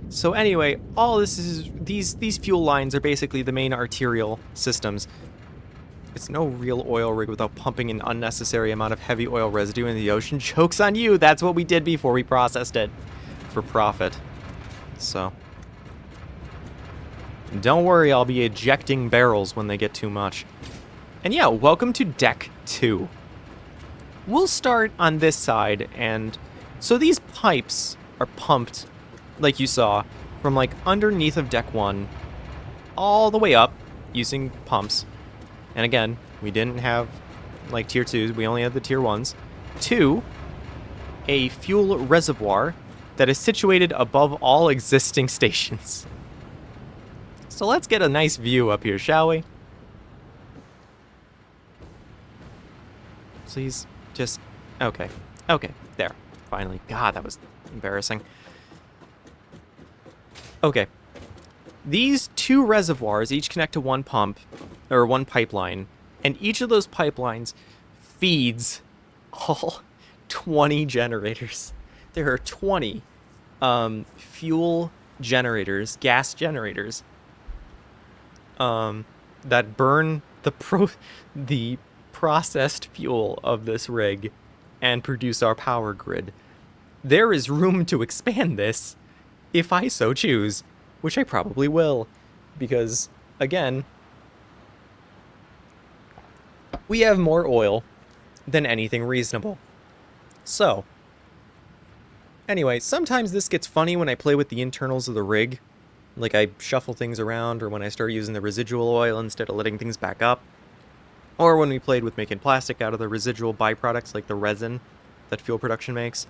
So anyway, all this is, these fuel lines are basically the main arterial systems. It's no real oil rig without pumping an unnecessary amount of heavy oil residue in the ocean. Joke's on you, that's what we did before we processed it for profit. So, don't worry, I'll be ejecting barrels when they get too much. And yeah, welcome to Deck 2. We'll start on this side, and so these pipes are pumped, like you saw, from like underneath of Deck 1 all the way up using pumps. And again, we didn't have like tier 2s, we only had the tier 1s. To a fuel reservoir that is situated above all existing stations. So let's get a nice view up here, shall we? Please, just... Okay, there. Finally. God, that was embarrassing. Okay. These 2 reservoirs each connect to one pump, or one pipeline, and each of those pipelines feeds all 20 generators. There are 20 fuel generators, gas generators, that burn the processed fuel of this rig and produce our power grid. There is room to expand this if I so choose, which I probably will, because, again, we have more oil than anything reasonable. So, anyway, sometimes this gets funny when I play with the internals of the rig. Like, I shuffle things around, or when I start using the residual oil instead of letting things back up. Or when we played with making plastic out of the residual byproducts, like the resin that fuel production makes.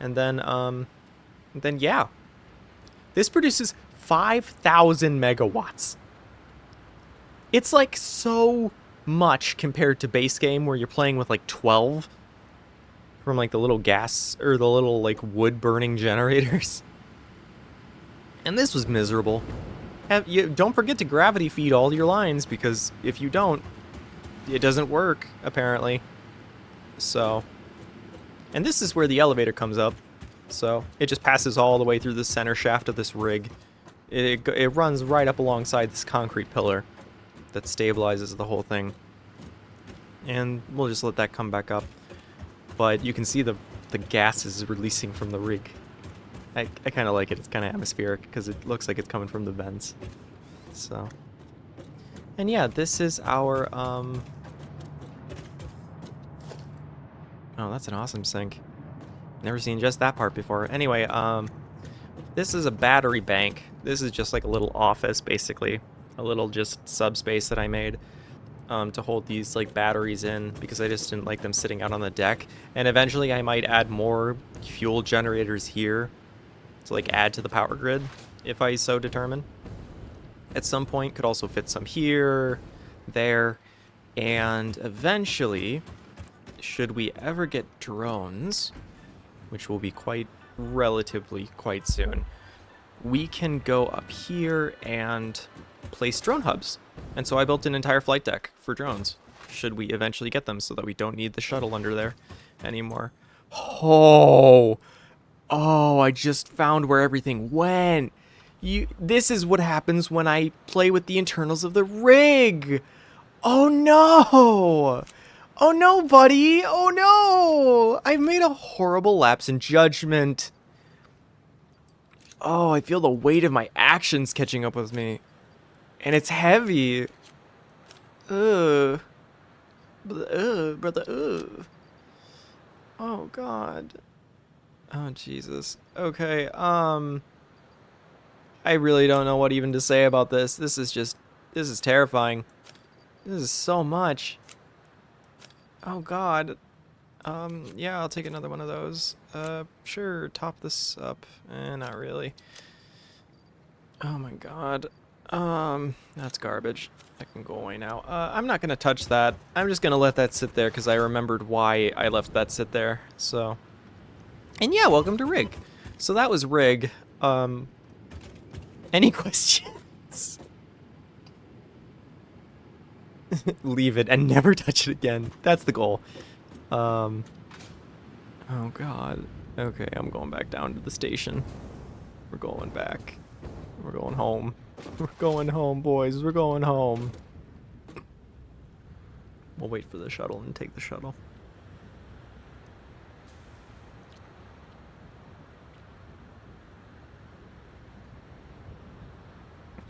And then yeah. This produces 5,000 megawatts. It's like so much compared to base game where you're playing with like 12 from like the little gas or the little like wood burning generators. And this was miserable. Don't forget to gravity feed all your lines, because if you don't, it doesn't work, apparently. So, and this is where the elevator comes up. So it just passes all the way through the center shaft of this rig. It runs right up alongside this concrete pillar that stabilizes the whole thing. And we'll just let that come back up. But you can see the gases releasing from the rig. I kind of like it. It's kind of atmospheric because it looks like it's coming from the vents. So, and yeah, this is our oh, that's an awesome sink. Never seen just that part before. Anyway, this is a battery bank. This is just like a little office, basically. A little just subspace that I made to hold these like batteries in, because I just didn't like them sitting out on the deck. And eventually I might add more fuel generators here to like add to the power grid, if I so determine. At some point, could also fit some here, there, and eventually, should we ever get drones, which will be relatively quite soon, we can go up here and place drone hubs. And so I built an entire flight deck for drones, should we eventually get them, so that we don't need the shuttle under there anymore. Oh, I just found where everything went. This is what happens when I play with the internals of the rig. Oh no! Oh no, buddy! Oh no! I've made a horrible lapse in judgment. Oh, I feel the weight of my actions catching up with me. And it's heavy. Ugh. Brother, ugh. Oh god. Oh Jesus. Okay, I really don't know what even to say about this. This is terrifying. This is so much. Oh god. Yeah, I'll take another one of those. Sure, top this up. Not really. Oh my god. That's garbage. That can go away now. I'm not gonna touch that. I'm just gonna let that sit there because I remembered why I left that sit there, so. And yeah, welcome to Rig. So that was Rig. Any questions? Leave it and never touch it again. That's the goal. Oh god. Okay, I'm going back down to the station. We're going back. We're going home. We're going home, boys. We're going home. We'll wait for the shuttle and take the shuttle.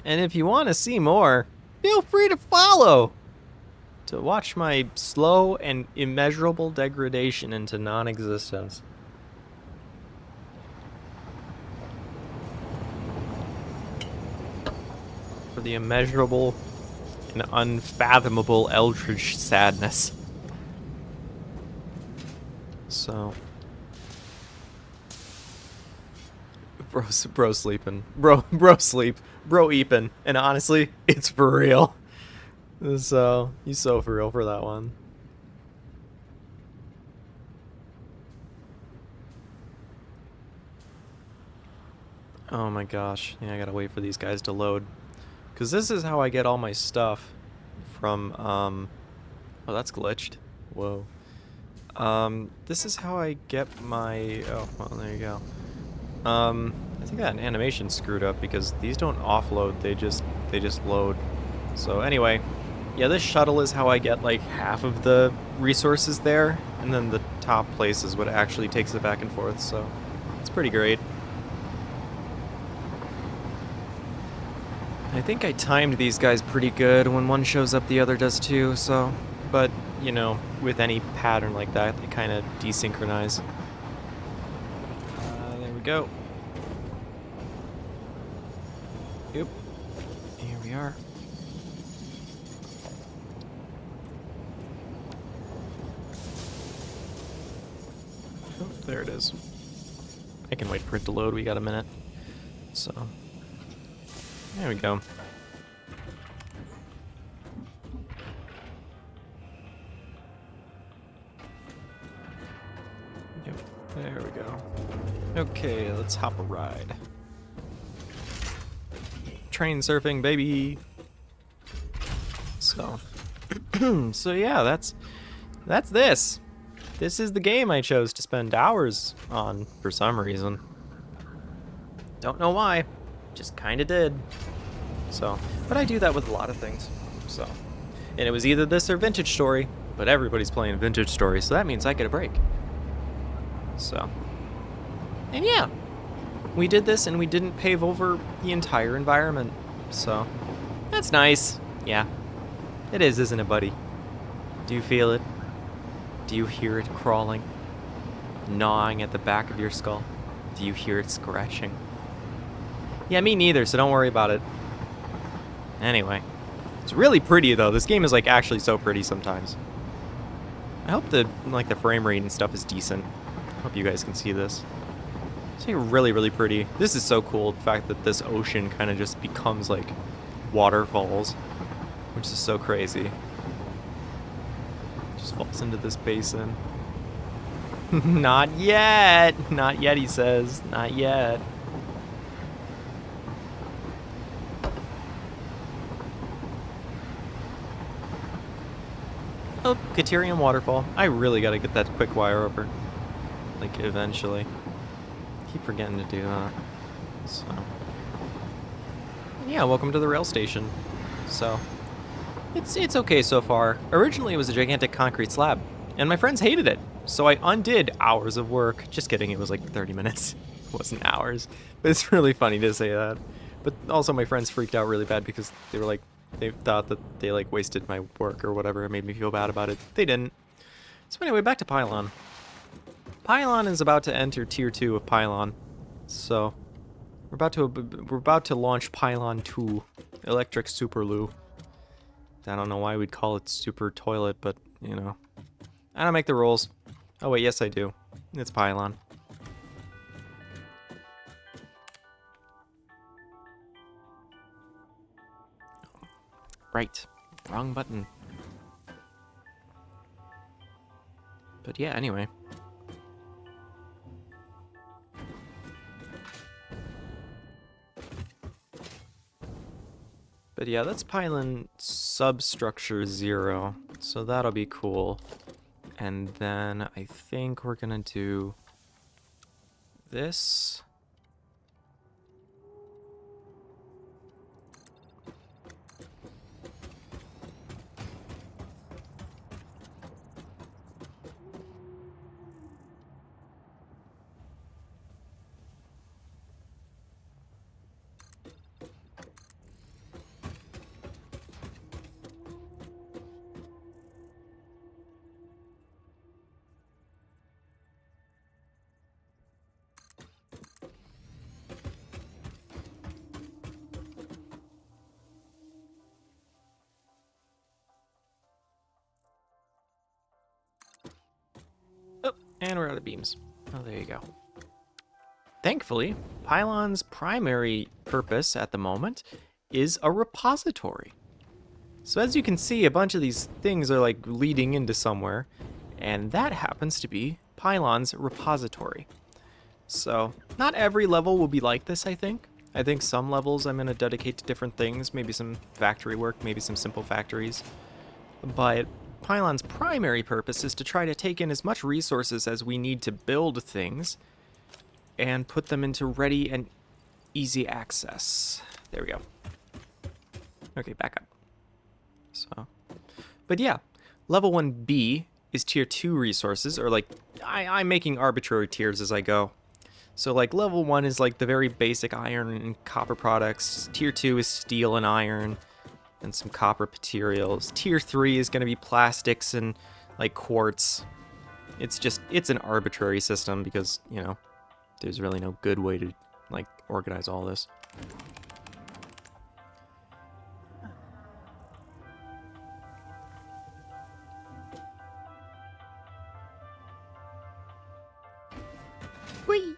And if you want to see more, feel free to follow to watch my slow and immeasurable degradation into non-existence. For the immeasurable and unfathomable eldritch sadness. So, bro sleeping, bro sleep, bro eeping, and honestly, it's for real. So he's so for real for that one. Oh my gosh, yeah, I gotta wait for these guys to load. Because this is how I get all my stuff from, oh, that's glitched. Whoa. This is how I get my, oh, well, there you go. think that animation's screwed up because these don't offload, they just load. So anyway, yeah, this shuttle is how I get like half of the resources there, and then the top place is what actually takes it back and forth, so it's pretty great. I think I timed these guys pretty good. When one shows up, the other does too, so... But, you know, with any pattern like that, they kind of desynchronize. There we go. Yep. Here we are. Oh, there it is. I can wait for it to load. We got a minute. So... There we go. Yep, there we go. Okay, let's hop a ride. Train surfing, baby! So, so yeah, that's this. This is the game I chose to spend hours on for some reason. Don't know why. Just kind of did. So, but I do that with a lot of things. So, and it was either this or Vintage Story, but everybody's playing Vintage Story, so that means I get a break. So, and yeah, we did this and we didn't pave over the entire environment. So, that's nice. Yeah, it is, isn't it, buddy? Do you feel it? Do you hear it crawling? Gnawing at the back of your skull? Do you hear it scratching? Yeah, me neither, so don't worry about it. Anyway. It's really pretty, though. This game is, like, actually so pretty sometimes. I hope the frame rate and stuff is decent. I hope you guys can see this. It's, like, really, really pretty. This is so cool, the fact that this ocean kind of just becomes, like, waterfalls. Which is so crazy. Just falls into this basin. Not yet! Not yet, he says. Not yet. Oh, Katerium Waterfall. I really gotta get that quick wire over. Like, eventually. Keep forgetting to do that. So. Yeah, welcome to the rail station. So. It's okay so far. Originally, it was a gigantic concrete slab. And my friends hated it. So I undid hours of work. Just kidding, it was like 30 minutes. It wasn't hours. But it's really funny to say that. But also, my friends freaked out really bad because they were like, they thought that they like wasted my work or whatever. It made me feel bad about it. They didn't. So anyway, back to PYLON. PYLON is about to enter tier 2 of PYLON. So we're about to launch PYLON 2, Electric Super Loo. I don't know why we'd call it Super Toilet, but you know, I don't make the rules. Oh wait, yes I do. It's PYLON. Right. Wrong button. But yeah, anyway. But yeah, that's PYLON substructure 0. So that'll be cool. And then I think we're gonna do this. Oh, and we're out of beams. Oh, there you go. Thankfully, PYLON's primary purpose at the moment is a repository. So as you can see, a bunch of these things are like leading into somewhere, and that happens to be PYLON's repository. So not every level will be like this, I think. I think some levels I'm going to dedicate to different things, maybe some factory work, maybe some simple factories. But PYLON's primary purpose is to try to take in as much resources as we need to build things and put them into ready and easy access. There we go. Okay, back up. So, but yeah, level 1B is tier 2 resources, or like, I'm making arbitrary tiers as I go. So like level 1 is like the very basic iron and copper products. Tier 2 is steel and iron and some copper materials. Tier 3 is going to be plastics and like quartz. It's an arbitrary system because, you know, there's really no good way to like organize all this. Whee!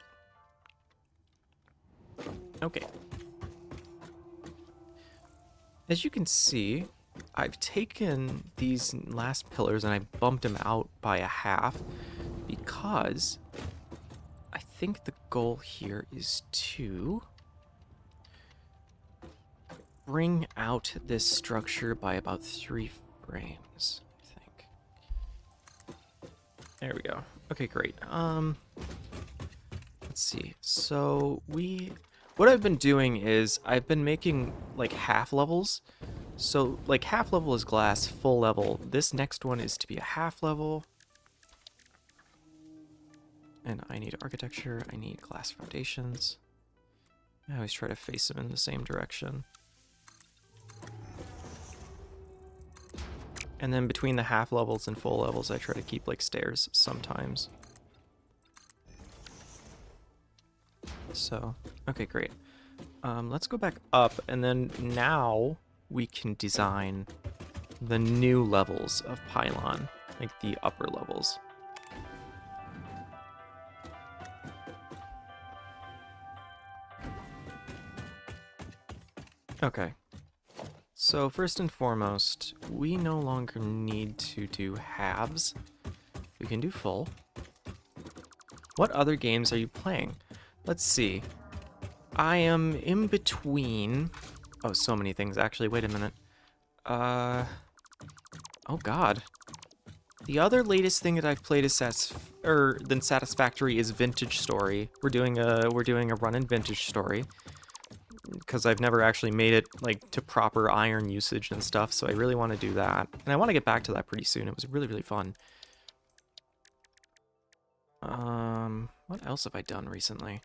Okay. As you can see, I've taken these last pillars and I bumped them out by a half because I think the goal here is to bring out this structure by about 3 frames, I think. There we go. Okay, great. Let's see. So what I've been doing is I've been making like half levels. So like half level is glass, full level. This next one is to be a half level. And I need architecture, I need glass foundations. I always try to face them in the same direction. And then between the half levels and full levels, I try to keep like stairs sometimes. So, okay, great. Let's go back up, and then now we can design the new levels of PYLON, like the upper levels. Okay. So first and foremost, we no longer need to do halves. We can do full. What other games are you playing? Let's see. I am in between... Oh, so many things, actually. Wait a minute. Oh, God. The other latest thing that I've played is Satisfactory is Vintage Story. We're doing a run in Vintage Story because I've never actually made it like to proper iron usage and stuff, so I really want to do that. And I want to get back to that pretty soon. It was really, really fun. What else have I done recently?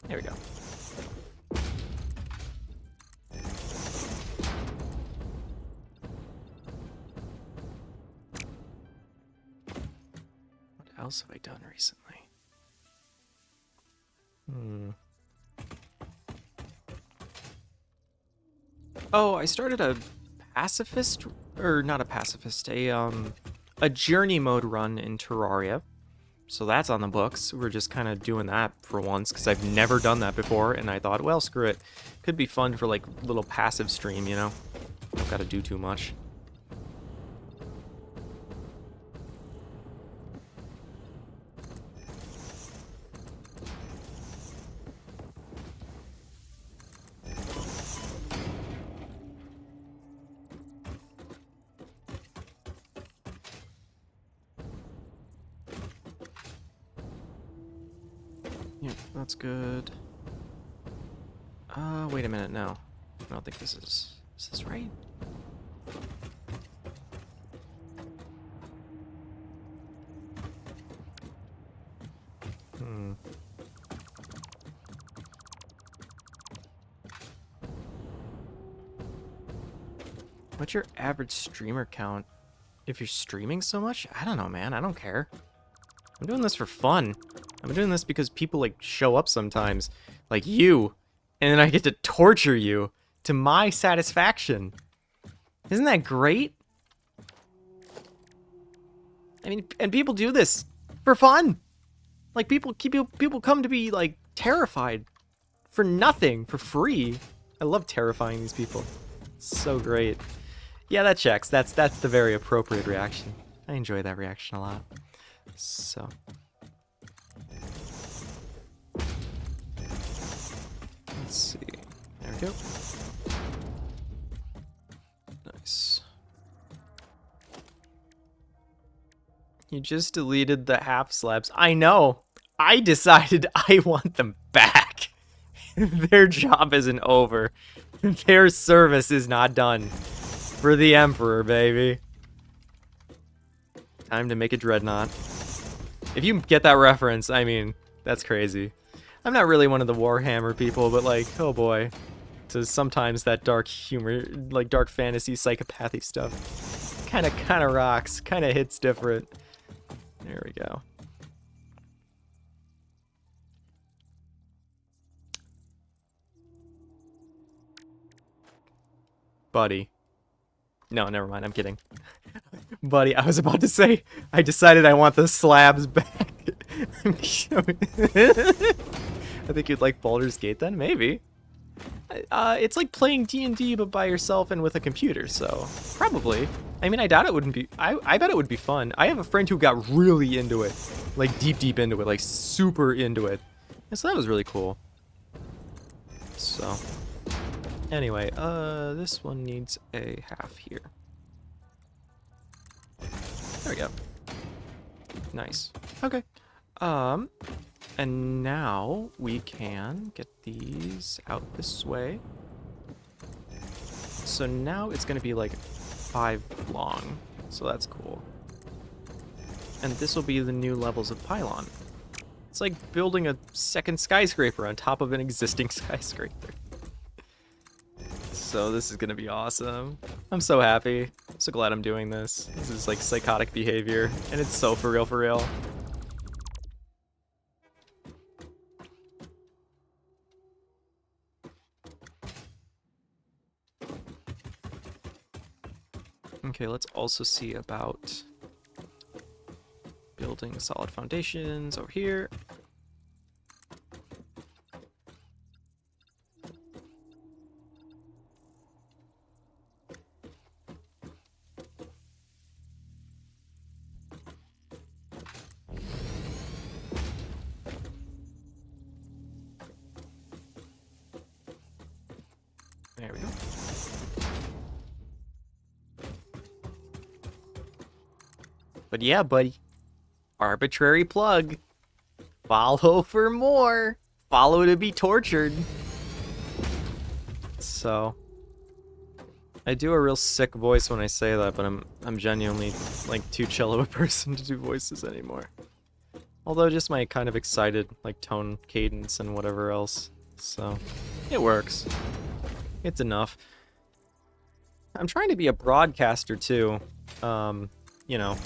There we go. What else have I done recently? Oh, I started a pacifist, or not a pacifist, a journey mode run in Terraria. So that's on the books. We're just kind of doing that for once, because I've never done that before, and I thought, well, screw it. Could be fun for, like, little passive stream, you know? Don't gotta do too much. Yep, that's good. Wait a minute, no. I don't think this is this right? What's your average streamer count? If you're streaming so much? I don't know, man. I don't care. I'm doing this for fun. I'm doing this because people, like, show up sometimes. Like you. And then I get to torture you to my satisfaction. Isn't that great? I mean, and people do this for fun. Like, people come to be, like, terrified for nothing, for free. I love terrifying these people. So great. Yeah, that checks. That's the very appropriate reaction. I enjoy that reaction a lot. So. Let's see. There we go. Nice. You just deleted the half slabs. I know. I decided I want them back. Their job isn't over. Their service is not done. For the Emperor, baby. Time to make a dreadnought. If you get that reference, I mean, that's crazy. I'm not really one of the Warhammer people, but like, oh boy. So sometimes that dark humor, like dark fantasy, psychopathy stuff, kind of rocks, kind of hits different. There we go. Buddy. No, never mind, I'm kidding. Buddy, I was about to say, I decided I want the slabs back. I think you'd like Baldur's Gate then, maybe. It's like playing D&D but by yourself and with a computer, so probably. I mean, I doubt it wouldn't be, I bet it would be fun. I have a friend who got really into it, like deep into it, like super into it. And so that was really cool. So, anyway, this one needs a half here. There we go. Nice. Okay. And now we can get these out this way. So now it's gonna be like 5 long. So that's cool. And this will be the new levels of pylon. It's like building a second skyscraper on top of an existing skyscraper. So this is gonna be awesome. I'm so happy. I'm so glad I'm doing this. This is like psychotic behavior, and it's so for real, for real. Okay, let's also see about building solid foundations over here. There we go. But yeah, buddy. Arbitrary plug. Follow for more. Follow to be tortured. So, I do a real sick voice when I say that, but I'm genuinely like too chill of a person to do voices anymore. Although just my kind of excited like tone, cadence, and whatever else. So, it works. It's enough. I'm trying to be a broadcaster too. You know,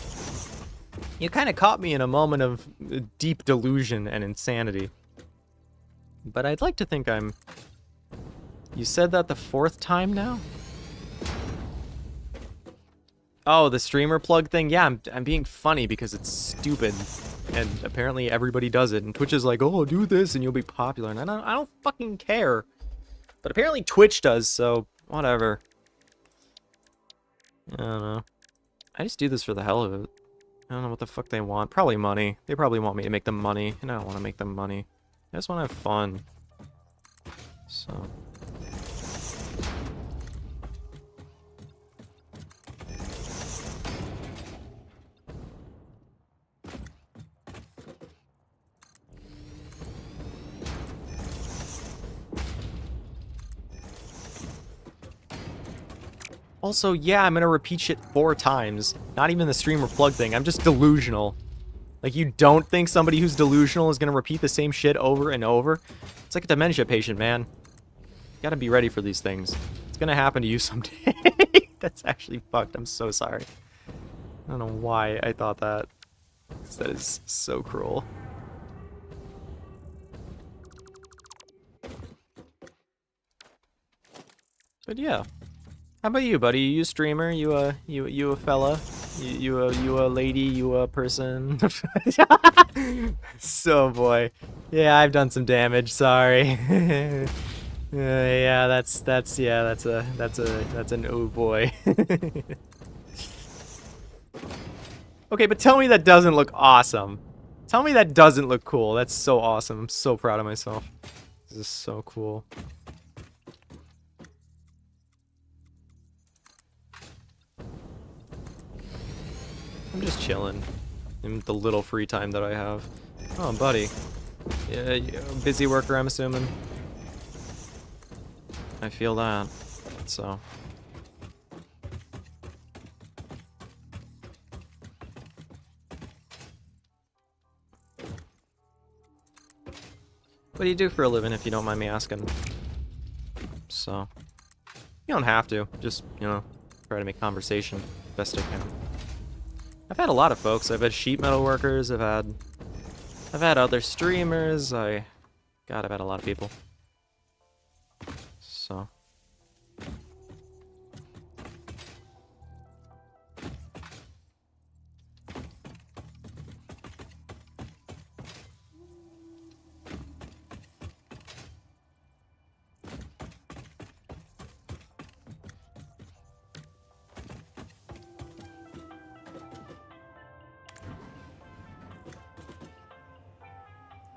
you kind of caught me in a moment of deep delusion and insanity. But I'd like to think I'm... You said that the 4th time now? Oh, the streamer plug thing? Yeah, I'm being funny because it's stupid. And apparently everybody does it. And Twitch is like, oh, do this and you'll be popular. And I don't fucking care. But apparently Twitch does, so whatever. I don't know. I just do this for the hell of it. I don't know what the fuck they want. Probably money. They probably want me to make them money, and I don't want to make them money. I just want to have fun. So... Also, yeah, I'm gonna repeat shit 4 times. Not even the streamer plug thing. I'm just delusional. Like, you don't think somebody who's delusional is gonna repeat the same shit over and over? It's like a dementia patient, man. You gotta be ready for these things. It's gonna happen to you someday. That's actually fucked. I'm so sorry. I don't know why I thought that. 'Cause that is so cruel. But yeah. How about you, buddy? You a streamer? You a fella? You a lady? You a person? So boy, yeah, I've done some damage. Sorry. Yeah, that's an oh boy. Okay, but tell me that doesn't look awesome. Tell me that doesn't look cool. That's so awesome. I'm so proud of myself. This is so cool. I'm just chilling in the little free time that I have. Oh, buddy. Yeah, busy worker, I'm assuming. I feel that. So. What do you do for a living, if you don't mind me asking? So. You don't have to. Just, you know, try to make conversation best I can. I've had a lot of folks. I've had sheet metal workers. I've had other streamers. God, I've had a lot of people. So.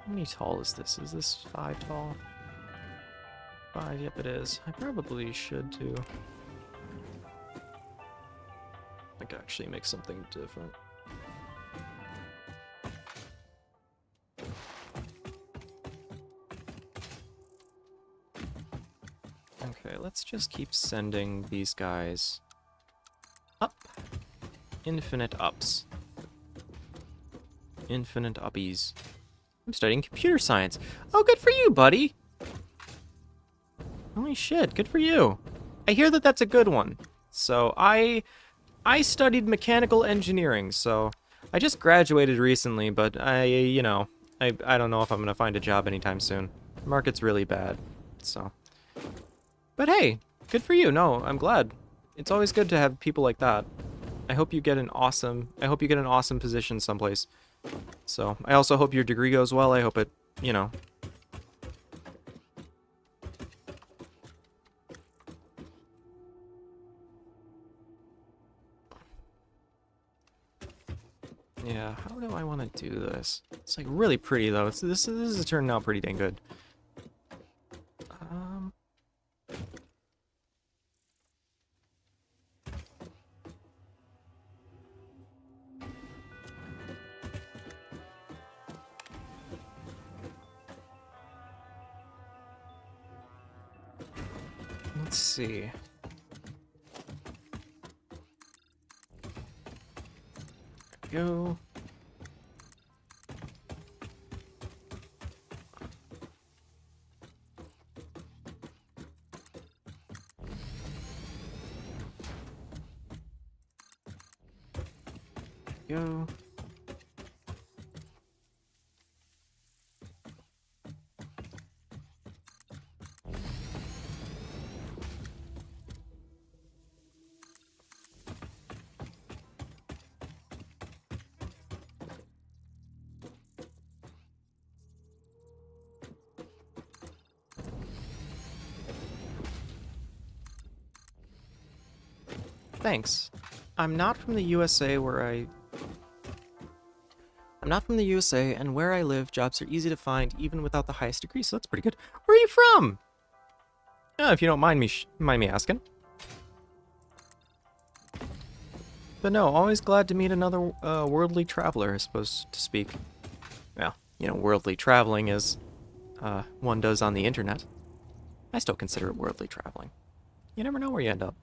How many tall is this? Is this 5 tall? 5, yep it is. I probably should too. I could actually make something different. Okay, let's just keep sending these guys up. Infinite ups. Infinite uppies. I'm studying computer science. Oh, good for you, buddy! Holy shit, good for you. I hear that that's a good one. So, I studied mechanical engineering, so I just graduated recently, but you know, I don't know if I'm gonna find a job anytime soon. The market's really bad, so. But hey, good for you. No, I'm glad. It's always good to have people like that. I hope you get an awesome position someplace. So, I also hope your degree goes well. I hope it, you know. Yeah, how do I want to do this? It's like really pretty though. This is turning out pretty dang good. Let's see. Go. Go. Thanks. I'm not from the USA and where I live, jobs are easy to find even without the highest degree, so that's pretty good. Where are you from? If you don't mind me asking. But no, always glad to meet another worldly traveler, I suppose to speak. Well, you know, worldly traveling as one does on the internet. I still consider it worldly traveling. You never know where you end up.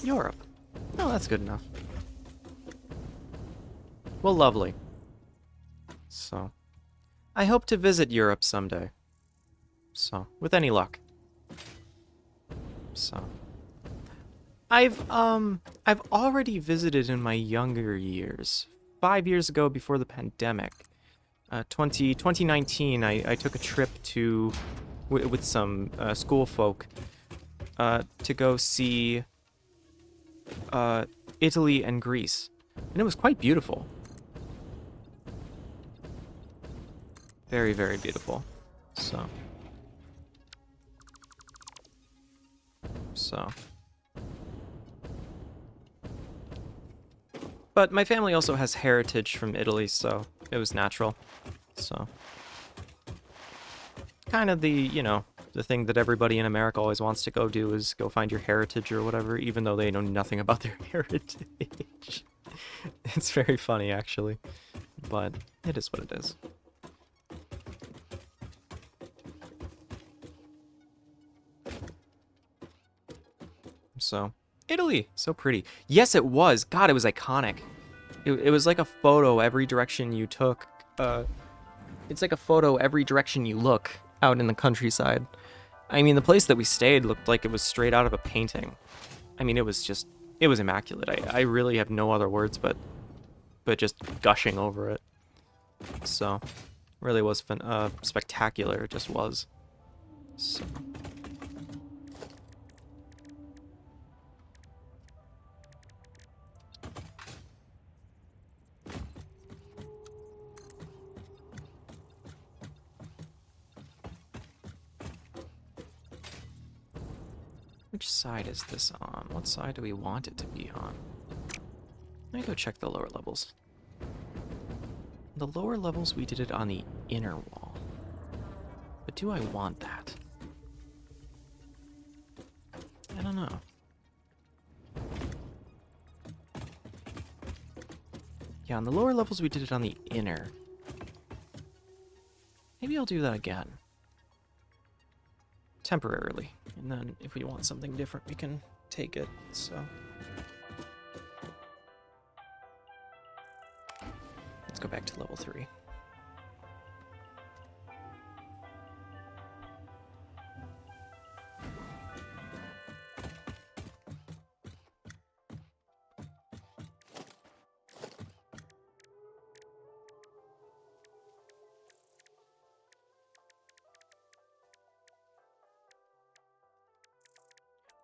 Europe. Oh, that's good enough. Well, lovely. So, I hope to visit Europe someday. So, with any luck. So, I've already visited in my younger years. 5 years ago, before the pandemic. 2019, I took a trip to, with some school folk, to go see Italy and Greece. And it was quite beautiful. Very, very beautiful. So. So. But my family also has heritage from Italy, so it was natural. So. Kind of the, you know, the thing that everybody in America always wants to go do is go find your heritage or whatever, even though they know nothing about their heritage. It's very funny, actually. But it is what it is. So, Italy, so pretty. Yes, it was. God, it was iconic. It was like a photo every direction you took. It's like a photo every direction you look out in the countryside. I mean, the place that we stayed looked like it was straight out of a painting. I mean, it was immaculate. I really have no other words but just gushing over it. So, really was spectacular. It just was. So. Which side is this on? What side do we want it to be on? Let me go check the lower levels. The lower levels, we did it on the inner wall. But do I want that? I don't know. Yeah, on the lower levels, we did it on the inner. Maybe I'll do that again. Temporarily. And then if we want something different, we can take it, so. Let's go back to level 3.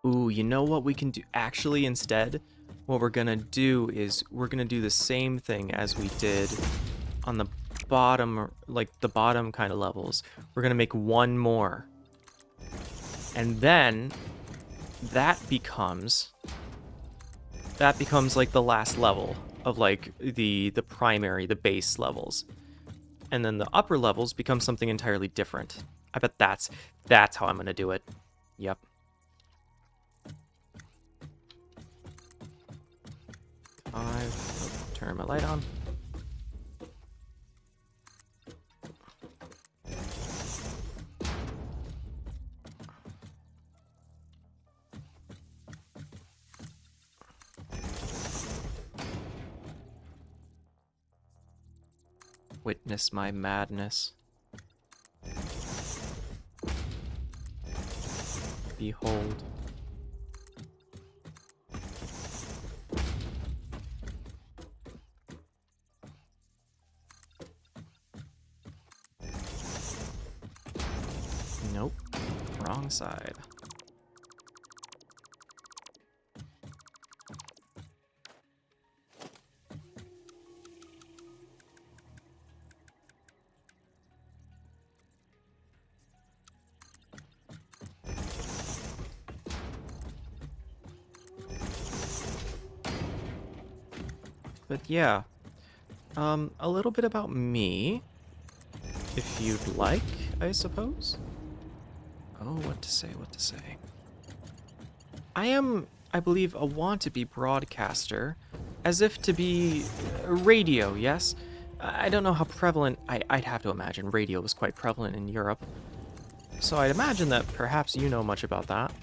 Ooh, you know what we can do? Actually, instead, what we're gonna do is we're gonna do the same thing as we did on the bottom, like the bottom kind of levels. We're gonna make one more. And then that becomes like the last level of like the primary, the base levels. And then the upper levels become something entirely different. I bet that's how I'm gonna do it. Yep. Turn my light on. Witness my madness. Behold. Nope. Wrong side. But yeah, a little bit about me, if you'd like, I suppose. Oh, what to say, what to say. I am, I believe, a want-to-be broadcaster, as if to be radio, yes? I don't know how prevalent, I'd have to imagine radio was quite prevalent in Europe. So I'd imagine that perhaps you know much about that.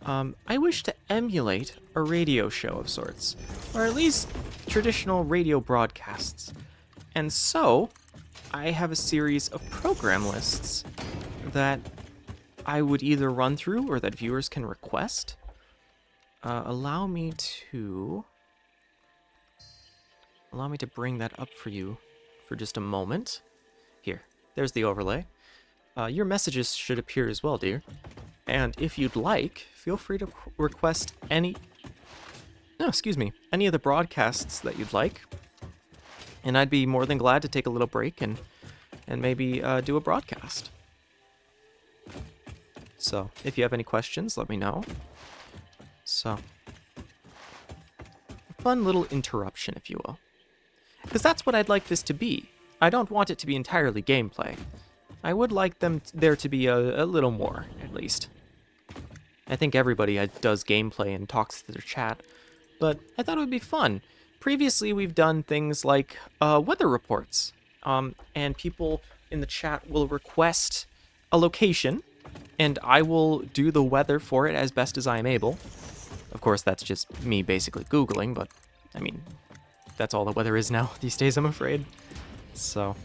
I wish to emulate a radio show of sorts, or at least traditional radio broadcasts. And so, I have a series of program lists that I would either run through or that viewers can request. Allow me to bring that up for you for just a moment. Here, there's the overlay. Your messages should appear as well, dear. And if you'd like, feel free to request any of the broadcasts that you'd like. And I'd be more than glad to take a little break and maybe do a broadcast. So, if you have any questions, let me know. So, a fun little interruption, if you will. Because that's what I'd like this to be. I don't want it to be entirely gameplay. I would like there to be a little more, at least. I think everybody does gameplay and talks to their chat, but I thought it would be fun. Previously, we've done things like weather reports, and people in the chat will request a location, and I will do the weather for it as best as I am able. Of course, that's just me basically Googling, but, I mean, that's all the weather is now these days, I'm afraid. So...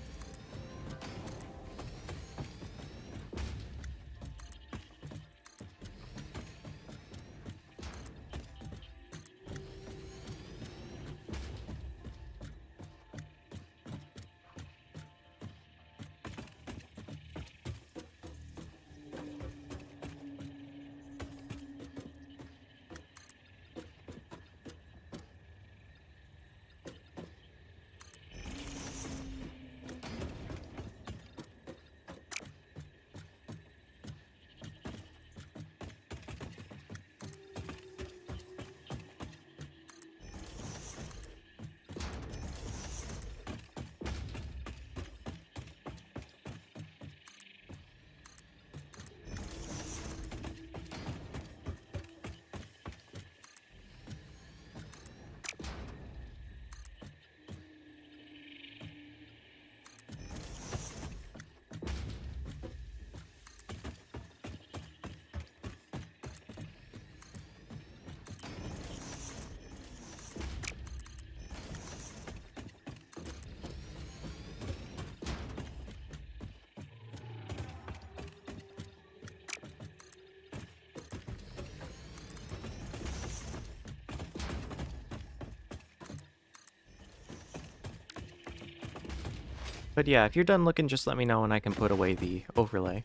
But yeah, if you're done looking, just let me know and I can put away the overlay.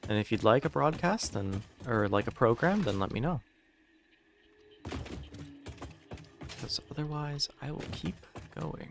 And if you'd like a broadcast, then, or like a program, then let me know. Because otherwise, I will keep going.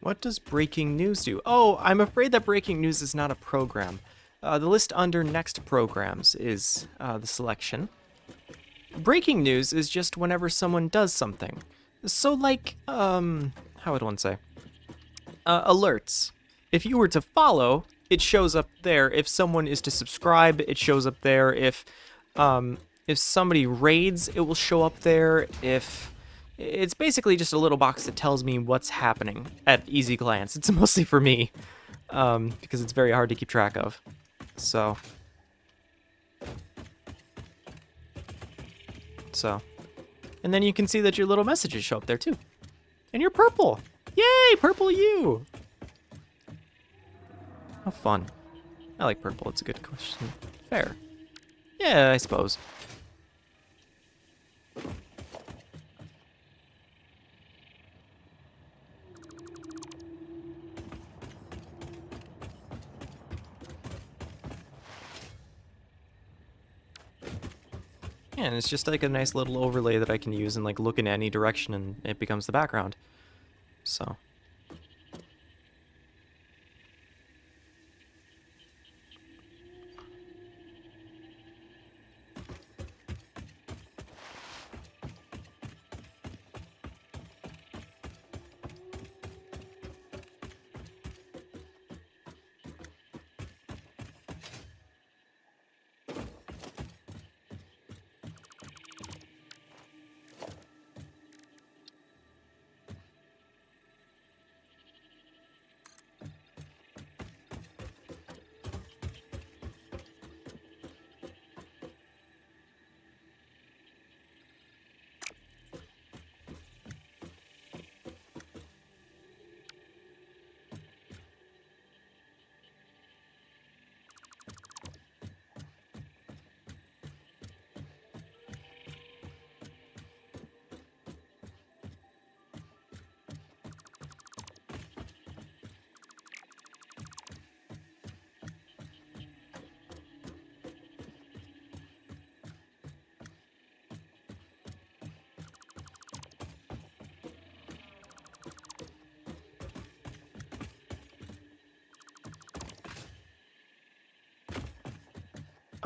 What does breaking news do? Oh, I'm afraid that breaking news is not a program. The list under next programs is the selection. Breaking news is just whenever someone does something. So like, how would one say? Alerts. If you were to follow, it shows up there. If someone is to subscribe, it shows up there. If somebody raids, it will show up there. It's basically just a little box that tells me what's happening at easy glance. It's mostly for me, because it's very hard to keep track of. So. And then you can see that your little messages show up there too. And you're purple. Yay, purple you. How fun. I like purple, it's a good question. Fair. Yeah, I suppose. Yeah, and it's just like a nice little overlay that I can use and like look in any direction and it becomes the background. So.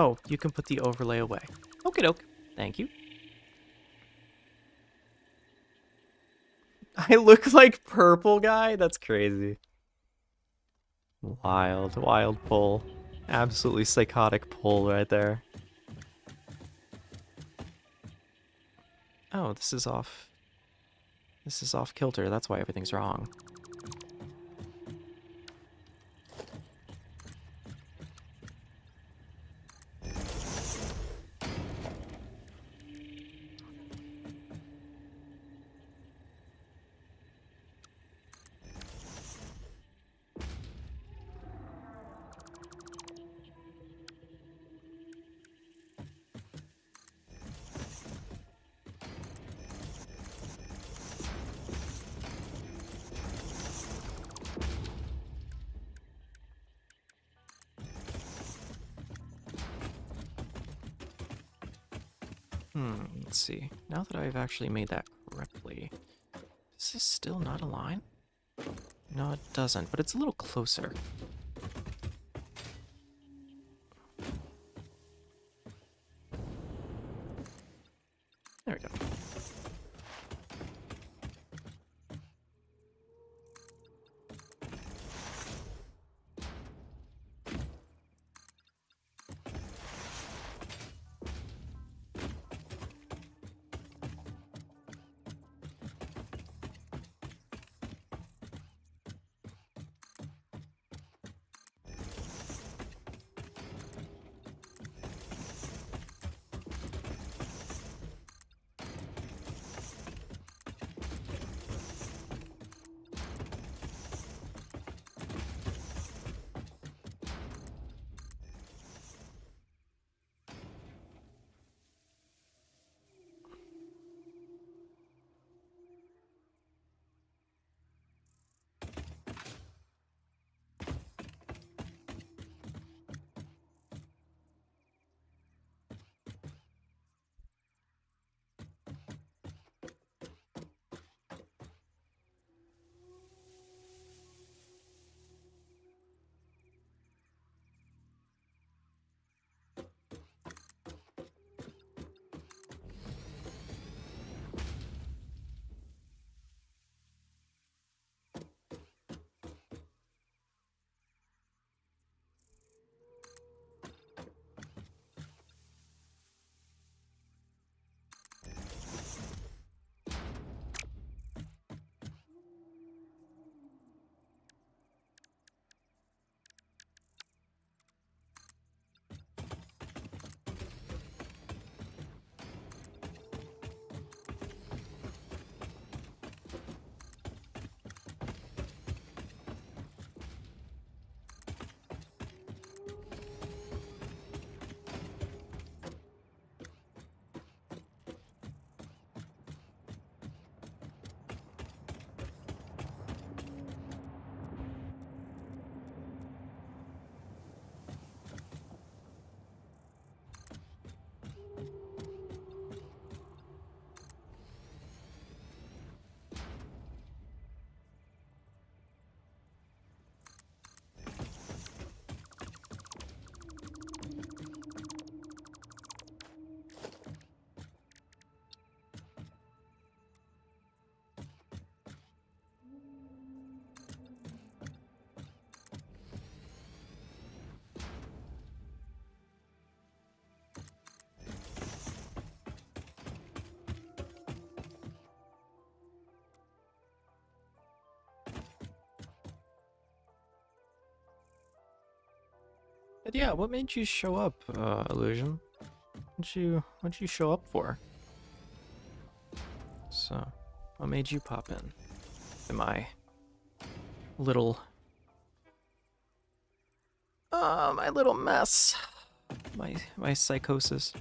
Oh, you can put the overlay away. Okie doke. Thank you. I look like purple guy? That's crazy. Wild, wild pull. Absolutely psychotic pull right there. Oh, this is off. This is off kilter. That's why everything's wrong. Let's see. Now that I've actually made that correctly, is this still not a line? No, it doesn't, but it's a little closer. There we go. But yeah, what made you show up, Illusion? What'd you show up for? So, what made you pop in? Am I little my little mess. My psychosis.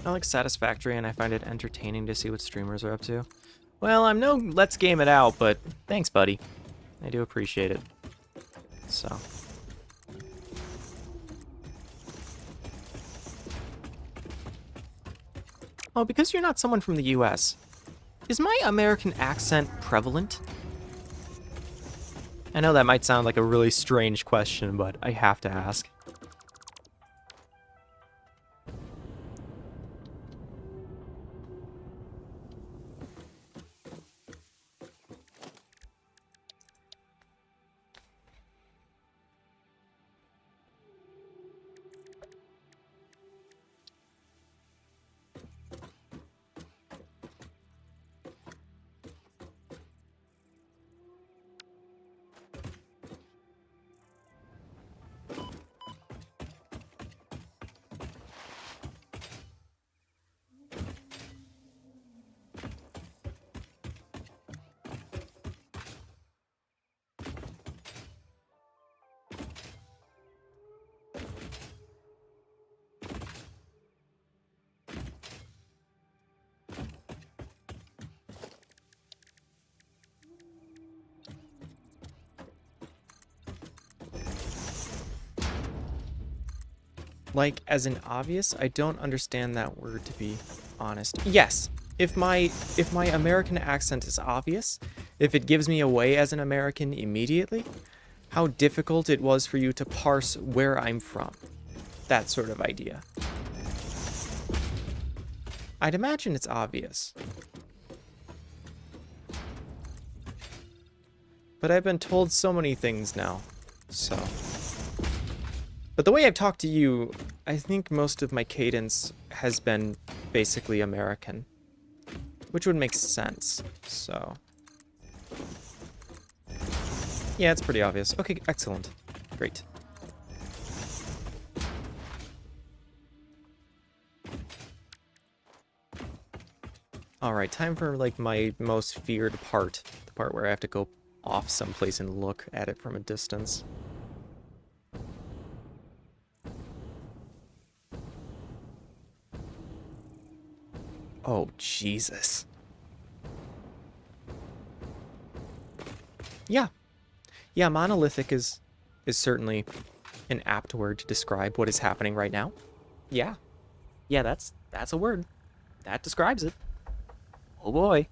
I like Satisfactory, and I find it entertaining to see what streamers are up to. Well, I'm no Let's Game It Out, but thanks, buddy. I do appreciate it. So. Oh, because you're not someone from the US, is my American accent prevalent? I know that might sound like a really strange question, but I have to ask. Like, as in obvious? I don't understand that word, to be honest. Yes, if my American accent is obvious, if it gives me away as an American immediately, how difficult it was for you to parse where I'm from. That sort of idea. I'd imagine it's obvious. But I've been told so many things now, so... But the way I've talked to you, I think most of my cadence has been basically American. Which would make sense, so... Yeah, it's pretty obvious. Okay, excellent. Great. Alright, time for, like, my most feared part. The part where I have to go off someplace and look at it from a distance. Oh, Jesus. Yeah. Yeah, monolithic is certainly an apt word to describe what is happening right now. Yeah. Yeah, that's a word. That describes it. Oh boy.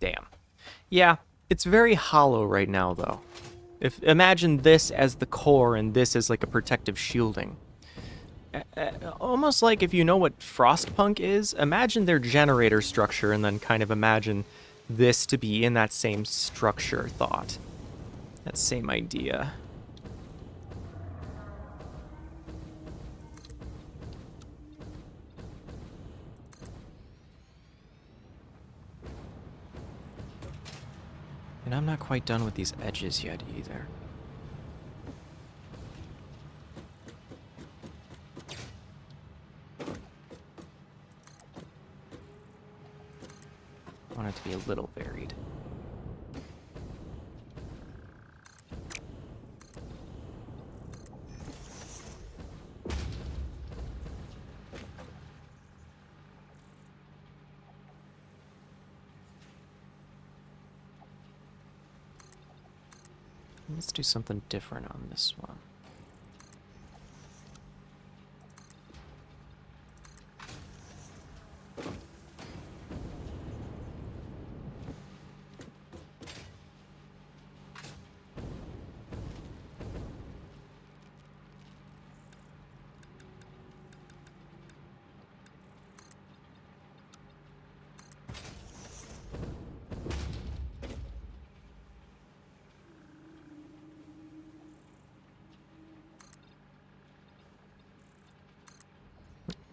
Damn. Yeah, it's very hollow right now, though. Imagine this as the core and this as like a protective shielding. Almost like if you know what Frostpunk is, imagine their generator structure and then kind of imagine this to be in that same structure thought. That same idea. And I'm not quite done with these edges yet either. I want it to be a little varied. Let's do something different on this one.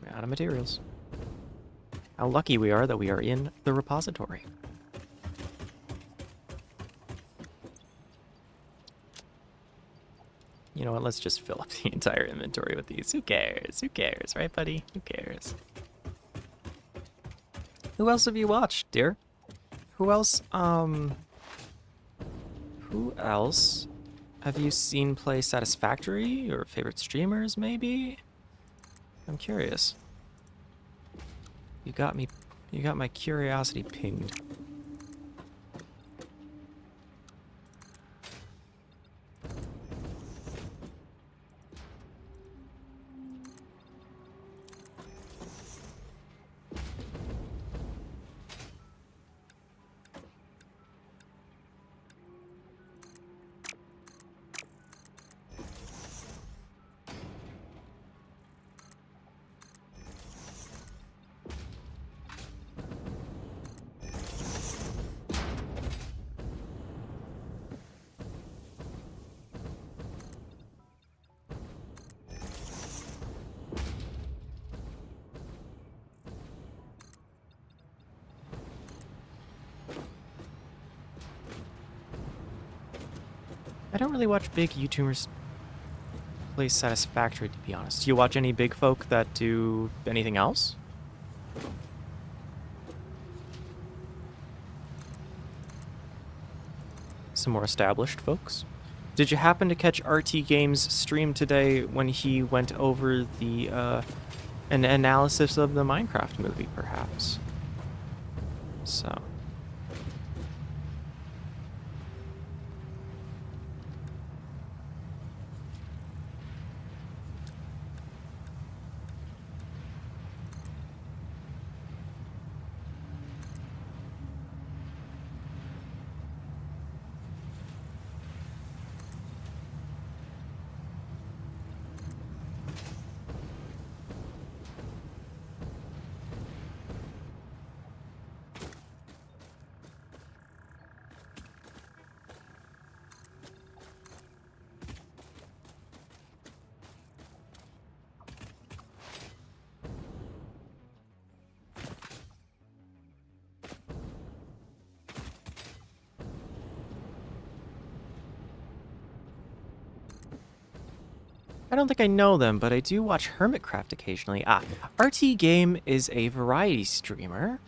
We're out of materials. How lucky we are that we are in the repository. You know what? Let's just fill up the entire inventory with these. Who cares? Who cares, right, buddy? Who cares? Who else have you watched, dear? Who else have you seen play Satisfactory? Your favorite streamers, maybe? I'm curious. You got my curiosity pinged. I don't really watch big YouTubers play Satisfactory, to be honest. Do you watch any big folk that do anything else? Some more established folks? Did you happen to catch RT Games' stream today when he went over the an analysis of the Minecraft movie, perhaps? So. I don't think I know them, but I do watch Hermitcraft occasionally. RT Game is a variety streamer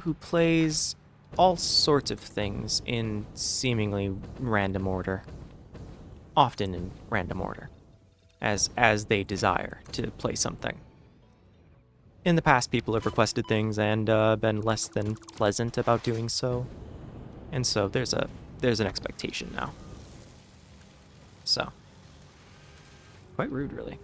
who plays all sorts of things in seemingly random order. Often in random order. As they desire to play something. In the past, people have requested things and been less than pleasant about doing so. And so there's an expectation now. So. Quite rude, really.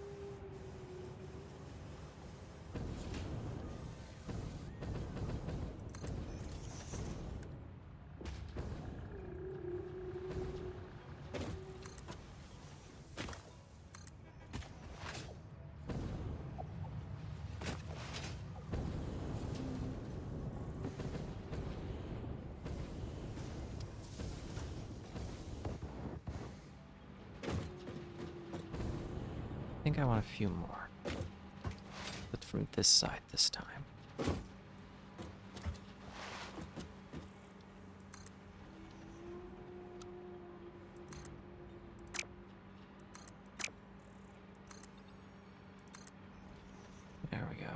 I think I want a few more. But from this side this time. There we go.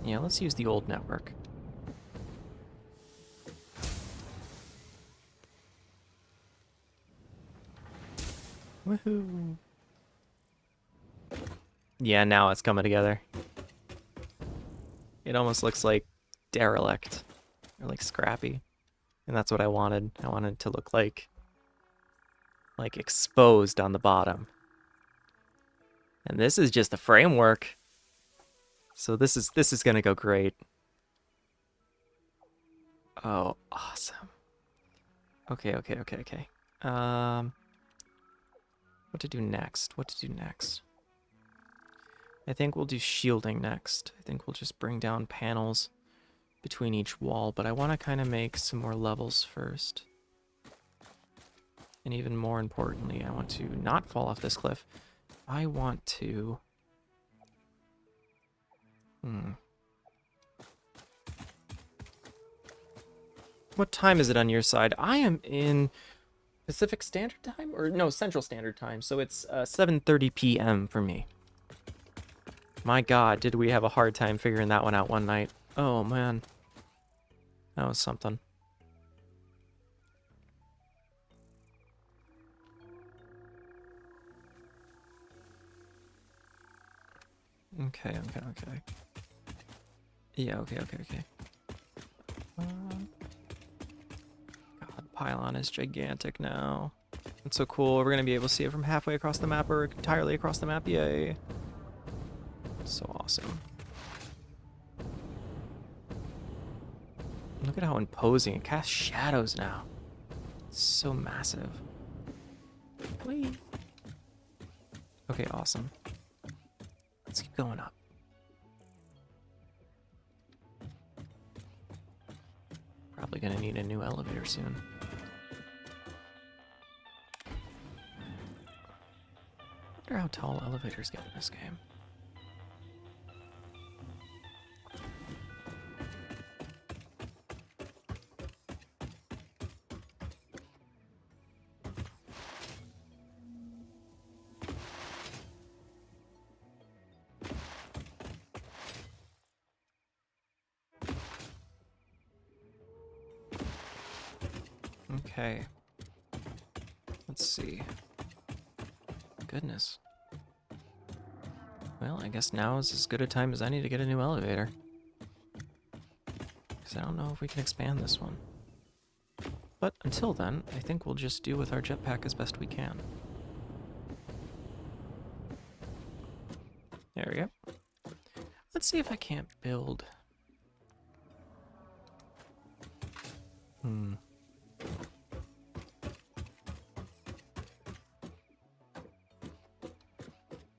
Yeah, let's use the old network. Woohoo! Yeah, now it's coming together. It almost looks like derelict. Or like scrappy. And that's what I wanted. I wanted it to look like exposed on the bottom. And this is just the framework. So this is gonna go great. Oh, awesome. Okay. What to do next? I think we'll do shielding next. I think we'll just bring down panels between each wall, but I want to kind of make some more levels first. And even more importantly, I want to not fall off this cliff. I want to... What time is it on your side? I am in Pacific Standard Time? Or no, Central Standard Time. So it's 7:30 p.m. for me. My god, did we have a hard time figuring that one out one night. Oh, man. That was something. Okay. Yeah, okay. God, Pylon is gigantic now. It's so cool. We're going to be able to see it from halfway across the map or entirely across the map. Yay. So awesome. Look at how imposing. It casts shadows now. It's so massive. Whee! Okay, awesome. Let's keep going up. Probably gonna need a new elevator soon. I wonder how tall elevators get in this game. Okay. Let's see. Goodness. Well, I guess now is as good a time as any to get a new elevator. Because I don't know if we can expand this one. But until then, I think we'll just do with our jetpack as best we can. There we go. Let's see if I can't build...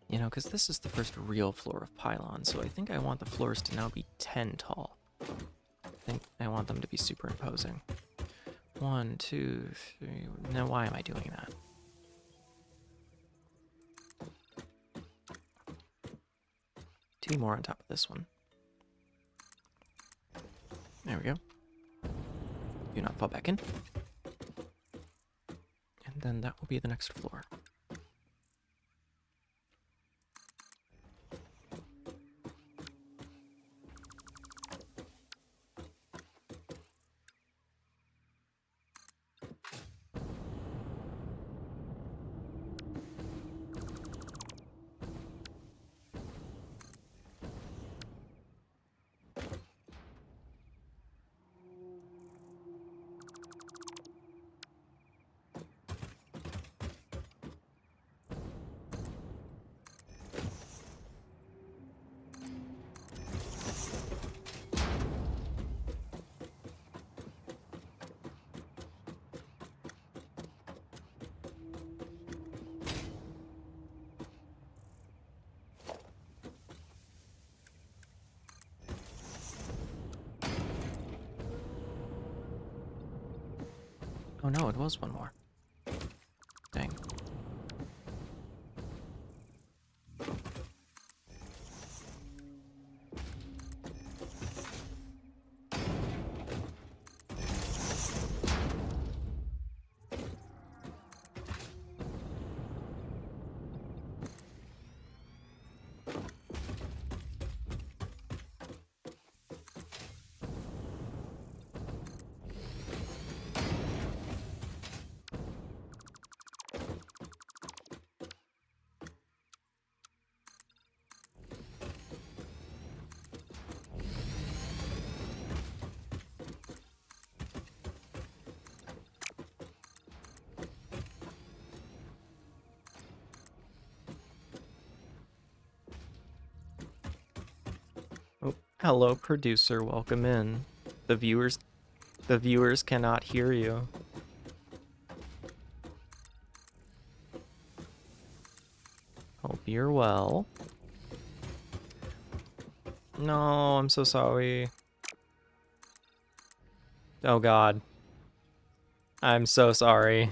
You know, because this is the first real floor of Pylon, so I think I want the floors to now be 10 tall. I think I want them to be superimposing. 1, 2, 3... Now, why am I doing that? Two more on top of this one. There we go. Do not fall back in. And then that will be the next floor. Oh no, it was one more. Dang. Oh, hello, producer. Welcome in. The viewers cannot hear you. Hope you're well. No, I'm so sorry. Oh god. I'm so sorry.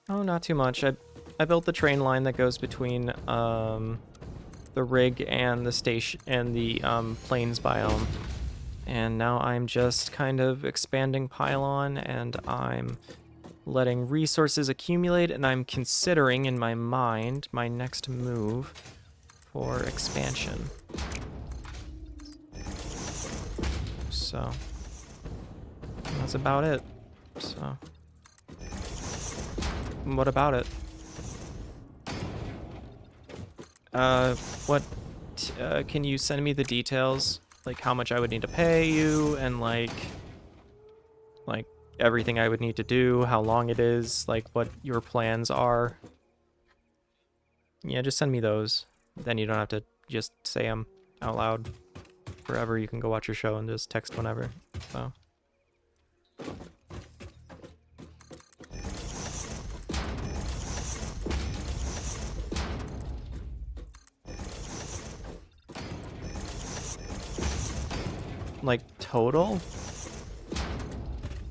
Oh, not too much. I built the train line that goes between the rig and the station and the plains biome. And now I'm just kind of expanding PYLON, and I'm letting resources accumulate, and I'm considering in my mind my next move for expansion. So that's about it. So what about it? What can you send me the details? Like how much I would need to pay you, and like everything I would need to do, how long it is, like what your plans are. Yeah, just send me those. Then you don't have to just say them out loud forever. You can go watch your show and just text whenever. So. Like total?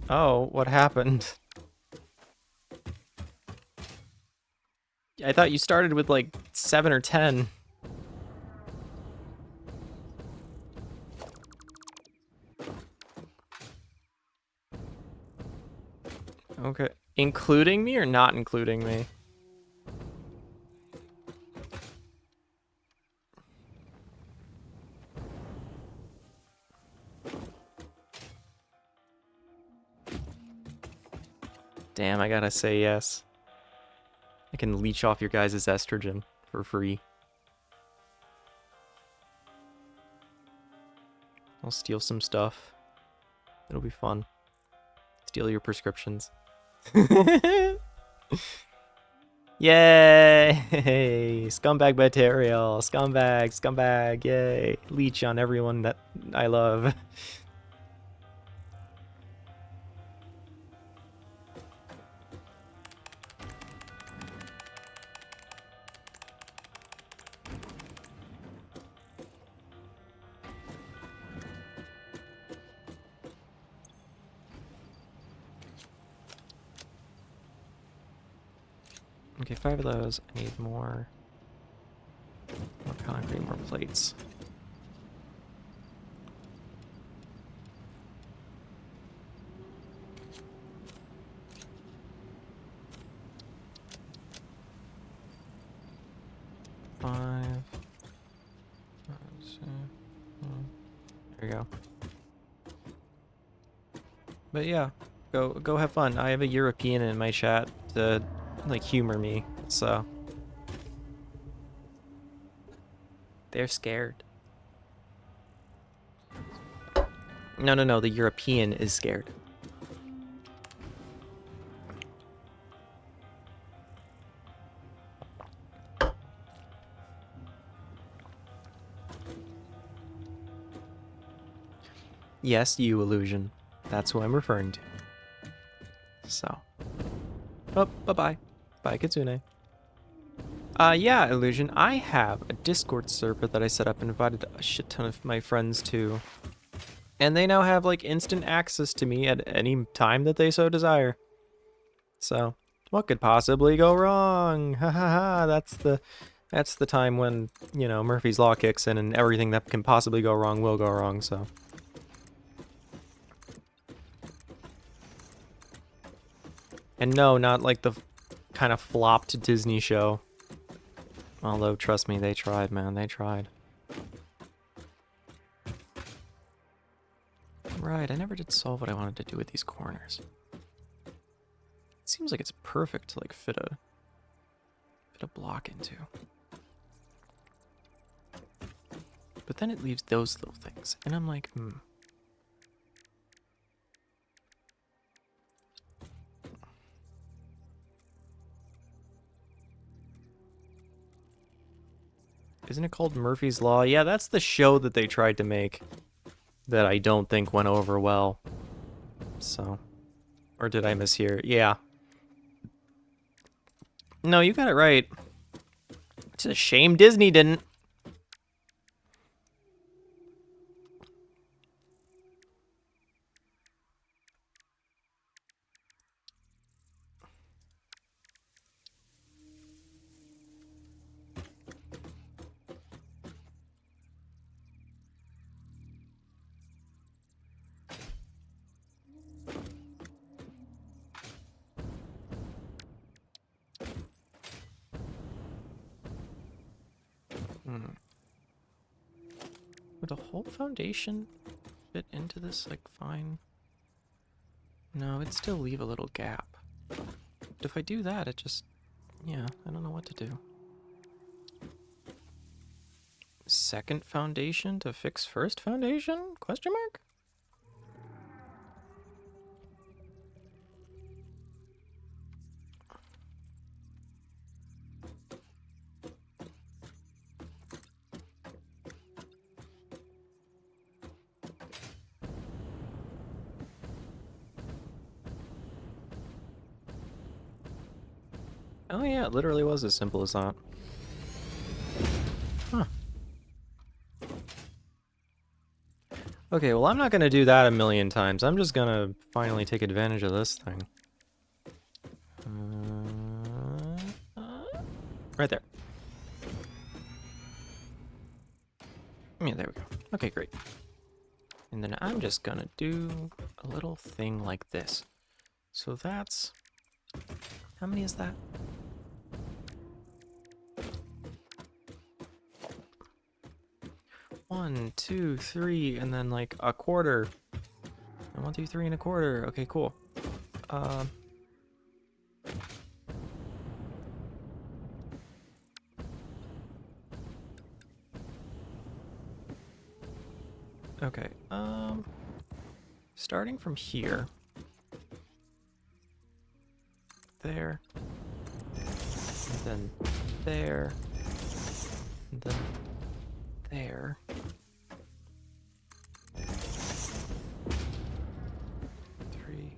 Oh, what happened? I thought you started with like 7 or 10. Okay. Including me or not including me? Damn, I gotta say yes. I can leech off your guys' estrogen for free. I'll steal some stuff. It'll be fun. Steal your prescriptions. Yay! Scumbag material. Scumbag, scumbag, yay. Leech on everyone that I love. Okay, 5 of those. I need more concrete, more plates. Five. There you go. But yeah, go have fun. I have a European in my chat to like humor me, so they're scared. No, the European is scared. Yes, you, Illusion. That's who I'm referring to. So. Oh, bye-bye. Bye, Kitsune. Yeah, Illusion, I have a Discord server that I set up and invited a shit ton of my friends to. And they now have, like, instant access to me at any time that they so desire. So, what could possibly go wrong? Ha ha ha, that's the time when, you know, Murphy's Law kicks in and everything that can possibly go wrong will go wrong, so. And no, not like the kind of flopped Disney show. Although, trust me, they tried, man. They tried. Right, I never did solve what I wanted to do with these corners. It seems like it's perfect to, like, fit a block into. But then it leaves those little things, and I'm like, Isn't it called Murphy's Law? Yeah, that's the show that they tried to make that I don't think went over well. So, or did I mishear? Yeah. No, you got it right. It's a shame Disney didn't. Hmm. Would a whole foundation fit into this, like, fine? No, it'd still leave a little gap. But if I do that, it just... yeah, I don't know what to do. Second foundation to fix first foundation? Question mark? Oh yeah, it literally was as simple as that. Huh. Okay, well I'm not gonna do that a million times. I'm just gonna finally take advantage of this thing. Right there. Yeah, there we go. Okay, great. And then I'm just gonna do a little thing like this. So that's... how many is that? One, two, three, and then like a quarter. And 1, 2, 3 and a quarter. Okay, cool. Okay, starting from here. There. And then there. And then there. Three.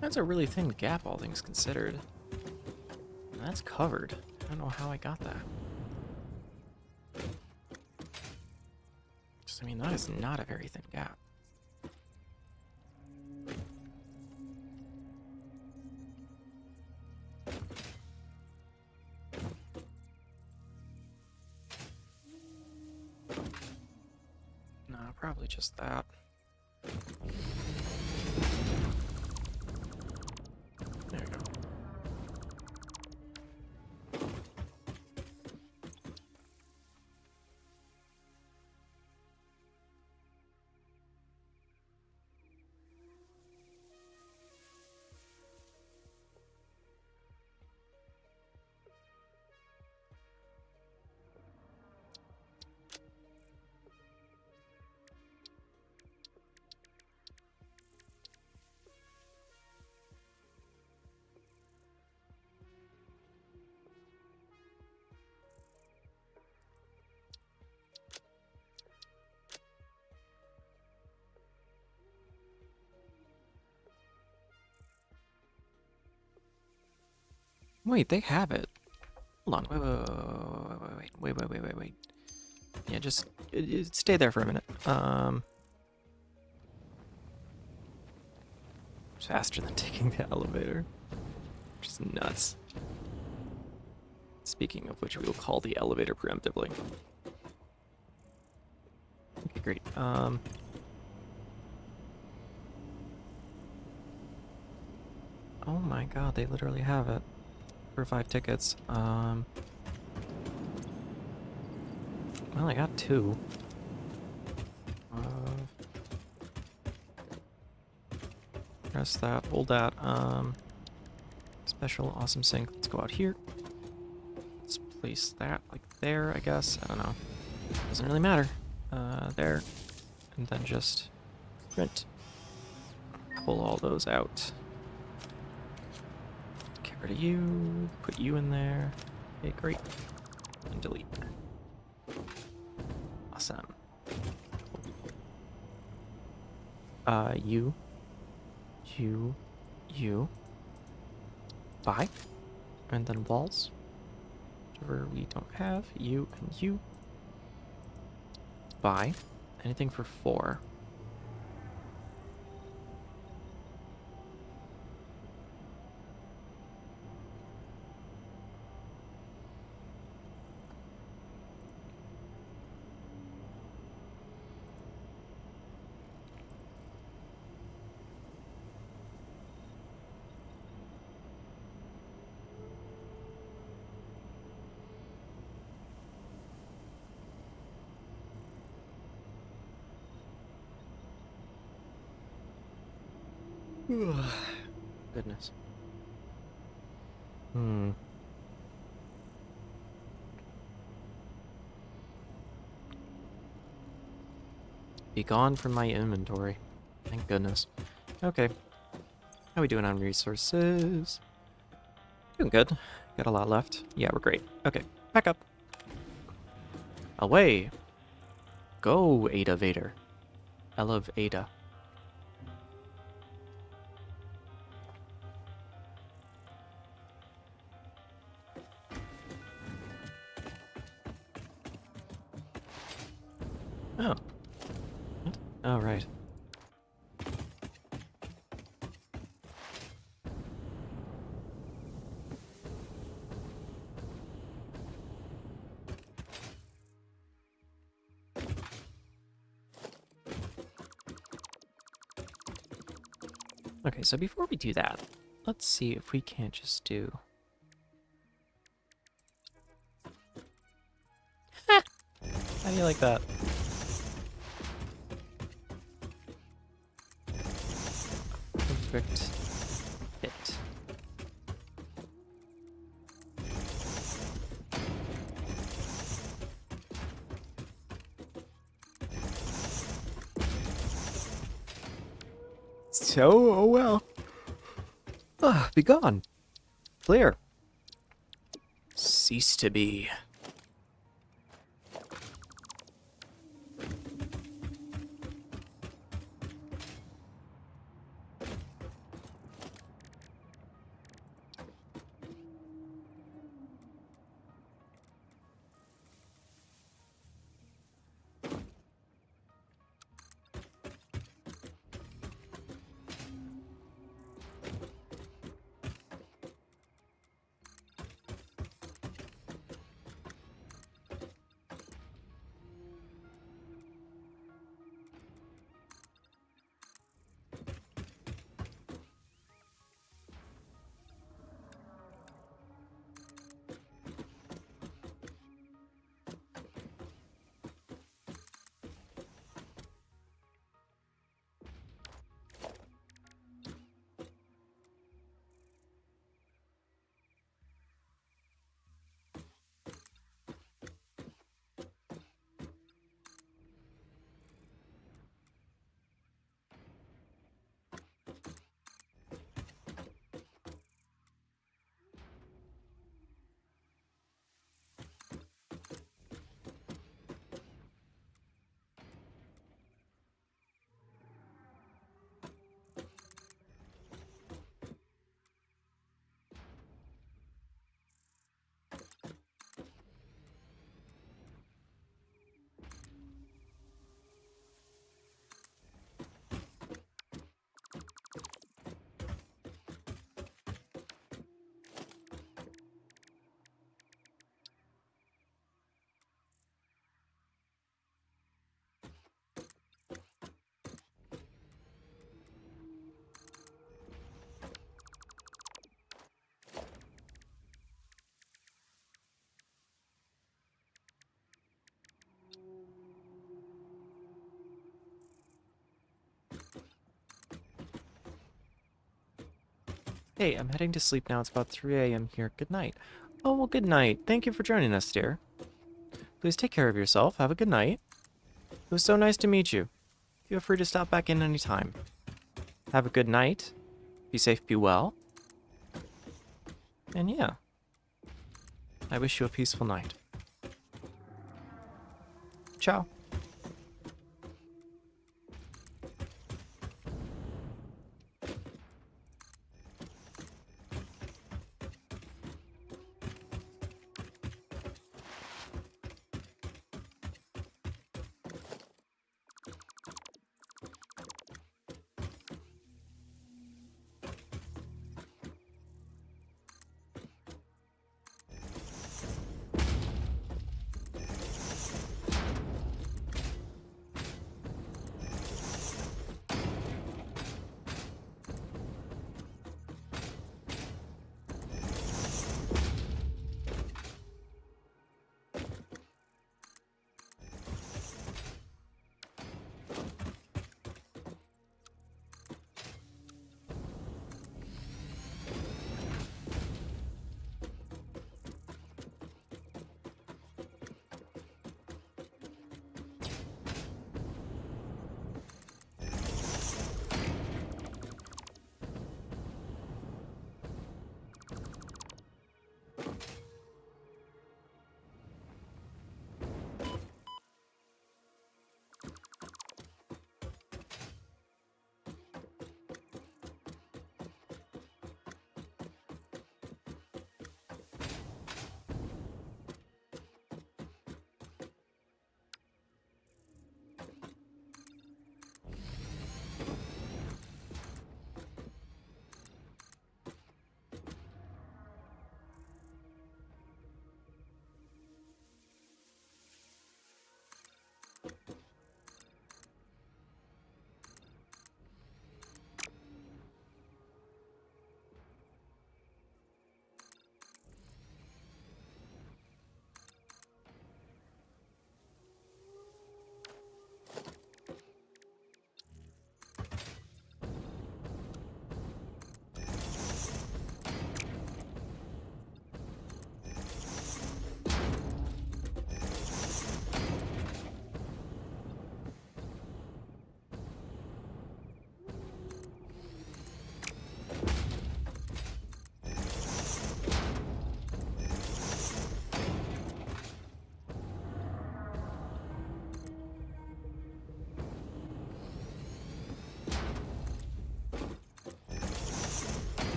That's a really thin gap, all things considered. And that's covered. I don't know how I got that. Just, I mean, that is not a very thin gap. No, probably just that. There we go. Wait, they have it. Hold on. Wait. Yeah, just stay there for a minute. It's faster than taking the elevator. Which is nuts. Speaking of which, we will call the elevator preemptively. Okay, great. Oh my god, they literally have it. For 5 tickets. Well, I got 2. Press that, hold that. Special awesome sink. Let's go out here. Let's place that like there, I guess. I don't know. Doesn't really matter. There. And then just print. Pull all those out. Get rid of you. Put you in there. Okay, great. And delete. Awesome. You. Buy. And then walls. Whatever we don't have. You and you. Buy. Anything for 4. Goodness. Be gone from my inventory. Thank goodness. Okay. How we doing on resources? Doing good. Got a lot left. Yeah, we're great. Okay, back up. Away. Go, Ada Vader. Elev Ada. Oh. What? Oh, right. Okay, so before we do that, let's see if we can't just do... How do you like that? Perfect fit. So, oh well. Ah, be gone. Clear. Cease to be. Hey, I'm heading to sleep now. It's about 3 a.m. here. Good night. Oh, well, good night. Thank you for joining us, dear. Please take care of yourself. Have a good night. It was so nice to meet you. Feel free to stop back in any time. Have a good night. Be safe, be well. And yeah, I wish you a peaceful night. Ciao.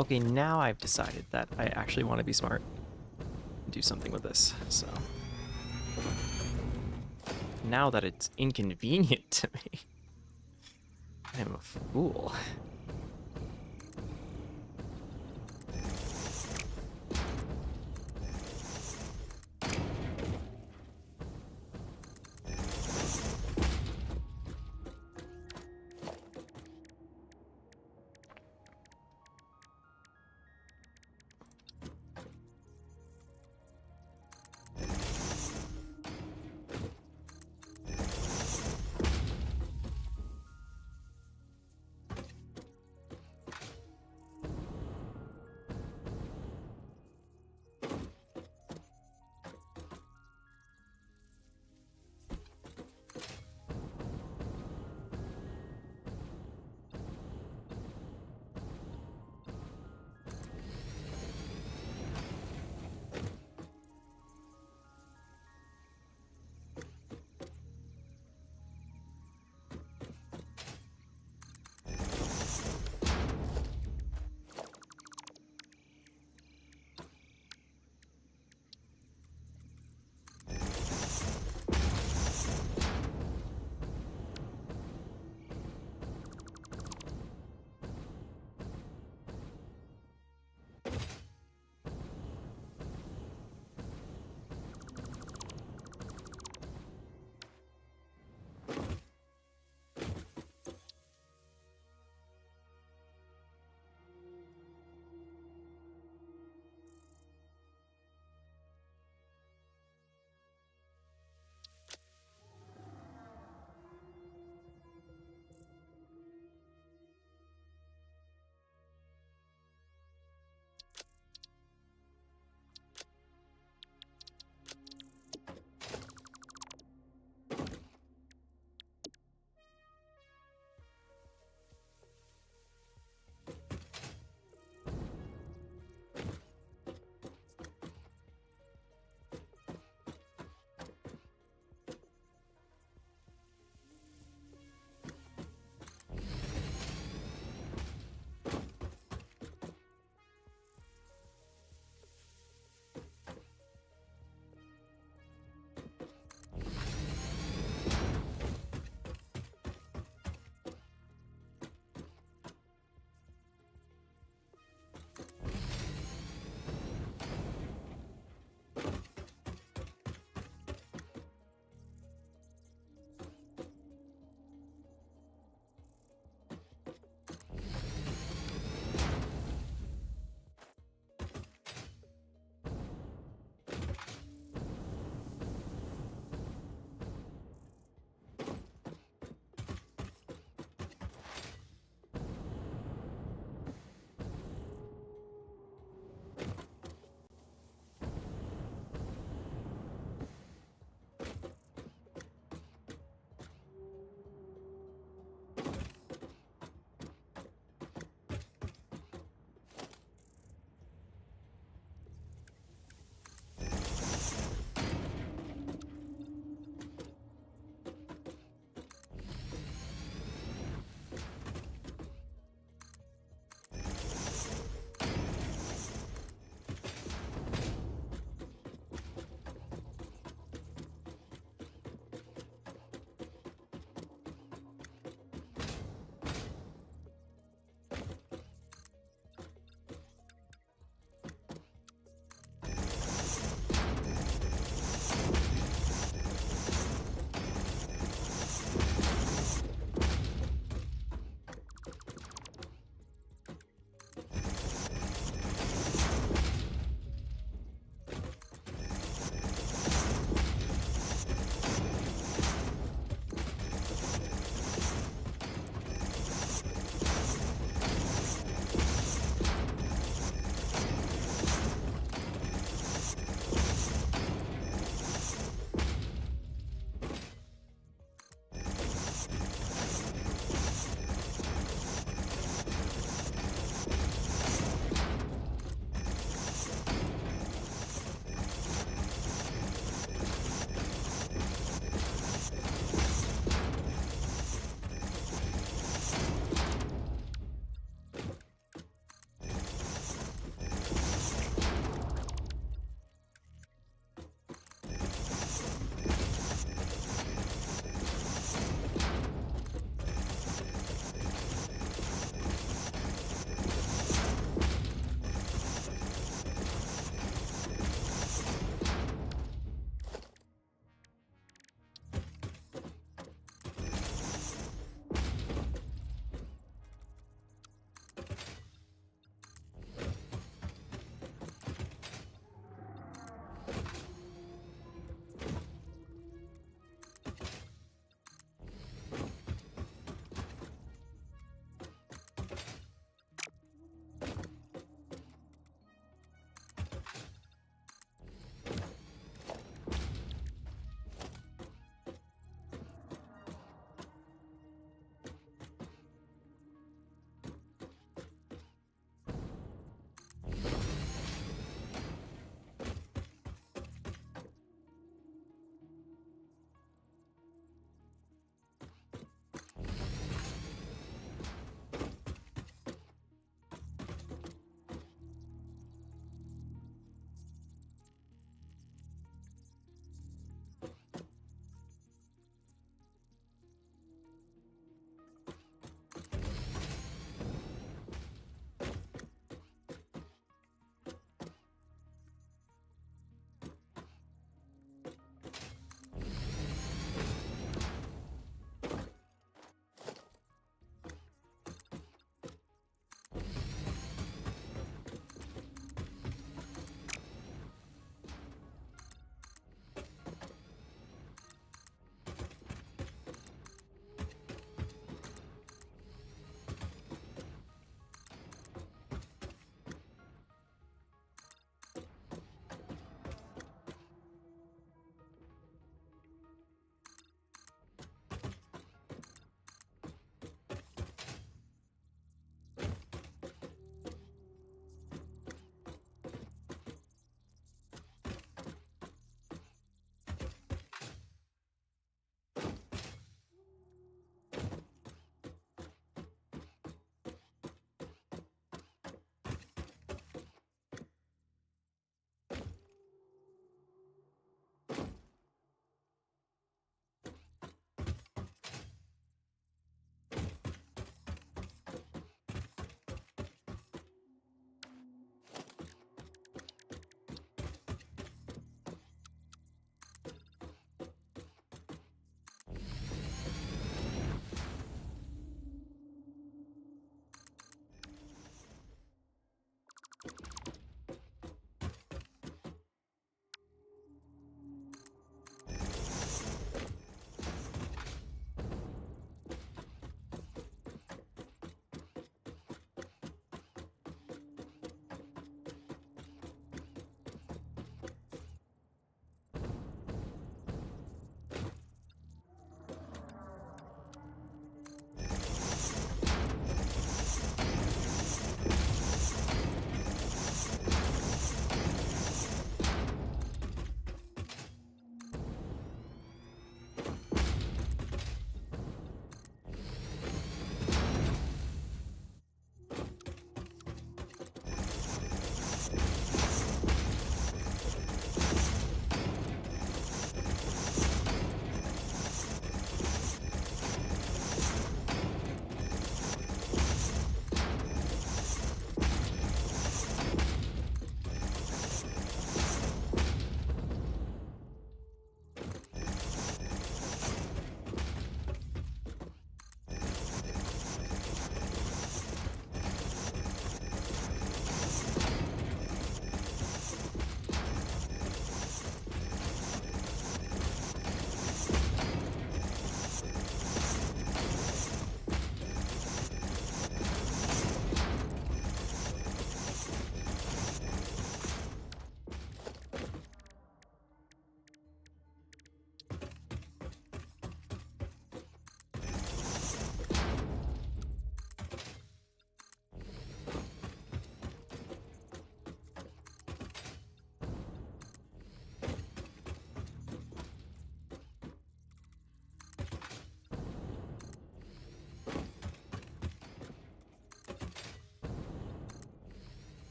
Okay, now I've decided that I actually want to be smart and do something with this, so. Now that it's inconvenient to me, I'm a fool.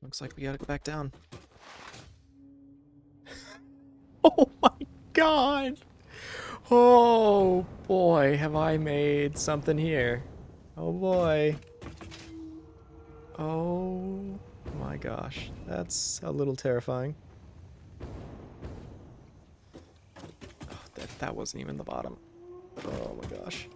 Looks like we gotta go back down. Oh my god! Oh boy, have I made something here. Oh boy. Oh my gosh, that's a little terrifying. Oh, that wasn't even the bottom. Oh my gosh.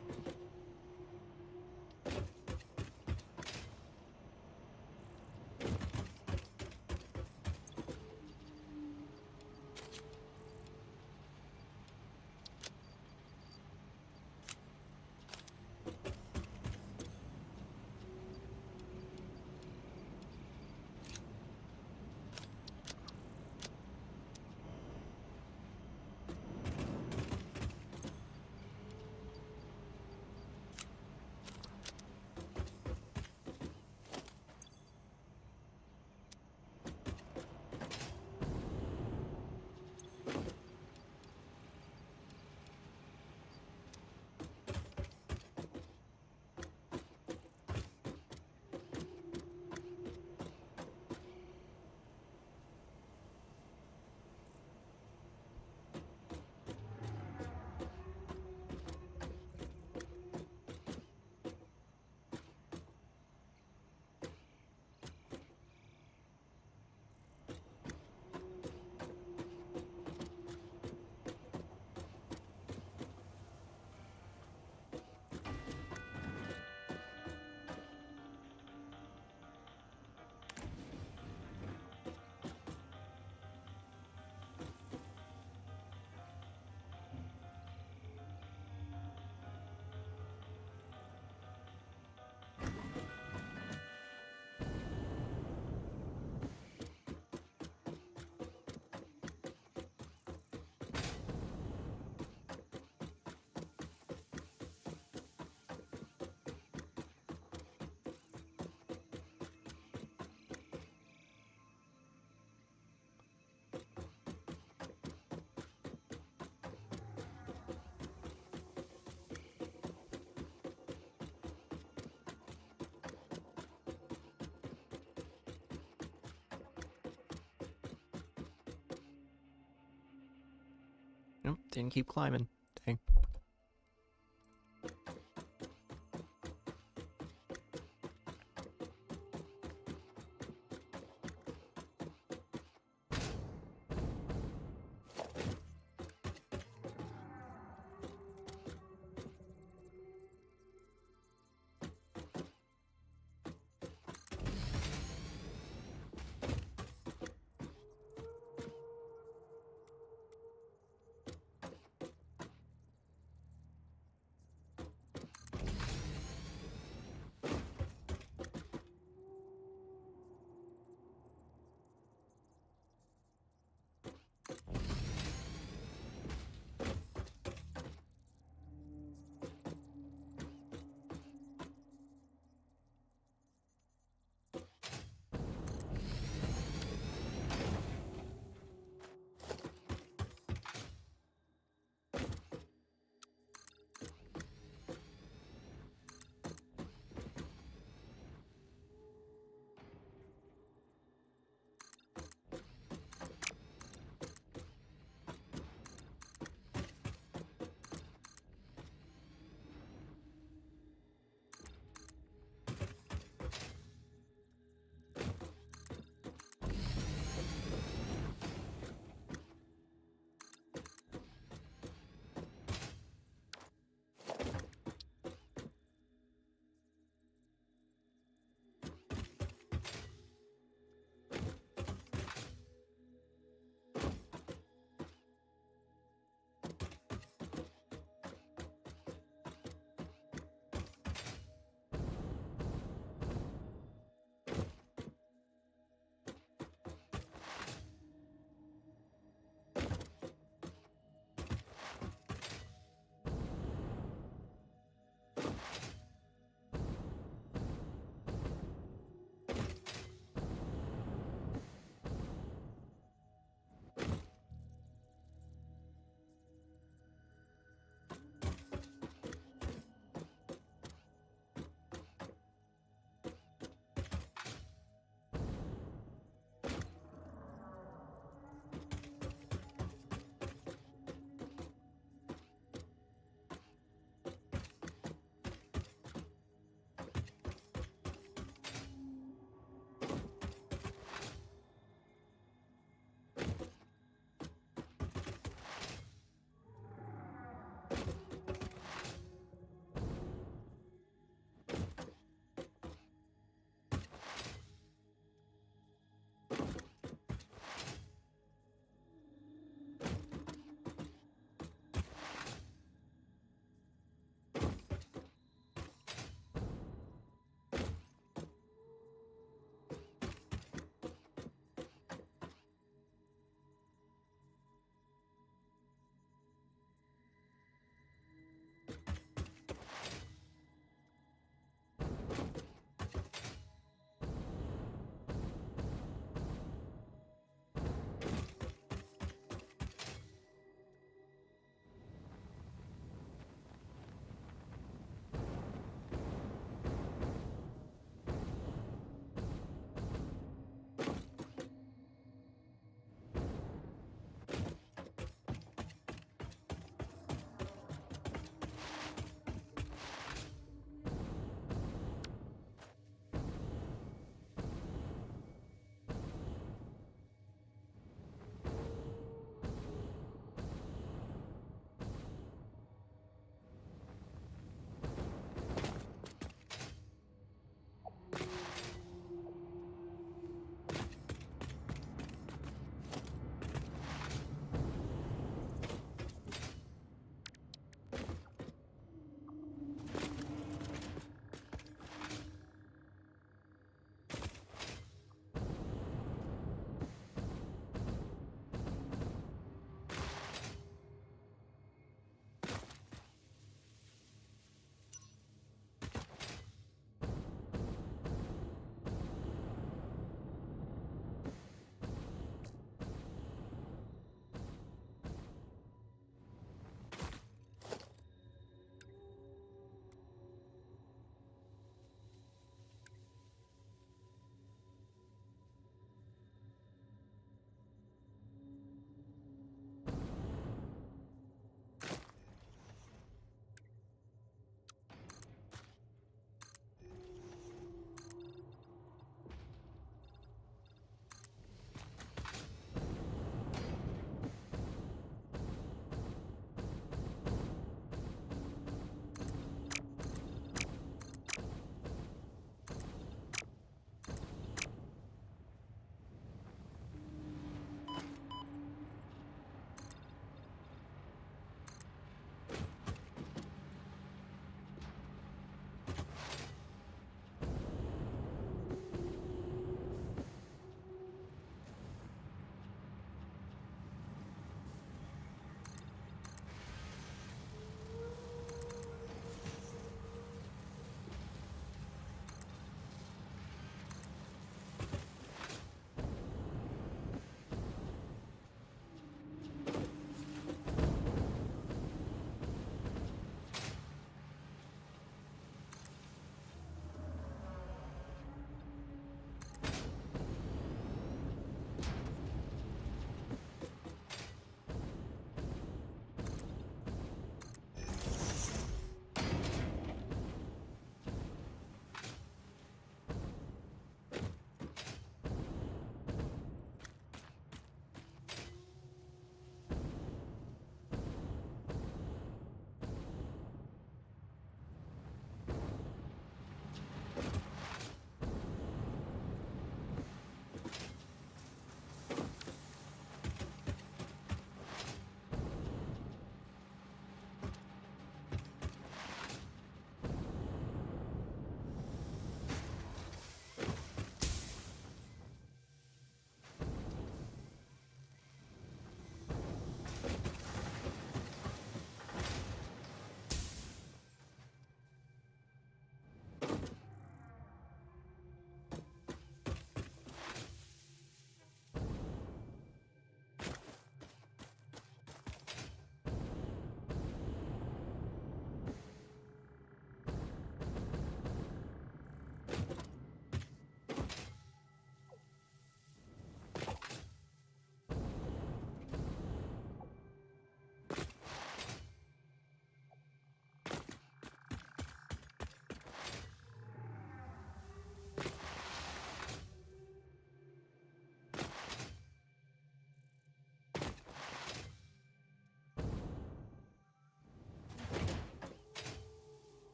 Nope, didn't keep climbing. Dang.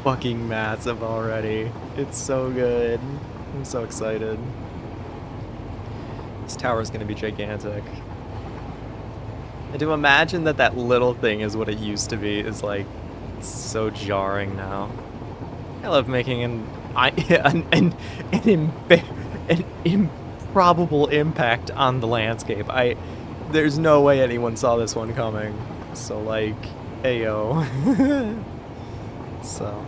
fucking massive already. It's so good. I'm so excited. This tower is gonna be gigantic. And to imagine that that little thing is what it used to be is like so jarring now. I love making an improbable impact on the landscape. There's no way anyone saw this one coming. So like, ayo. So.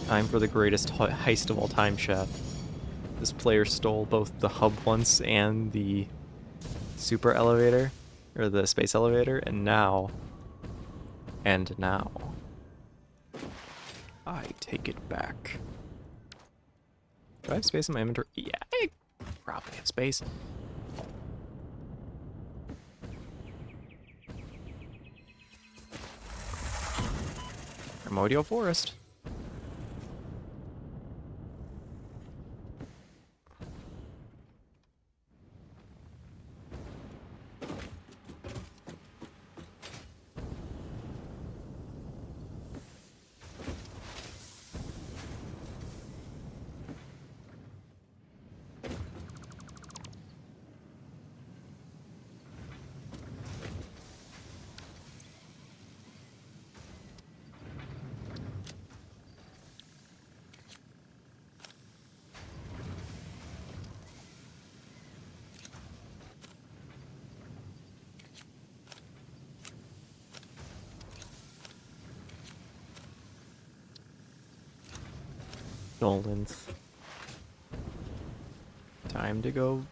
Time for the greatest heist of all time, chat. This player stole both the hub once and the super elevator, or the space elevator, and now, I take it back. Do I have space in my inventory? Yeah, I probably have space. Primordial Forest. Nolan's. Time to go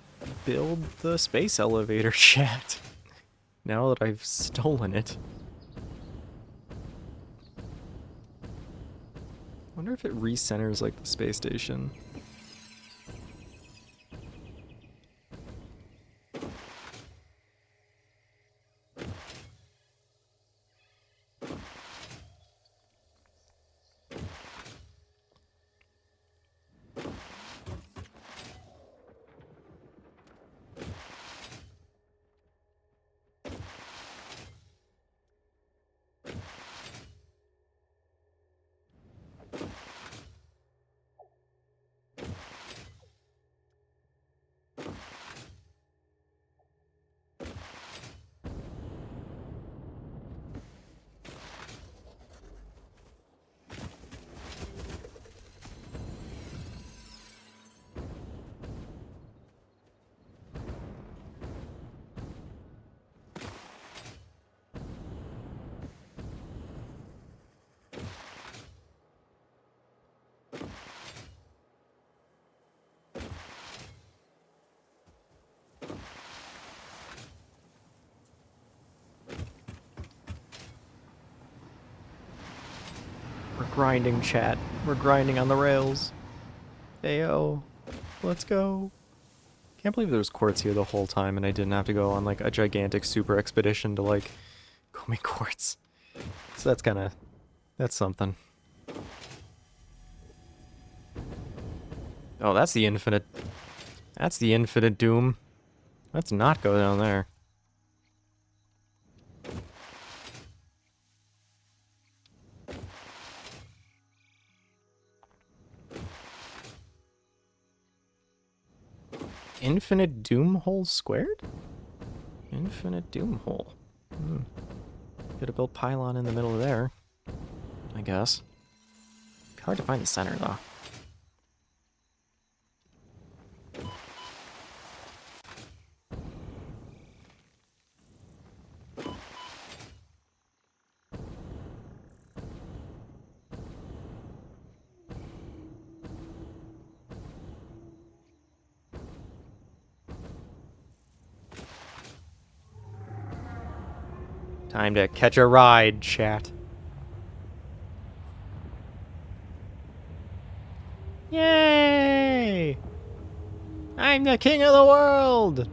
build the space elevator, chat. Now that I've stolen it. Wonder if it recenters like the space station. We're grinding, chat. We're grinding on the rails. Ayo. Let's go. Can't believe there was quartz here the whole time and I didn't have to go on like a gigantic super expedition to like go make quartz. So that's something. Oh, that's the infinite doom. Let's not go down there. Infinite doom hole squared? Infinite doom hole. Could have built pylon in the middle of there, I guess. Hard to find the center though. Time to catch a ride, chat. Yay! I'm the king of the world!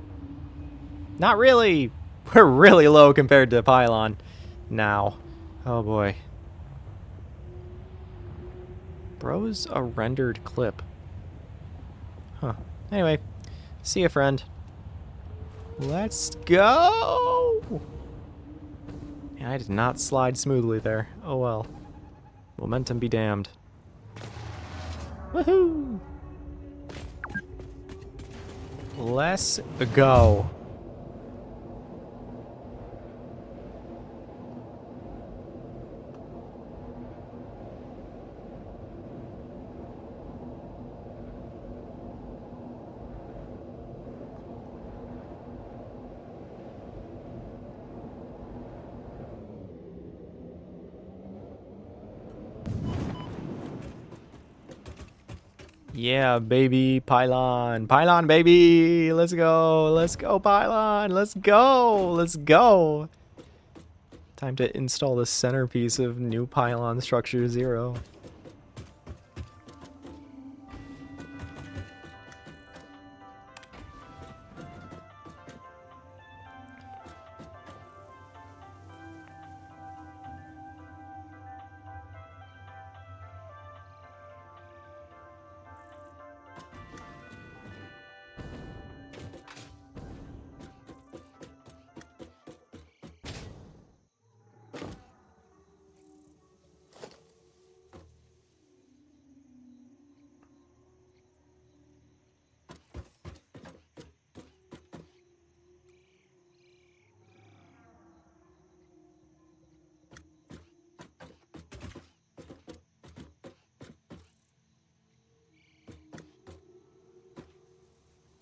Not really. We're really low compared to PYLON now. Oh boy. Bro's a rendered clip. Huh. Anyway, see ya, friend. Let's go! Yeah, I did not slide smoothly there. Oh well. Momentum be damned. Woohoo! Let's go. Yeah, baby, PYLON. PYLON, baby! Let's go! Let's go, PYLON! Let's go! Let's go! Time to install the centerpiece of new PYLON Structure 0.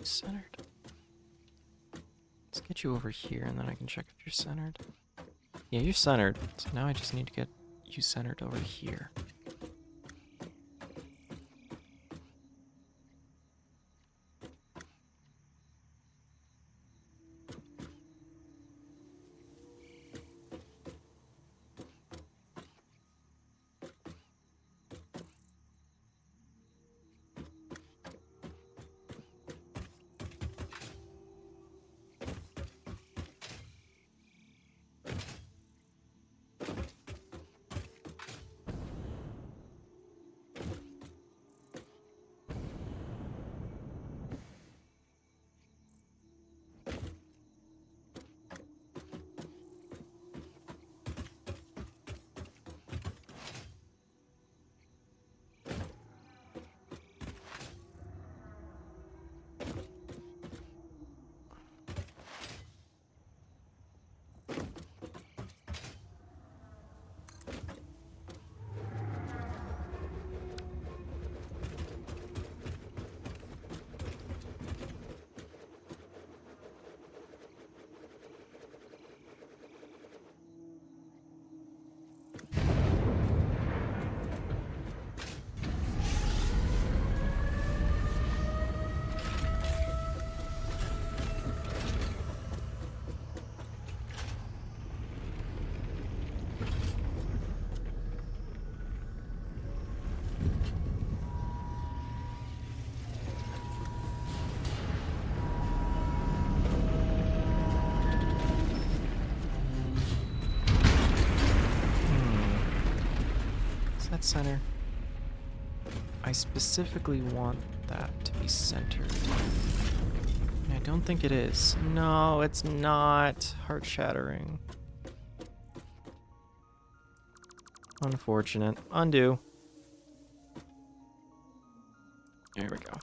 Centered. Let's get you over here and then I can check if you're centered. Yeah, you're centered. So now I just need to get you centered over here. That center. I specifically want that to be centered. And I don't think it is. No, it's not. Heart-shattering. Unfortunate. Undo. There we go.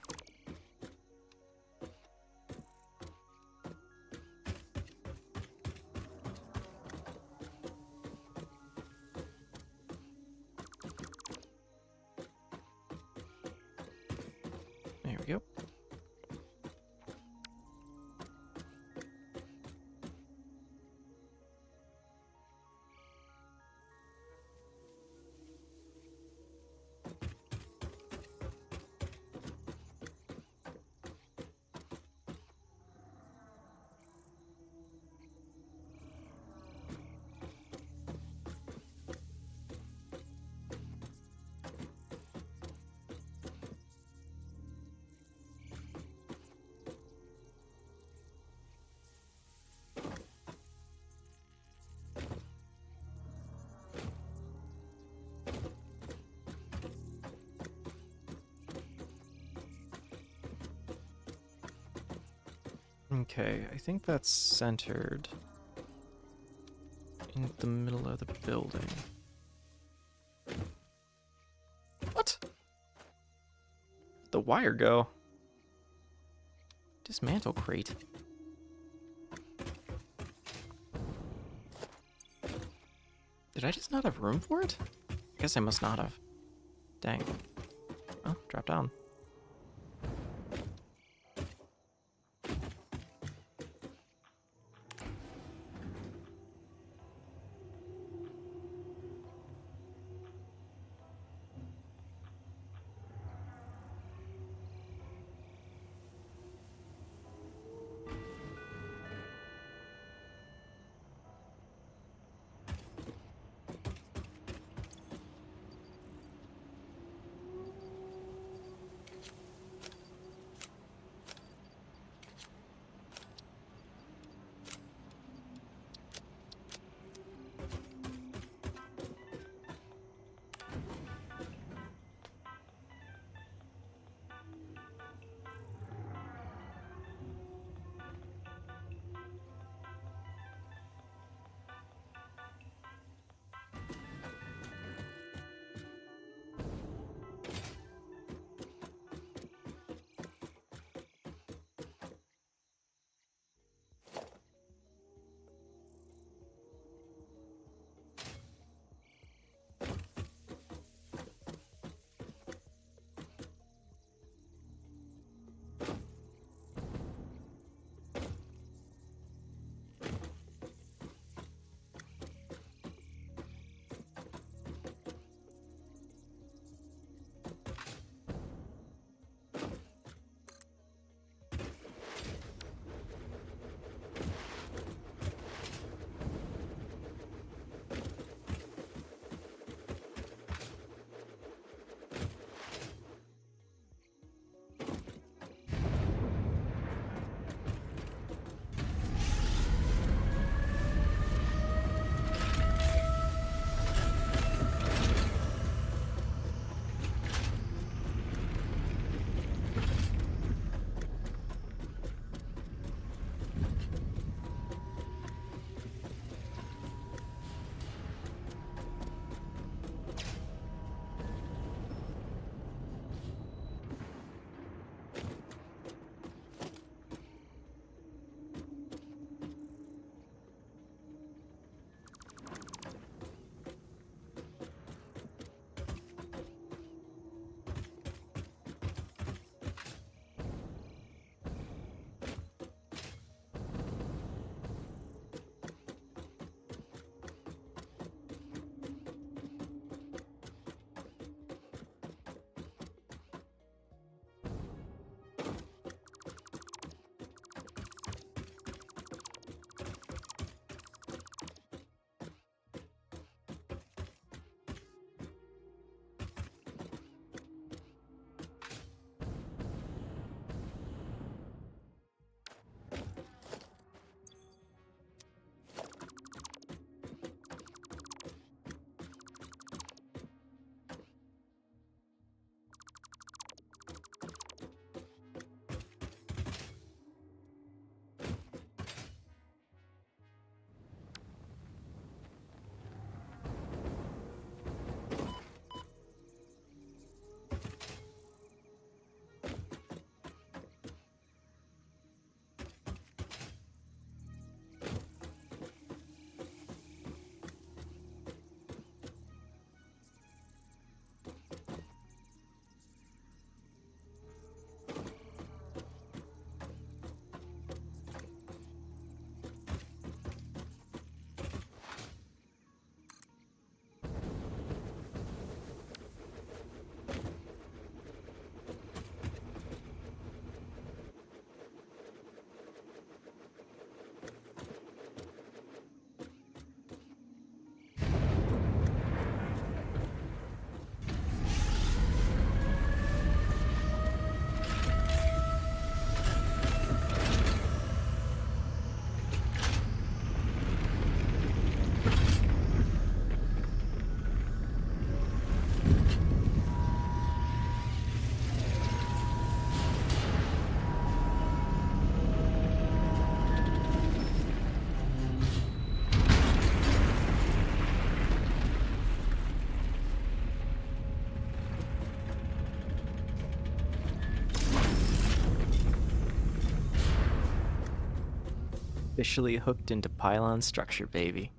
There we go. Okay, I think that's centered in the middle of the building. What? Where'd the wire go? Dismantle crate. Did I just not have room for it? I guess I must not have. Dang. Oh, drop down. Officially hooked into pylon structure, baby.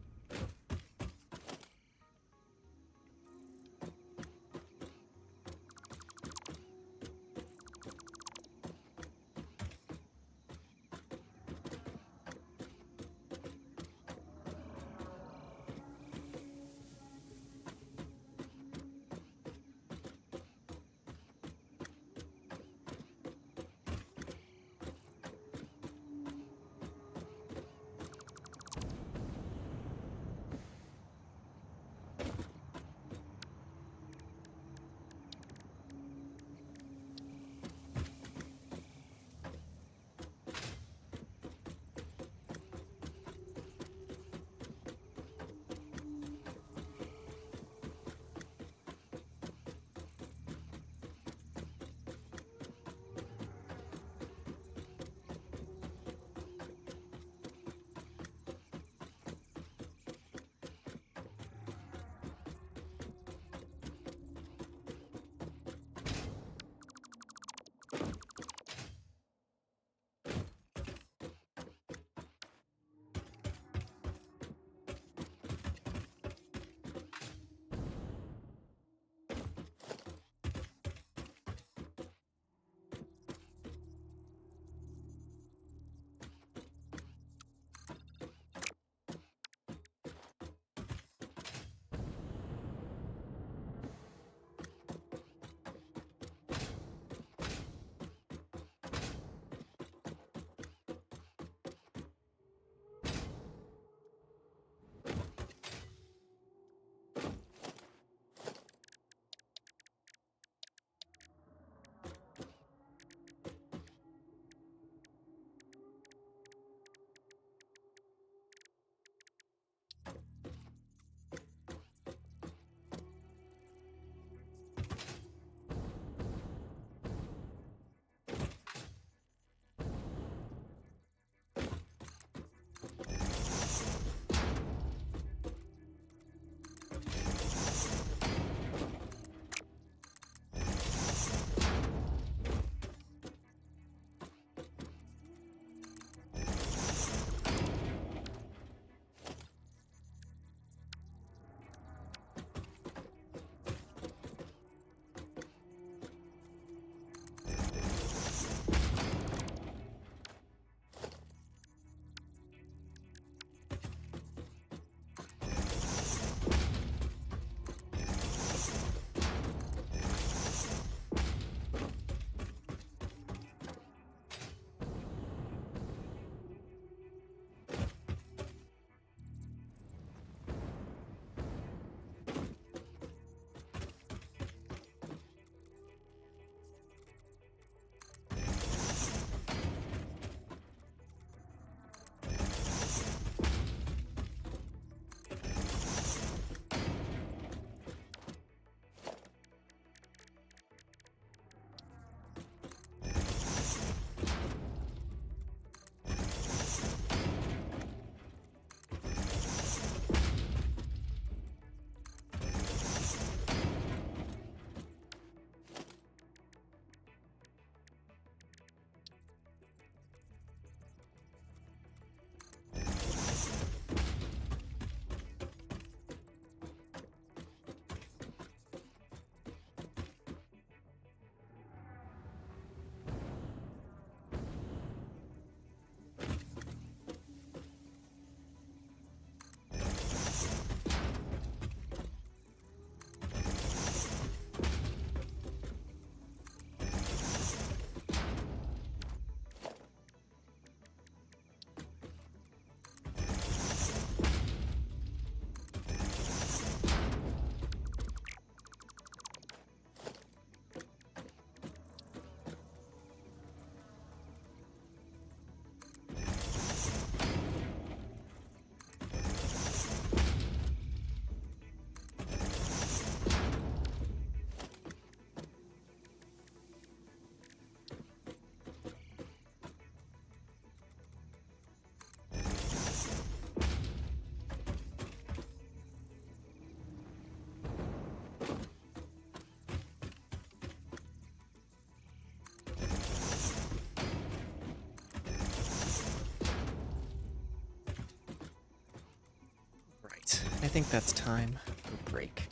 think that's time for a break.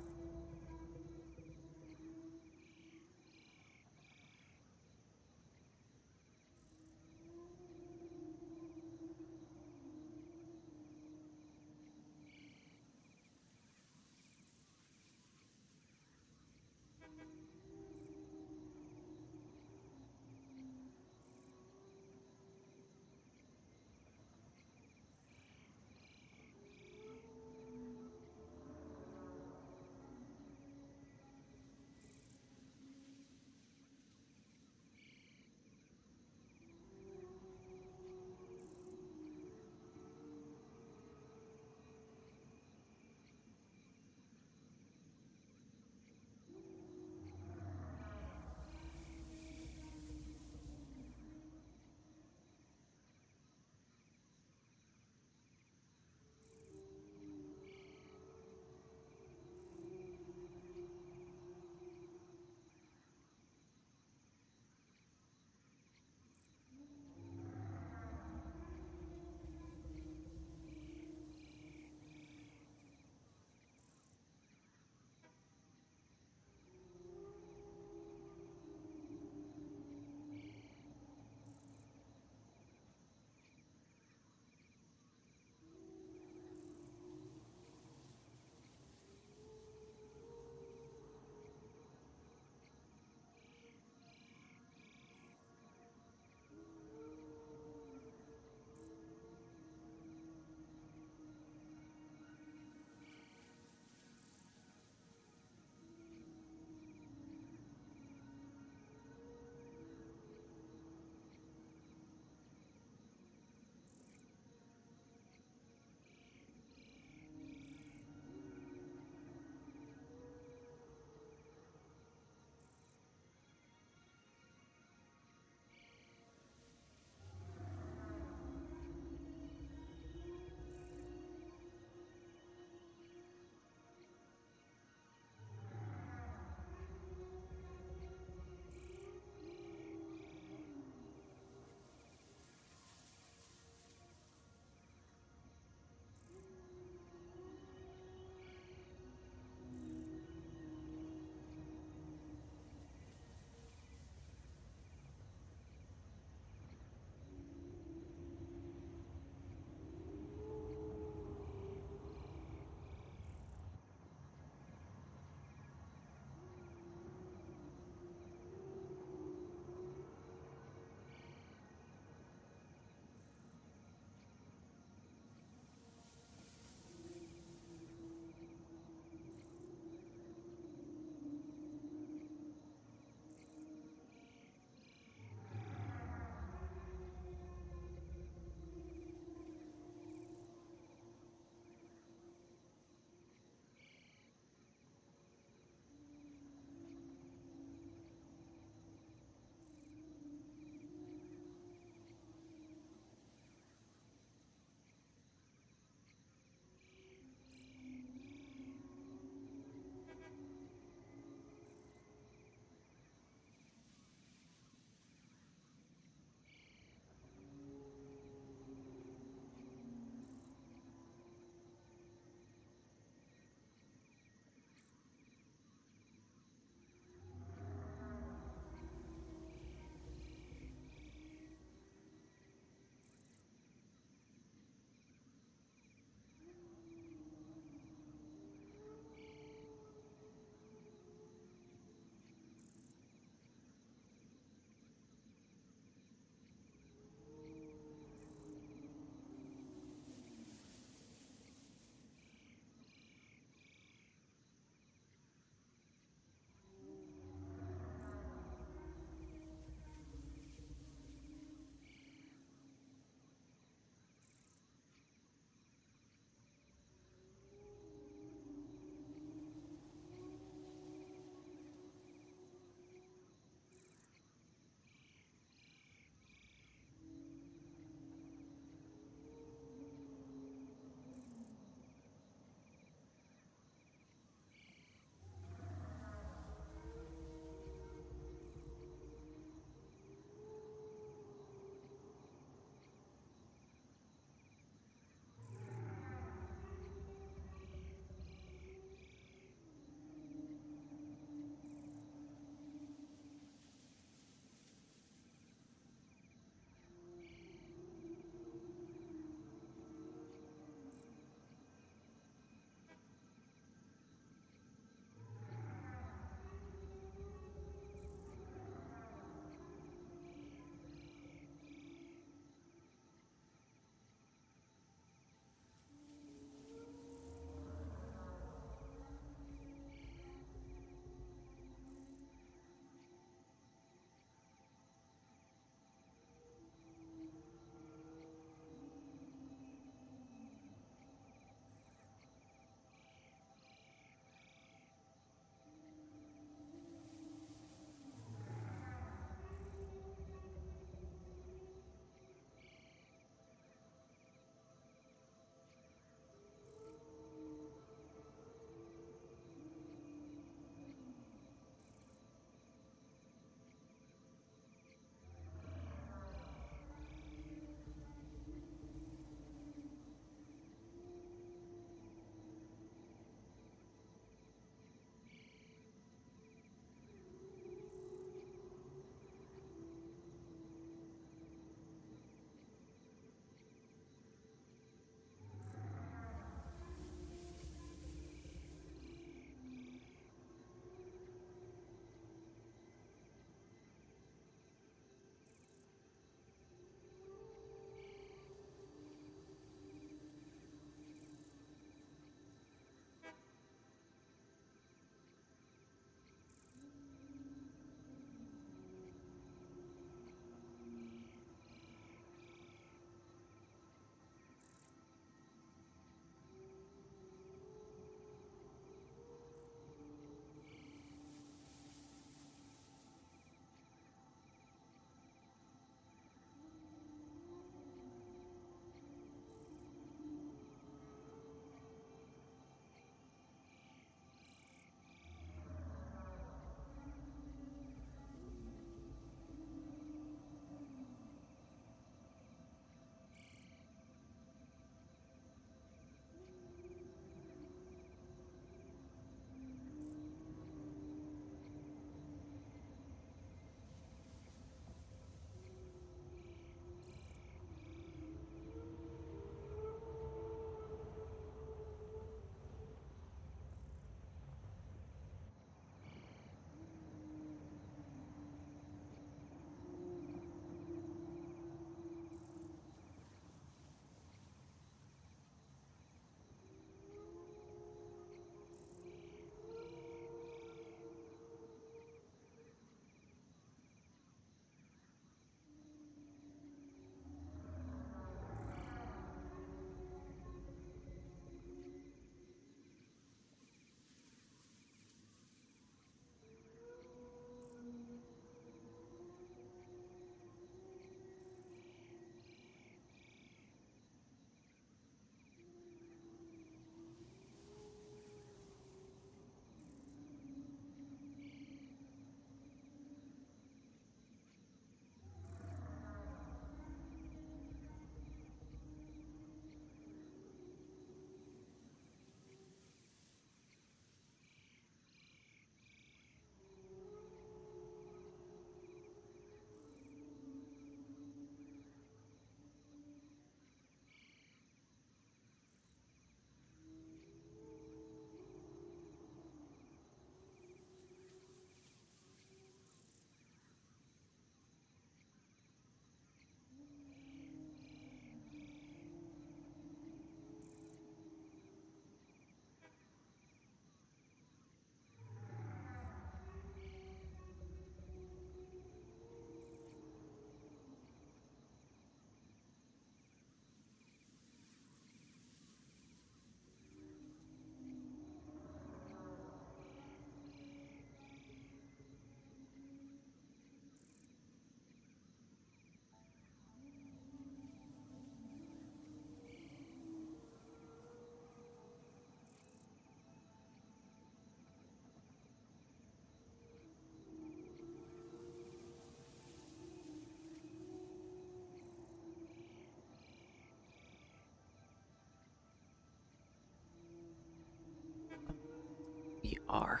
are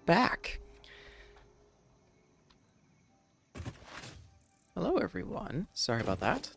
back. Hello, everyone. Sorry about that.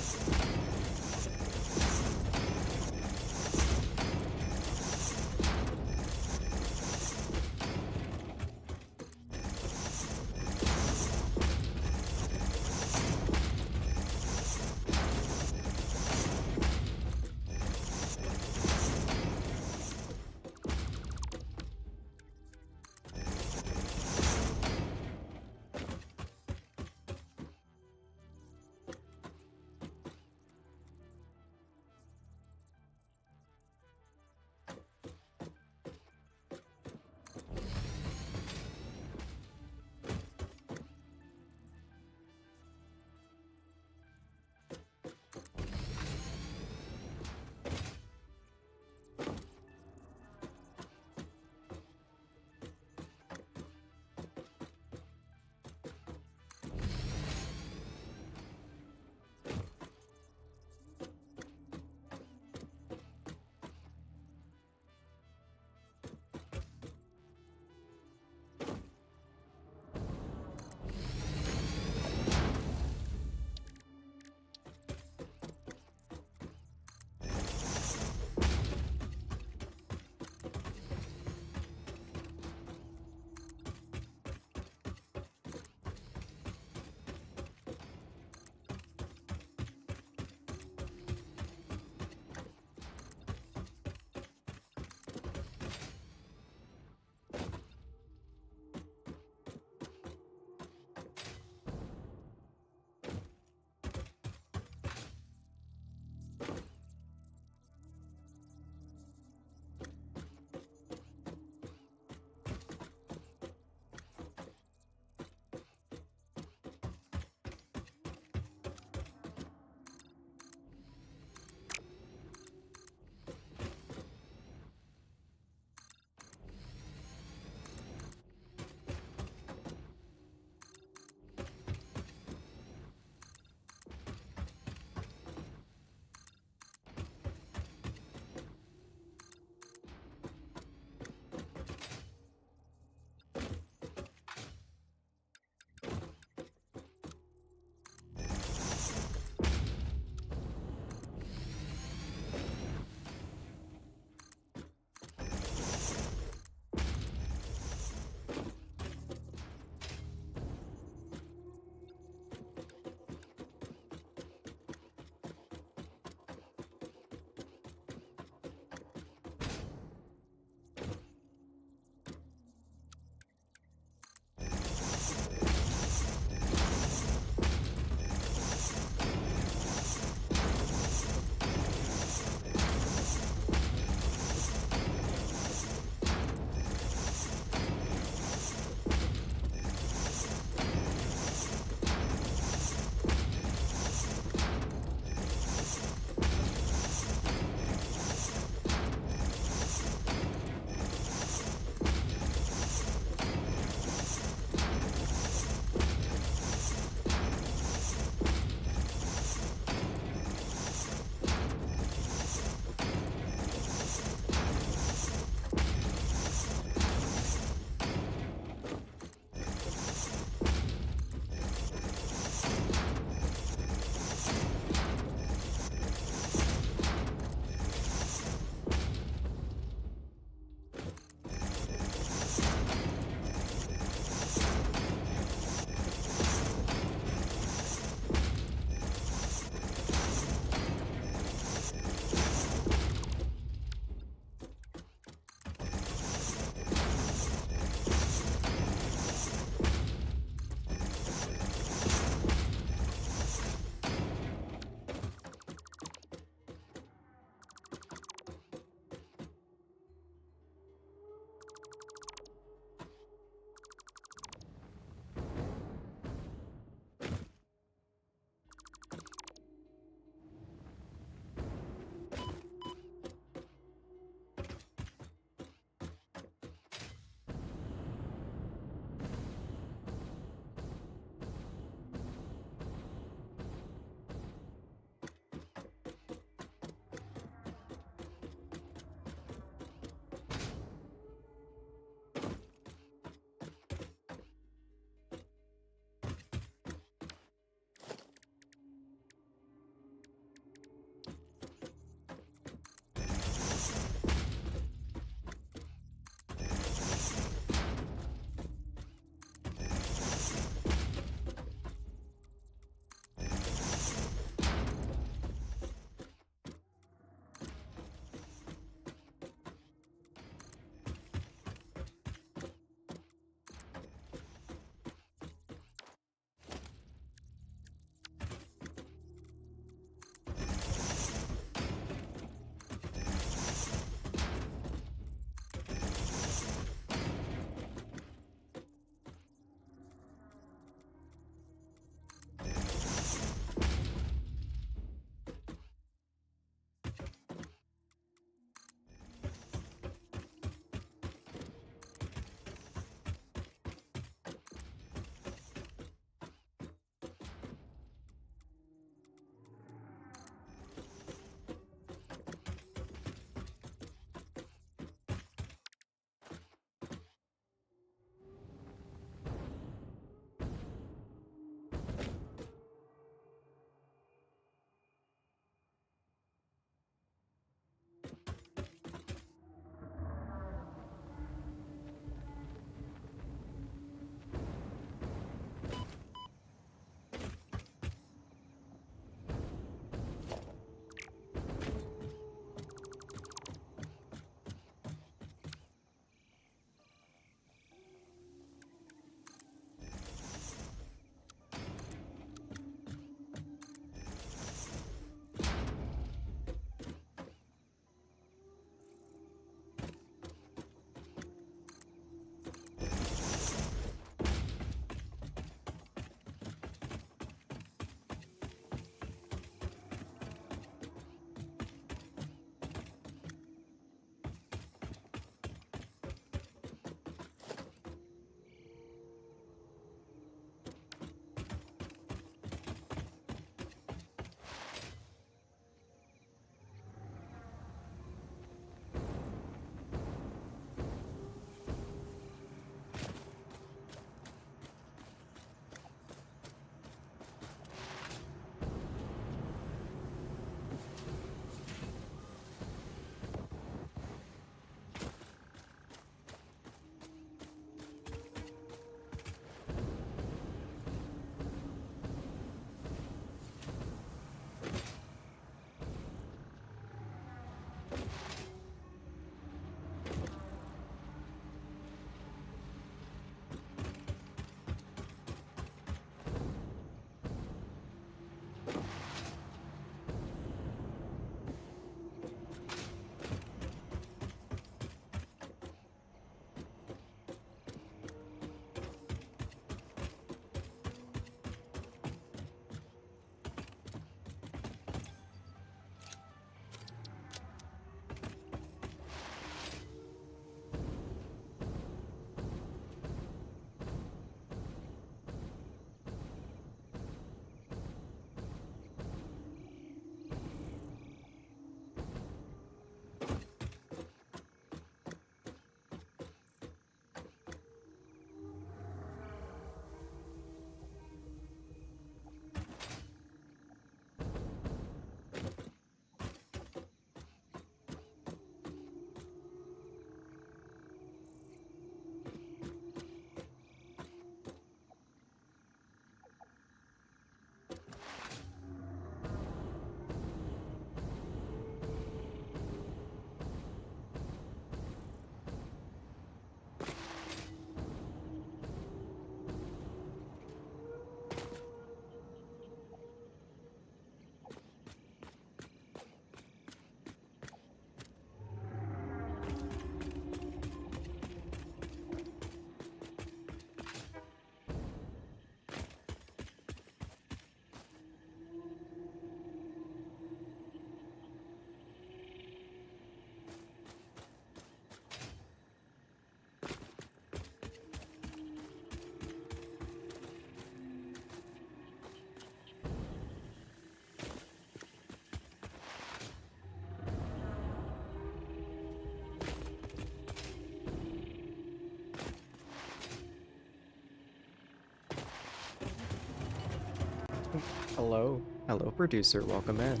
Hello. Hello, producer. Welcome in.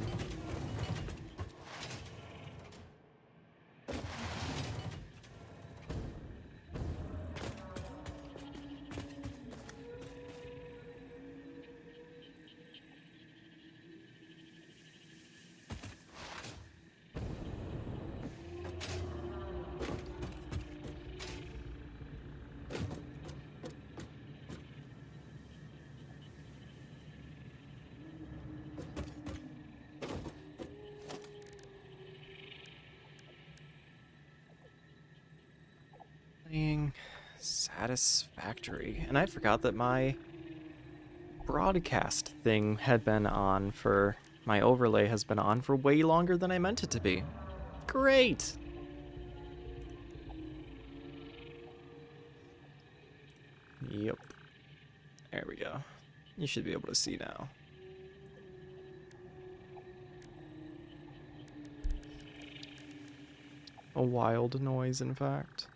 Playing Satisfactory. And I forgot that my broadcast thing had been on for... My overlay has been on for way longer than I meant it to be. Great! Yep. There we go. You should be able to see now. A wild noise, in fact.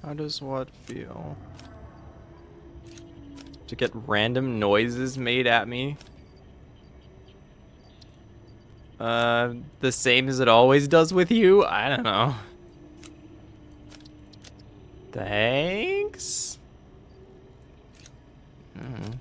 How does what feel? To get random noises made at me? The same as it always does with you? I don't know. Thanks? Hmm.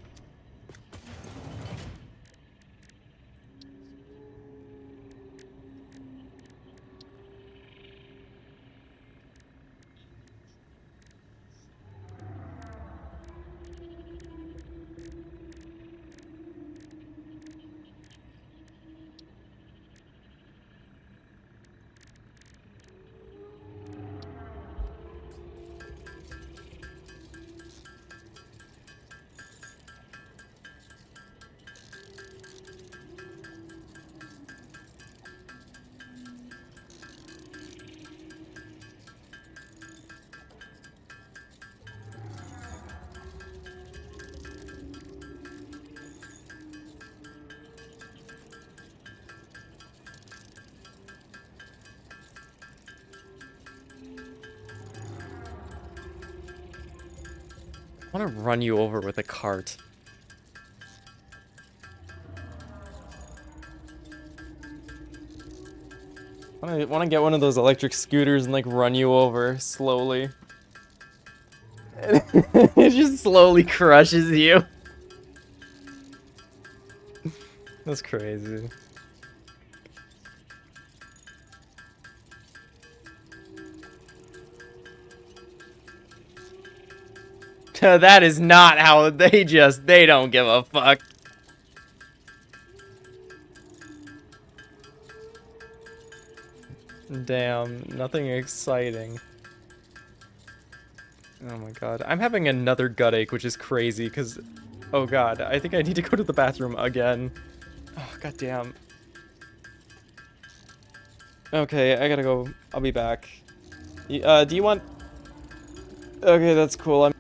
I want to run you over with a cart. I want to get one of those electric scooters and like run you over slowly. It just slowly crushes you. That's crazy. That is not how they don't give a fuck. Damn, nothing exciting. Oh my god. I'm having another gut ache, which is crazy, because... Oh god, I think I need to go to the bathroom again. Oh, god damn. Okay, I gotta go. I'll be back. Do you want... Okay, that's cool.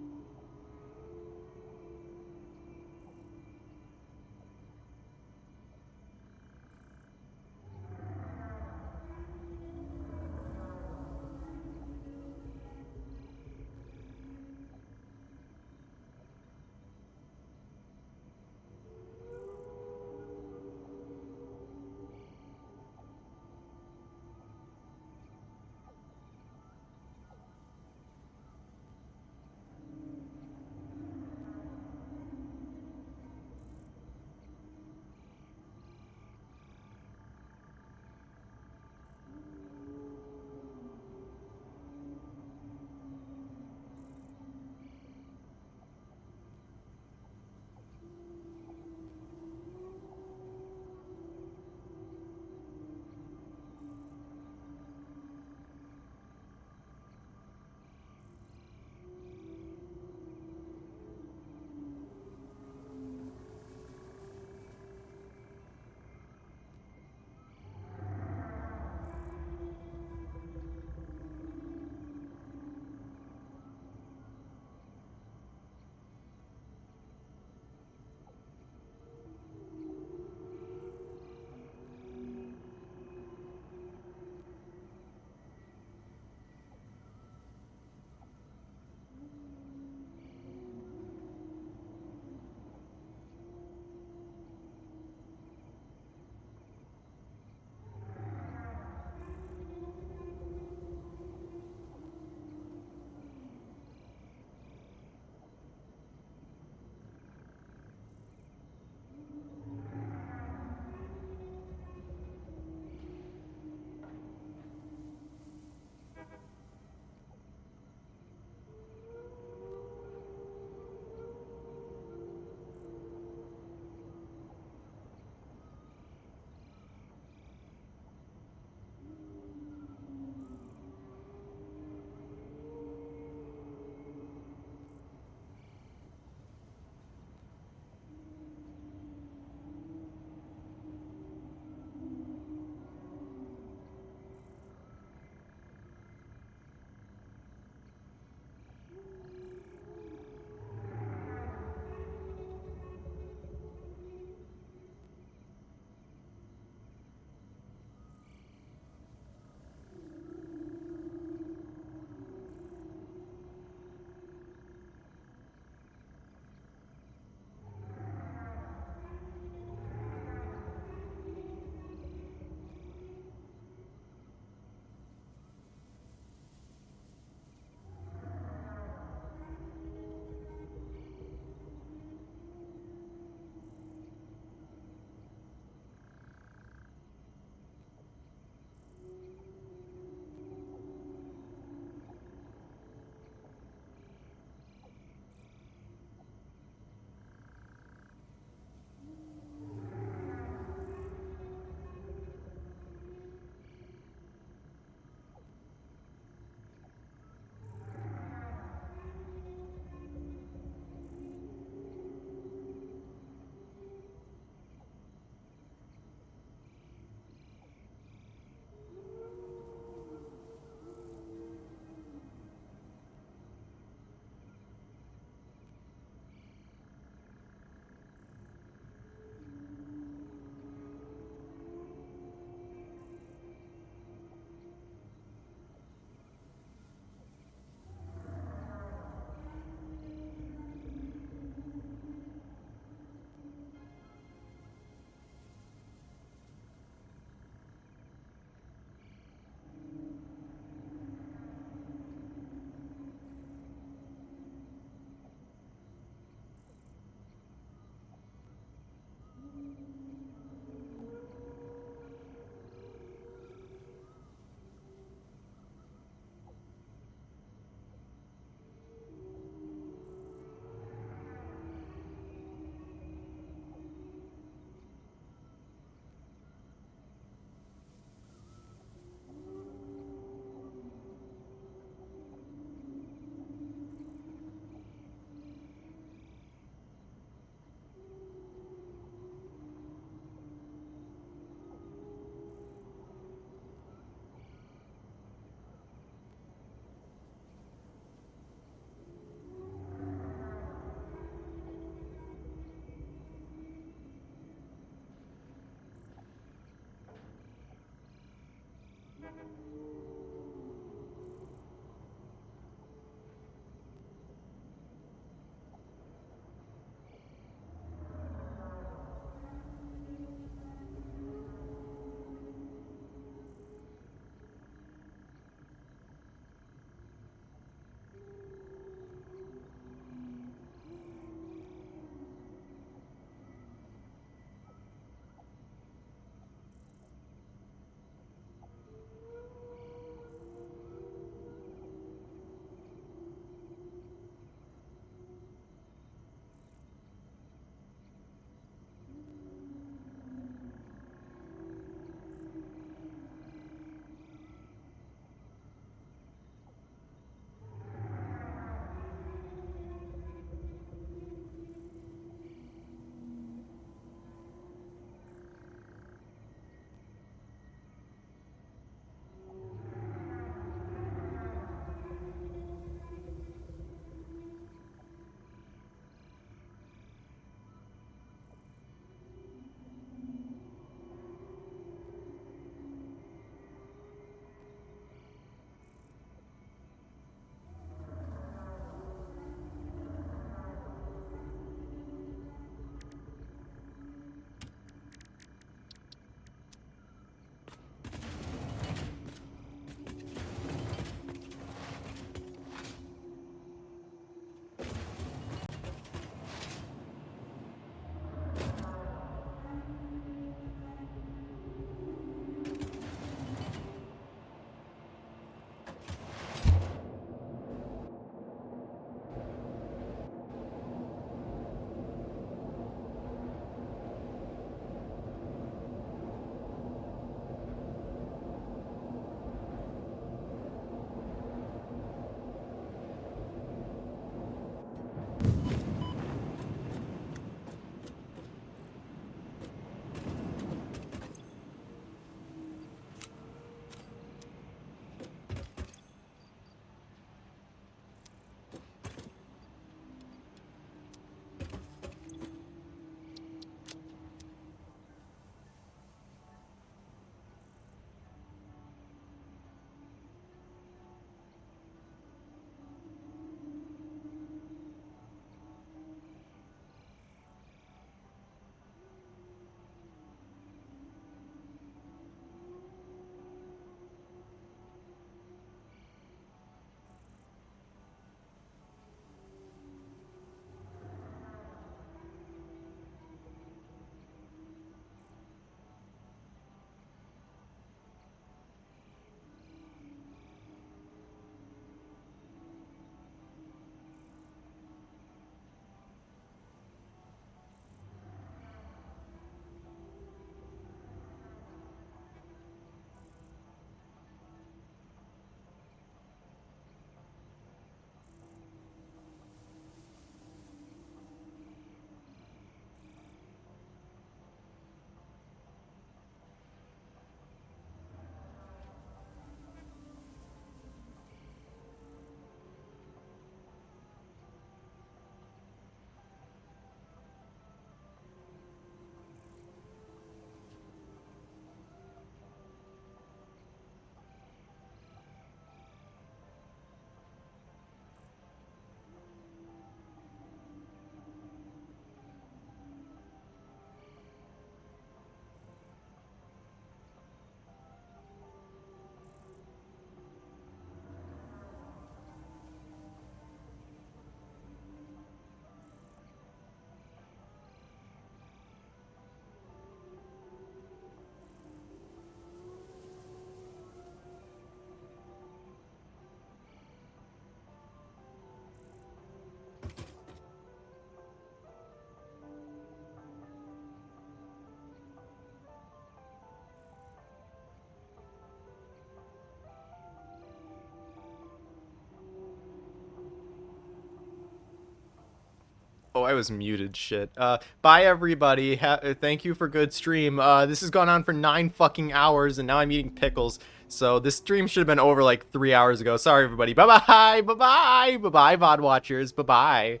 I was muted. Shit. Bye everybody. Thank you for good stream. This has gone on for 9 fucking hours, and now I'm eating pickles. So this stream should have been over like 3 hours ago. Sorry everybody. Bye bye. Bye bye. Bye bye, VOD watchers. Bye bye.